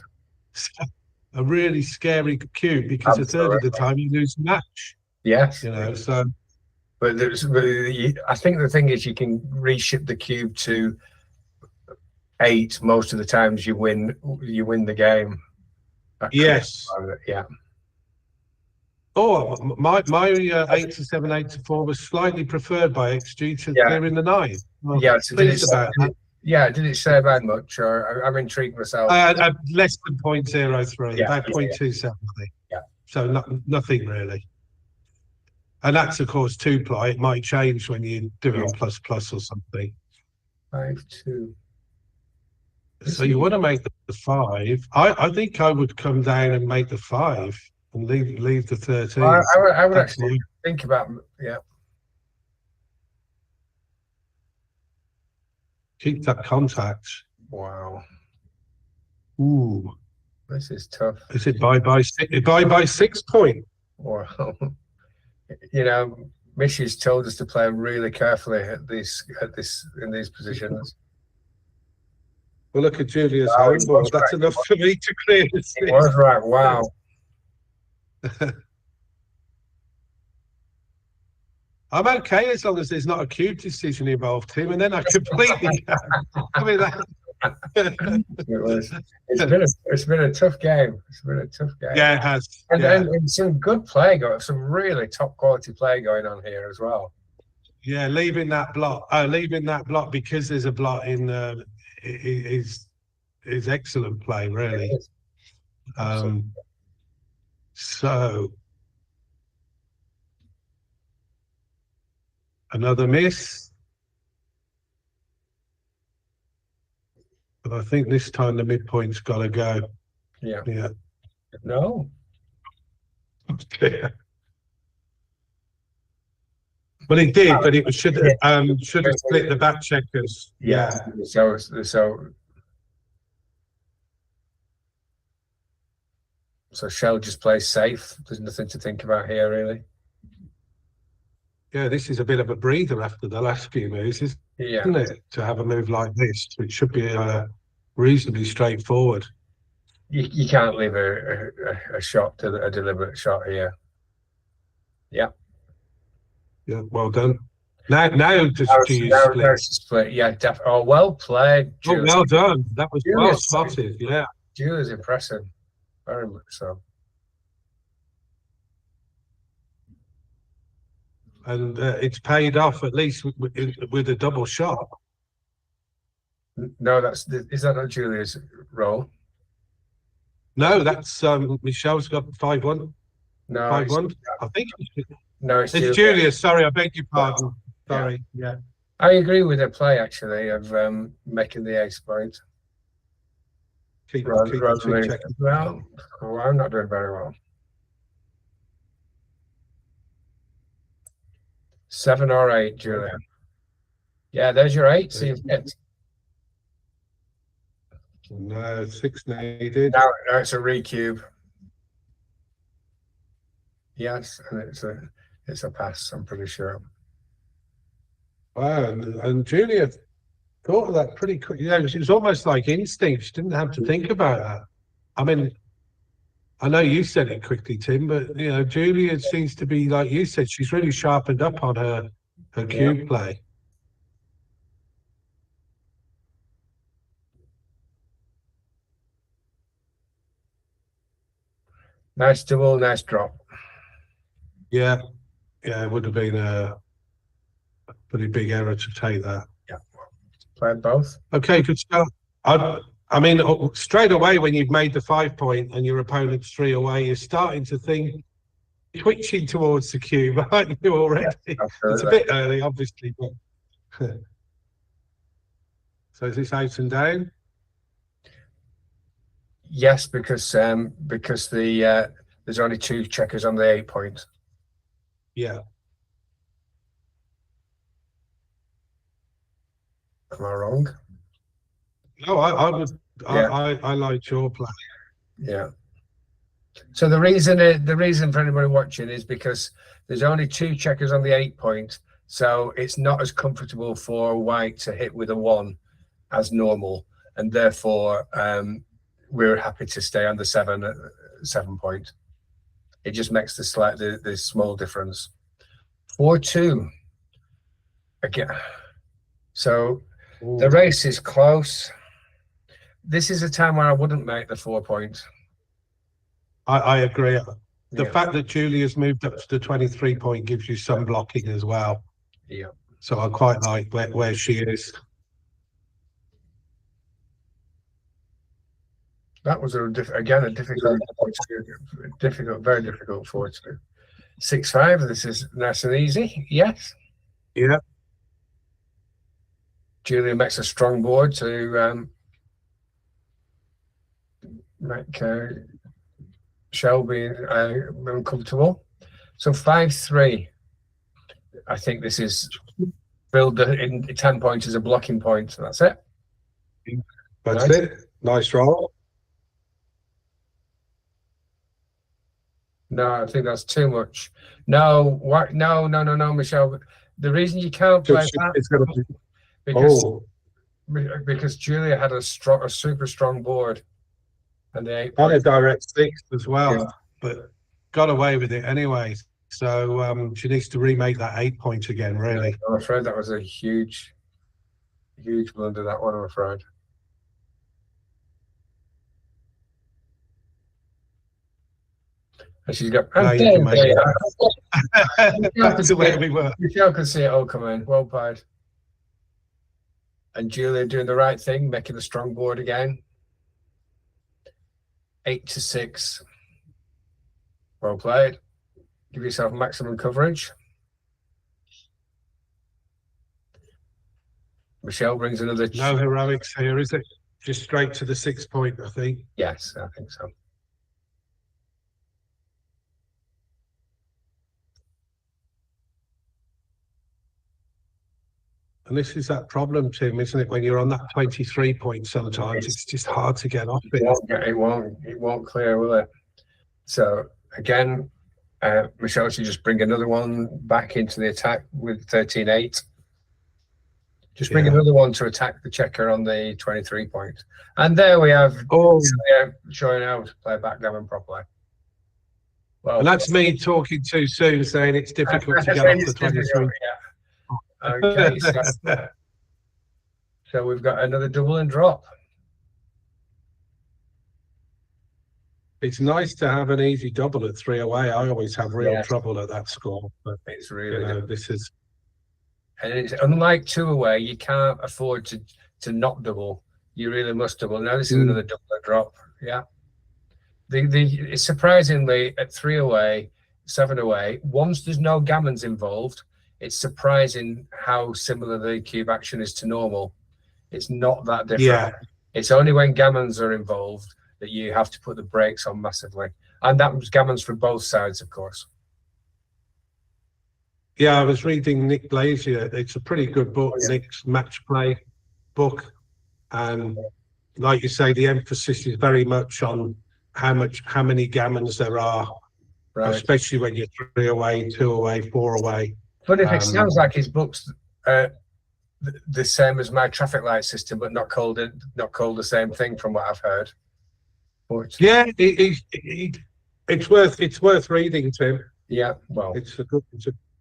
A really scary cube because a third of the time you lose the match. Yes. You know, so. But I think the thing is you can reship the cube to 8 most of the times you win the game. Yes. Yeah. Oh, my 8 to 7, 8 to 4 was slightly preferred by XG to clearing the 9. Well, yeah, so pleased about that. Did it say about much? Or I'm intrigued myself. Less than 0.03, about 0.27, I think. Yeah. So nothing really. And that's of course 2-ply. It might change when you do it on plus or something. 5-2. So you want to make the 5. I think I would come down and make the 5 and leave the 13. I would actually think about keep that contact. Wow. Ooh. This is tough. Is it by 6 point? Wow. You know, Mishy's told us to play really carefully in these positions. Well, look at Julia's homeboard. That's enough for me to clear this. It was right. Wow. I'm okay as long as there's not a cube decision involved, Tim, and then I completely. I mean, It's been a tough game. It's been a tough game. Yeah, it has. And some good play going, some really top quality play going on here as well. Yeah, leaving that block because there's a block in is excellent play, really. So another miss. But I think this time the midpoint's got to go. Yeah. Yeah. No. Yeah. Well, it did, but it should have split the back checkers. Yeah. So Shell just plays safe. There's nothing to think about here, really. Yeah, this is a bit of a breather after the last few moves, isn't it? To have a move like this, which should be reasonably straightforward. You can't leave a shot to a deliberate shot here. Yeah. Yeah, well done. Now to use split. Yeah, oh, well played, Julius. Oh, well done. That was well spotted. Yeah. Julius impressive. Very much so. And it's paid off at least with a double shot. No, is that not Julia's role? No, that's Michelle's got 5-1. No, 5-1. I think it's Julia. Sorry, I beg your pardon. Sorry. Yeah. I agree with her play actually of making the ace point. Well, I'm not doing very well. 7 or 8, Julia. Yeah, there's your 8. So you've hit. No, 6 needed. Now it's a recube. Yes, and it's a pass, I'm pretty sure. Wow, and Julia thought of that pretty quick. Yeah, it was almost like instinct. She didn't have to think about that. I mean, I know you said it quickly, Tim, but you know, Julia seems to be, like you said, she's really sharpened up on her cube play. Nice double, nice drop. Yeah, it would have been a pretty big error to take that. Yeah, played both. Okay, good stuff. I mean, straight away when you've made the 5 point and your opponent's 3 away, you're starting to think, twitching towards the cube, aren't you already? Yeah, it's a bit early, obviously, but so is this out and down? Yes, because the there's only 2 checkers on the 8 point. Yeah. Am I wrong? No, I would. Yeah. I like your play. Yeah. So the reason for anybody watching is because there's only 2 checkers on the 8 point, so it's not as comfortable for white to hit with a 1 as normal, and therefore we're happy to stay on the 7 point. It just makes the small difference. 4-2 again. So the race is close. This is a time where I wouldn't make the 4 point. I agree. The fact that Julia's moved up to the 23 point gives you some blocking as well. Yeah. So I quite like where she is. That was again a difficult, very difficult 4-2. 6-5. This is nice and easy. Yes. Yeah. Julia makes a strong board to make Shelby uncomfortable. So 5-3. I think this is build in 10 points as a blocking point. So that's it. That's it. Nice roll. No, I think that's too much. No, what? No, Michelle. The reason you can't play that because Julia had a super strong board, and they on a direct 6 as well, yeah. But got away with it anyway. So she needs to remake that 8 point again. Really, I'm afraid that was a huge blunder. That one, I'm afraid. And she's got. Now you can make it. That's the way we were. Michelle can see it all coming. Well played. And Julia doing the right thing, making the strong board again. 8-6. Well played. Give yourself maximum coverage. Michelle brings another. No heroics here, is it? Just straight to the 6 point, I think. Yes, I think so. And this is that problem, Tim, isn't it? When you're on that 23 point, sometimes it's just hard to get off it. It won't clear, will it? So again, Michelle should just bring another one back into the attack with 13-8. Just bring another one to attack the checker on the 23 point. And there we have showing how to play backgammon properly. Well, and that's me talking too soon, saying it's difficult to get off the 23. Yeah. Okay, so we've got another double and drop. It's nice to have an easy double at 3 away. I always have real trouble at that score, but it's really this is. And it's unlike 2 away, you can't afford to not double. You really must double. Now this is another double and drop. Yeah. It's surprisingly at 3 away, 7 away. Once there's no gammons involved, it's surprising how similar the cube action is to normal. It's not that different. Yeah. It's only when gammons are involved that you have to put the brakes on massively. And that was gammons from both sides, of course. Yeah, I was reading Nick Blazier. It's a pretty good book, Oh, yeah. Nick's match play book. And like you say, the emphasis is very much on how many gammons there are, Right. especially when you're 3 away, 2 away, 4 away. But if it sounds like his book's the same as my traffic light system, but not called the same thing from what I've heard. But, Yeah, it's worth reading, Tim. yeah, well,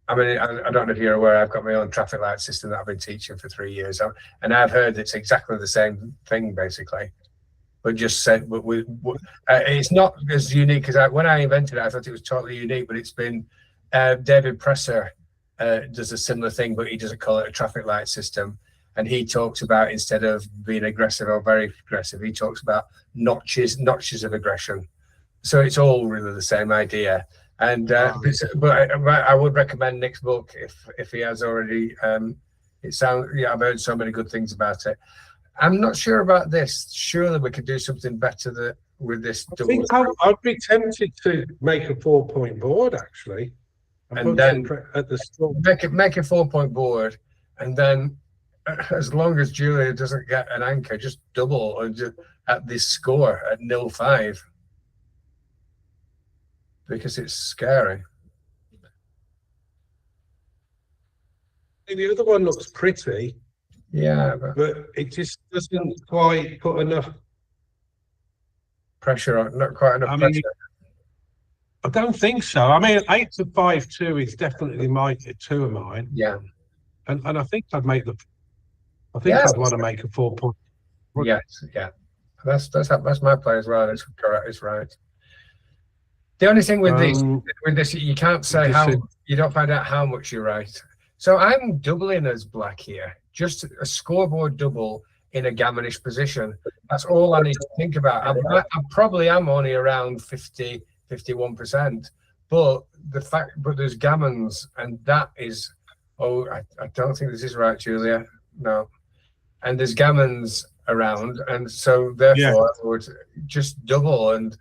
I mean, I don't know if you're aware, I've got my own traffic light system that I've been teaching for 3 years, and I've heard it's exactly the same thing, basically. But just said, it's not as unique as when I invented it, I thought it was totally unique, but it's been David Presser does a similar thing, but he doesn't call it a traffic light system. And he talks about, instead of being aggressive or very aggressive, he talks about notches of aggression. So it's all really the same idea. And but I would recommend Nick's book if he has already. It sounds, yeah, I've heard so many good things about it. I'm not sure about this. Surely we could do something better with this. I think I'd be tempted to make a 4-point board, actually, and then at the start. Make a 4-point board, and then as long as Julia doesn't get an anchor, just double at this score at 0-5, because it's scary. The other one looks pretty. Yeah, but it just doesn't quite put enough pressure on. Not quite enough pressure. I don't think so. I mean, 8 to 5-2 is definitely two of mine. Yeah, and I think I'd make I'd want to make a 4-point. Yes, yeah, that's my play as well. It's correct. It's right. The only thing with this, you can't say how you don't find out how much you write. So I'm doubling as black here, just a scoreboard double in a gammonish position. That's all I need to think about. I probably am only around 50, 51%, but there's gammons, and that is, I don't think this is right, Julia. No, and there's gammons around, and so therefore I would just double, and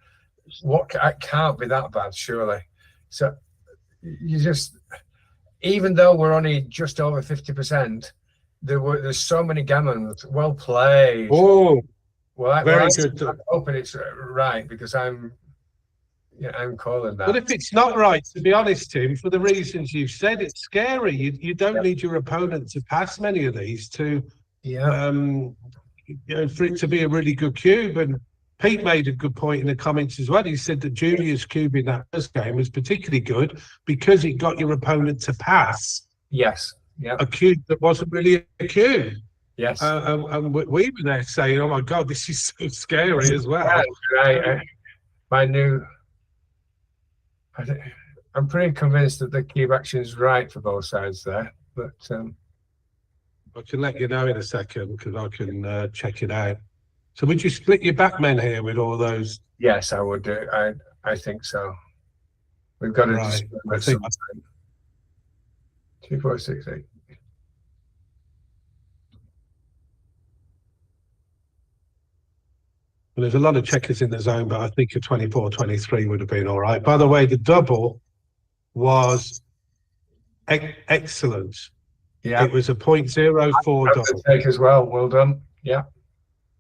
I can't be that bad, surely. So you just. Even though we're only just over 50%, there's so many gammons. Well played. Oh, very good. I'm hoping it's right, because I'm calling that. But if it's not right, to be honest, Tim, for the reasons you've said, it's scary. You don't need your opponent to pass many of these to, for it to be a really good cube. And Pete made a good point in the comments as well. He said that Julia's cube in that first game was particularly good because it got your opponent to pass. Yes. Yeah. A cube that wasn't really a cube. Yes. And we were there saying, "Oh my God, this is so scary as well." Right. I'm pretty convinced that the cube action is right for both sides there, but I can let you know in a second, because I can check it out. So would you split your backmen here with all those? Yes, I would do. I think so. We've got to just 2, 4, 6, 8. Well, there's a lot of checkers in the zone, but I think a 24-23 would have been all right. By the way, the double was excellent. Yeah, it was a .04 double. Take as well. Well done. Yeah.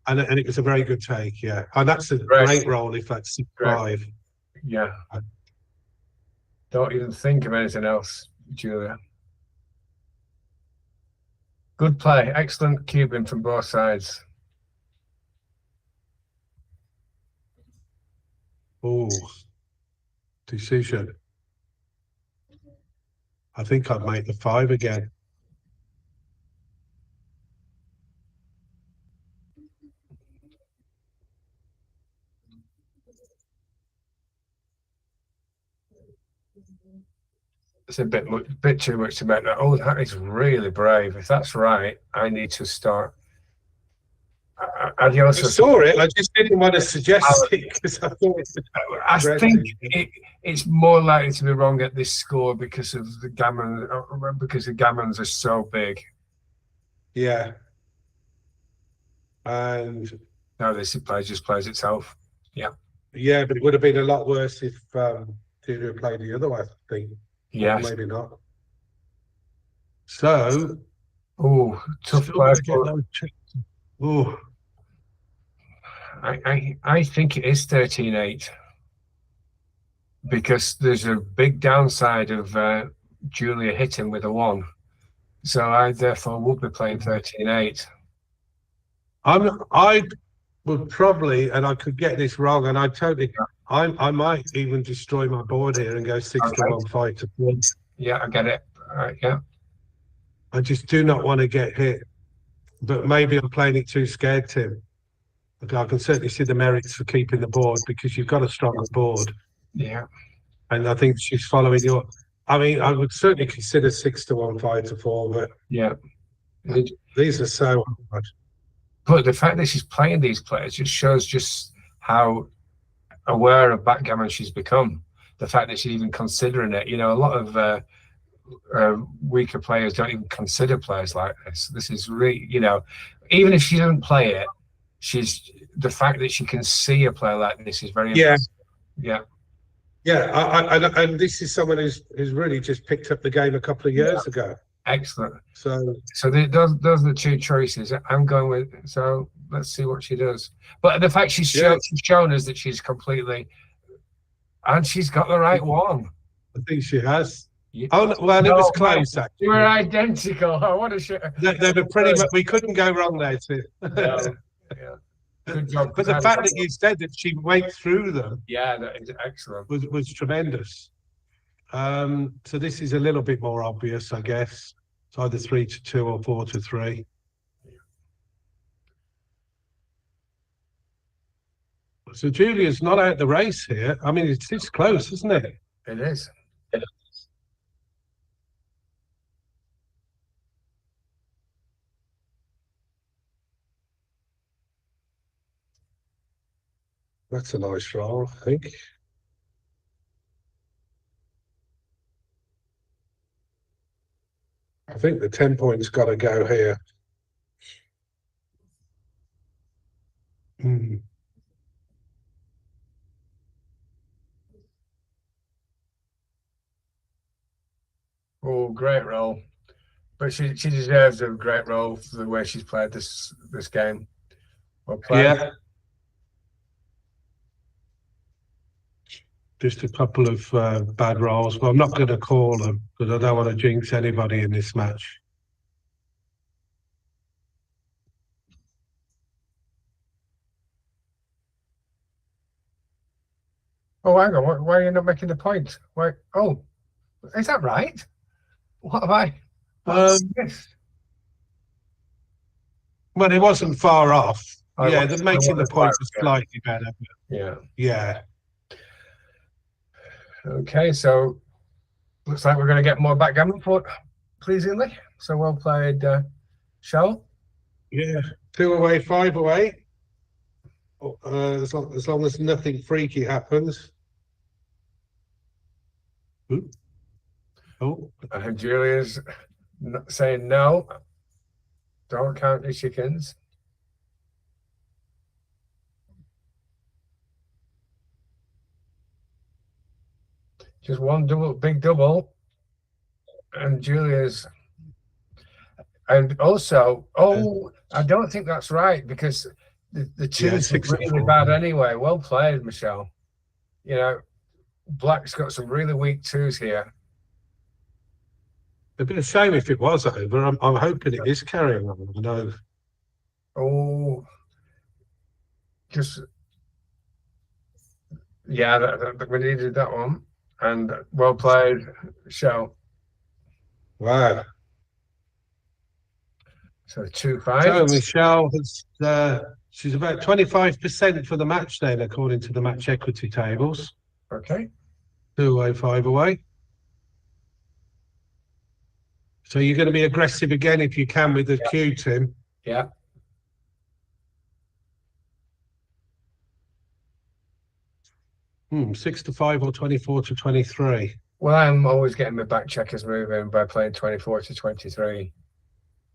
And it was a very good take, yeah. And that's a great roll if that's 5. Yeah. Don't even think of anything else, Julia. Good play. Excellent cubing from both sides. Oh, decision. I think I'd make the 5 again. It's a bit too much to make that. Oh, that is really brave. If that's right, I need to start. I saw it. I just didn't want to suggest it because I thought I think it's more likely to be wrong at this score because of the gammon. Because the gammons are so big. Yeah. And no, this just plays itself. Yeah. Yeah, but it would have been a lot worse if Julia played the other way, I think. Yes. Maybe not. So, Oh, tough still place. gotta get those checks. Oh, I think it is 13-8 because there's a big downside of Julia hitting with a 1. So I therefore would be playing 13-8. I would probably, and I could get this wrong, and I might even destroy my board here and go 6 to 1 5 to 1. Yeah, I get it. All right, yeah. I just do not want to get hit, but maybe I'm playing it too scared, Tim. Okay, I can certainly see the merits for keeping the board because you've got a stronger board, Yeah. and I think she's following your. I mean, I would certainly consider 6 to 1 5 to 4, but Yeah. these are so hard. But the fact that she's playing these players just shows just how aware of backgammon she's become. The fact that she's even considering it. You know, a lot of weaker players don't even consider players like this. This is really, you know, even if she doesn't play it, the fact that she can see a player like this is very Yeah. impressive. Yeah. Yeah, and this is someone who's really just picked up the game a couple of years ago. Excellent. So those are the two choices. I'm going with. So let's see what she does. But the fact she's shown us that she's completely, and she's got the right one. I think she has. Yeah. Oh well, it was close. Actually, You were identical. I want to show. They were pretty much. We couldn't go wrong there, too. No. Yeah. Good job. But the fact that you said that she went through them, yeah, that is excellent. was tremendous. So this is a little bit more obvious, I guess. It's either 3 to 2 or 4 to 3. So Julia's not out the race here. I mean, it's close, isn't it? It is. That's a nice roll, I think. I think the 10 points got to go here. Oh, great role. But she deserves a great role for the way she's played this game. Well played. Yeah. Just a couple of bad rolls, but I'm not going to call them because I don't want to jinx anybody in this match. Oh, hang on. Why are you not making the point? Why? Oh, is that right? What have I? Yes. Well, it wasn't far off. Yeah, making the point was slightly better. Yeah. Yeah. Okay, so looks like we're going to get more backgammon for pleasingly. So well played, Shell. Yeah, 2 away, 5 away. As long as nothing freaky happens. Ooh. Oh, Julia's saying no. Don't count your chickens. Just one big double, and Julia's, and also, I don't think that's right because the twos are really bad anyway. Well played, Michelle. You know, Black's got some really weak twos here. it'd be a shame if it was over. I'm hoping it is carrying on. I know. Oh, just yeah, we needed that one. And well played, Shell. Wow. So 2-5. So Michelle has she's about 25% for the match then, according to the match equity tables. Okay. 2 away, 5 away. So you're going to be aggressive again if you can with the cue, Tim. Yeah. Hmm, 6 to 5 or 24 to 23. Well, I'm always getting my back checkers moving by playing 24 to 23.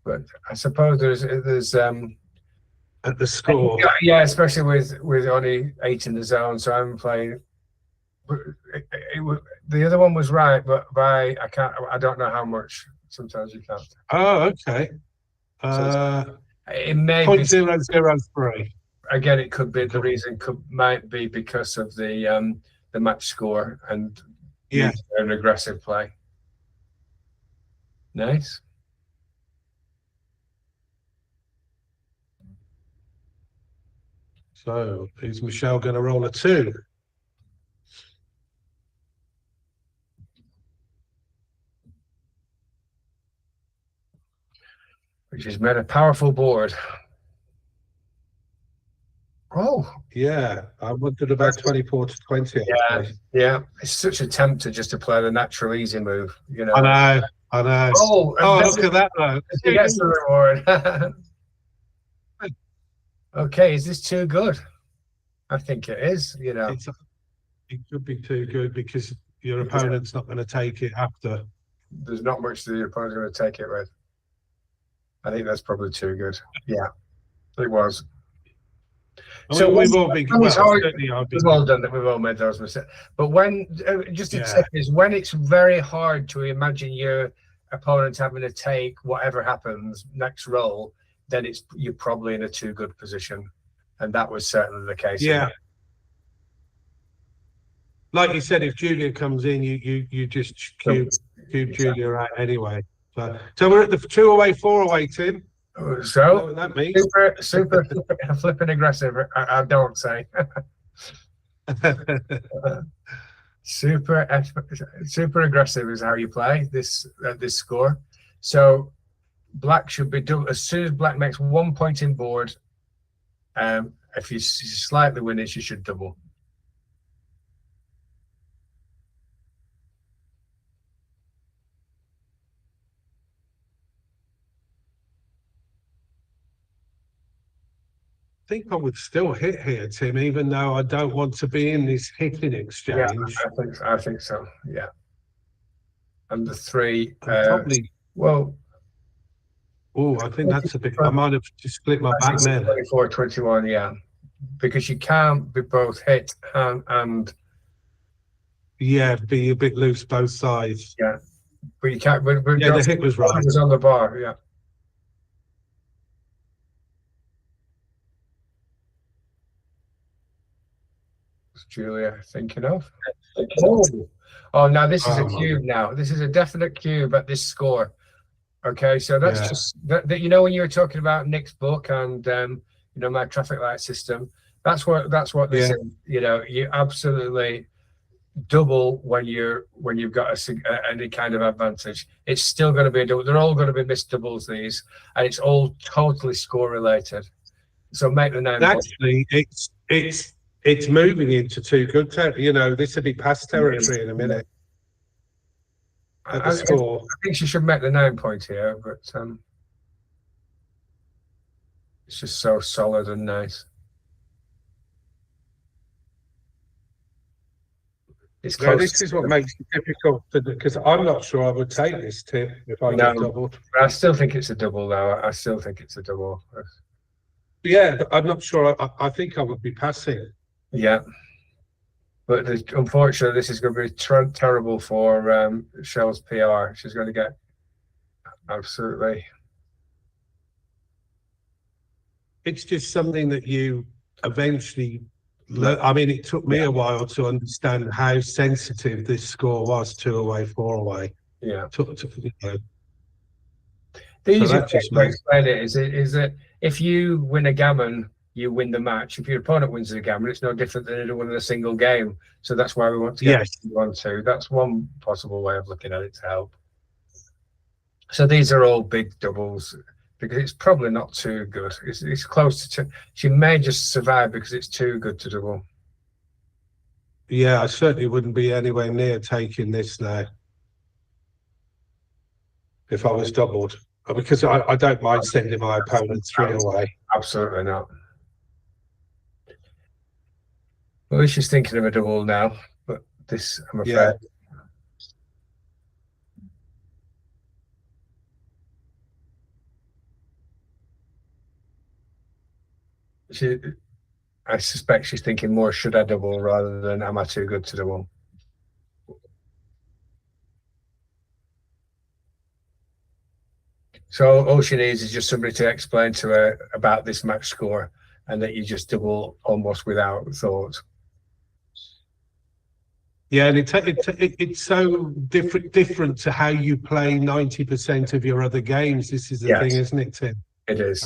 But I suppose there's at the score. Yeah, especially with only 8 in the zone. So I'm playing. The other one was right, but I don't know how much Sometimes you can't. Oh, okay. It may be 0.003. again. It could be the reason might be because of the match score and Yeah. an aggressive play. Nice. So is Michelle going to roll a 2? Which has made a powerful board. Oh, Yeah, I wanted about 24 to 20. yeah. It's such a tempter just to play the natural easy move, you know. I know. Oh, Look at that though. He gets the reward. Okay, is this too good? I think it is, you know. It could be too good because your opponent's not going to take it after. There's not much that your opponent's going to take it with. I think that's probably too good. Yeah, it was. So we've all been well done that we've all made those mistakes. But when just a tip is when it's very hard to imagine your opponent having to take whatever happens next roll, then you're probably in a too good position, and that was certainly the case. Yeah. Like you said, if Julia comes in, you just cube Julia out anyway. So we're at the 2 away, 4 away, Tim. So that means super flipping aggressive. I don't say. super aggressive is how you play this score. So black should be done as soon as black makes 1 point in board. If you slightly win it, you should double. I think I would still hit here, Tim, even though I don't want to be in this hitting exchange. Yeah, I think so. Yeah. And the 3 probably. Well. Oh, I think that's a bit. I might have just split my back there. 24-21, yeah, because you can't be both hit and. Yeah, be a bit loose both sides. Yeah, but you can't. But yeah, the hit was right. It was on the bar. Yeah. Julia thinking of? Oh, now this is a cube now. This is a definite cube at this score. Okay, so that's just that you know when you were talking about Nick's book and you know my traffic light system. That's what this is. You know, you absolutely double when you've got any kind of advantage. It's still going to be a double. They're all going to be missed doubles these, and it's all totally score related. So make the 9. Actually, it's moving into too good territory. You know, this will be past territory in a minute. At the score. I think she should make the 9 point here, but it's just so solid and nice. It's close. This is what makes it difficult because I'm not sure I would take this tip if I got doubled. I still think it's a double though. I still think it's a double. Yeah, I'm not sure. I think I would be passing. Yeah, but unfortunately, this is going to be terrible for Shell's PR. She's going to get absolutely. It's just something that you eventually learn. I mean, it took me a while to understand how sensitive this score was. 2 away, 4 away. Yeah. You know. The easiest way to explain it is that if you win a gammon, you win the match. If your opponent wins the gammon, it's no different than it winning a single game. So that's why we want to get 1-2. That's one possible way of looking at it to help. So these are all big doubles because it's probably not too good. It's close to. She may just survive because it's too good to double. Yeah, I certainly wouldn't be anywhere near taking this now if I was doubled. Because I don't mind sending my opponent 3 away. Absolutely not. Well, she's thinking of a double now, but this, I'm afraid. Yeah. I suspect she's thinking more, should I double rather than am I too good to double? So all she needs is just somebody to explain to her about this match score and that you just double almost without thought. Yeah, and it's so different to how you play 90% of your other games. This is the Yes. thing, isn't it, Tim? It is.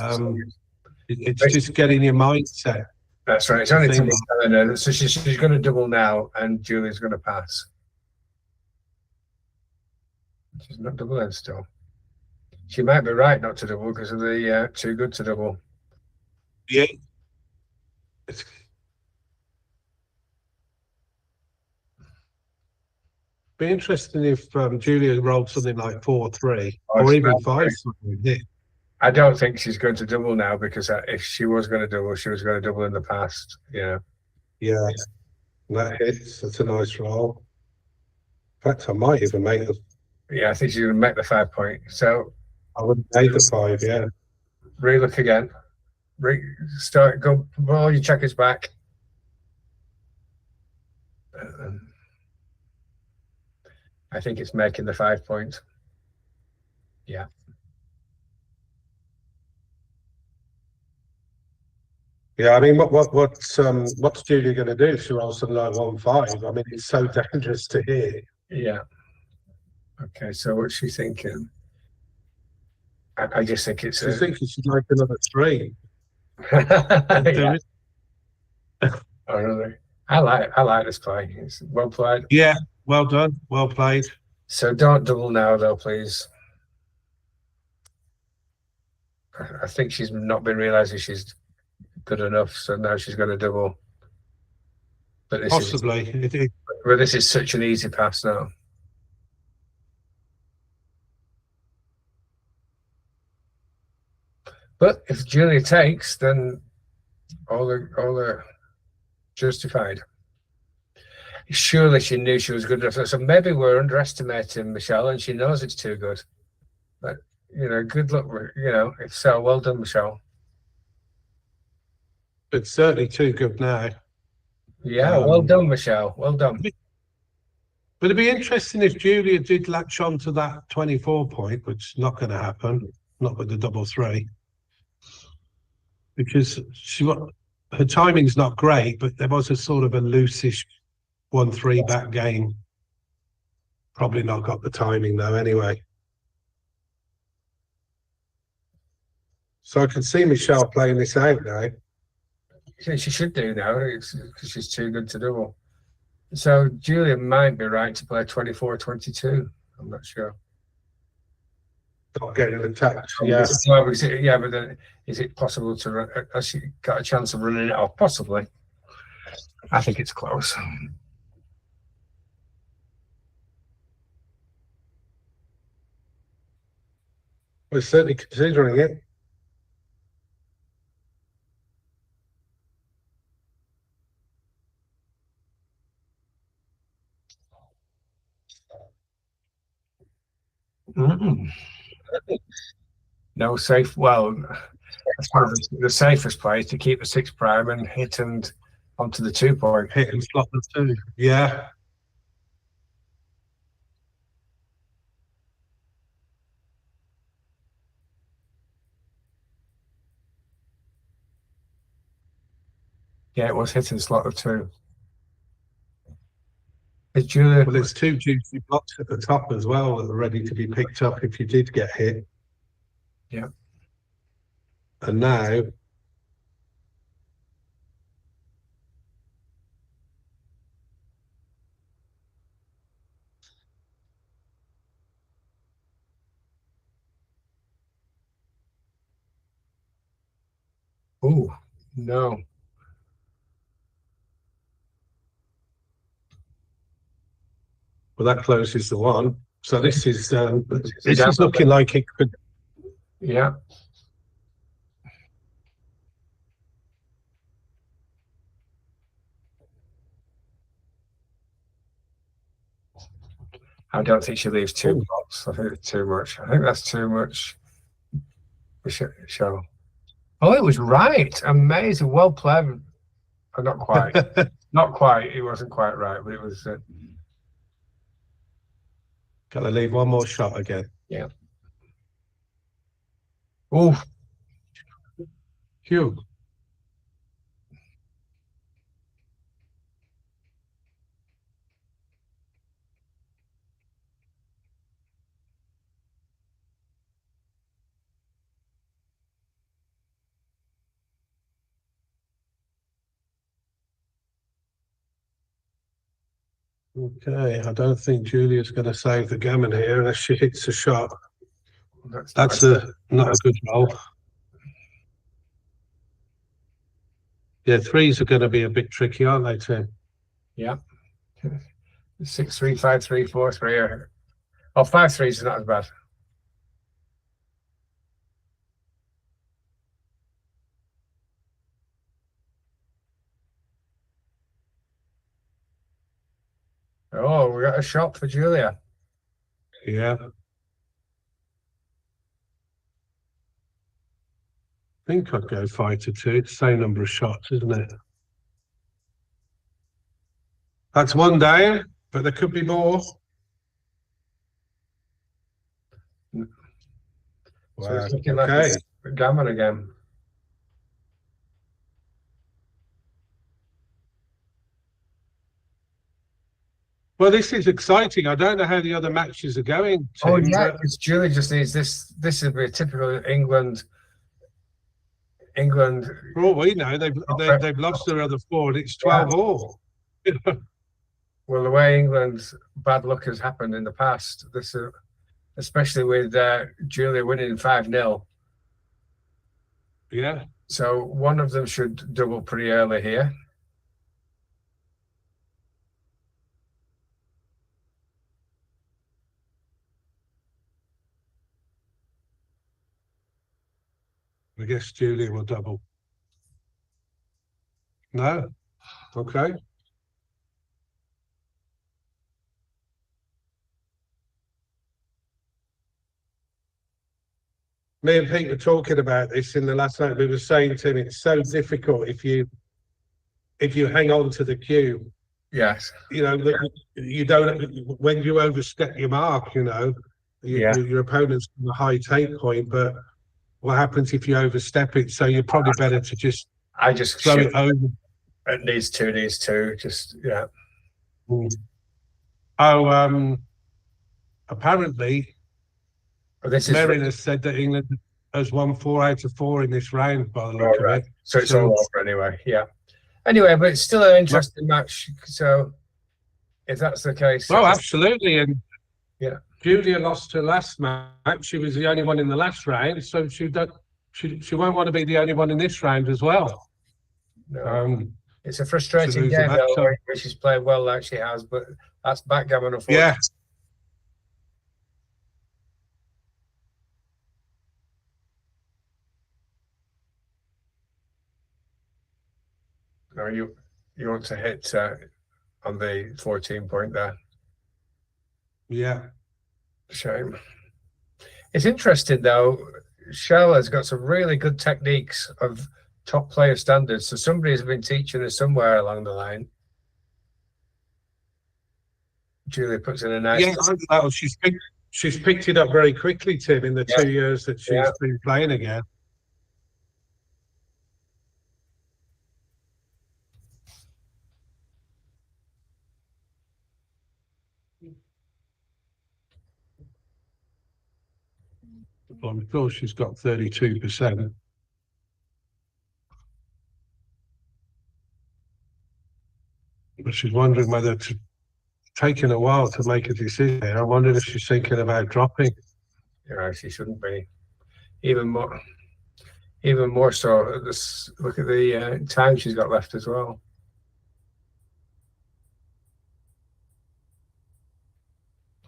It's just getting your mindset. That's right. It's only to be telling her. So she's going to double now, and Julia's going to pass. She's not doubling still. She might be right not to double because of the too good to double. Yeah. Be interesting if Julia rolled something like 4-3 or even 5-3. I don't think she's going to double now because if she was going to double, she was going to double in the past. Yeah. Yeah. That hits. That's a nice roll. In fact, I might even make the. Yeah, I think she's going to make the 5 point. So I would make the 5. Yeah. Relook again. Start. Go. Roll your checkers back. I think it's making the 5 point. Yeah. Yeah, I mean, what's Julia going to do? She rolls something like 1-5. I mean, it's so dangerous to hear. Yeah. Okay, so what's she thinking? I just think it's. She's thinking she'd like another 3. Yeah. Oh, really? I like this play. It's well played. Yeah, well done, well played. So don't double now, though, please. I think she's not been realizing she's good enough, so now she's going to double. But this Possibly. This is such an easy pass now. But if Julia takes, then all are justified. Surely she knew she was good enough. So maybe we're underestimating Michelle, and she knows it's too good. But good luck. If so, well done, Michelle. It's certainly too good now. Yeah, well done, Michelle. Well done. But it'd be interesting if Julia did latch on to that 24 point, which is not going to happen, not with the double 3. Because her timing's not great, but there was a sort of a loosish 1-3 back game. Probably not got the timing though anyway. So I can see Michelle playing this out now. She should do now because she's too good to double. So Julia might be right to play 24-22. I'm not sure. Not getting attacked. Yeah. Yeah, but then is it possible to run? Has she got a chance of running it off? Possibly. I think it's close. We're certainly considering it. No safe. Well, as far as the safest play is to keep the 6 prime and hit and onto the 2 point. Hit and slot the 2. Yeah. Yeah, it was hit and slot the 2. Is Julia? Well, there's 2 juicy blocks at the top as well that are ready to be picked up if you did get hit. Yeah. And now. Oh, no. Well, that closes the 1. So this is looking like it could. Yeah. I don't think she leaves 2 blocks. I think it's too much. I think that's too much. Show. Oh, it was right. Amazing. Well played. But not quite. Not quite. It wasn't quite right, but it was. Got to leave 1 more shot again. Yeah. Oh, Hugh. Okay, I don't think Julia's going to save the gammon here unless she hits a shot. That's not a good roll. Yeah, threes are going to be a bit tricky, aren't they, Tim? Yeah. 6-3, 5-3, 4-3. Oh, 5-3 is not as bad. Oh, we got a shot for Julia. Yeah. I think I'd go 5-2. It's the same number of shots, isn't it? That's one down, but there could be more. So Wow. it's looking Okay. like it's gammon again. Well, this is exciting. I don't know how the other matches are going, Tim, Oh yeah, but because Julie just needs this. This would be a typical England. for all we know, they've lost their other four, and it's 12-all. Well, the way England's bad luck has happened in the past, this, especially with Julia winning 5-0. Yeah. So one of them should double pretty early here. I guess Julia will double. No? Okay. Me and Pete were talking about this in the last night. We were saying to him, it's so difficult if you hang on to the cue. Yes. You know, you don't, when you overstep your mark, you know, your opponent's got a high take point, but what happens if you overstep it? So you're probably better to just I just throw it over. It needs two. Just yeah. Oh, apparently, This is Merrin has said that England has won 4 out of 4 in this round by the look of it. So it's all over anyway. Yeah. Anyway, but it's still an interesting match. So if that's the case, well, absolutely. And yeah, Julia lost her last match. She was the only one in the last round, so she won't want to be the only one in this round as well. No. It's a frustrating game though, where she's played well like she has, but that's backgammon, unfortunately. Yeah. No, you want to hit on the 14 point there. Yeah. Shame. It's interesting though. Shell has got some really good techniques of top player standards. So somebody has been teaching her somewhere along the line. Julia puts in a nice. Yeah, she's picked it up very quickly, Tim, in the 2 years that she's been playing again. I'm sure she's got 32%. But she's wondering whether it's taken a while to make a decision. I wonder if she's thinking about dropping. Yeah, she shouldn't be. Even more so. This, look at the time she's got left as well.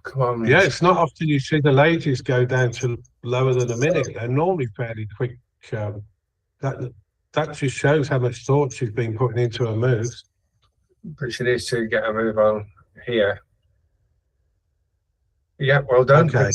Come on. Yeah, it's not often you see the ladies go down to lower than a minute. They're normally fairly quick. That just shows how much thought she's been putting into her moves. But she needs to get a move on here. Yeah, well done. Okay.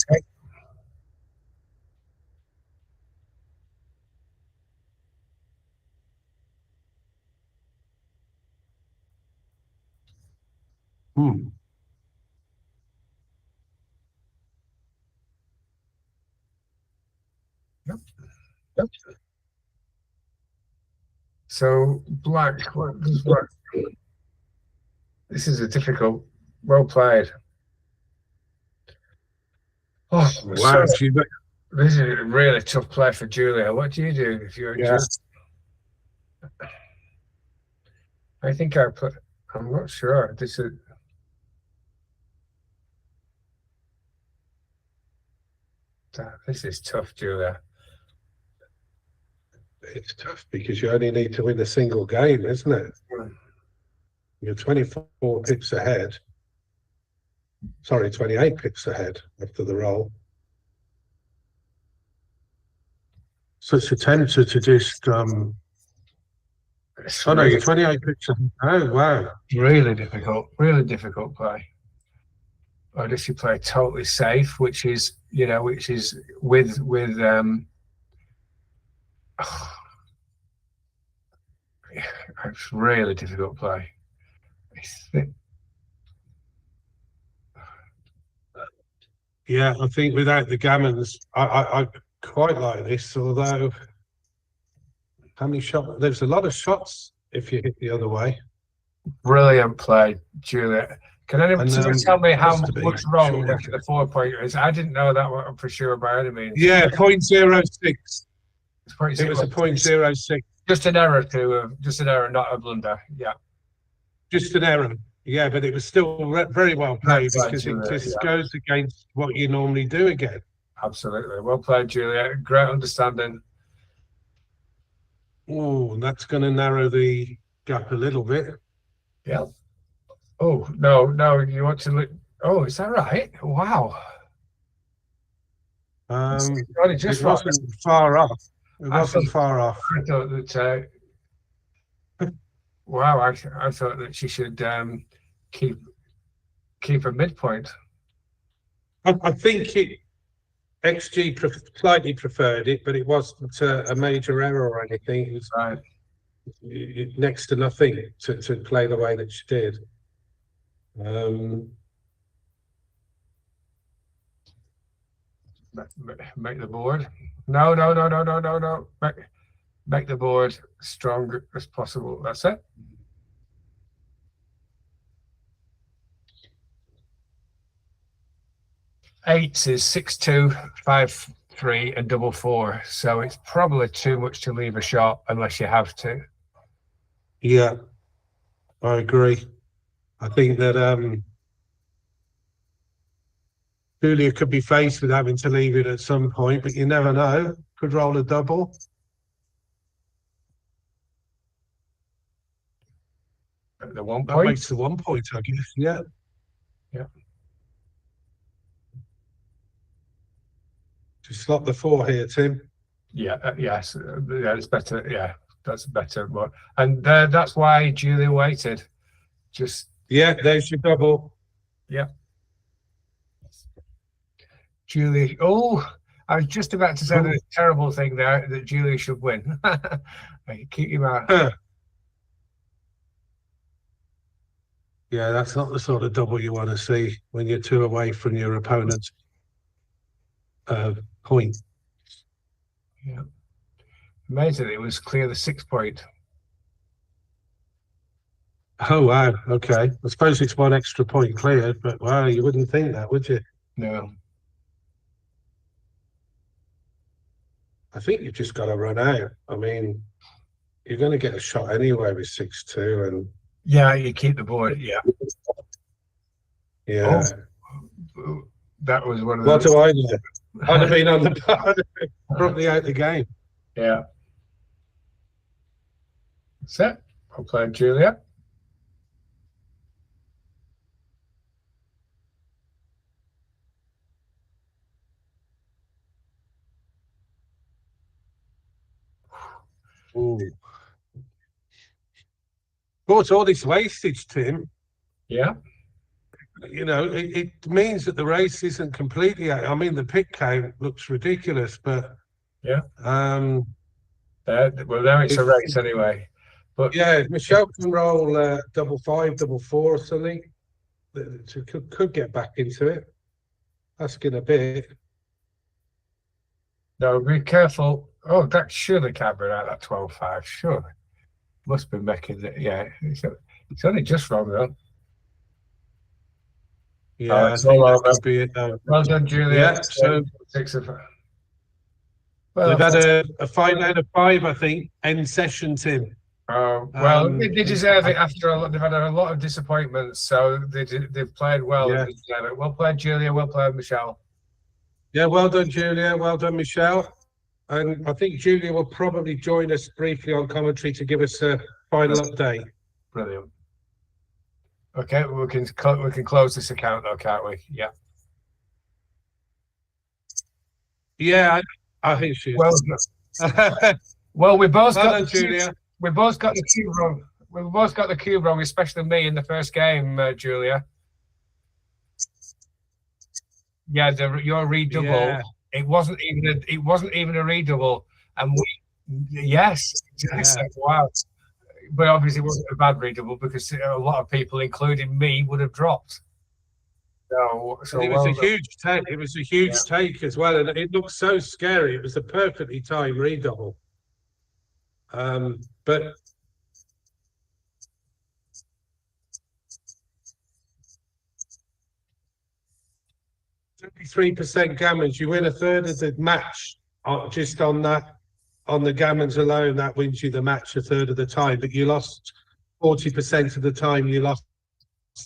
Yep. So black, what does what? This is a difficult. Well played. Oh, Wow, so, this is a really tough play for Julia. What do you do if you're Julia? I think I put. I'm not sure. This is. This is tough, Julia. It's tough because you only need to win a single game, isn't it? You're 24 pips ahead. Sorry, 28 pips ahead after the roll. So it's a tempter to just oh no, you're 28 pips ahead. Oh wow. Really difficult play. Or does she play totally safe, which is, you know, which is with it's really difficult play. Yeah, I think without the gammons, I quite like this, although how many shots? There's a lot of shots if you hit the other way. Brilliant play, Julia. Can anyone tell me how much wrong sure. after the 4 pointer is? I didn't know that one for sure by any means. Yeah, 0.06. It was a 0.06. Just an error just an error, not a blunder. Yeah. Just an error. Yeah, but it was still very well played because Julia, it just goes against what you normally do again. Absolutely. Well played, Julia. Great understanding. Oh, that's going to narrow the gap a little bit. Yeah. Oh, no, you want to look. Oh, is that right? Wow. It wasn't far off. It wasn't far off. I thought that. Wow, I thought that she should keep a midpoint. I think XG slightly preferred it, but it wasn't a major error or anything. It was Right. Next to nothing to play the way that she did. Make the board. No. Make the board strong as possible. That's it. Eights is 6, 2, 5, 3, and double 4. So it's probably too much to leave a shot unless you have to. Yeah, I agree. I think that Julia could be faced with having to leave it at some point, but you never know. Could roll a double. The 1 That point. makes the 1 point, I guess. Yeah. Yeah. Just slot the 4 here, Tim. Yeah. Yes. Yeah. It's better. Yeah. That's better. And that's why Julia waited. Just. Yeah. There's your double. Yeah. Julie. Oh, I was just about to say the terrible thing there that Julie should win. Keep your mouth. Yeah, that's not the sort of double you want to see when you're 2 away from your opponent's point. Yeah. Amazing. It was clear the 6 point. Oh, wow. Okay. I suppose it's 1 extra point cleared, but wow, you wouldn't think that, would you? No. I think you've just got to run out. I mean, you're going to get a shot anyway with 6-2 and. Yeah, you keep the board. Yeah. Yeah. Oh, that was one of What those. do I know? I'd have been on the probably out the game. Yeah. Set. I'll play Julia. Ooh. Of course, all this wastage, Tim. Yeah. You know, it means that the race isn't completely. I mean, the pit count looks ridiculous, but yeah. Well, now it's a race anyway. But yeah, if Michelle can roll double 5, double 4 or something, could get back into it. Asking a bit. No, be careful. Oh, that surely can't be right, that 12-5. Surely. Must be making it. Yeah, it's only just wrong, though. Yeah, I it's think all that over. could be it though. Well done, Julia. Yeah, so 6 of. they've Well, had a 5 out of 5, I think, end session, Tim. well, they deserve it I- after a lot. They've had a lot of disappointments, so they've played well. Yeah. And they deserve it. Well played, Julia. Well played, Michelle. Yeah, well done, Julia. Well done, Michelle. And I think Julia will probably join us briefly on commentary to give us a final update. Brilliant. Okay, we can close this account though, can't we? Yeah. Yeah, I think she is. Well, well, we both Well got done, Julia. we both got the cube wrong. We both got the cube wrong, especially me in the first game, Julia. Yeah, your redouble. Yeah. It wasn't even a redouble, and yes, Yeah. wow. But obviously, it wasn't a bad redouble because a lot of people, including me, would have dropped. So And it was a huge take. It was a huge take as well, and it looked so scary. It was a perfectly timed redouble. But 33% gammons. You win a third of the match just on that, on the gammons alone. That wins you the match a third of the time. But you lost 40% of the time. You lost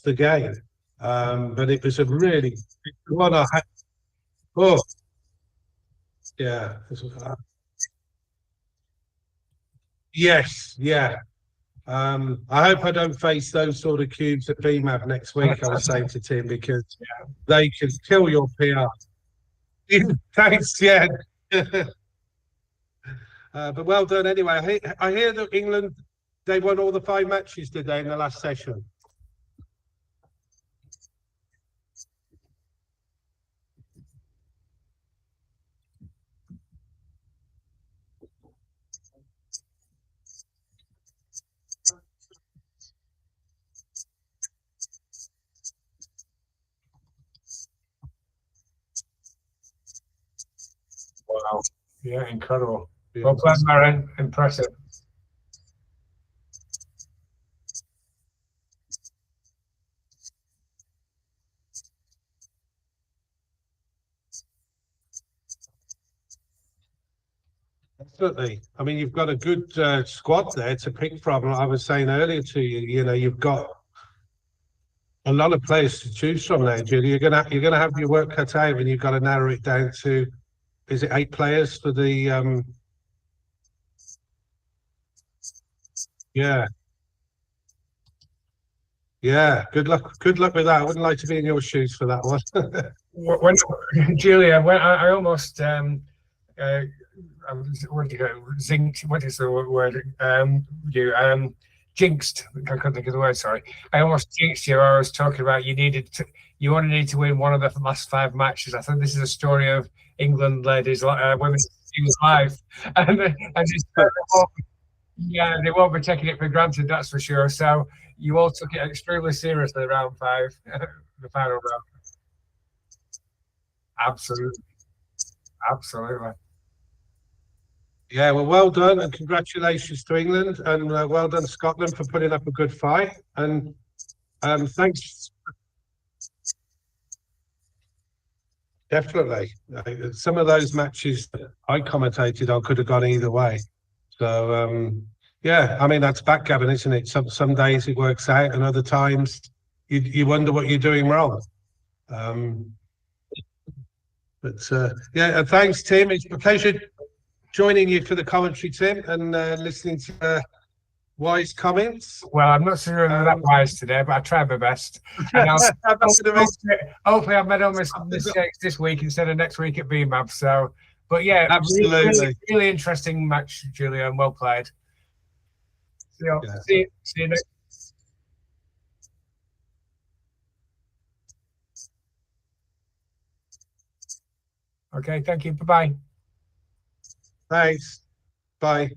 the game. But it was a really one. Oh, yeah. Yes, yeah. I hope I don't face those sort of cubes at BMAP next week. I was saying to Tim, because they can kill your PR. Thanks, yeah. But well done anyway. I hear that England, they won all the 5 matches today in the last session. Wow. Yeah, incredible. Yeah. Well played, Maren. Impressive. Definitely. I mean, you've got a good squad there to pick from. I was saying earlier to you, you know, you've got a lot of players to choose from there, Julie. You're gonna have your work cut out, and you've got to narrow it down to, is it 8 players for the yeah. Yeah, good luck with that. I wouldn't like to be in your shoes for that one. When Julia, when I almost what do you go? Zinked. What is the word? You jinxed. I couldn't think of the word. Sorry, I almost jinxed you. I was talking about you only need to win one of the last 5 matches. I think this is a story of England ladies, women's team's life, and just, yeah, they won't be taking it for granted. That's for sure. So you all took it extremely seriously. Round 5, the final round. Absolutely. Yeah, well done, and congratulations to England, and well done Scotland for putting up a good fight. And thanks. Definitely, some of those matches that I commentated on could have gone either way. So yeah, I mean, that's backgammon, isn't it? Some days it works out, and other times you wonder what you're doing wrong. But yeah, and thanks, Tim. It's a pleasure joining you for the commentary, Tim, and listening to wise comments. Well, I'm not sure they're that wise today, but I tried my best. And hopefully I've made all my mistakes this week instead of next week at BMAP. So, but yeah, absolutely, really interesting match, Julia, and well played. See you next. Okay, thank you. Bye-bye. Thanks. Bye.